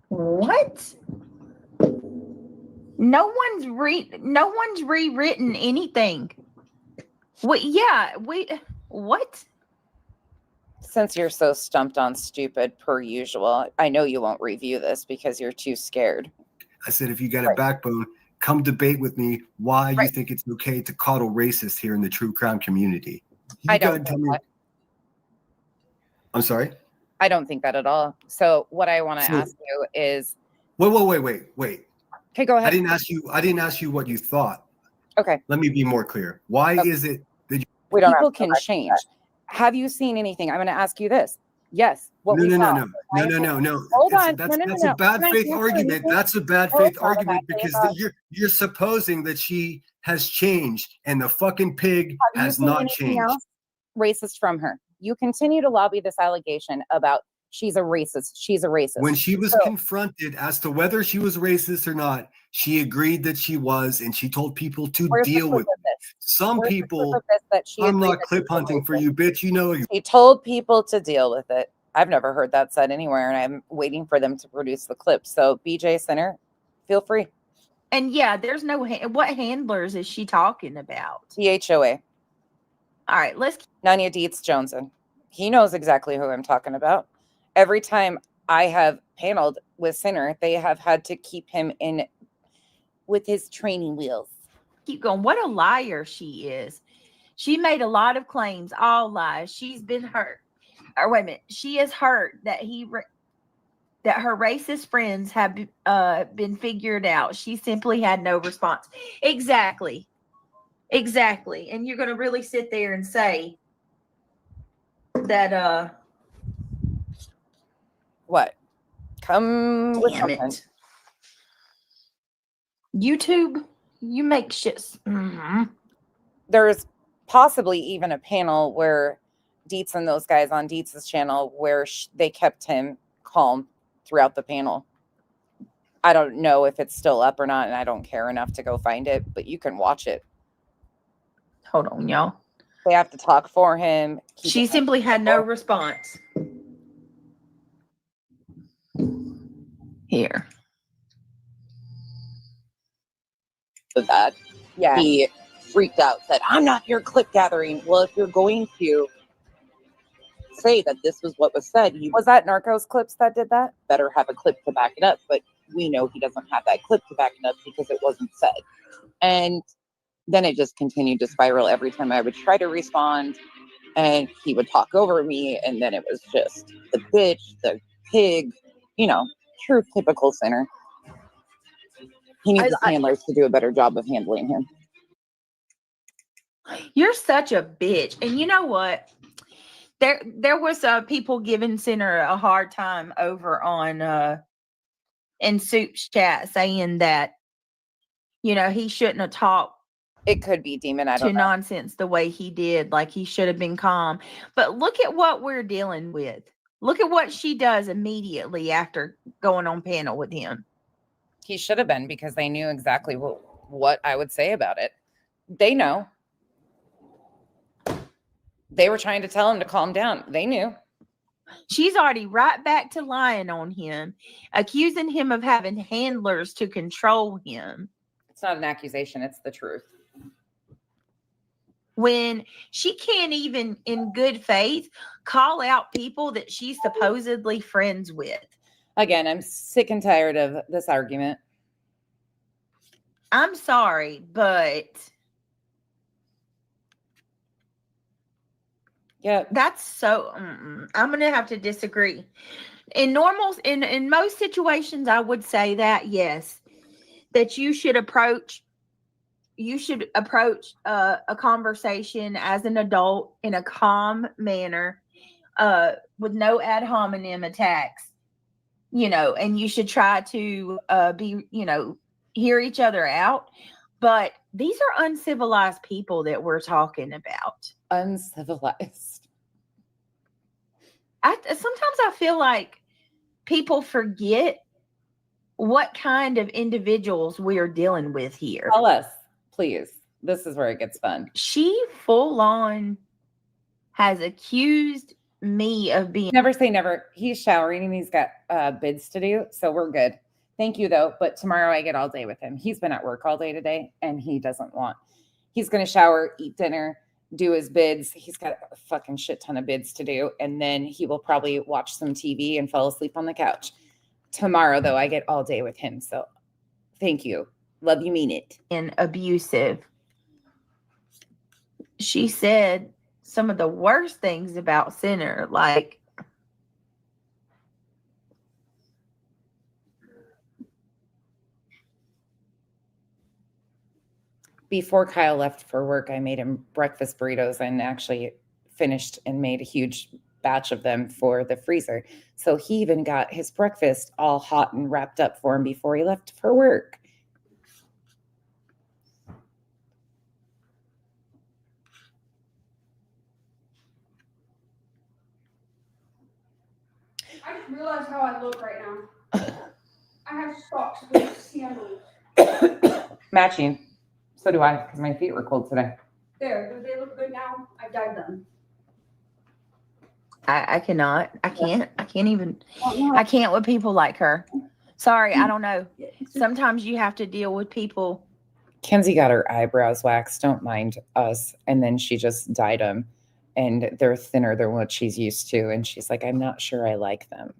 What? No one's rewritten anything. What? Since you're so stumped on stupid per usual, I know you won't review this because you're too scared. I said, if you got a backbone, come debate with me why you think it's okay to coddle racists here in the true crime community. I don't think that. I'm sorry? I don't think that at all. So what I want to ask you is Wait. Okay, go ahead. I didn't ask you what you thought. Okay. Let me be more clear. Why is it that people can change? Have you seen anything? I'm going to ask you this. Yes. No. Hold on. That's a bad faith argument. That's a bad faith argument because you're supposing that she has changed and the fucking pig has not changed. Racist from her. You continue to lobby this allegation about she's a racist. She's a racist. When she was confronted as to whether she was racist or not, she agreed that she was, and she told people to deal with it. Some people, I'm not clip hunting for you, bitch. You know, he told people to deal with it. I've never heard that said anywhere, and I'm waiting for them to produce the clip. So, BJ Center, feel free. And yeah, there's no what handlers is she talking about? The HOA. All right, let's. Nunya, Dietz, Joneson. He knows exactly who I'm talking about. Every time I have paneled with Center, they have had to keep him in with his training wheels. Keep going. What a liar she is. She made a lot of claims, all lies. She's been hurt. Or wait a minute. She is hurt that that her racist friends have been figured out. She simply had no response. Exactly. And you're going to really sit there and say that what? Come with damn it. YouTube, you make shit. Mm-hmm. There's possibly even a panel where Dietz and those guys on Dietz's channel where they kept him calm throughout the panel. I don't know if it's still up or not, and I don't care enough to go find it, but you can watch it. Hold on, y'all. They have to talk for him. She simply had no response. Here. with that. Yeah. He freaked out, said, I'm not your clip gathering. Well, if you're going to say that this was what was said, you Was that Narcos clips that did that? better have a clip to back it up. But we know he doesn't have that clip to back it up because it wasn't said. And then it just continued to spiral every time I would try to respond. And he would talk over me. And then it was just the bitch, the pig, true typical sinner. He needs his handlers to do a better job of handling him. You're such a bitch. And you know what? There was people giving Sinner a hard time over on in Soup's chat saying that he shouldn't have talked. It could be Demon. I don't know. Nonsense the way he did. Like he should have been calm. But look at what we're dealing with. Look at what she does immediately after going on panel with him. He should have been, because they knew exactly what I would say about it. They know. They were trying to tell him to calm down. They knew. She's already right back to lying on him, accusing him of having handlers to control him. It's not an accusation. It's the truth. When she can't even, in good faith, call out people that she's supposedly friends with. Again, I'm sick and tired of this argument. I'm sorry, but yeah, that's so. I'm gonna have to disagree. In most situations, I would say that yes, that you should approach a conversation as an adult in a calm manner, with no ad hominem attacks, and you should try to hear each other out. But these are uncivilized people that we're talking about. Uncivilized. Sometimes I feel like people forget what kind of individuals we're dealing with here. Tell us, please. This is where it gets fun. She full on has accused me of being. Never say never. He's showering and he's got bids to do, so we're good. Thank you, though. But tomorrow I get all day with him. He's been at work all day today, and he doesn't want. He's going to shower, eat dinner, do his bids. He's got a fucking shit ton of bids to do, and then he will probably watch some TV and fall asleep on the couch. Tomorrow, though, I get all day with him. So thank you. Love you, mean it. And abusive. She said some of the worst things about Sinner, like before Kyle left for work, I made him breakfast burritos and actually finished and made a huge batch of them for the freezer. So he even got his breakfast all hot and wrapped up for him before he left for work. I just realized how I look right now. I have socks with sandals. Matching. So do I, because my feet were cold today. There, do they look good now? I dyed them. I cannot. I can't even. I can't with people like her. Sorry, I don't know. Sometimes you have to deal with people. Kenzie got her eyebrows waxed. Don't mind us. And then she just dyed them. And they're thinner than what she's used to. And she's like, I'm not sure I like them.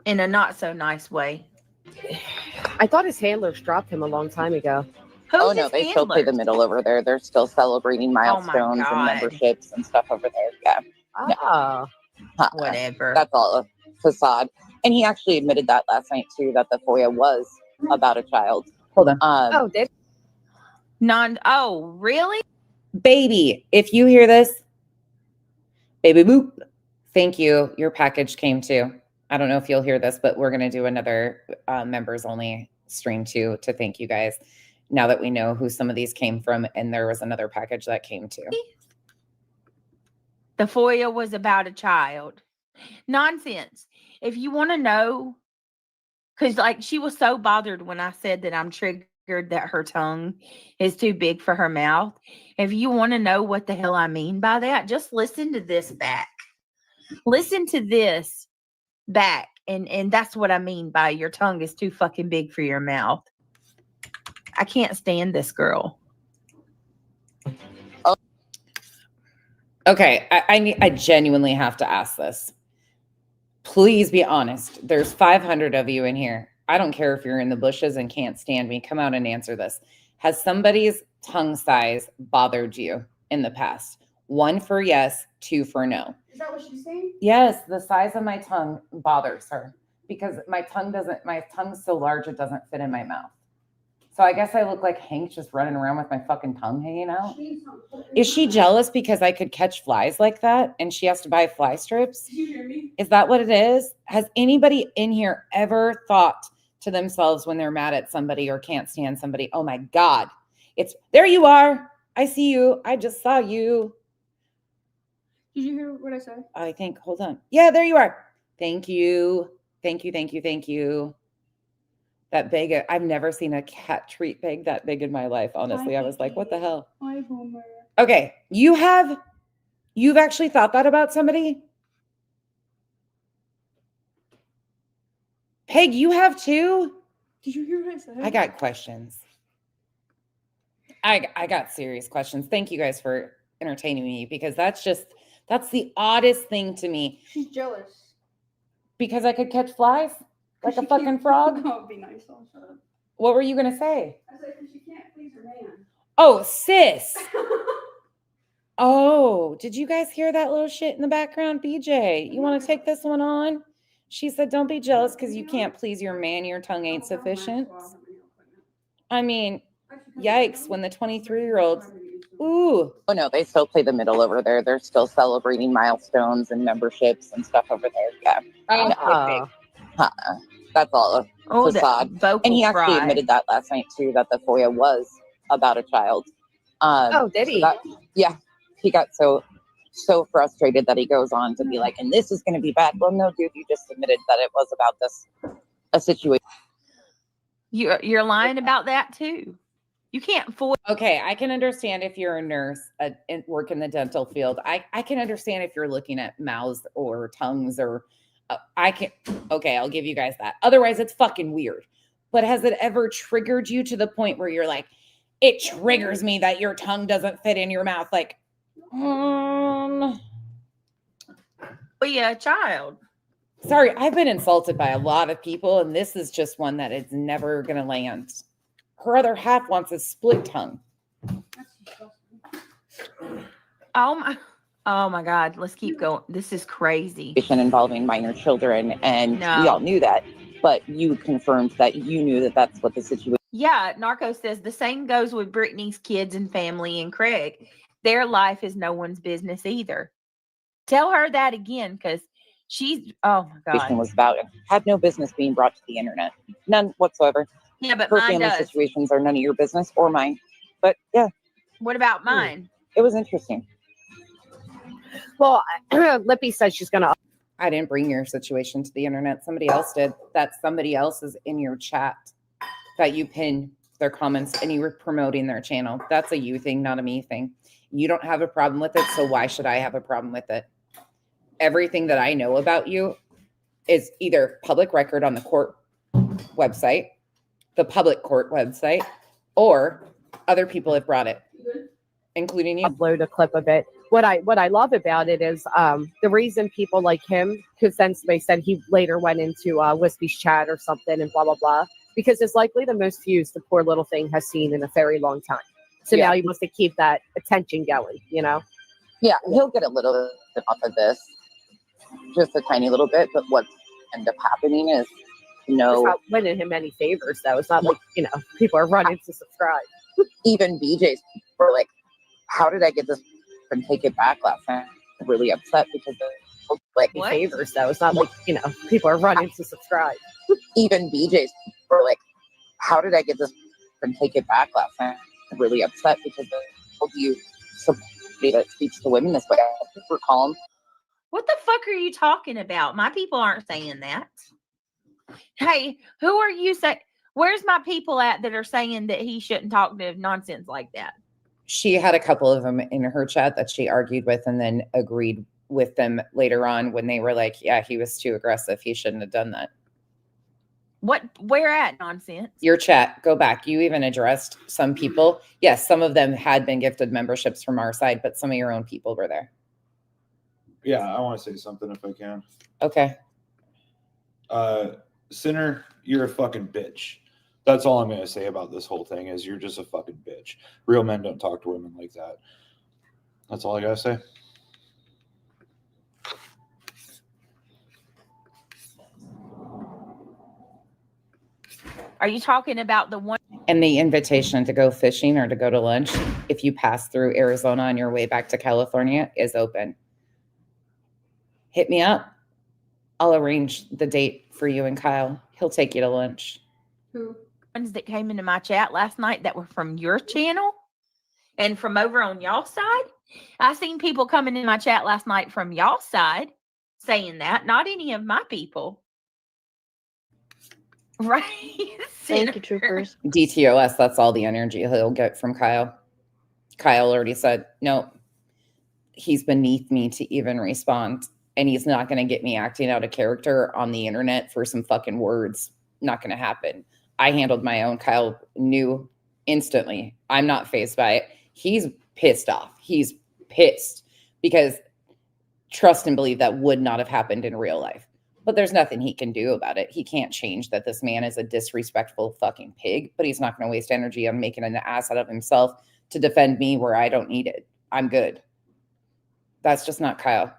In a not so nice way. I thought his handlers dropped him a long time ago. Oh no, they still play the middle over there. They're still celebrating milestones and memberships and stuff over there. Yeah. Oh. Whatever. That's all a facade. And he actually admitted that last night too, that the FOIA was about a child. Hold on. Oh, did really? Baby, if you hear this, baby boop, thank you. Your package came too. I don't know if you'll hear this, but we're going to do another members only stream too to thank you guys. Now that we know who some of these came from, and there was another package that came too. The FOIA was about a child. Nonsense. If you want to know, because like she was so bothered when I said that I'm triggered that her tongue is too big for her mouth. If you want to know what the hell I mean by that, just listen to this back. Listen to this back. And that's what I mean by your tongue is too fucking big for your mouth. I can't stand this girl. Okay, I genuinely have to ask this. Please be honest. There's 500 of you in here. I don't care if you're in the bushes and can't stand me. Come out and answer this. Has somebody's tongue size bothered you in the past? 1 for yes, 2 for no. Is that what she's saying? Yes, the size of my tongue bothers her because my tongue's so large it doesn't fit in my mouth. So I guess I look like Hank just running around with my fucking tongue hanging out. Is she jealous because I could catch flies like that and she has to buy fly strips? Did you hear me? Is that what it is? Has anybody in here ever thought to themselves when they're mad at somebody or can't stand somebody, oh my God, there you are. I see you. I just saw you. Did you hear what I said? I think, hold on. Yeah, there you are. Thank you. Thank you, thank you, thank you. That big, I've never seen a cat treat pig that big in my life. Honestly, I was like, what the hell? Hi, Homer. Okay, you've actually thought that about somebody? Peg, you have too? Did you hear what I said? I got questions. I got serious questions. Thank you guys for entertaining me because that's the oddest thing to me. She's jealous. Because I could catch flies like a fucking frog? No, it'd be nice. I'll shut up. What were you going to say? I said, because she can't please her man. Oh, sis. Oh, did you guys hear that little shit in the background? BJ, you want to take this one on? She said, don't be jealous because you can't please your man. Your tongue ain't sufficient. I mean, yikes, when the 23-year-old, ooh. Oh, no, they still play the middle over there. They're still celebrating milestones and memberships and stuff over there. Yeah. That's all a facade. And he actually admitted that last night, too, that the FOIA was about a child. Did he? Yeah. He got so frustrated that he goes on to be like, and this is going to be bad. Well, no, dude, you just admitted that it was about a situation. You're lying about that, too. You can't fool. Okay, I can understand if you're a nurse and work in the dental field. I can understand if you're looking at mouths or tongues or okay, I'll give you guys that. Otherwise, it's fucking weird. But has it ever triggered you to the point where you're like, it triggers me that your tongue doesn't fit in your mouth? Like, Well, yeah, a child. Sorry, I've been insulted by a lot of people, and this is just one that is never going to land. Her other half wants a split tongue. Oh my God. Let's keep going. This is crazy. Involving minor children, and No. we all knew that, but you confirmed that you knew that that's what the situation. Yeah, Narco says the same goes with Brittany's kids and family and Craig. Their life is no one's business either. Tell her that again, because she's, oh my God. Was about it. Had no business being brought to the internet. None whatsoever. Yeah, but her mine family does. situations are none of your business or mine. But yeah. What about mine? It was interesting. Well, Lippy said she's going to. I didn't bring your situation to the internet. Somebody else did. That somebody else is in your chat that you pin their comments and you were promoting their channel. That's a you thing, not a me thing. You don't have a problem with it, so why should I have a problem with it? Everything that I know about you is either public record on the court website, the public court website, or other people have brought it, including you. Upload a clip of it. What I love about it is the reason people like him, because then they said he later went into Wispy's chat or something and blah, blah, blah, because it's likely the most views the poor little thing has seen in a very long time. So now he wants to keep that attention going, you know? Yeah, he'll get a little bit off of this, just a tiny little bit, but what ends up happening is, It's not winning him any favors, though. It's not like, people are running to subscribe. Even BJ's were like, how did I get this and take it back last night? I'm really upset because like favors, though. It's not like, people are running to subscribe. Even BJ's were like, how did I get this and take it back last night? I'm really upset because you somebody that speaks to women this way. We're calm. What the fuck are you talking about? My people aren't saying that. Hey, who are you saying? Where's my people at that are saying that he shouldn't talk to nonsense like that? She had a couple of them in her chat that she argued with and then agreed with them later on when they were like, yeah, he was too aggressive. He shouldn't have done that. Where at nonsense? Your chat, go back. You even addressed some people. Yes, some of them had been gifted memberships from our side, but some of your own people were there. Yeah, I want to say something if I can. Okay. Sinner, you're a fucking bitch. That's all I'm going to say about this whole thing is you're just a fucking bitch. Real men don't talk to women like that. That's all I got to say. Are you talking about the one? And the invitation to go fishing or to go to lunch, if you pass through Arizona on your way back to California, is open. Hit me up. I'll arrange the date for you and Kyle. He'll take you to lunch. Who? Ones that came into my chat last night that were from your channel and from over on y'all side. I seen people coming in my chat last night from y'all side saying that, not any of my people. Right. Thank you, troopers. DTOS, that's all the energy he'll get from Kyle. Kyle already said, no, he's beneath me to even respond. And he's not going to get me acting out of character on the internet for some fucking words. Not going to happen. I handled my own. Kyle knew instantly. I'm not fazed by it. He's pissed off. He's pissed because trust and believe that would not have happened in real life. But there's nothing he can do about it. He can't change that this man is a disrespectful fucking pig, but he's not going to waste energy on making an ass out of himself to defend me where I don't need it. I'm good. That's just not Kyle.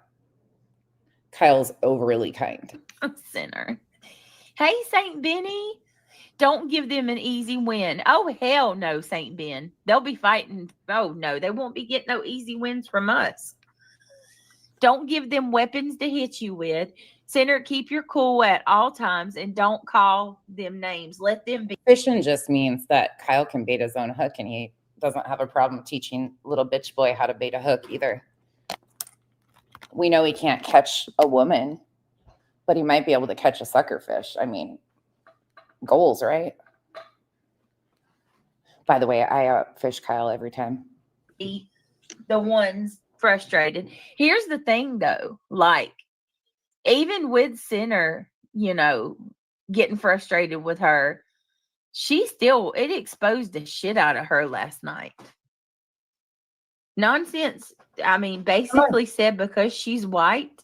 Kyle's overly kind. Sinner. Hey, St. Benny. Don't give them an easy win. Oh, hell no, St. Ben. They'll be fighting. Oh, no, they won't be getting no easy wins from us. Don't give them weapons to hit you with. Sinner, keep your cool at all times and don't call them names. Let them be. Fishing just means that Kyle can bait his own hook, and he doesn't have a problem teaching little bitch boy how to bait a hook either. We know he can't catch a woman, but he might be able to catch a sucker fish. I mean, goals, right? By the way, I fish Kyle every time. The ones frustrated. Here's the thing, though. Like, even with Sinner, you know, getting frustrated with her, it exposed the shit out of her last night. Nonsense. I mean, basically said because she's white,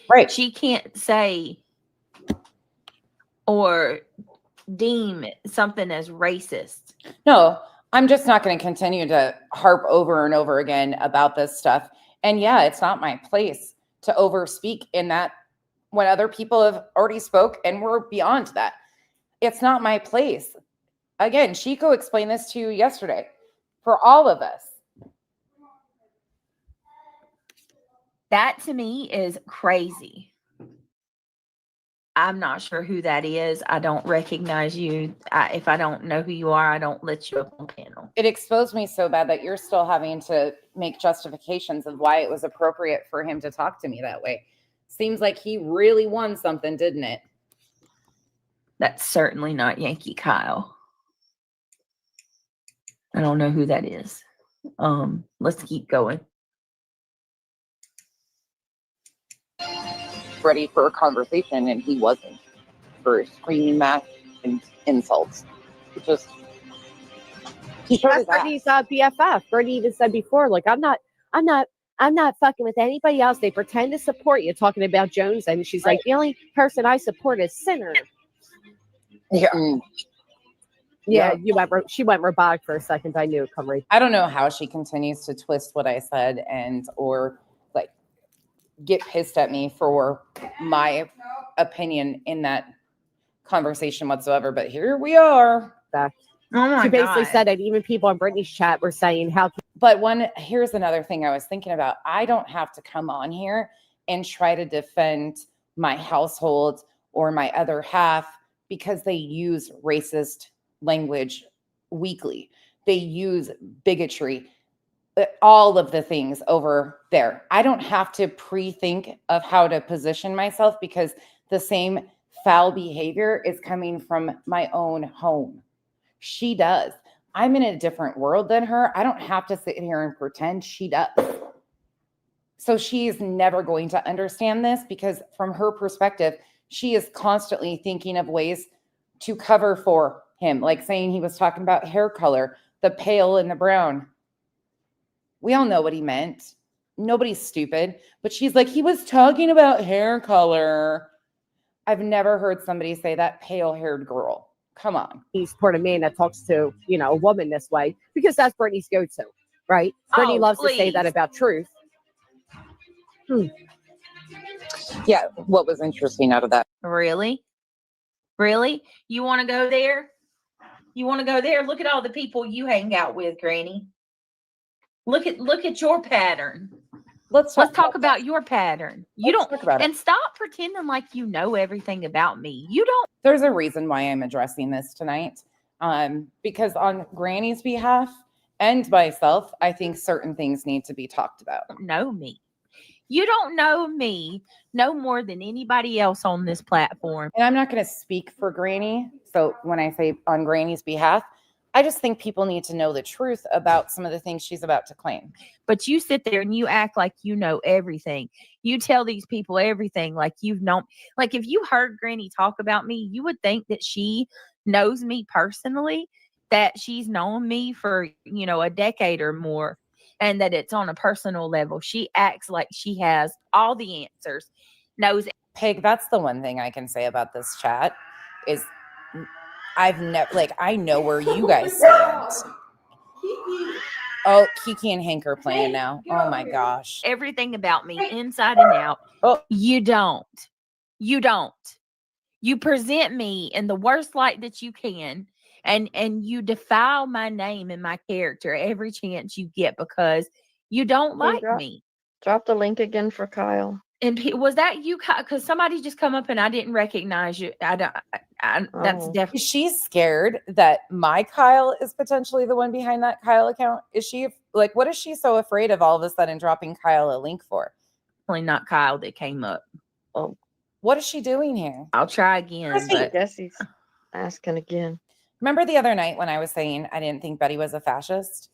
right? She can't say or deem something as racist. No, I'm just not going to continue to harp over and over again about this stuff. And yeah, it's not my place to overspeak in that when other people have already spoke and we're beyond that. It's not my place. Again, Chico explained this to you yesterday for all of us. That to me is crazy. I'm not sure who that is. I don't recognize you. If I don't know who you are, I don't let you up on panel. It exposed me so bad that you're still having to make justifications of why it was appropriate for him to talk to me that way. Seems like he really won something, didn't it? That's certainly not Yankee Kyle. I don't know who that is. Let's keep going. Ready for a conversation, and he wasn't, for screaming match and insults. It just That's Brittany's BFF. Brittany even said before, like, I'm not fucking with anybody else. They pretend to support you, talking about Jones, and she's like, the only person I support is Sinner. Yeah. Yeah, she went robotic for a second. I knew it come right. I don't know how she continues to twist what I said or like get pissed at me for my opinion in that conversation whatsoever. But here we are. She basically said that even people on Brittany's chat were saying how. But here's another thing I was thinking about. I don't have to come on here and try to defend my household or my other half because they use racist language weekly. They use bigotry, all of the things over there. I don't have to pre-think of how to position myself because the same foul behavior is coming from my own home. She does. I'm in a different world than her. I don't have to sit here and pretend. She does. So she is never going to understand this because from her perspective, she is constantly thinking of ways to cover for him, like saying he was talking about hair color, the pale and the brown. We all know what he meant. Nobody's stupid. But she's like, he was talking about hair color. I've never heard somebody say that pale-haired girl. Come on. He's for a man that talks to, a woman this way, because that's Brittany's go-to, right? Brittany loves to say that about truth. Yeah, what was interesting out of that? Really? Really? You want to go there? You want to go there? Look at all the people you hang out with, Granny. Look at your pattern. Let's talk about your pattern. You don't talk about it. And stop pretending like you know everything about me. You don't. There's a reason why I'm addressing this tonight. Because on Granny's behalf and myself, I think certain things need to be talked about. Know me. You don't know me no more than anybody else on this platform. And I'm not going to speak for Granny. So when I say on Granny's behalf, I just think people need to know the truth about some of the things she's about to claim. But you sit there and you act like you know everything. You tell these people everything like you've known. Like if you heard Granny talk about me, you would think that she knows me personally, that she's known me for, a decade or more, and that it's on a personal level. She acts like she has all the answers, knows. Peg, that's the one thing I can say about this chat is I've never, I know where you guys stand. Oh, Kiki and Hank are playing now. Oh my gosh. Everything about me, inside and out. Oh, you don't. You present me in the worst light that you can, and you defile my name and my character every chance you get because you don't like me. Drop the link again for Kyle. And was that you? Because somebody just come up and I didn't recognize you. That's definitely. She's scared that my Kyle is potentially the one behind that Kyle account. Is she what is she so afraid of all of a sudden dropping Kyle a link for? Definitely not Kyle that came up. Oh, what is she doing here? I'll try again. I guess he's asking again. Remember the other night when I was saying I didn't think Betty was a fascist?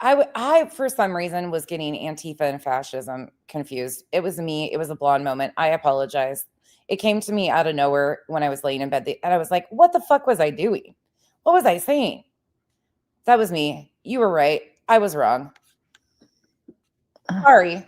I for some reason was getting Antifa and fascism confused. It was me. It was a blonde moment. I apologize. It came to me out of nowhere when I was laying in bed. And I was like, what the fuck was I doing? What was I saying? That was me. You were right. I was wrong. Sorry.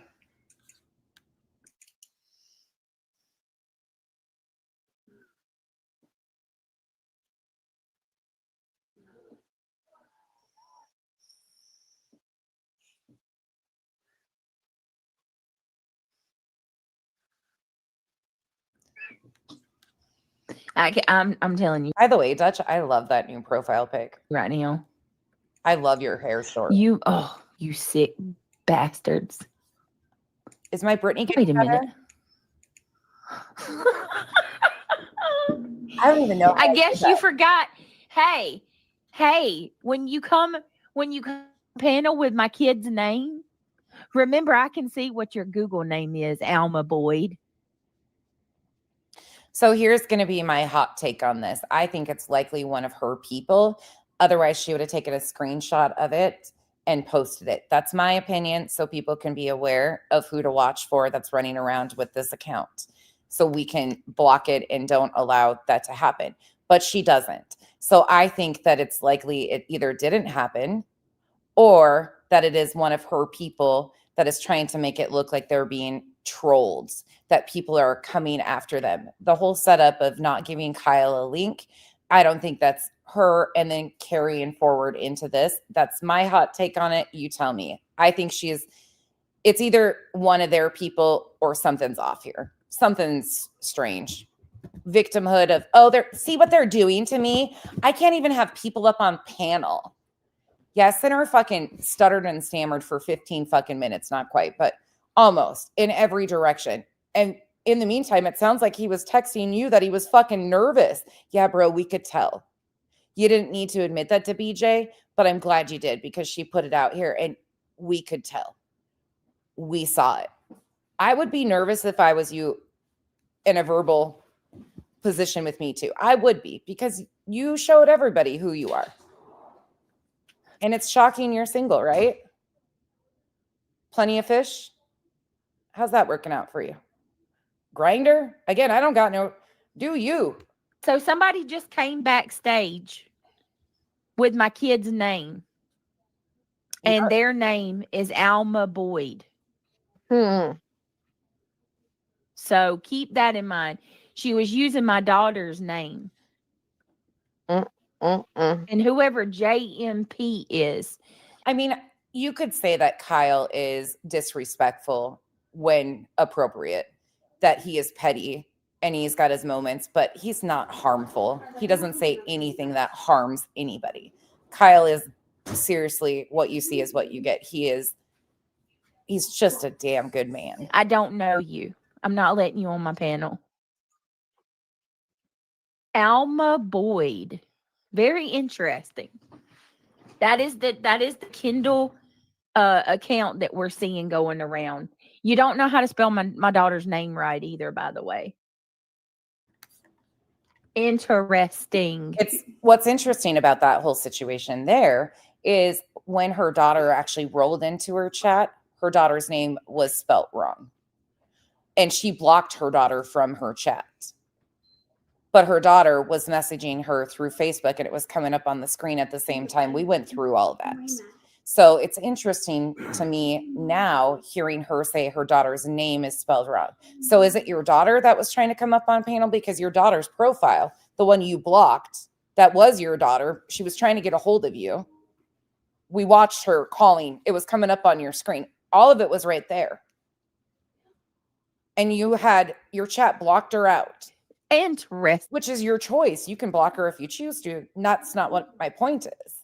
I'm telling you. By the way, Dutch, I love that new profile pic right now. I love your hair story. You sick bastards. Is my Brittany Wait a minute. I don't even know. I guess you forgot. Hey, when you come panel with my kid's name, remember I can see what your Google name is, Alma Boyd. So here's going to be my hot take on this. I think it's likely one of her people. Otherwise, she would have taken a screenshot of it and posted it. That's my opinion, so people can be aware of who to watch for that's running around with this account. So we can block it and don't allow that to happen. But she doesn't. So I think that it's likely it either didn't happen or that it is one of her people that is trying to make it look like they're being trolled, that people are coming after them. The whole setup of not giving Kyle a link, I don't think that's her, and then carrying forward into this. That's my hot take on it. You tell me. I think it's either one of their people or something's off here. Something's strange. Victimhood of, see what they're doing to me? I can't even have people up on panel. Yeah, Senator fucking stuttered and stammered for 15 fucking minutes. Not quite, but almost in every direction. And in the meantime, it sounds like he was texting you that he was fucking nervous. Yeah, bro, we could tell. You didn't need to admit that to BJ, but I'm glad you did because she put it out here and we could tell. We saw it. I would be nervous if I was you in a verbal position with me too. I would be because you showed everybody who you are. And it's shocking you're single, right? Plenty of fish. How's that working out for you? Grinder? Again, I don't got no. Do you? So somebody just came backstage with my kid's name, and their name is Alma Boyd. So keep that in mind. She was using my daughter's name. And whoever JMP is. I mean, you could say that Kyle is disrespectful when appropriate, that he is petty and he's got his moments, but he's not harmful. He doesn't say anything that harms anybody. Kyle is seriously, what you see is what you get. He's just a damn good man. I don't know you. I'm not letting you on my panel. Alma Boyd. Very interesting. That is the Kindle account that we're seeing going around. You don't know how to spell my daughter's name right either, by the way. Interesting. It's what's interesting about that whole situation there is when her daughter actually rolled into her chat, her daughter's name was spelt wrong. And she blocked her daughter from her chat. But her daughter was messaging her through Facebook and it was coming up on the screen at the same time. We went through all of that. So it's interesting to me now hearing her say her daughter's name is spelled wrong. So is it your daughter that was trying to come up on panel? Because your daughter's profile, the one you blocked, that was your daughter. She was trying to get a hold of you. We watched her calling. It was coming up on your screen. All of it was right there. And you had your chat blocked her out. Interesting. Which is your choice. You can block her if you choose to. That's not what my point is.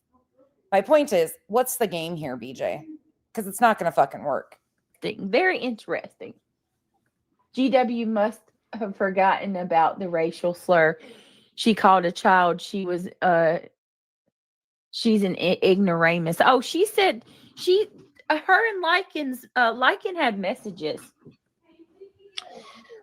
My point is, what's the game here, BJ? Because it's not going to fucking work. Very interesting. GW must have forgotten about the racial slur. She called a child. She's an ignoramus. Oh, she said her and Lycan had messages.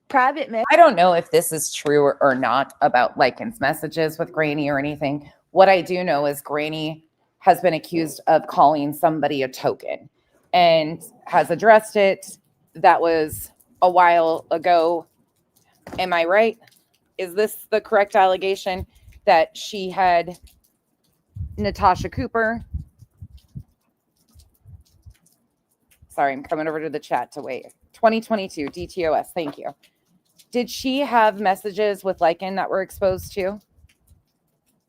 Private message. I don't know if this is true or not about Lycan's messages with Granny or anything. What I do know is Granny has been accused of calling somebody a token and has addressed it. That was a while ago. Am I right? Is this the correct allegation that she had Natasha Cooper? Sorry, I'm coming over to the chat to wait. 2022 DTOS. Thank you. Did she have messages with Lycan that were exposed to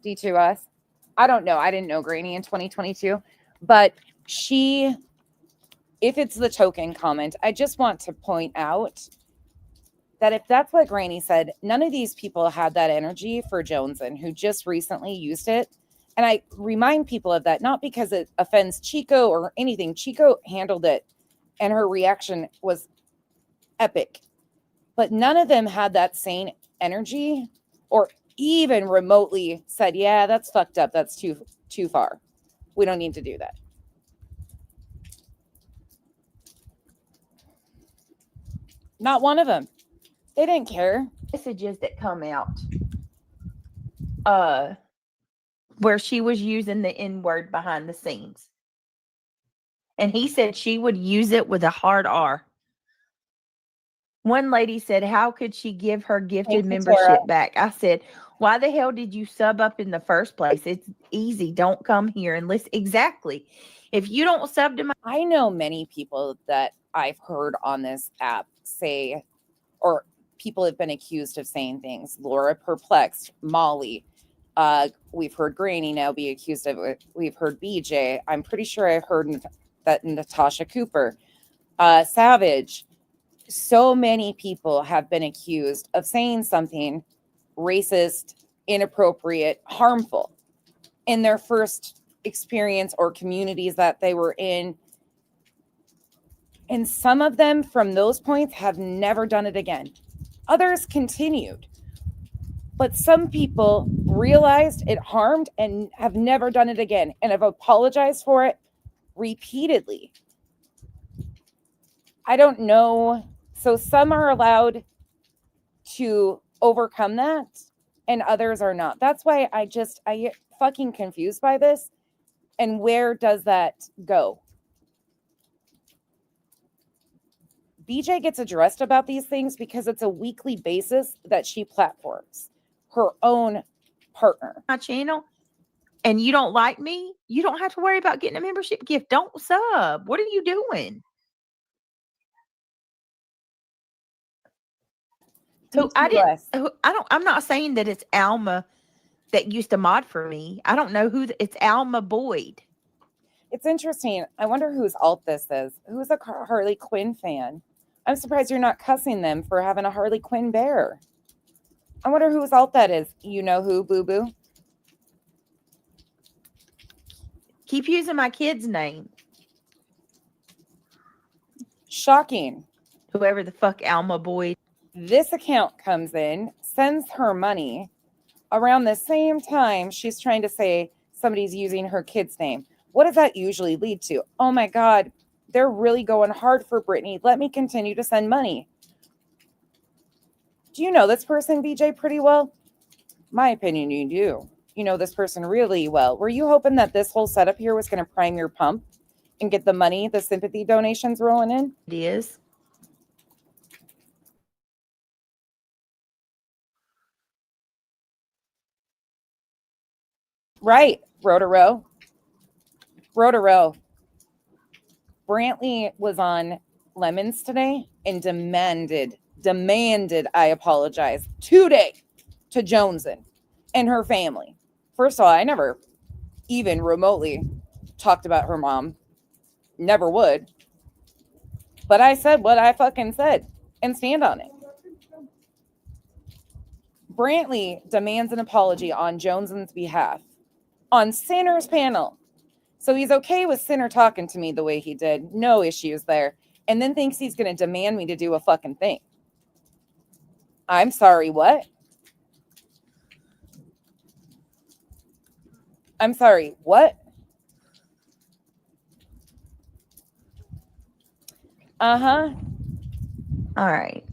D2S? I don't know. I didn't know Granny in 2022, but if it's the token comment, I just want to point out that if that's what Granny said, none of these people had that energy for Joneson, who just recently used it. And I remind people of that, not because it offends Chico or anything. Chico handled it and her reaction was epic. But none of them had that same energy or even remotely said, yeah, that's fucked up. That's too far. We don't need to do that. Not one of them. They didn't care. Messages that come out where she was using the N-word behind the scenes. And he said she would use it with a hard R. One lady said, how could she give her gifted membership back? I said, why the hell did you sub up in the first place? It's easy. Don't come here and listen. Exactly. If you don't sub to my... I know many people that I've heard on this app say, or people have been accused of saying things. Laura Perplexed, Molly. We've heard Granny now be accused of it. We've heard BJ. I'm pretty sure I heard that Natasha Cooper. Savage. So many people have been accused of saying something racist, inappropriate, harmful in their first experience or communities that they were in. And some of them from those points have never done it again. Others continued. But some people realized it harmed and have never done it again and have apologized for it repeatedly. I don't know. So some are allowed to overcome that and others are not. That's why I get fucking confused by this. And where does that go? BJ gets addressed about these things because it's a weekly basis that she platforms. her own partner. My channel, and you don't like me, you don't have to worry about getting a membership gift. Don't sub. What are you doing? So I'm not saying that it's Alma that used to mod for me. I don't know it's Alma Boyd. It's interesting. I wonder whose alt this is. Who's a Harley Quinn fan? I'm surprised you're not cussing them for having a Harley Quinn bear. I wonder whose alt that is. You know who, Boo Boo? Keep using my kid's name. Shocking. Whoever the fuck Alma Boyd. This account comes in, sends her money around the same time she's trying to say somebody's using her kid's name. What does that usually lead to? Oh my God, they're really going hard for Brittany. Let me continue to send money. Do you know this person, BJ, pretty well? My opinion, you do. You know this person really well. Were you hoping that this whole setup here was going to prime your pump and get the money, the sympathy donations rolling in? It is. Right, Rotaro. Brantley was on Lemons today and demanded, I apologize today to Joneson and her family. First of all, I never even remotely talked about her mom. Never would. But I said what I fucking said and stand on it. Brantley demands an apology on Joneson's behalf on Sinner's panel. So he's okay with Sinner talking to me the way he did. No issues there. And then thinks he's going to demand me to do a fucking thing. I'm sorry, what? I'm sorry, what? Uh-huh. All right.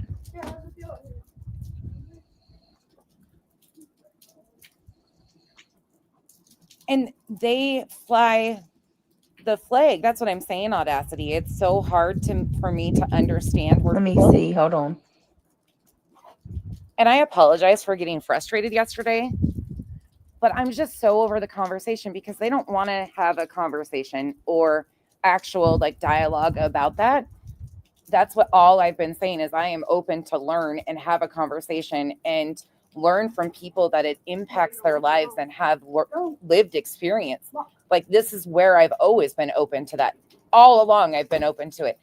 And they fly the flag. That's what I'm saying, Audacity. It's so hard for me to understand where Let me people... see. Hold on. And I apologize for getting frustrated yesterday, but I'm just so over the conversation because they don't want to have a conversation or actual like dialogue about that. That's what all I've been saying is I am open to learn and have a conversation and learn from people that it impacts their lives and have lived experience. Like this is where I've always been open to that. All along, I've been open to it.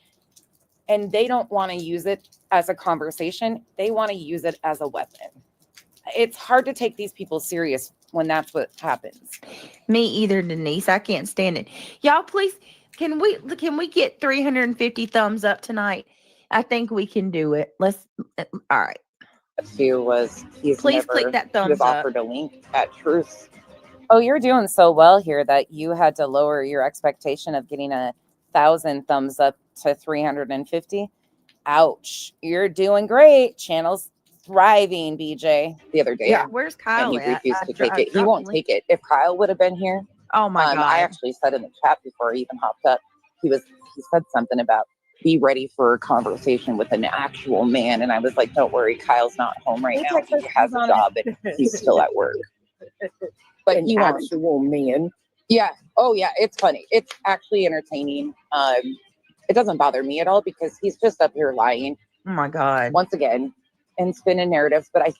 And they don't want to use it as a conversation. They want to use it as a weapon. It's hard to take these people serious when that's what happens. Me either, Denise. I can't stand it. Y'all, please, can we get 350 thumbs up tonight? I think we can do it. Let's. All right. Too was please click that thumbs he was up. offered a link at Truth. Oh, you're doing so well here that you had to lower your expectation of getting 1,000 thumbs up to 350. Ouch. You're doing great. Channel's thriving, BJ. The other day. Yeah, where's Kyle and he at? refused to take it. He won't take it. If Kyle would have been here, oh my God. I actually said in the chat before he even hopped up, he said something about be ready for a conversation with an actual man. And I was like, don't worry, Kyle's not home right now. He has a job and he's still at work. But he wants actual man. Yeah. Oh yeah. It's funny. It's actually entertaining. It doesn't bother me at all because he's just up here lying. Oh my God. Once again, and spinning narratives. But I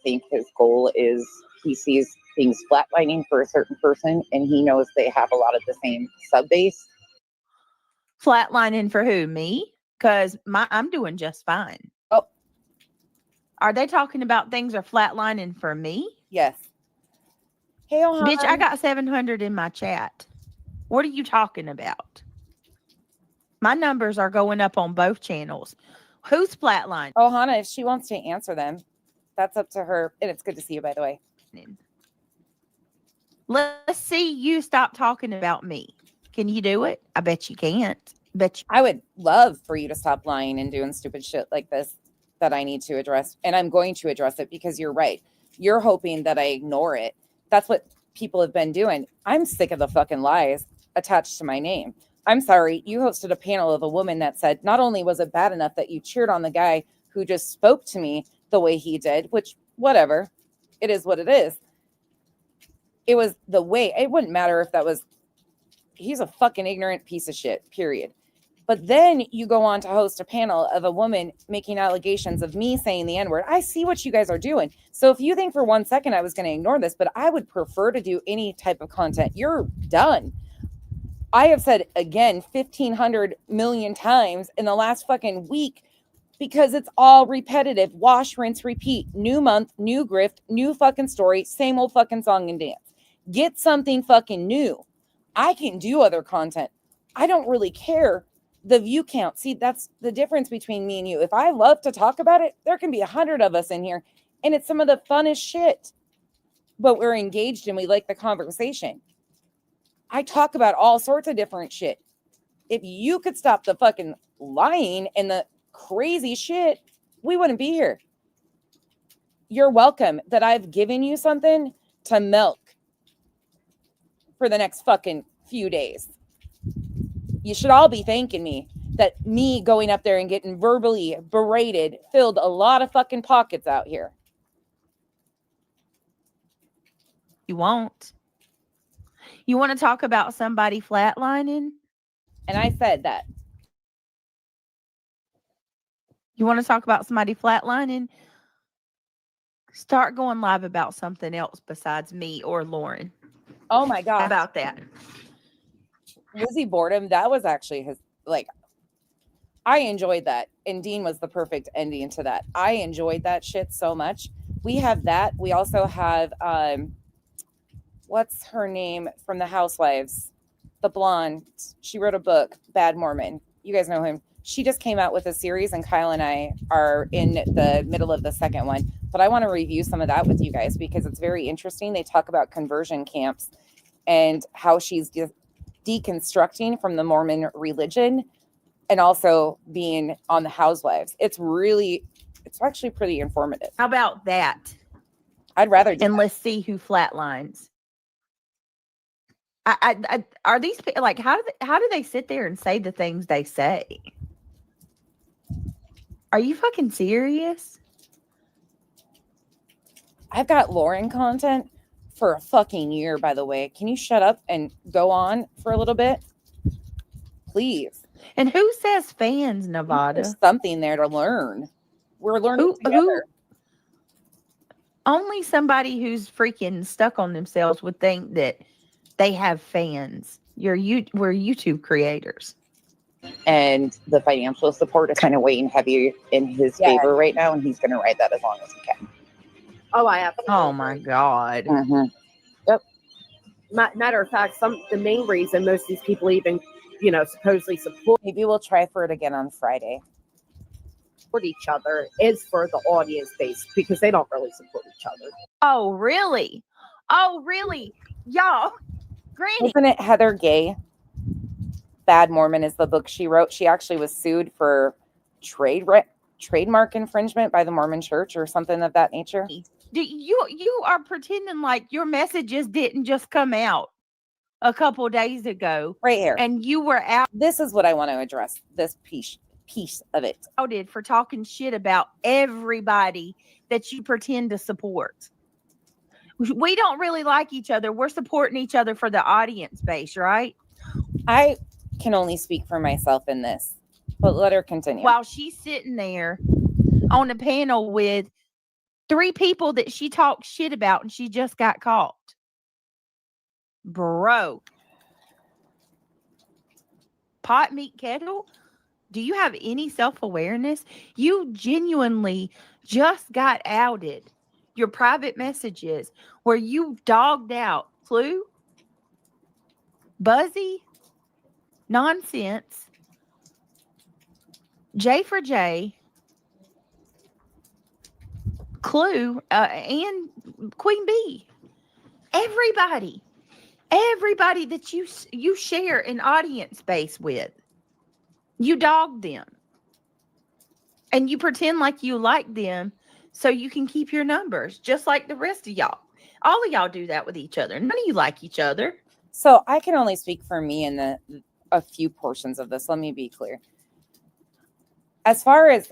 think his goal is he sees things flatlining for a certain person and he knows they have a lot of the same sub base. Flatlining for who? Me? Because I'm doing just fine. Oh. Are they talking about things are flatlining for me? Yes. Hey, bitch, I got 700 in my chat. What are you talking about? My numbers are going up on both channels. Who's flatline? Oh, Hannah, if she wants to answer them, that's up to her. And it's good to see you, by the way. Let's see you stop talking about me. Can you do it? I bet you can't. I would love for you to stop lying and doing stupid shit like this that I need to address. And I'm going to address it because you're right. You're hoping that I ignore it. That's what people have been doing. I'm sick of the fucking lies attached to my name. I'm sorry. You hosted a panel of a woman that said, not only was it bad enough that you cheered on the guy who just spoke to me the way he did, which whatever. It is what it is. It was the way. It wouldn't matter if that was, he's a fucking ignorant piece of shit, period. But then you go on to host a panel of a woman making allegations of me saying the N-word. I see what you guys are doing. So if you think for 1 second I was going to ignore this, but I would prefer to do any type of content, you're done. I have said again 1,500 million times in the last fucking week, because it's all repetitive. Wash, rinse, repeat. New month, new grift, new fucking story, same old fucking song and dance. Get something fucking new. I can do other content. I don't really care the view count. See, that's the difference between me and you. If I love to talk about it, there can be 100 of us in here, and it's some of the funnest shit. But we're engaged and we like the conversation. I talk about all sorts of different shit. If you could stop the fucking lying and the crazy shit, we wouldn't be here. You're welcome that I've given you something to milk for the next fucking few days. You should all be thanking me that me going up there and getting verbally berated filled a lot of fucking pockets out here. You won't. You want to talk about somebody flatlining? And I said that. You want to talk about somebody flatlining? Start going live about something else besides me or Lauren. Oh my God. How about that? Lizzie Boredom, that was actually his, like, I enjoyed that. And Dean was the perfect ending to that. I enjoyed that shit so much. We have that. We also have, what's her name from the Housewives? The blonde. She wrote a book, Bad Mormon. You guys know him. She just came out with a series, and Kyle and I are in the middle of the second one. But I want to review some of that with you guys because it's very interesting. They talk about conversion camps and how she's deconstructing from the Mormon religion and also being on the Housewives. It's actually pretty informative. How about that? I'd rather do and that. Let's see who flatlines. I are these like how do they sit there and say the things they say? Are you fucking serious? I've got Lauren content for a fucking year, by the way. Can you shut up and go on for a little bit? Please. And who says fans, Nevada? There's something there to learn. We're learning together. Only somebody who's freaking stuck on themselves would think that they have fans. We're YouTube creators. And the financial support is kind of weighing heavy in his favor right now, and he's going to ride that as long as he can. Oh, I have. Oh my God. Mm-hmm. Yep. Matter of fact, the main reason most of these people even, supposedly support. Maybe we'll try for it again on Friday. Support each other is for the audience base because they don't really support each other. Oh really? Y'all, Granny. Isn't it Heather Gay? Bad Mormon is the book she wrote. She actually was sued for trademark infringement by the Mormon Church or something of that nature. You are pretending like your messages didn't just come out a couple days ago. Right here. And you were out. This is what I want to address. This piece of it. Outed for talking shit about everybody that you pretend to support. We don't really like each other. We're supporting each other for the audience base, right? I can only speak for myself in this, but let her continue. While she's sitting there on a panel with 3 people that she talked shit about and she just got caught. Bro. Pot meat kettle? Do you have any self-awareness? You genuinely just got outed. Your private messages where you dogged out Clue, Buzzy, Nonsense, J for J, Clue, and Queen Bee. Everybody that you share an audience space with, you dog them. And you pretend like you like them so you can keep your numbers, just like the rest of y'all. All of y'all do that with each other. None of you like each other. So I can only speak for me in a few portions of this. Let me be clear. As far as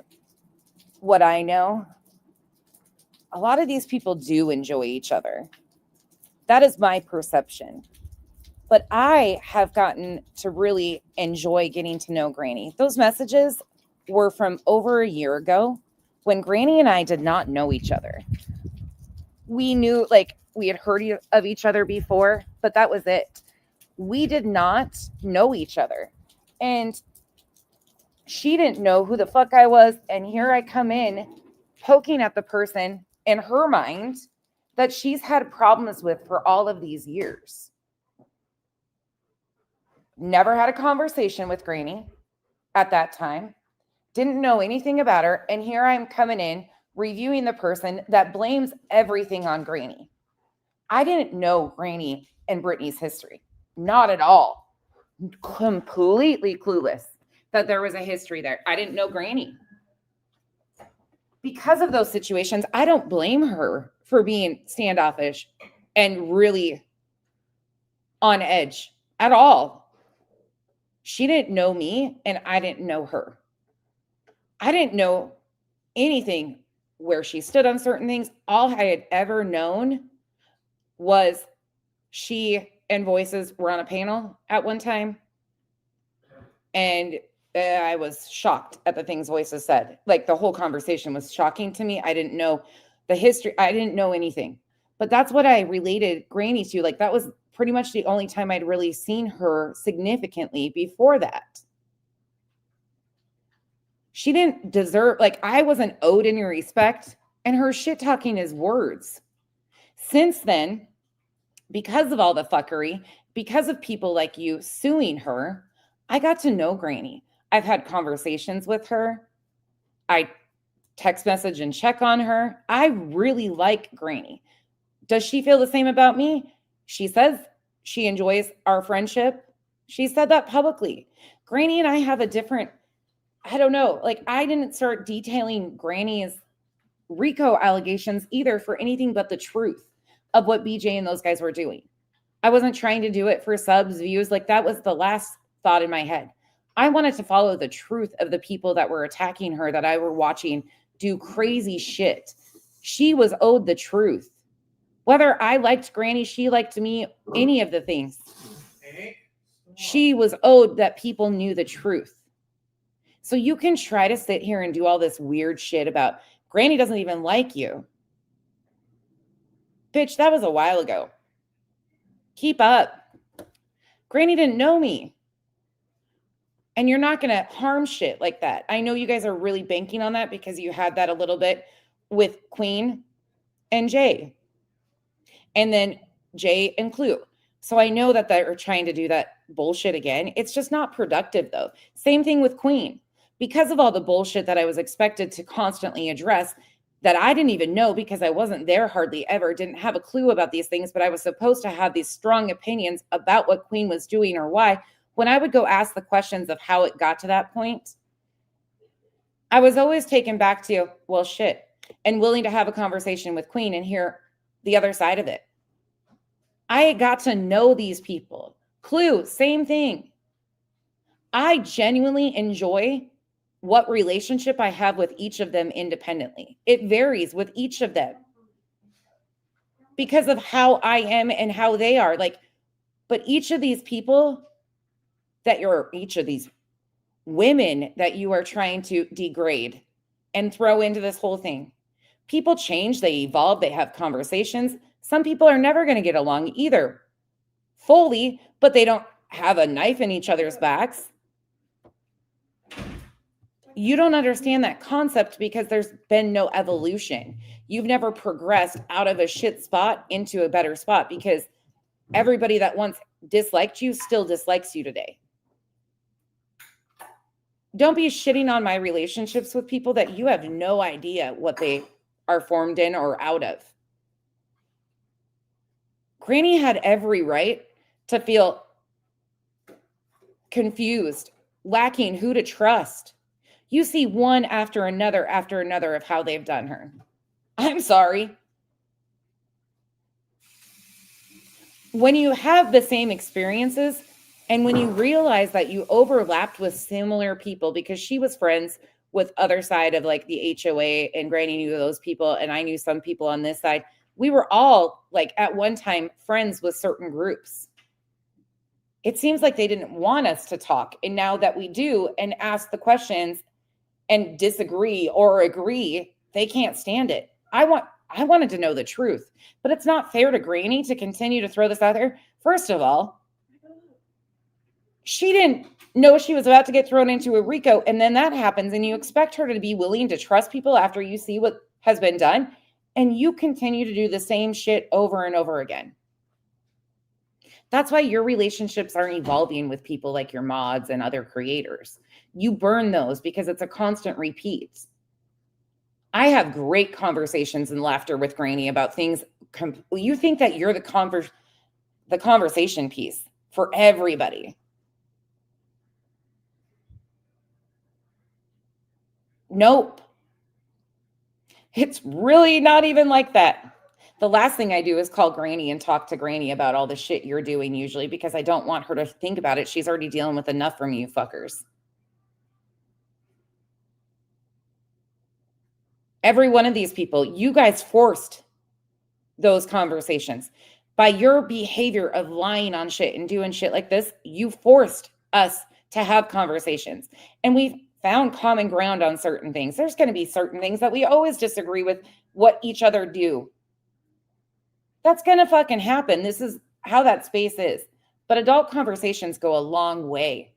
what I know, a lot of these people do enjoy each other. That is my perception. But I have gotten to really enjoy getting to know Granny. Those messages were from over a year ago when Granny and I did not know each other. We knew, like, we had heard of each other before, but that was it. We did not know each other. And she didn't know who the fuck I was. And here I come in poking at the person in her mind that she's had problems with for all of these years. Never had a conversation with Granny at that time. Didn't know anything about her. And here I'm coming in reviewing the person that blames everything on Granny. I didn't know Granny and Brittany's history. Not at all. Completely clueless that there was a history there. I didn't know Granny. Because of those situations, I don't blame her for being standoffish and really on edge at all. She didn't know me and I didn't know her. I didn't know anything where she stood on certain things. All I had ever known was she and Voices were on a panel at one time. And I was shocked at the things Voices said. Like, the whole conversation was shocking to me. I didn't know the history. I didn't know anything. But that's what I related Granny to. Like, that was pretty much the only time I'd really seen her significantly before that. She didn't deserve, like, I wasn't owed any respect, and her shit talking is words. Since then, because of all the fuckery, because of people like you suing her, I got to know Granny. I've had conversations with her. I text message and check on her. I really like Granny. Does she feel the same about me? She says she enjoys our friendship. She said that publicly. Granny and I have a different, I don't know, like, I didn't start detailing Granny's RICO allegations either for anything but the truth of what BJ and those guys were doing. I wasn't trying to do it for subs, views. Like, that was the last thought in my head. I wanted to follow the truth of the people that were attacking her, that I were watching do crazy shit. She was owed the truth. Whether I liked Granny, she liked me, any of the things. She was owed that people knew the truth. So you can try to sit here and do all this weird shit about Granny doesn't even like you. Bitch, that was a while ago. Keep up. Granny didn't know me. And you're not going to harm shit like that. I know you guys are really banking on that because you had that a little bit with Queen and Jay. And then Jay and Clue. So I know that they're trying to do that bullshit again. It's just not productive, though. Same thing with Queen. Because of all the bullshit that I was expected to constantly address that I didn't even know because I wasn't there hardly ever, didn't have a clue about these things, but I was supposed to have these strong opinions about what Queen was doing or why. When I would go ask the questions of how it got to that point, I was always taken back to, well, shit, and willing to have a conversation with Queen and hear the other side of it. I got to know these people. Clue, same thing. I genuinely enjoy what relationship I have with each of them independently. It varies with each of them because of how I am and how they are. Like, but each of these people each of these women that you are trying to degrade and throw into this whole thing, people change, they evolve, they have conversations. Some people are never going to get along either fully, but they don't have a knife in each other's backs. You don't understand that concept because there's been no evolution. You've never progressed out of a shit spot into a better spot because everybody that once disliked you still dislikes you today. Don't be shitting on my relationships with people that you have no idea what they are formed in or out of. Granny had every right to feel confused, lacking who to trust. You see one after another of how they've done her. I'm sorry. When you have the same experiences and when you realize that you overlapped with similar people because she was friends with other side of like the HOA, and Granny knew those people and I knew some people on this side. We were all like at one time friends with certain groups. It seems like they didn't want us to talk. And now that we do and ask the questions and disagree or agree, they can't stand it. I wanted to know the truth, but it's not fair to Granny to continue to throw this out there. First of all, she didn't know she was about to get thrown into a RICO, and then that happens, and you expect her to be willing to trust people after you see what has been done, and you continue to do the same shit over and over again. That's why your relationships aren't evolving with people like your mods and other creators. You burn those because it's a constant repeat. I have great conversations and laughter with Granny about things. You think that you're the conversation piece for everybody. Nope. It's really not even like that. The last thing I do is call Granny and talk to Granny about all the shit you're doing usually, because I don't want her to think about it. She's already dealing with enough from you fuckers. Every one of these people, you guys forced those conversations. By your behavior of lying on shit and doing shit like this, you forced us to have conversations. And we've found common ground on certain things. There's going to be certain things that we always disagree with what each other do. That's going to fucking happen. This is how that space is. But adult conversations go a long way.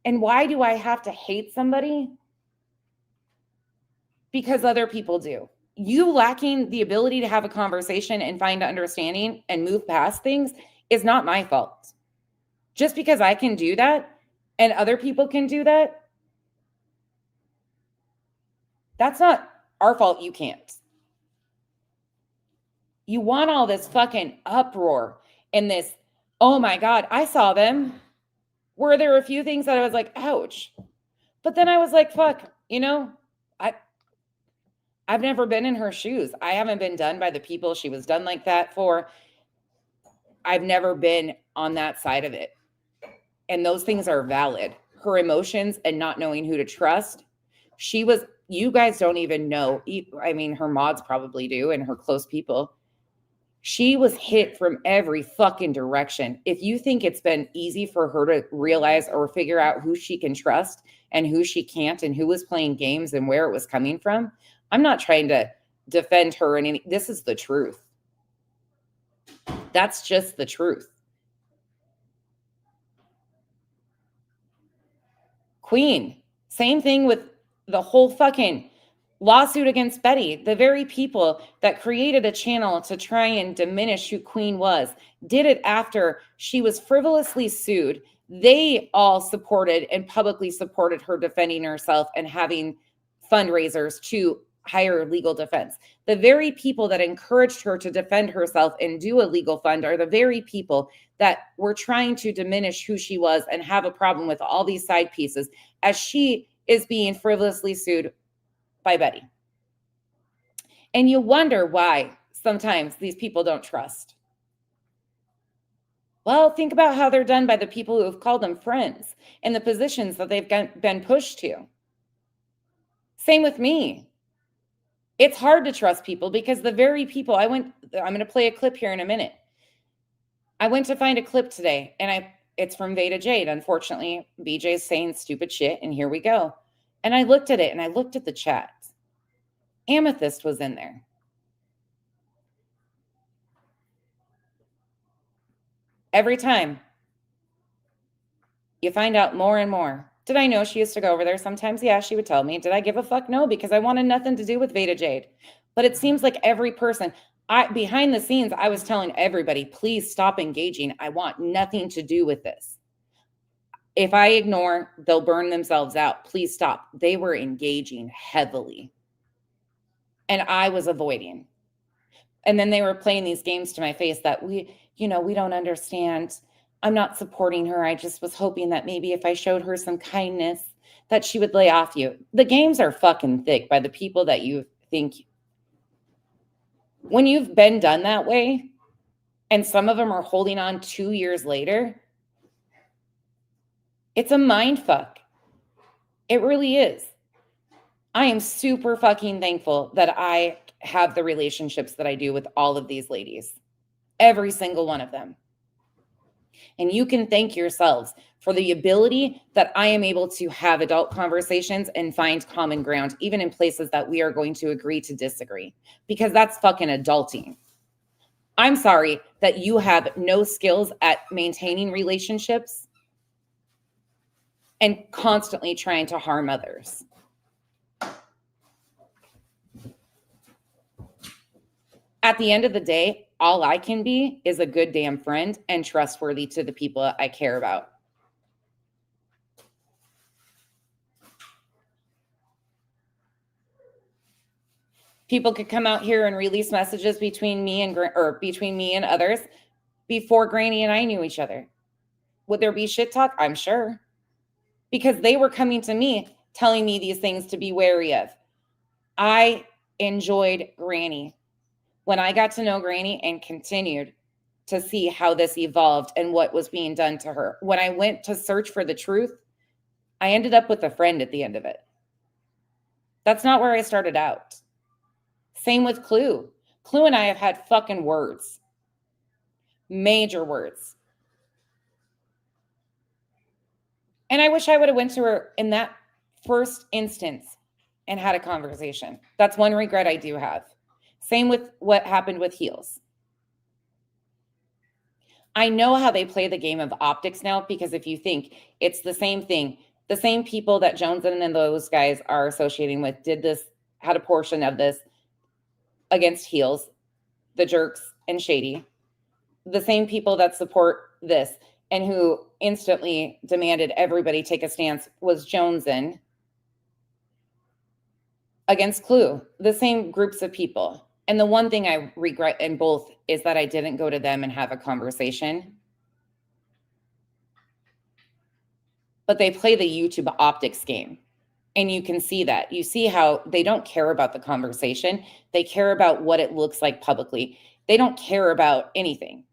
And why do I have to hate somebody? Because other people do. You lacking the ability to have a conversation and find understanding and move past things is not my fault. Just because I can do that and other people can do that, that's not our fault. You can't. You want all this fucking uproar and this, oh my God, I saw them. Were there a few things that I was like, ouch. But then I was like, fuck, you know, I've never been in her shoes. I haven't been done by the people she was done like that for. I've never been on that side of it. And those things are valid. Her emotions and not knowing who to trust. You guys don't even know. I mean, her mods probably do and her close people. She was hit from every fucking direction. If you think it's been easy for her to realize or figure out who she can trust and who she can't and who was playing games and where it was coming from, I'm not trying to defend her. This is the truth. That's just the truth. Queen, same thing with the whole fucking lawsuit against Betty. The very people that created a channel to try and diminish who Queen was did it after she was frivolously sued. They all supported and publicly supported her defending herself and having fundraisers to hire legal defense. The very people that encouraged her to defend herself and do a legal fund are the very people that were trying to diminish who she was and have a problem with all these side pieces as she is being frivolously sued by Betty. And you wonder why sometimes these people don't trust. Well, think about how they're done by the people who have called them friends and the positions that they've been pushed to. Same with me. It's hard to trust people because the very people I'm going to play a clip here in a minute. I went to find a clip today and it's from Veda Jade. Unfortunately, BJ's saying stupid shit and here we go. And I looked at it and I looked at the chat. Amethyst was in there. Every time you find out more and more. Did I know she used to go over there sometimes? Yeah, she would tell me. Did I give a fuck? No, because I wanted nothing to do with Veda Jade. But it seems like every person, behind the scenes, I was telling everybody, please stop engaging. I want nothing to do with this. If I ignore, they'll burn themselves out. Please stop. They were engaging heavily. And I was avoiding. And then they were playing these games to my face that we don't understand. I'm not supporting her. I just was hoping that maybe if I showed her some kindness, that she would lay off you. The games are fucking thick by the people that you think. When you've been done that way, and some of them are holding on 2 years later, it's a mind fuck. It really is. I am super fucking thankful that I have the relationships that I do with all of these ladies, every single one of them. And you can thank yourselves for the ability that I am able to have adult conversations and find common ground, even in places that we are going to agree to disagree, because that's fucking adulting. I'm sorry that you have no skills at maintaining relationships and constantly trying to harm others. At the end of the day, all I can be is a good damn friend and trustworthy to the people I care about. People could come out here and release messages between me and others before Granny and I knew each other. Would there be shit talk? I'm sure. Because they were coming to me telling me these things to be wary of. I enjoyed Granny. When I got to know Granny and continued to see how this evolved and what was being done to her, when I went to search for the truth, I ended up with a friend at the end of it. That's not where I started out. Same with Clue. Clue and I have had fucking words. Major words. And I wish I would have went to her in that first instance and had a conversation. That's one regret I do have. Same with what happened with Heels. I know how they play the game of optics now, because if you think it's the same thing, the same people that Jones and those guys are associating with did this, had a portion of this against Heels, the Jerks and Shady. The same people that support this and who instantly demanded everybody take a stance was Joneson against Clue. The same groups of people. And the one thing I regret in both is that I didn't go to them and have a conversation. But they play the YouTube optics game. And you can see that. You see how they don't care about the conversation. They care about what it looks like publicly. They don't care about anything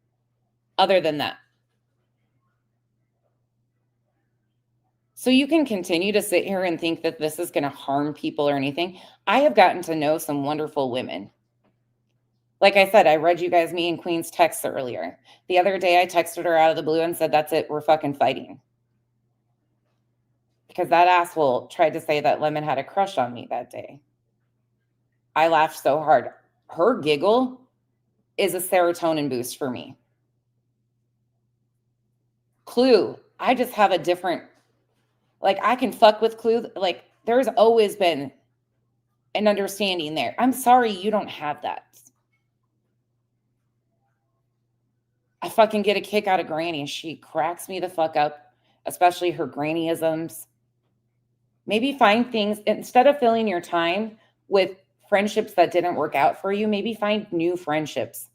other than that. So you can continue to sit here and think that this is going to harm people or anything. I have gotten to know some wonderful women. Like I said, I read you guys, me and Queen's texts earlier. The other day I texted her out of the blue and said, that's it, we're fucking fighting. Because that asshole tried to say that Lemon had a crush on me that day. I laughed so hard. Her giggle is a serotonin boost for me. Clue, I just have a different, like, I can fuck with Clue. Like, there's always been an understanding there. I'm sorry you don't have that. I fucking get a kick out of Granny. She cracks me the fuck up, especially her grannyisms. Maybe find things, instead of filling your time with friendships that didn't work out for you, maybe find new friendships.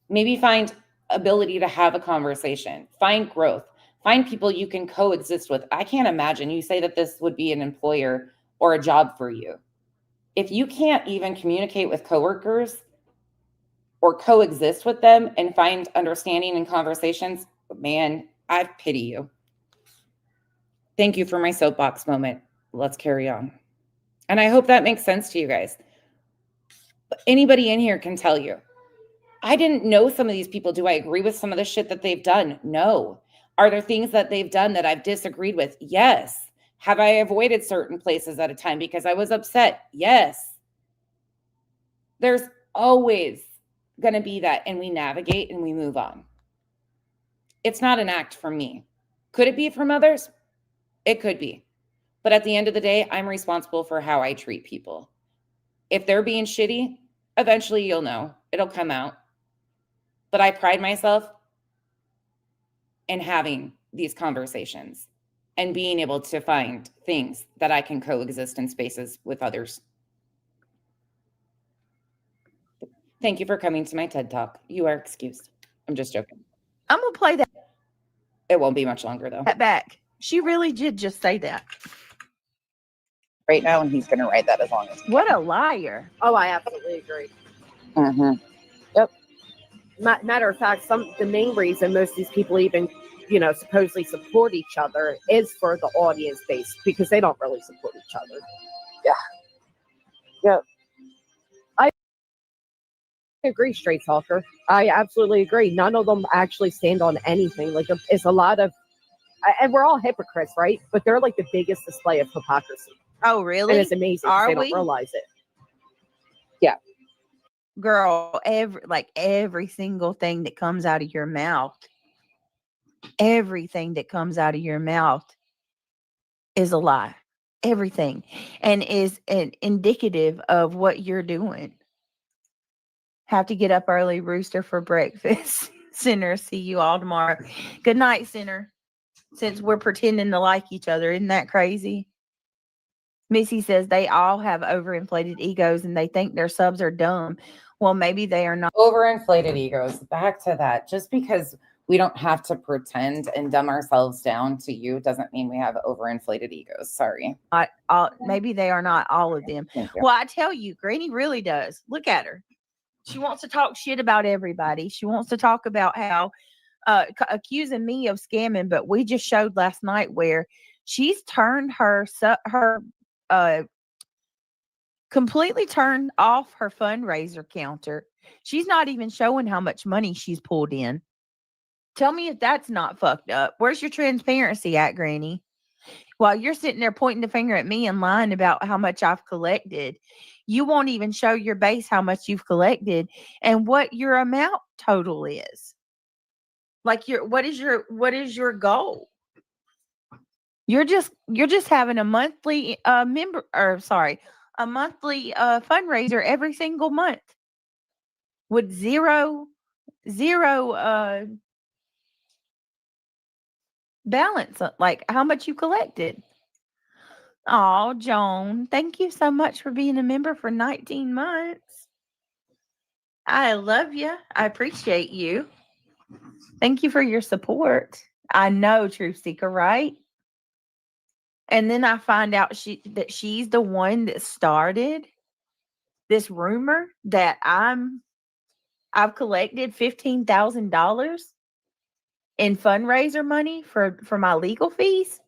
Maybe find ability to have a conversation. Find growth. Find people you can coexist with. I can't imagine you say that this would be an employer or a job for you. If you can't even communicate with coworkers or coexist with them and find understanding in conversations, man, I pity you. Thank you for my soapbox moment. Let's carry on. And I hope that makes sense to you guys. But anybody in here can tell you. I didn't know some of these people. Do I agree with some of the shit that they've done? No. Are there things that they've done that I've disagreed with? Yes. Have I avoided certain places at a time because I was upset? Yes. There's always going to be that, and we navigate and we move on. It's not an act from me. Could it be from others? It could be. But at the end of the day, I'm responsible for how I treat people. If they're being shitty, eventually you'll know. It'll come out. But I pride myself in having these conversations and being able to find things that I can coexist in spaces with others. Thank you for coming to my TED Talk. You are excused. I'm just joking. I'm going to play that. It won't be much longer, though. That back. She really did just say that. Right now, and he's going to write that as long as. What a liar. Oh, I absolutely agree. Mm-hmm. Yep. Matter of fact, the main reason most of these people even, supposedly support each other is for the audience base, because they don't really support each other. Yeah. I agree, straight talker. I absolutely agree. None of them actually stand on anything. Like, it's a lot of, and we're all hypocrites, right? But they're like the biggest display of hypocrisy. Oh, And really? it's amazing 'cause Are they we? don't realize it. Yeah. Girl, every single thing that comes out of your mouth, everything that comes out of your mouth is a lie. Everything. And is indicative of what you're doing. Have to get up early, rooster, for breakfast. Sinner, see you all tomorrow. Good night, Sinner. Since we're pretending to like each other, isn't that crazy? Missy says they all have overinflated egos and they think their subs are dumb. Well, maybe they are not. Overinflated egos. Back to that. Just because we don't have to pretend and dumb ourselves down to you doesn't mean we have overinflated egos. Sorry. Maybe they are not all of them. Thank you. Well, I tell you, Granny really does. Look at her. She wants to talk shit about everybody. She wants to talk about how accusing me of scamming, but we just showed last night where she's turned her completely turned off her fundraiser counter. She's not even showing how much money she's pulled in. Tell me if that's not fucked up. Where's your transparency at, Granny? While you're sitting there pointing the finger at me and lying about how much I've collected, you won't even show your base how much you've collected and what your amount total is. Like what is your goal? You're just having a monthly fundraiser every single month with zero balance, like how much you collected. Oh, Joan, thank you so much for being a member for 19 months. I love you. I appreciate you. Thank you for your support. I know, Truth Seeker, right? And then I find out that she's the one that started this rumor that I've collected $15,000 in fundraiser money for my legal fees.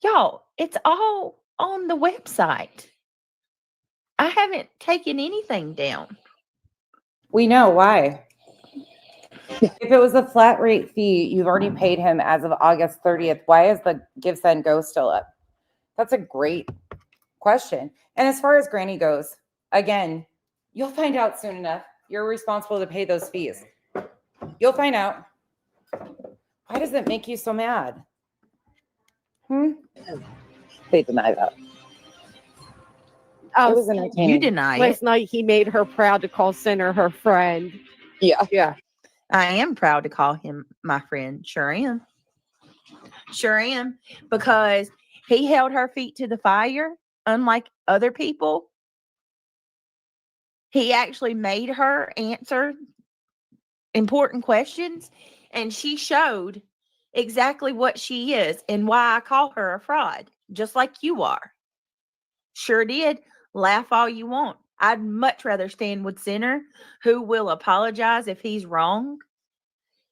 Y'all, it's all on the website. I haven't taken anything down. We know why. If it was a flat rate fee, you've already paid him as of August 30th. Why is the Give, Send, Go still up? That's a great question. And as far as Granny goes, again, you'll find out soon enough. You're responsible to pay those fees. You'll find out. Why does it make you so mad? They deny that. Oh, It was entertaining. You deny Last it. night he made her proud to call Sinner her friend. Yeah. I am proud to call him my friend. Sure am. Sure am. Because he held her feet to the fire, unlike other people. He actually made her answer important questions, and she showed exactly what she is and why I call her a fraud, just like you are. Sure did. Laugh all you want. I'd much rather stand with Sinner, who will apologize if he's wrong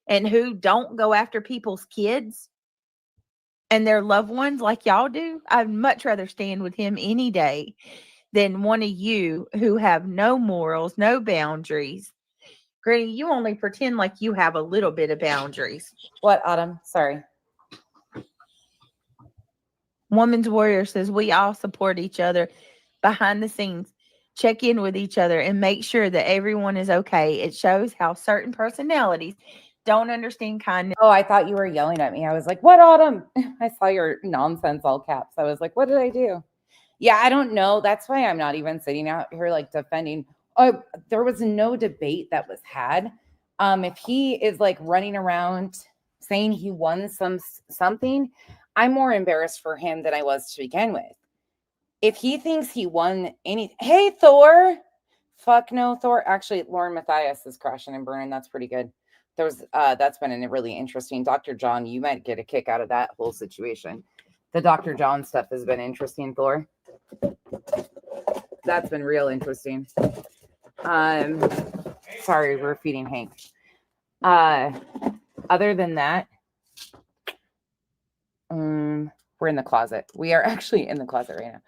and who don't go after people's kids and their loved ones like y'all do. I'd much rather stand with him any day than one of you who have no morals, no boundaries. Granny, you only pretend like you have a little bit of boundaries. What, Autumn? Sorry. Woman's Warrior says we all support each other behind the scenes. Check in with each other and make sure that everyone is okay. It shows how certain personalities don't understand kindness. Oh, I thought you were yelling at me. I was like, what, Autumn? I saw your nonsense all caps. I was like, what did I do? Yeah, I don't know. That's why I'm not even sitting out here like defending. Oh, there was no debate that was had. If he is like running around saying he won something, I'm more embarrassed for him than I was to begin with. If he thinks he won anything, hey, Thor. Fuck no, Thor. Actually, Lauren Matthias is crashing and burning. That's pretty good. That's been a really interesting. Dr. John, you might get a kick out of that whole situation. The Dr. John stuff has been interesting, Thor. That's been real interesting. Sorry, we're feeding Hank. Other than that, we're in the closet. We are actually in the closet right now.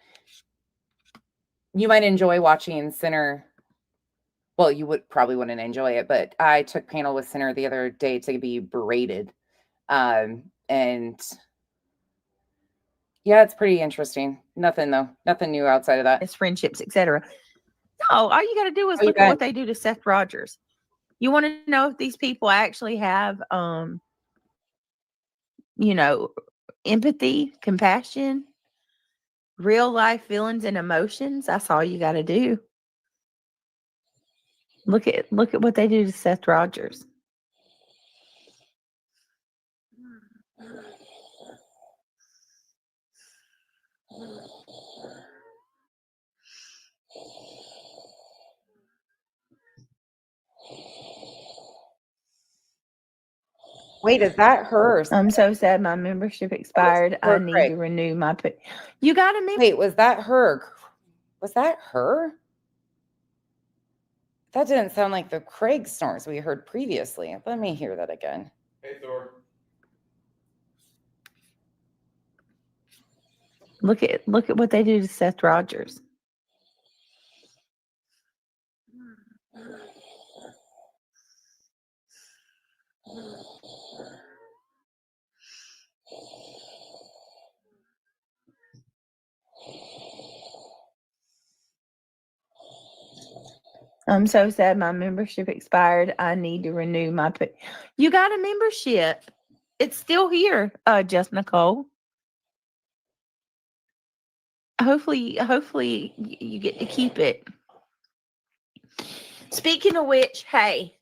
you might enjoy watching Sinner. Well, you wouldn't enjoy it, but I took panel with Sinner the other day to be berated. And yeah, it's pretty interesting. Nothing though. Nothing new outside of that. It's friendships, etc. No, all you got to do is Oh, you look at what bet. they do to Seth Rogers. You want to know if these people actually have, empathy, compassion, real life feelings and emotions. That's all you got to do. Look at what they do to Seth Rogers. Wait, is that her? I'm so sad my membership expired. I need to renew my You got a membership. Wait, was that her? Was that her? That didn't sound like the Craig snores we heard previously. Let me hear that again. Hey, Thor. Look at what they do to Seth Rogers. I'm so sad my membership expired. I need to renew my You got a membership. It's still here, just Nicole. Hopefully you get to keep it. Speaking of which, hey,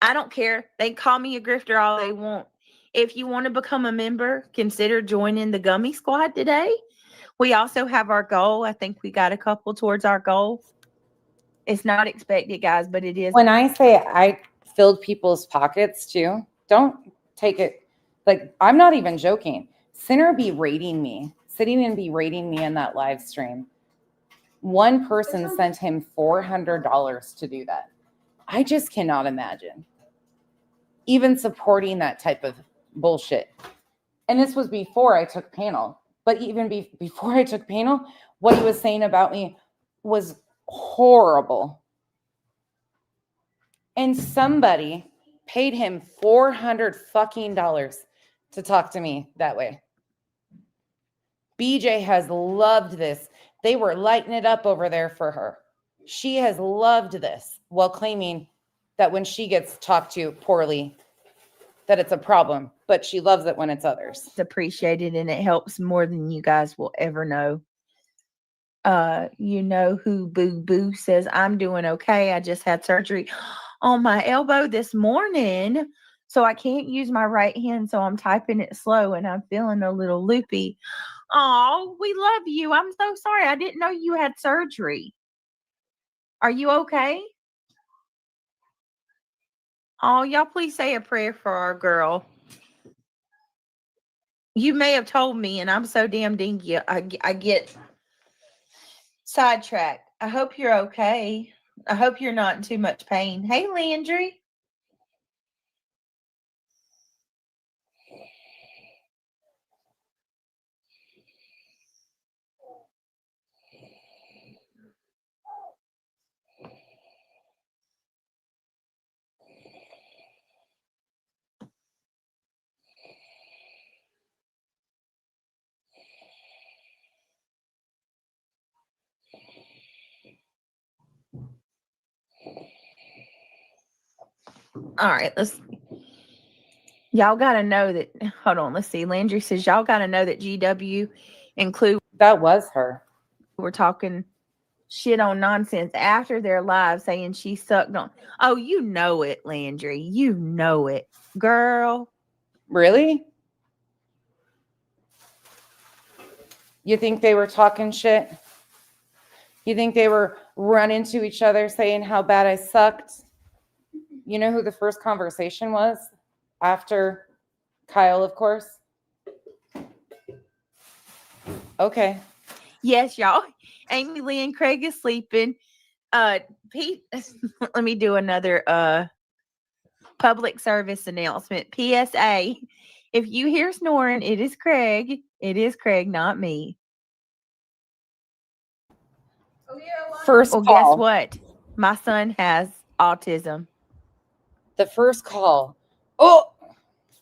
I don't care. They can call me a grifter all they want. If you want to become a member, consider joining the Gummy Squad today. We also have our goal. I think we got a couple towards our goal. It's not expected, guys, but it is. When I say I filled people's pockets too, don't take it like I'm not even joking. Sinner berating me, sitting and berating me in that live stream. One person sent him $400 to do that. I just cannot imagine even supporting that type of bullshit. And this was before I took panel. But even before I took panel, what he was saying about me was horrible. And somebody paid him $400 fucking dollars to talk to me that way. BJ has loved this. They were lighting it up over there for her. She has loved this while claiming that when she gets talked to poorly, that it's a problem, but she loves it when it's others. It's appreciated and it helps more than you guys will ever know. You know who Boo Boo says, I'm doing okay. I just had surgery on my elbow this morning, so I can't use my right hand, so I'm typing it slow and I'm feeling a little loopy. Oh, we love you. I'm so sorry. I didn't know you had surgery. Are you okay? Oh, y'all please say a prayer for our girl. You may have told me, and I'm so damn dingy. I get sidetracked. I hope you're okay. I hope you're not in too much pain. Hey, Landry. All right, y'all got to know that. Hold on, let's see. Landry says, y'all got to know that GW include. That was her. We're talking shit on nonsense after their live saying she sucked on. Oh, you know it, Landry. You know it, girl. Really? You think they were talking shit? You think they were running to each other saying how bad I sucked? You know who the first conversation was? After Kyle, of course. Okay. Yes, y'all. Amy Lee and Craig is sleeping. Pete, let me do another public service announcement. PSA. If you hear snoring, it is Craig. It is Craig, not me. First Well, call. guess what? My son has autism. The first call. Oh,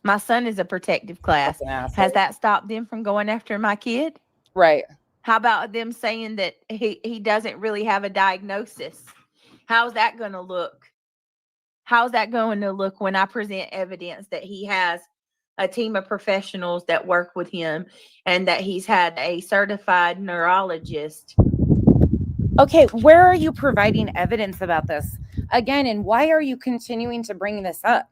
my son is a protective class. Fucking asshole. Has that stopped them from going after my kid? Right. How about them saying that he doesn't really have a diagnosis? How's that going to look? How's that going to look when I present evidence that he has a team of professionals that work with him and that he's had a certified neurologist? Okay, where are you providing evidence about this? Again, and why are you continuing to bring this up?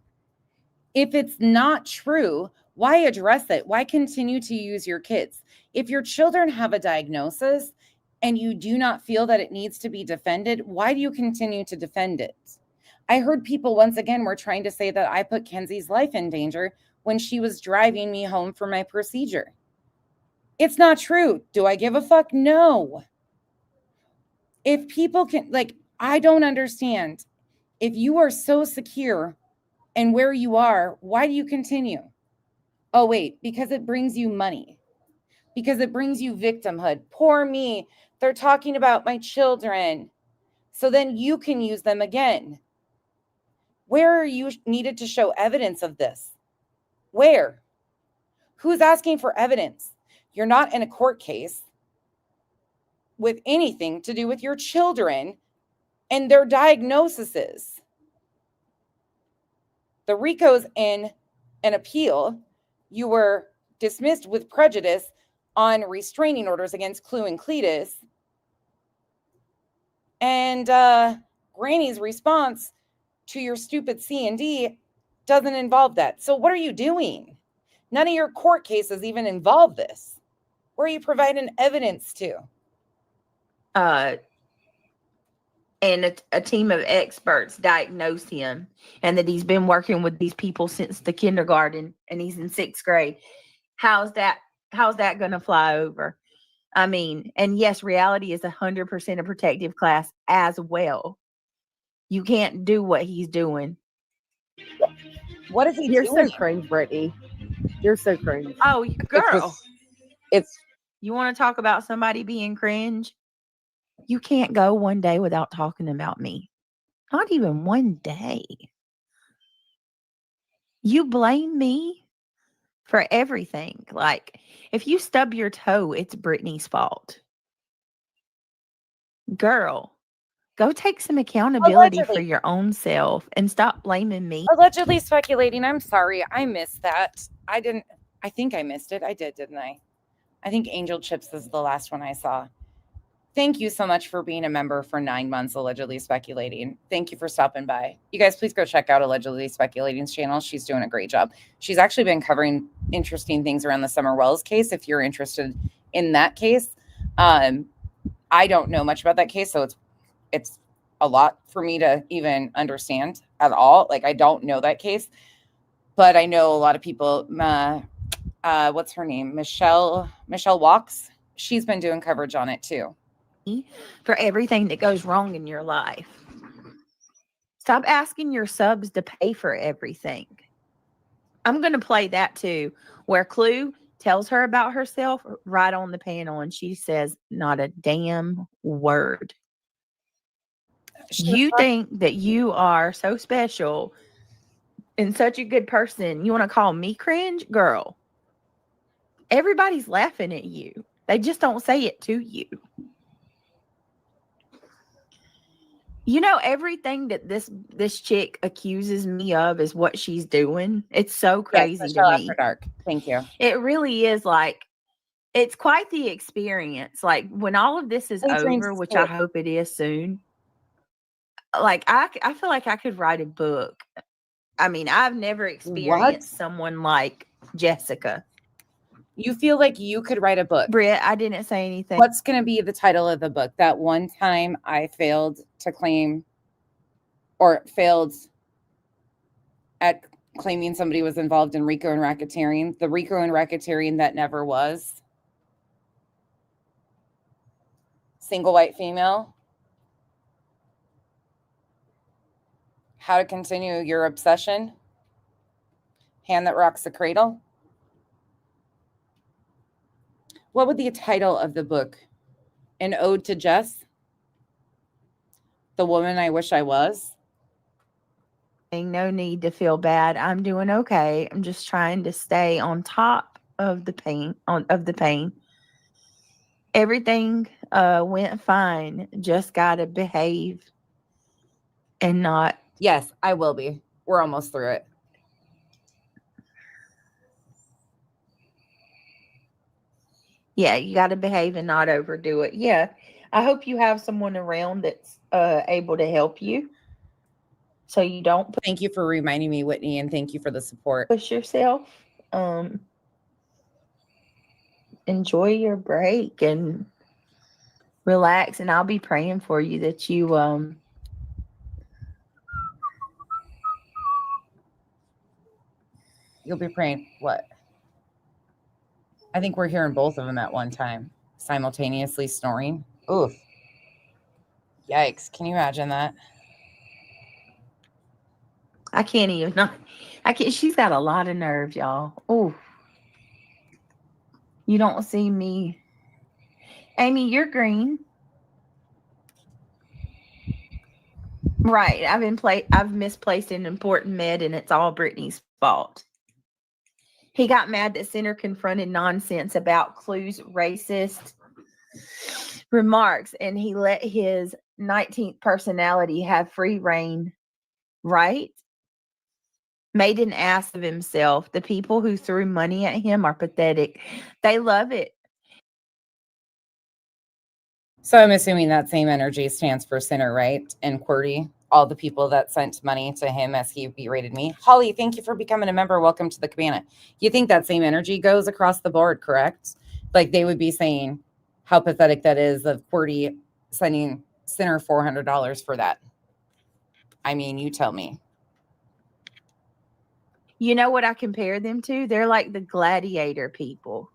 If it's not true, why address it? Why continue to use your kids? If your children have a diagnosis and you do not feel that it needs to be defended, why do you continue to defend it? I heard people once again were trying to say that I put Kenzie's life in danger when she was driving me home for my procedure. It's not true. Do I give a fuck? No. If people can, like, I don't understand. If you are so secure in where you are, why do you continue? Oh, wait, because it brings you money, because it brings you victimhood. Poor me. They're talking about my children. So then you can use them again. Where are you needed to show evidence of this? Where? Who's asking for evidence? You're not in a court case with anything to do with your children and their diagnoses. The RICO's in an appeal. You were dismissed with prejudice on restraining orders against Clue and Cletus. And Granny's response to your stupid C&D doesn't involve that. So what are you doing? None of your court cases even involve this. Where are you providing evidence to? And a team of experts diagnosed him, and that he's been working with these people since the kindergarten, and he's in 6th grade. How's that going to fly over? I mean, and yes, reality is 100% a protective class as well. You can't do what he's doing. What is he You're doing? so cringe, Brittany. You're so cringe. Oh, girl. It's You want to talk about somebody being cringe? You can't go one day without talking about me. Not even one day. You blame me for everything. Like, if you stub your toe, it's Brittany's fault. Girl, go take some accountability for your own self and stop blaming me. Allegedly speculating. I'm sorry. I missed that. I think I missed it. I did, didn't I? I think Angel Chips is the last one I saw. Thank you so much for being a member for 9 months, Allegedly Speculating. Thank you for stopping by. You guys, please go check out Allegedly Speculating's channel. She's doing a great job. She's actually been covering interesting things around the Summer Wells case. If you're interested in that case, I don't know much about that case, so it's a lot for me to even understand at all. Like, I don't know that case, but I know a lot of people. What's her name? Michelle Walks. She's been doing coverage on it too. For everything that goes wrong in your life. Stop asking your subs to pay for everything. I'm going to play that too, where Clue tells her about herself right on the panel, and she says not a damn word. You think that you are so special and such a good person. You want to call me cringe? Girl, everybody's laughing at you. They just don't say it to you. You know, everything that this chick accuses me of is what she's doing. It's so crazy to me. After Dark. Thank you. It really is. Like, it's quite the experience. Like, when all of this is over, which I hope it is soon, like, I feel like I could write a book. I mean, I've never experienced someone like Jessica. You feel like you could write a book? Britt, I didn't say anything. What's going to be the title of the book? That one time I failed to claim, or failed at claiming somebody was involved in RICO and racketeering. The RICO and racketeering that never was. Single white female. How to continue your obsession. Hand that rocks the cradle. What would the title of the book? An ode to Jess? The woman I wish I was. No need to feel bad. I'm doing okay. I'm just trying to stay on top of the pain. Everything went fine. Just gotta behave and not. Yes, I will be. We're almost through it. Yeah, you got to behave and not overdo it. Yeah, I hope you have someone around that's able to help you, so you don't Thank you for reminding me, Whitney, and thank you for the support. push yourself. Enjoy your break and relax, and I'll be praying for you that you You'll be praying what? I think we're hearing both of them at one time, simultaneously snoring. Oof. Yikes. Can you imagine that? I can't even. I can't. She's got a lot of nerve, y'all. Oh, you don't see me, Amy. You're green, right? I've misplaced an important med, and it's all Brittany's fault. He got mad that Center confronted nonsense about Clue's racist remarks, and he let his 19th personality have free reign. Right? Made an ass of himself. The people who threw money at him are pathetic. They love it. So I'm assuming that same energy stands for Center, right? And QWERTY, all the people that sent money to him as he berated me. Holly, thank you for becoming a member. Welcome to the cabana. You think that same energy goes across the board, correct? Like they would be saying how pathetic that is of QWERTY sending Center $400 for that. I mean, you tell me. You know what I compare them to? They're like the gladiator people.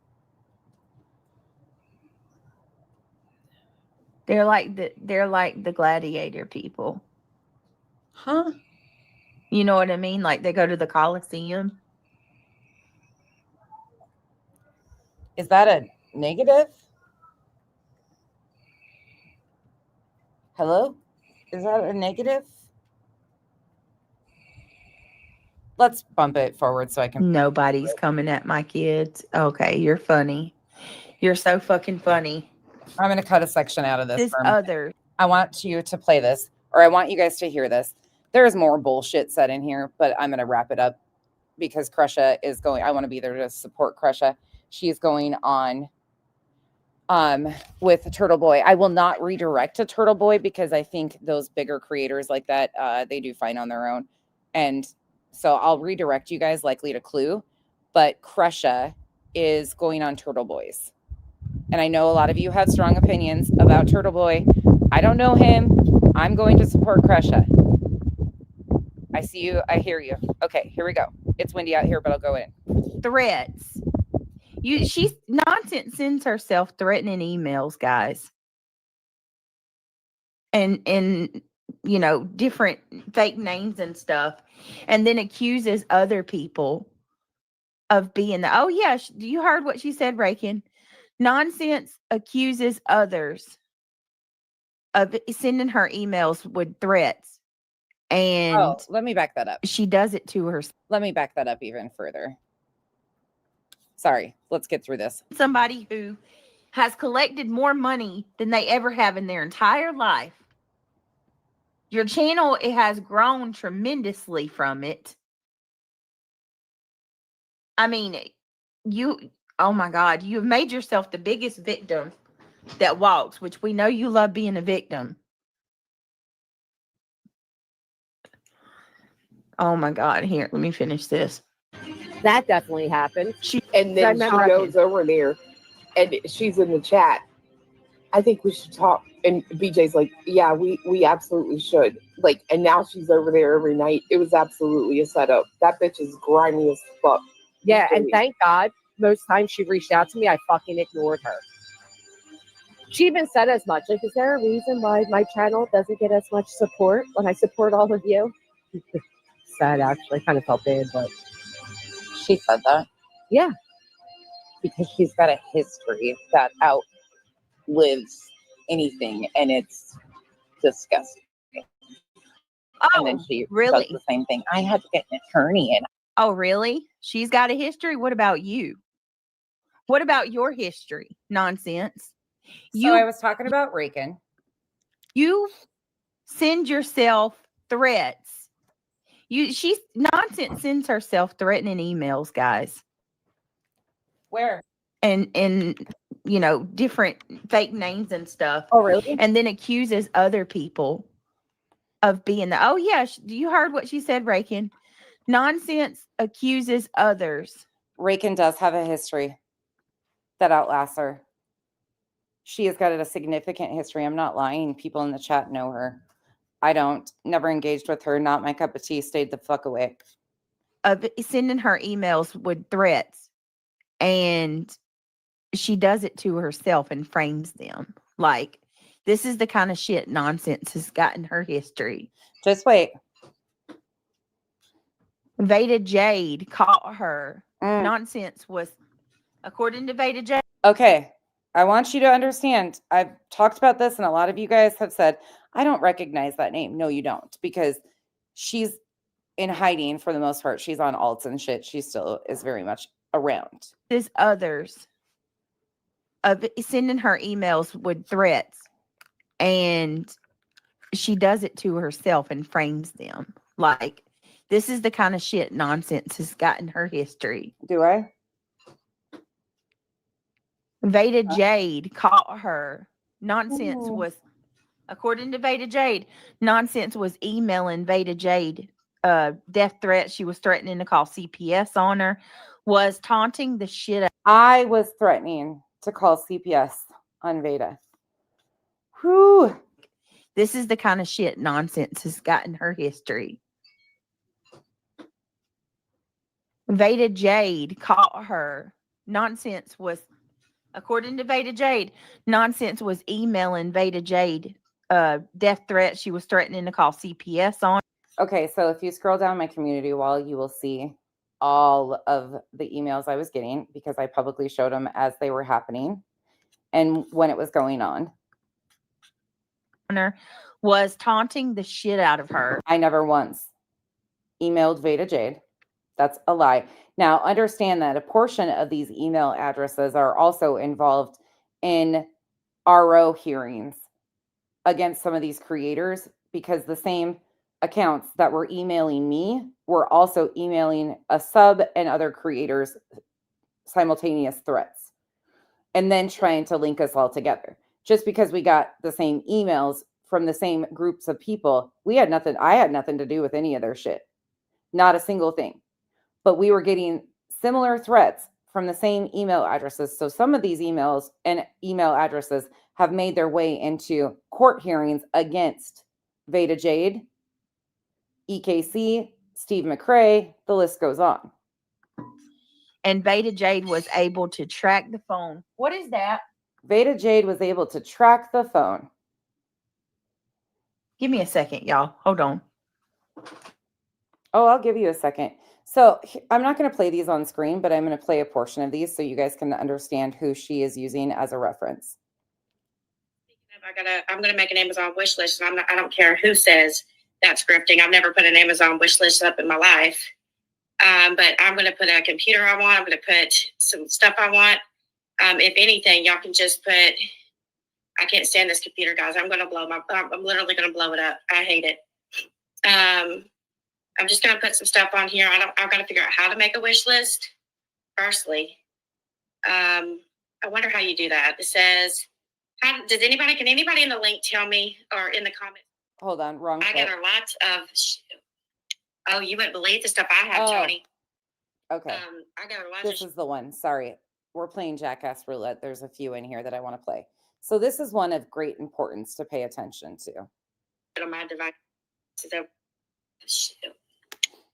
They're like the gladiator people. Huh? You know what I mean? Like they go to the Coliseum. Is that a negative? Hello? Is that a negative? Let's bump it forward so I can. Nobody's coming at my kids. Okay, you're funny. You're so fucking funny. I'm going to cut a section out of this. This other. I want you to play this, or I want you guys to hear this. There is more bullshit said in here, but I'm going to wrap it up because Crusha is going. I want to be there to support Crusha. She's going on with Turtle Boy. I will not redirect to Turtle Boy because I think those bigger creators like that, they do fine on their own. And so I'll redirect you guys likely to Clue, but Crusha is going on Turtle Boys. And I know a lot of you have strong opinions about Turtle Boy. I don't know him. I'm going to support Crusha. I see you. I hear you. Okay, here we go. It's windy out here, but I'll go in. Threats. She's nonsense sends herself threatening emails, guys. And you know, different fake names and stuff, and then accuses other people of being the. Oh yeah, you heard what she said, Rakin. Nonsense accuses others of sending her emails with threats, and let me back that up. She does it to her. Let me back that up even further. Sorry, let's get through this. Somebody who has collected more money than they ever have in their entire life. Your channel, it has grown tremendously from it. I mean, oh my God, you've made yourself the biggest victim that walks, which we know you love being a victim. Oh my God, here, let me finish this. That definitely happened. And then she goes over there and she's in the chat. I think we should talk. And BJ's like, yeah, we absolutely should. Like, and now she's over there every night. It was absolutely a setup. That bitch is grimy as fuck. Yeah, and thank God, most times she reached out to me, I fucking ignored her. She even said as much. Like, is there a reason why my channel doesn't get as much support when I support all of you? Sad, actually. Kind of felt bad, but. She said that. Yeah. Because she's got a history that outlives anything, and it's disgusting. and then Oh, she does really? the same thing. I had to get an attorney, and Oh, really? She's got a history. What about you? What about your history? Nonsense. So I was talking about Reagan. You send yourself threats. She's nonsense sends herself threatening emails, guys. Where? And different fake names and stuff. Oh, really? And then accuses other people of being oh yeah, you heard what she said, Rakin. Nonsense accuses others. Reagan does have a history that outlasts her. She has got a significant history. I'm not lying. People in the chat know her. I don't. Never engaged with her. Not my cup of tea. Stayed the fuck away. Of sending her emails with threats, and she does it to herself and frames them. Like, this is the kind of shit nonsense has gotten her history. Just wait. Veda Jade caught her. Nonsense was, according to Veda Jade. Okay. I want you to understand. I've talked about this, and a lot of you guys have said, I don't recognize that name. No, you don't, because she's in hiding for the most part. She's on alts and shit. She still is very much around. There's others of sending her emails with threats, and she does it to herself and frames them. Like, this is the kind of shit nonsense has gotten her history. Do I? Veda Jade caught her. Nonsense was, according to Veda Jade, nonsense was emailing Veda Jade death threats. She was threatening to call CPS on her, was taunting the shit out. I was threatening to call CPS on Veda. Whew. This is the kind of shit nonsense has gotten her history. Veda Jade caught her. Nonsense was, according to Veda Jade, nonsense was emailing Veda Jade death threats. She was threatening to call CPS on. Okay, so if you scroll down my community wall, you will see all of the emails I was getting because I publicly showed them as they were happening and when it was going on. Was taunting the shit out of her. I never once emailed Veda Jade. That's a lie. Now, understand that a portion of these email addresses are also involved in RO hearings against some of these creators because the same accounts that were emailing me were also emailing a sub and other creators simultaneous threats and then trying to link us all together. Just because we got the same emails from the same groups of people, I had nothing to do with any of their shit. Not a single thing. But we were getting similar threats from the same email addresses. So some of these emails and email addresses have made their way into court hearings against Veda Jade, EKC, Steve McRae, the list goes on. And Veda Jade was able to track the phone. What is that? Veda Jade was able to track the phone. Give me a second, y'all. Hold on. Oh, I'll give you a second. So I'm not going to play these on screen, but I'm going to play a portion of these so you guys can understand who she is using as a reference. I'm gonna make an Amazon wish list, and I don't care who says that's scripting. I've never put an Amazon wish list up in my life, but I'm gonna put a computer I want. I'm gonna put some stuff I want. If anything, y'all can just put. I can't stand this computer, guys. I'm literally gonna blow it up. I hate it. I'm just gonna put some stuff on here. I've got to figure out how to make a wish list. Firstly, I wonder how you do that. It says. Can anybody in the link tell me or in the comments? Hold on, wrong clip. I got a lot of. You wouldn't believe the stuff I have, Tony. Okay. I got a lot. This is the one. Sorry, we're playing Jackass Roulette. There's a few in here that I want to play. So this is one of great importance to pay attention to. On my device.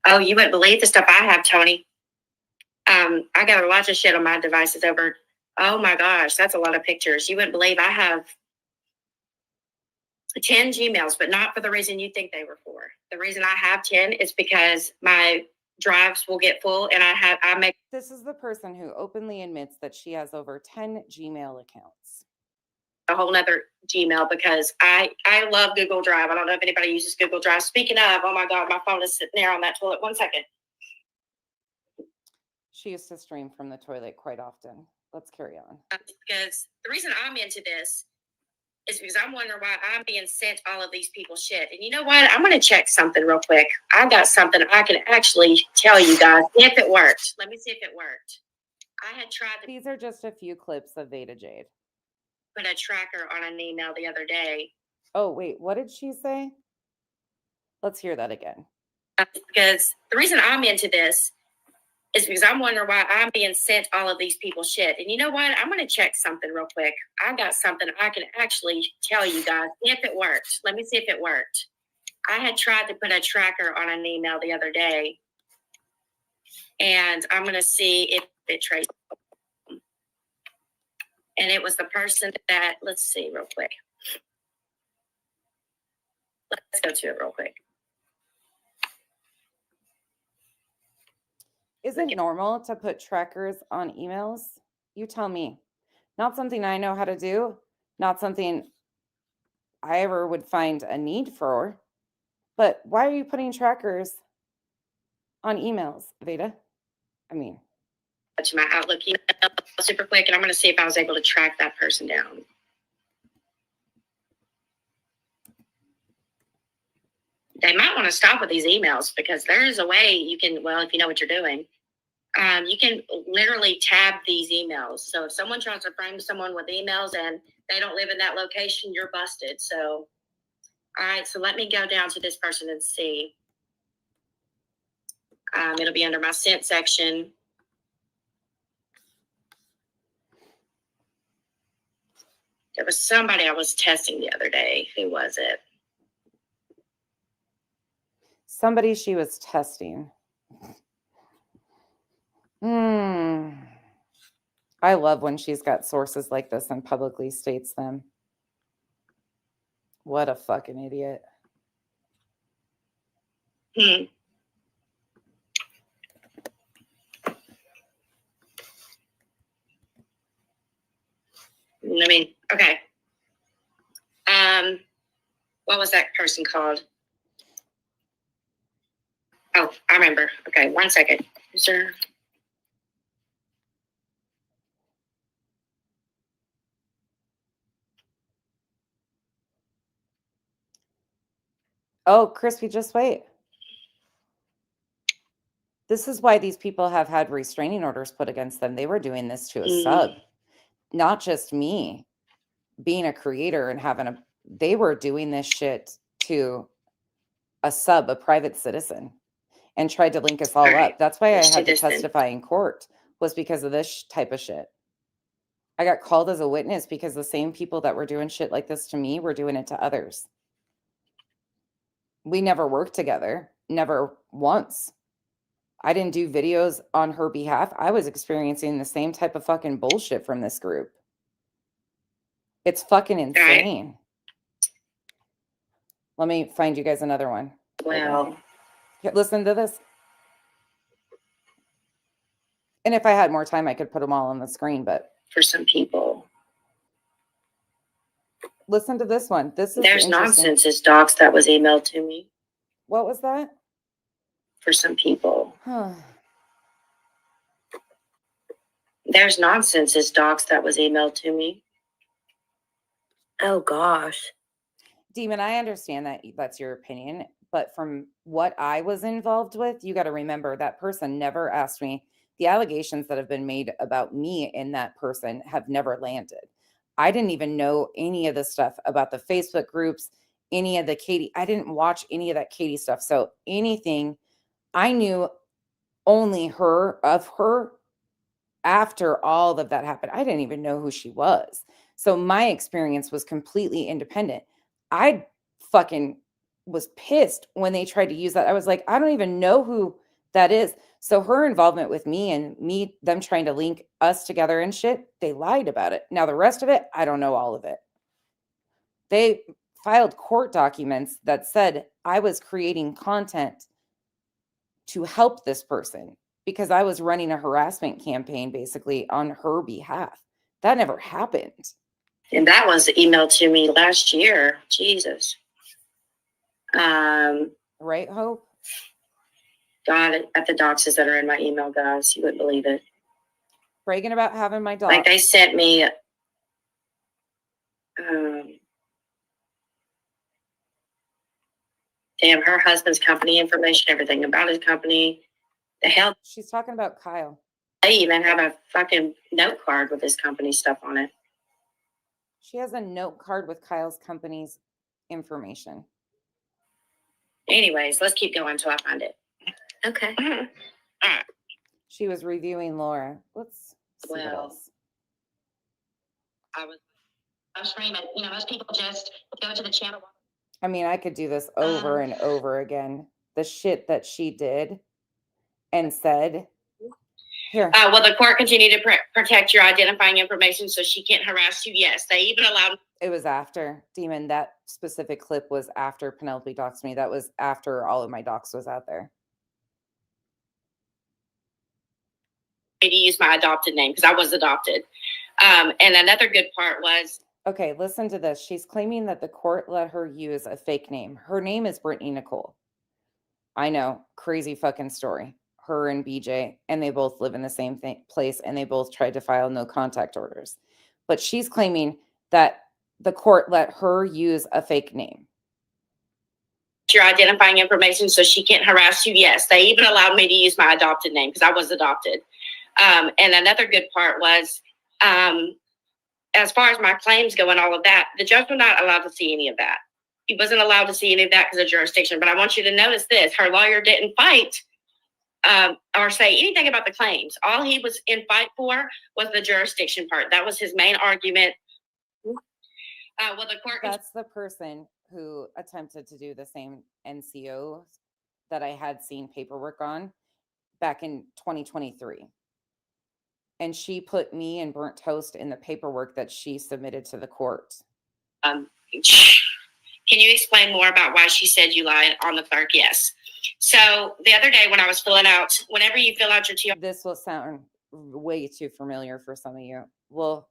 Oh, you wouldn't believe the stuff I have, Tony. I got a lot of shit on my devices over. Oh my gosh, that's a lot of pictures. You wouldn't believe I have 10 Gmails, but not for the reason you think they were for. The reason I have 10 is because my drives will get full and I make. This is the person who openly admits that she has over 10 Gmail accounts. a whole nother Gmail because I love Google Drive. I don't know if anybody uses Google Drive. Speaking of, oh my God, my phone is sitting there on that toilet. 1 second. She used to stream from the toilet quite often. Let's carry on. Because the reason I'm into this is because I'm wondering why I'm being sent all of these people's shit. And you know what? I'm going to check something real quick. I got something I can actually tell you guys if it worked. Let me see if it worked. I had tried to These are just a few clips of Veda Jade. put a tracker on an email the other day. Oh, wait, what did she say? Let's hear that again. Because the reason I'm into this is because I'm wondering why I'm being sent all of these people's shit. And you know what? I'm going to check something real quick. I got something I can actually tell you guys if it worked. Let me see if it worked. I had tried to put a tracker on an email the other day. And I'm going to see if it traced. And it was the person that, let's see real quick. Let's go to it real quick. Is it normal to put trackers on emails? You tell me. Not something I know how to do, not something I ever would find a need for. But why are you putting trackers on emails, Veda? I mean, To my Outlook email super quick, and I'm going to see if I was able to track that person down. They might want to stop with these emails because there is a way you can, well, if you know what you're doing, you can literally tab these emails. So if someone tries to frame someone with emails and they don't live in that location, you're busted. So, all right, so let me go down to this person and see. It'll be under my sent section. There was somebody I was testing the other day. Who was it? somebody she was testing. I love when she's got sources like this and publicly states them. What a fucking idiot. I mean, okay. What was that person called? Oh, I remember. Okay, 1 second. Is there... Oh, Crispy, just wait. This is why these people have had restraining orders put against them. They were doing this to a sub, not just me being a creator and having a, they were doing this shit to a sub, a private citizen, and tried to link us all up. That's why I had to testify in court, was because of this type of shit. I got called as a witness because the same people that were doing shit like this to me were doing it to others. We never worked together, never once. I didn't do videos on her behalf. I was experiencing the same type of fucking bullshit from this group. It's fucking insane. Let me find you guys another one. Well, listen to this. And if I had more time, I could put them all on the screen, but for some people. Listen to this one. This is There's nonsense docs that was emailed to me. What was that? For some people. Huh. There's nonsense docs that was emailed to me. Oh gosh. Demon, I understand that that's your opinion, but from what I was involved with, you got to remember that person never asked me. The allegations that have been made about me and that person have never landed. I didn't even know any of the stuff about the Facebook groups, any of the Katie. I didn't watch any of that Katie stuff. So anything, I knew only her after all of that happened. I didn't even know who she was. So my experience was completely independent. I fucking was pissed when they tried to use that. I was like, I don't even know who that is. So her involvement with me and them trying to link us together and shit, they lied about it. Now the rest of it, I don't know all of it. They filed court documents that said I was creating content to help this person because I was running a harassment campaign basically on her behalf. That never happened. And that was emailed to me last year. Jesus. Right, Hope? God, at the doxes that are in my email, guys, you wouldn't believe it. Bragging about having my dog. Like they sent me damn, her husband's company information, everything about his company. The hell? She's talking about Kyle. They even have a fucking note card with his company stuff on it. She has a note card with Kyle's company's information. Anyways, let's keep going until I find it. Okay. All right. She was reviewing Laura. Let's see what Well, else. I was streaming. You know, most people just go to the channel. I mean, I could do this over and over again. The shit that she did and said. Here. Will the court continue to protect your identifying information so she can't harass you? Yes. They even allowed. It was after Demon. That specific clip was after Penelope doxed me. That was after all of my docs was out there. To use my adopted name because I was adopted. And another good part was. Okay, listen to this. She's claiming that the court let her use a fake name. Her name is Brittany Nicole. I know, crazy fucking story. Her and BJ, and they both live in the same place, and they both tried to file no contact orders. But she's claiming that the court let her use a fake name. Your identifying information so she can't harass you. Yes, they even allowed me to use my adopted name because I was adopted. And another good part was, as far as my claims go and all of that, the judge was not allowed to see any of that. He wasn't allowed to see any of that because of jurisdiction. But I want you to notice this. Her lawyer didn't fight or say anything about the claims. All he was in fight for was the jurisdiction part. That was his main argument. Well, the court. That's the person who attempted to do the same NCO that I had seen paperwork on back in 2023. And she put me and Burnt Toast in the paperwork that she submitted to the court. Can you explain more about why she said you lied on the clerk? Yes. So the other day when I was filling out, whenever you fill out your TR. This will sound way too familiar for some of you. We'll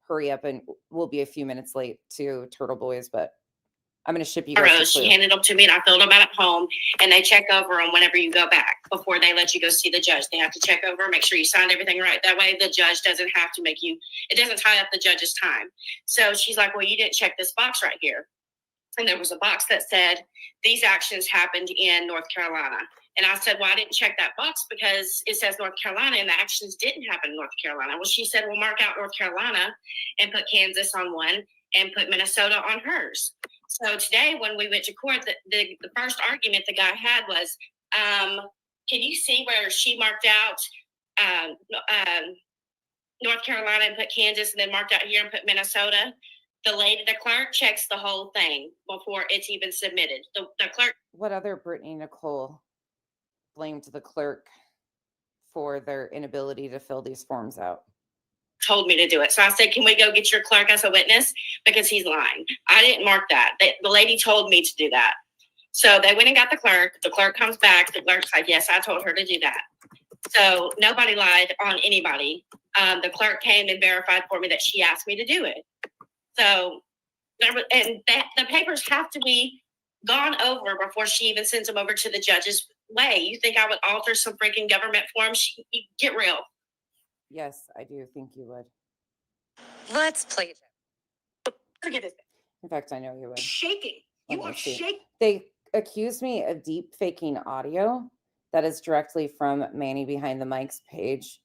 hurry up and we'll be a few minutes late to Turtle Boys, but I'm going to ship you guys to She Clue. handed them to me and I filled them out at home, and they check over them whenever you go back before they let you go see the judge. They have to check over, make sure you signed everything right. That way the judge doesn't have to make you, it doesn't tie up the judge's time. So she's like, well, you didn't check this box right here. And there was a box that said, these actions happened in North Carolina. And I said, well, I didn't check that box because it says North Carolina and the actions didn't happen in North Carolina. Well, she said, well, mark out North Carolina and put Kansas on one and put Minnesota on hers. So today when we went to court, the first argument the guy had was, can you see where she marked out North Carolina and put Kansas and then marked out here and put Minnesota? The clerk checks the whole thing before it's even submitted. The clerk. What other Brittany Nicole blamed the clerk for their inability to fill these forms out? Told me to do it. So I said, can we go get your clerk as a witness? Because he's lying. I didn't mark that. The lady told me to do that. So they went and got the clerk. The clerk comes back. The clerk's like, yes, I told her to do that. So nobody lied on anybody. The clerk came and verified for me that she asked me to do it. So, and the papers have to be gone over before she even sends them over to the judge's way. You think I would alter some freaking government forms? Get real. Yes, I do think you would. Let's play it. Forget it. In fact, I know you would. Shaking. You are shaking. They accused me of deep faking audio that is directly from Manny Behind the Mic's page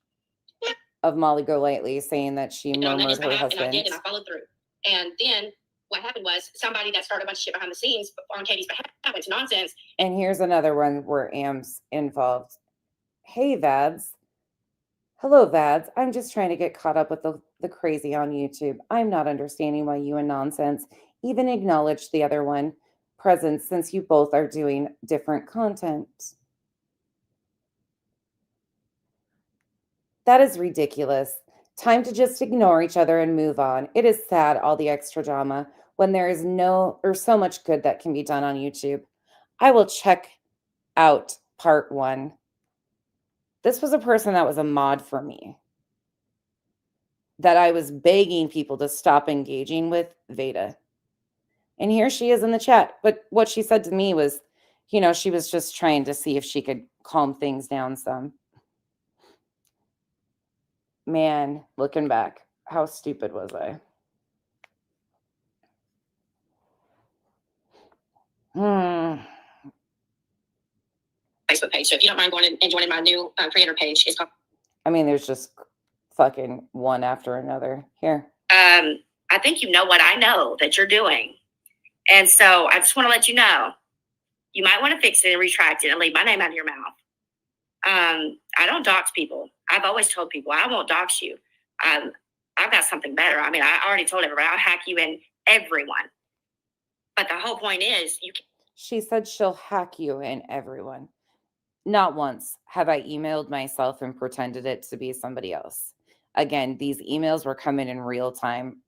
of Molly Golightly saying that she murmured her husband. And I did, and I followed through. And then what happened was somebody that started a bunch of shit behind the scenes on Katie's behalf went to nonsense. And here's another one where Am's involved. Hey, Vads. Hello, Vads. I'm just trying to get caught up with the crazy on YouTube. I'm not understanding why you and Nonsense even acknowledge the other one presence since you both are doing different content. That is ridiculous. Time to just ignore each other and move on. It is sad, all the extra drama, when there is so much good that can be done on YouTube. I will check out part 1. This was a person that was a mod for me. that I was begging people to stop engaging with Veda. And here she is in the chat. But what she said to me was, you know, she was just trying to see if she could calm things down some. Man, looking back, how stupid was I? Facebook page. So if you don't mind going and joining my new creator page, it's called. I mean, there's just fucking one after another here. I think you know what I know that you're doing. And so I just want to let you know, you might want to fix it and retract it and leave my name out of your mouth. I don't dox people. I've always told people I won't dox you. I've got something better. I mean, I already told everybody I'll hack you and everyone. But the whole point is you can. She said she'll hack you and everyone. Not once have I emailed myself and pretended it to be somebody else. Again, these emails were coming in real time.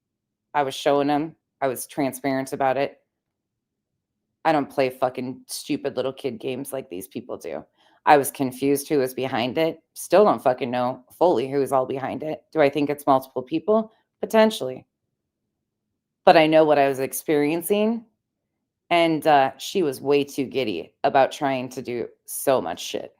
I was showing them. I was transparent about it. I don't play fucking stupid little kid games like these people do. I was confused who was behind it. Still don't fucking know fully who's all behind it. Do I think it's multiple people? Potentially. But I know what I was experiencing. And she was way too giddy about trying to do so much shit.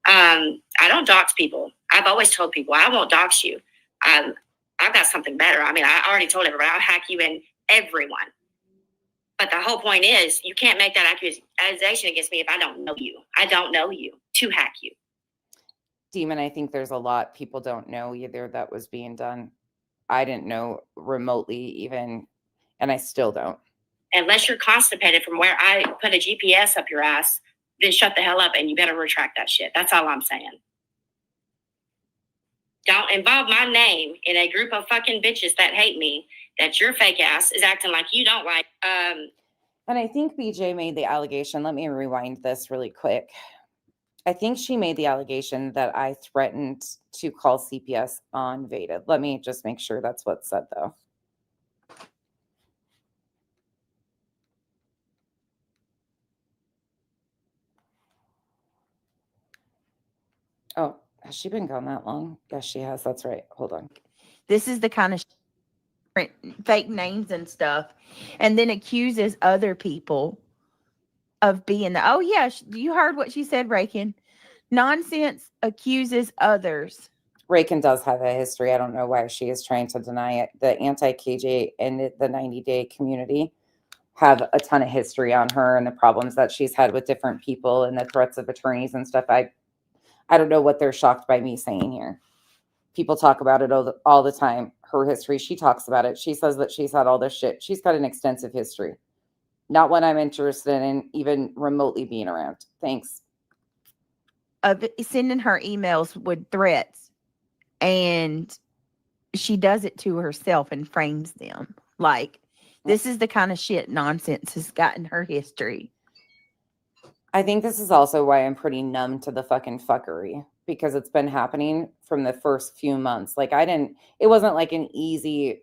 I don't dox people. I've always told people I won't dox you. I've got something better. I mean, I already told everybody I'll hack you and everyone. But the whole point is you can't make that accusation against me if I don't know you. I don't know you to hack you. Demon, I think there's a lot people don't know either that was being done. I didn't know remotely even, and I still don't. Unless you're constipated from where I put a GPS up your ass, then shut the hell up and you better retract that shit. That's all I'm saying. Don't involve my name in a group of fucking bitches that hate me, that your fake ass is acting like you don't like. And I think BJ made the allegation. Let me rewind this really quick. I think she made the allegation that I threatened to call CPS on Veda. Let me just make sure that's what's said, though. Oh, has she been gone that long? Yes, she has. That's right. Hold on. This is the kind of fake names and stuff, and then accuses other people of being the, oh yeah, you heard what she said, Rakin. Nonsense, accuses others. Rakin does have a history. I don't know why she is trying to deny it. The anti-KJ and the 90-day community have a ton of history on her and the problems that she's had with different people and the threats of attorneys and stuff. I don't know what they're shocked by me saying here. People talk about it all the time. Her history, she talks about it. She says that she's had all this shit. She's got an extensive history. Not one I'm interested in even remotely being around. Thanks. Of sending her emails with threats, and she does it to herself and frames them. Like, this is the kind of shit Nonsense has gotten her history. I think this is also why I'm pretty numb to the fucking fuckery, because it's been happening from the first few months. Like, it wasn't like an easy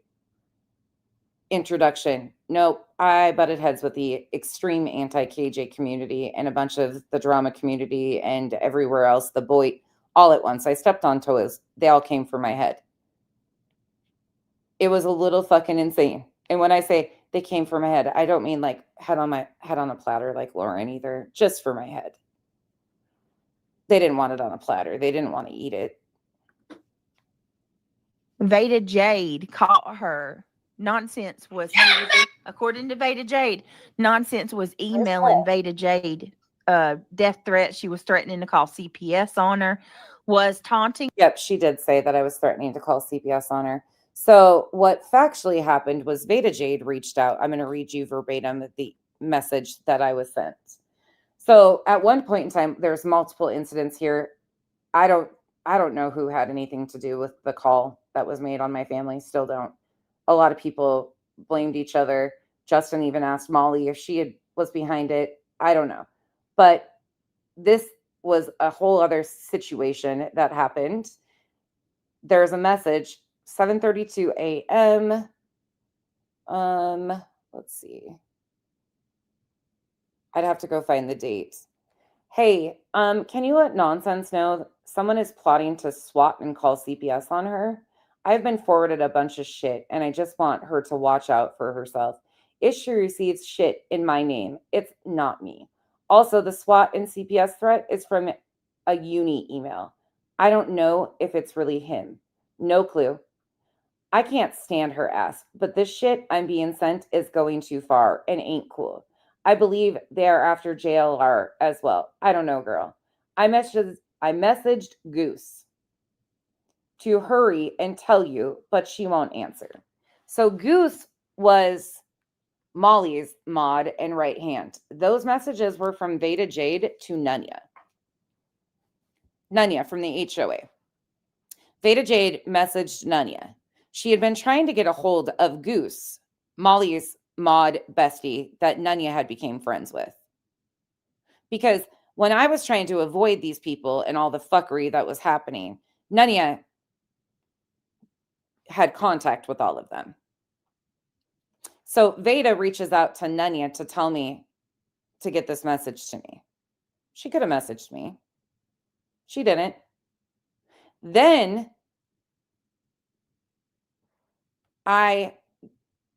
introduction. Nope. I butted heads with the extreme anti-KJ community and a bunch of the drama community and everywhere else, the boy, all at once. I stepped on toes. They all came for my head. It was a little fucking insane. And when I say they came for my head, I don't mean like head on a platter like Lauren either, just for my head. They didn't want it on a platter. They didn't want to eat it. Veda Jade caught her. Nonsense was, according to Veda Jade, Nonsense was emailing Veda Jade death threats. She was threatening to call CPS on her, was taunting. Yep, she did say that I was threatening to call CPS on her. So what factually happened was Veda Jade reached out. I'm going to read you verbatim the message that I was sent. So at one point in time, there's multiple incidents here. I don't know who had anything to do with the call that was made on my family. Still don't. A lot of people blamed each other. Justin even asked Molly if she was behind it. I don't know. But this was a whole other situation that happened. There's a message, 7:32 a.m. Let's see. I'd have to go find the date. Hey, can you let Nonsense know someone is plotting to swat and call CPS on her? I've been forwarded a bunch of shit and I just want her to watch out for herself. If she receives shit in my name, it's not me. Also, the SWAT and CPS threat is from a uni email. I don't know if it's really him. No clue. I can't stand her ass, but this shit I'm being sent is going too far and ain't cool. I believe they are after JLR as well. I don't know, girl. I messaged Goose to hurry and tell you, but she won't answer. So Goose was Molly's mod and right hand. Those messages were from Veda Jade to Nunya. Nunya from the HOA. Veda Jade messaged Nunya. She had been trying to get a hold of Goose, Molly's mod bestie that Nunya had become friends with. Because when I was trying to avoid these people and all the fuckery that was happening, Nunya had contact with all of them. So Veda reaches out to Nunya to tell me to get this message to me. She could have messaged me. She didn't. Then I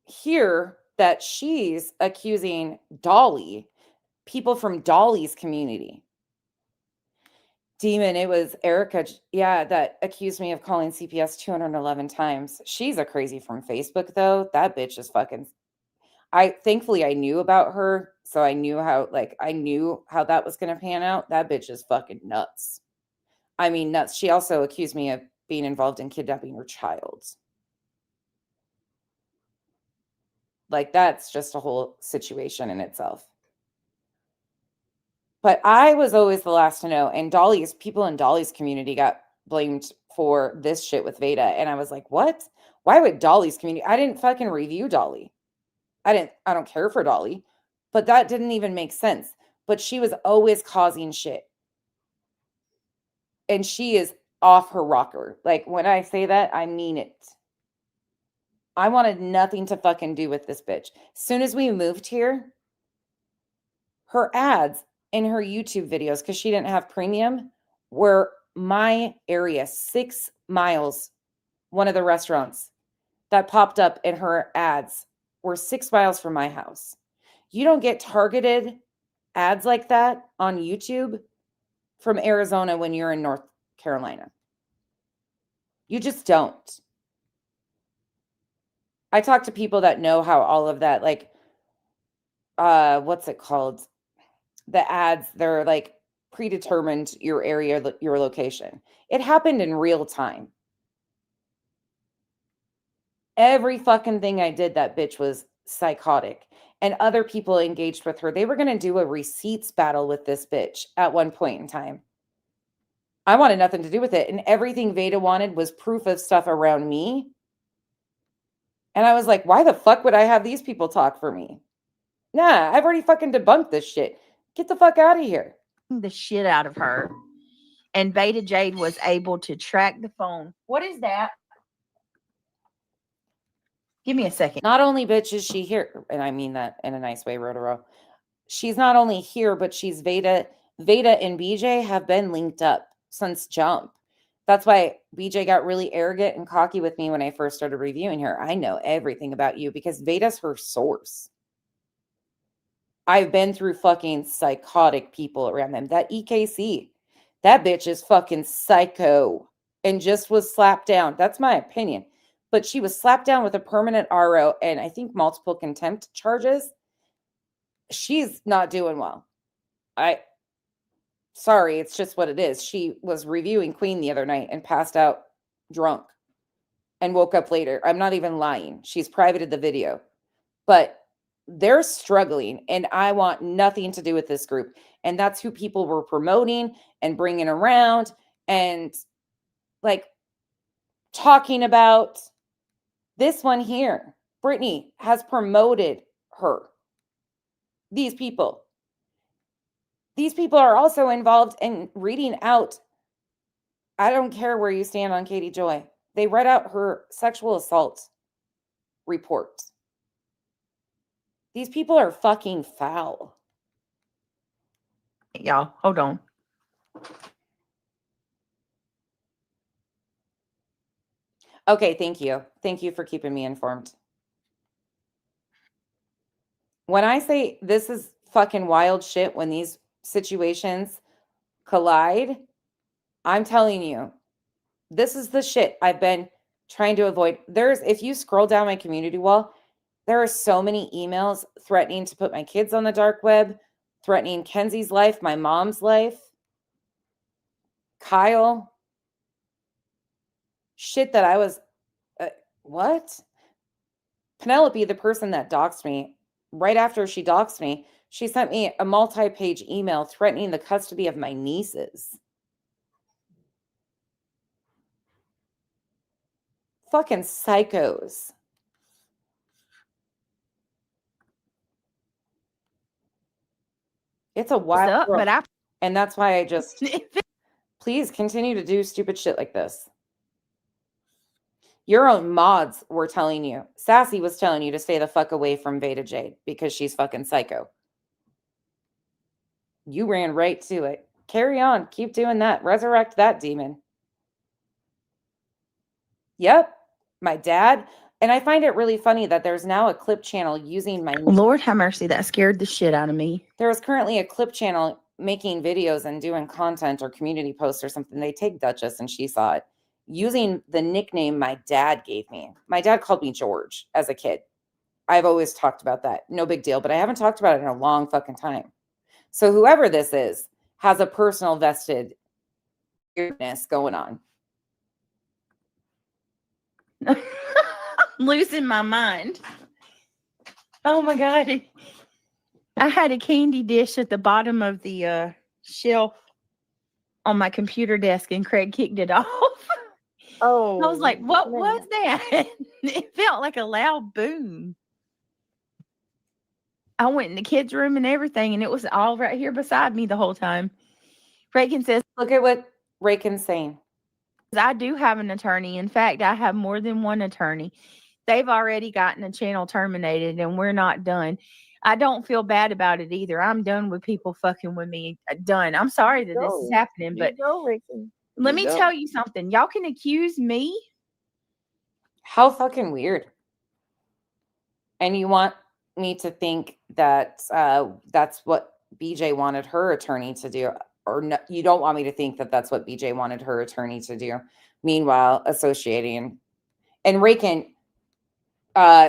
hear that she's accusing Dolly, people from Dolly's community. Demon, it was Erica, yeah, that accused me of calling CPS 211 times. She's a crazy from Facebook, though. That bitch is fucking... Thankfully I knew about her, so I knew how that was going to pan out. That bitch is fucking nuts. I mean, nuts. She also accused me of being involved in kidnapping her child. Like, that's just a whole situation in itself. But I was always the last to know, and people in Dolly's community got blamed for this shit with Veda, and I was like, what? Why would Dolly's community? I didn't fucking review Dolly. I don't care for Dolly, but that didn't even make sense. But she was always causing shit. And she is off her rocker. Like, when I say that, I mean it. I wanted nothing to fucking do with this bitch. As soon as we moved here, her ads in her YouTube videos, because she didn't have premium, were my area, 6 miles. One of the restaurants that popped up in her ads were 6 miles from my house. You don't get targeted ads like that on YouTube from Arizona when you're in North Carolina. You just don't. I talk to people that know how all of that, like, what's it called? The ads, they're like predetermined your area, your location. It happened in real time. Every fucking thing I did, that bitch was psychotic. And other people engaged with her. They were going to do a receipts battle with this bitch at one point in time. I wanted nothing to do with it. And everything Veda wanted was proof of stuff around me. And I was like, why the fuck would I have these people talk for me? Nah, I've already fucking debunked this shit. Get the fuck out of here. The shit out of her. And Veda Jade was able to track the phone. What is that? Give me a second. Not only, bitch, is she here, and I mean that in a nice way, Rotaro. She's not only here, but she's Veda. Veda and BJ have been linked up since jump. That's why BJ got really arrogant and cocky with me when I first started reviewing her. I know everything about you because Veda's her source. I've been through fucking psychotic people around them. That EKC, that bitch is fucking psycho and just was slapped down. That's my opinion. But she was slapped down with a permanent RO and I think multiple contempt charges. She's not doing well. Sorry, it's just what it is. She was reviewing Queen the other night and passed out drunk and woke up later. I'm not even lying. She's privated the video. But they're struggling and I want nothing to do with this group. And that's who people were promoting and bringing around and like talking about. This one here, Brittany, has promoted her. These people are also involved in reading out. I don't care where you stand on Katie Joy. They read out her sexual assault report. These people are fucking foul. Y'all, hold on. Okay, thank you. Thank you for keeping me informed. When I say this is fucking wild shit when these situations collide, I'm telling you, this is the shit I've been trying to avoid. If you scroll down my community wall, there are so many emails threatening to put my kids on the dark web, threatening Kenzie's life, my mom's life, Kyle. Shit that I was, what? Penelope, the person that doxed me, right after she doxed me, she sent me a multi-page email threatening the custody of my nieces. Fucking psychos. It's a wild world. And that's why I just please continue to do stupid shit like this. Your own mods were telling you. Sassy was telling you to stay the fuck away from Veda Jade because she's fucking psycho. You ran right to it. Carry on. Keep doing that. Resurrect that demon. Yep. My dad. And I find it really funny that there's now a clip channel using my... Lord have mercy. That scared the shit out of me. There is currently a clip channel making videos and doing content or community posts or something. They take Duchess and she saw it. Using the nickname my dad gave me. My dad called me George as a kid. I've always talked about that. No big deal. But I haven't talked about it in a long fucking time. So whoever this is has a personal vested weirdness going on. Losing my mind. Oh my God. I had a candy dish at the bottom of the shelf on my computer desk and Craig kicked it off. Oh. I was like, what was that? It felt like a loud boom. I went in the kids' room and everything, and it was all right here beside me the whole time. Reagan says, look at what Reagan's saying. I do have an attorney. In fact, I have more than one attorney. They've already gotten a channel terminated, and we're not done. I don't feel bad about it either. I'm done with people fucking with me. Done. I'm sorry that this is happening, but let me tell you something. Y'all can accuse me. How fucking weird. And you want me to think that that's what BJ wanted her attorney to do, or no, you don't want me to think that that's what BJ wanted her attorney to do. Meanwhile, associating, and Rakin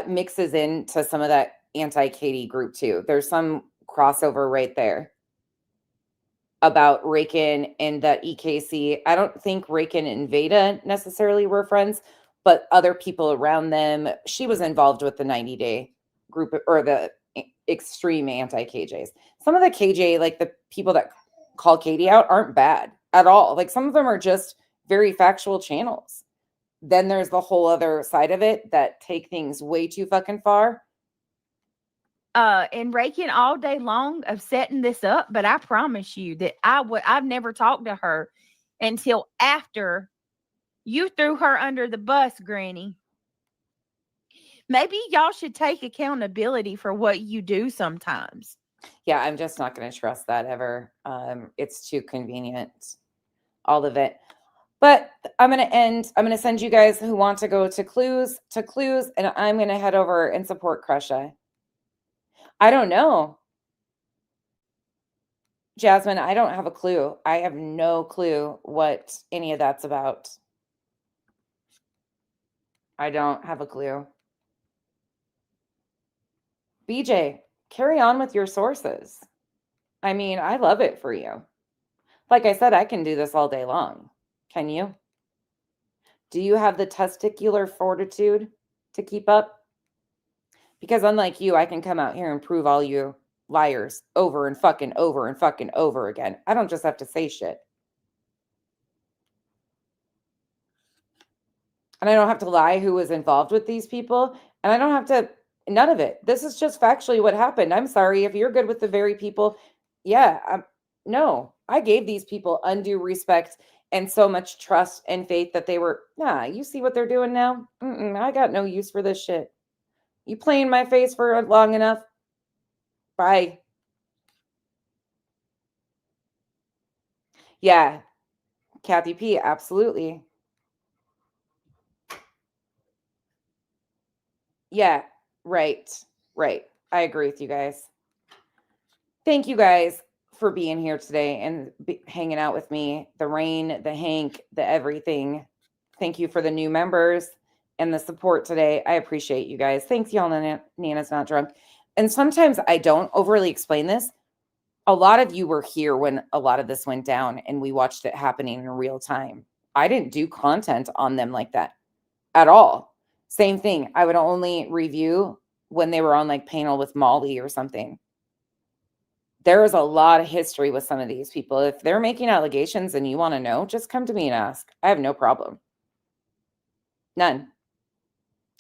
mixes into some of that anti-Katie group too. There's some crossover right there about Rakin and that EKC. I don't think Rakin and Veda necessarily were friends, but other people around them. She was involved with the 90-day group or the extreme anti-KJs. Some of the KJ, like the people that call Katie out, aren't bad at all. Like some of them are just very factual channels. Then there's the whole other side of it that take things way too fucking far. And raking all day long of setting this up, but I promise you that I've never talked to her until after you threw her under the bus, Granny. Maybe y'all should take accountability for what you do sometimes. Yeah, I'm just not going to trust that ever. It's too convenient, all of it. But I'm going to end. I'm going to send you guys who want to go to clues, and I'm going to head over and support Crusha. I don't know. Jasmine, I don't have a clue. I have no clue what any of that's about. I don't have a clue. BJ, carry on with your sources. I mean, I love it for you. Like I said, I can do this all day long. Can you? Do you have the testicular fortitude to keep up? Because unlike you, I can come out here and prove all you liars over and fucking over again. I don't just have to say shit. And I don't have to lie who was involved with these people. And I don't have to, none of it. This is just factually what happened. I'm sorry if you're good with the very people. Yeah, no, I gave these people undue respect and so much trust and faith that they were, nah, you see what they're doing now? I got no use for this shit. You play in my face for long enough? Bye. Yeah, Kathy P, absolutely. Yeah, right. I agree with you guys. Thank you guys for being here today and hanging out with me. The Rain, the Hank, the everything. Thank you for the new members and the support today. I appreciate you guys. Thanks, y'all. Nana's not drunk. And sometimes I don't overly explain this. A lot of you were here when a lot of this went down and we watched it happening in real time. I didn't do content on them like that at all. Same thing. I would only review when they were on like panel with Molly or something. There is a lot of history with some of these people. If they're making allegations and you want to know, just come to me and ask. I have no problem. None.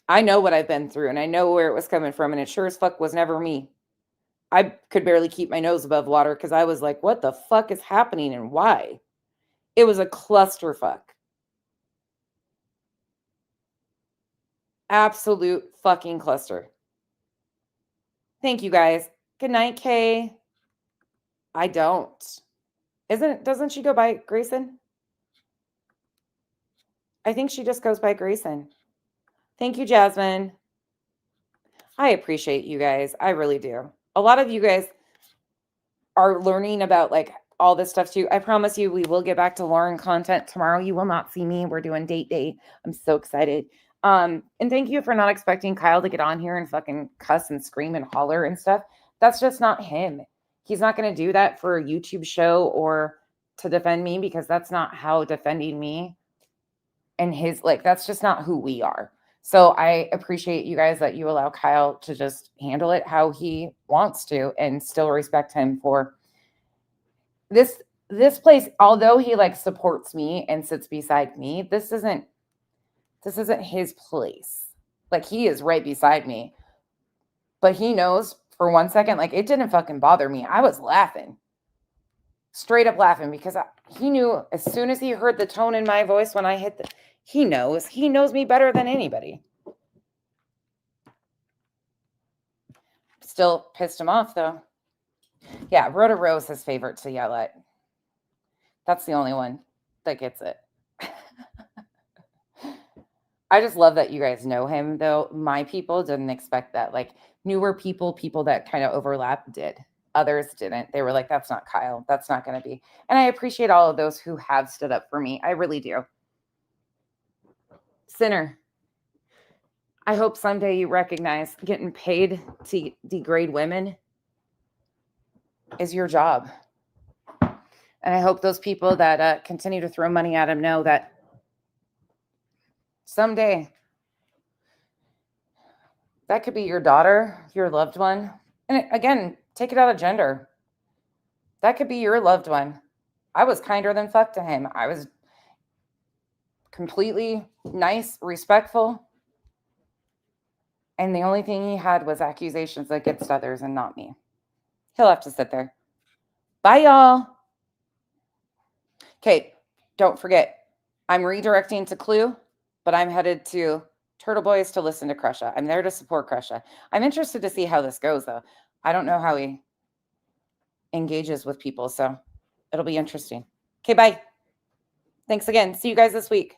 I know what I've been through and I know where it was coming from, and it sure as fuck was never me. I could barely keep my nose above water because I was like, what the fuck is happening and why? It was a clusterfuck. Absolute fucking cluster. Thank you guys. Good night, Kay. I don't. Doesn't she go by Grayson? I think she just goes by Grayson. Thank you, Jasmine. I appreciate you guys. I really do. A lot of you guys are learning about like all this stuff too. I promise you we will get back to Lauren content tomorrow. You will not see me. We're doing date day. I'm so excited. And thank you for not expecting Kyle to get on here and fucking cuss and scream and holler and stuff. That's just not him. He's not going to do that for a YouTube show or to defend me, because that's not how defending me and his, like, that's just not who we are. So I appreciate you guys that you allow Kyle to just handle it how he wants to and still respect him for this place. Although he like supports me and sits beside me, this isn't his place. Like, he is right beside me, but he knows for 1 second, like, it didn't fucking bother me. I was laughing, straight up laughing, because he knew as soon as he heard the tone in my voice when I hit he knows me better than anybody. Still pissed him off though. Yeah, Rhoda Rose his favorite to yell at. That's the only one that gets it. I just love that you guys know him though. My people didn't expect that. Like, newer people that kind of overlap did. Others didn't. They were like, that's not Kyle. That's not going to be. And I appreciate all of those who have stood up for me. I really do. Sinner, I hope someday you recognize getting paid to degrade women is your job. And I hope those people that continue to throw money at him know that someday that could be your daughter, your loved one. And again, take it out of gender. That could be your loved one. I was kinder than fuck to him. I was completely nice, respectful. And the only thing he had was accusations against others and not me. He'll have to sit there. Bye, y'all. Okay, don't forget, I'm redirecting to Clue, but I'm headed to Turtle Boys to listen to Crusha. I'm there to support Crusha. I'm interested to see how this goes, though. I don't know how he engages with people, so it'll be interesting. Okay, bye. Thanks again. See you guys this week.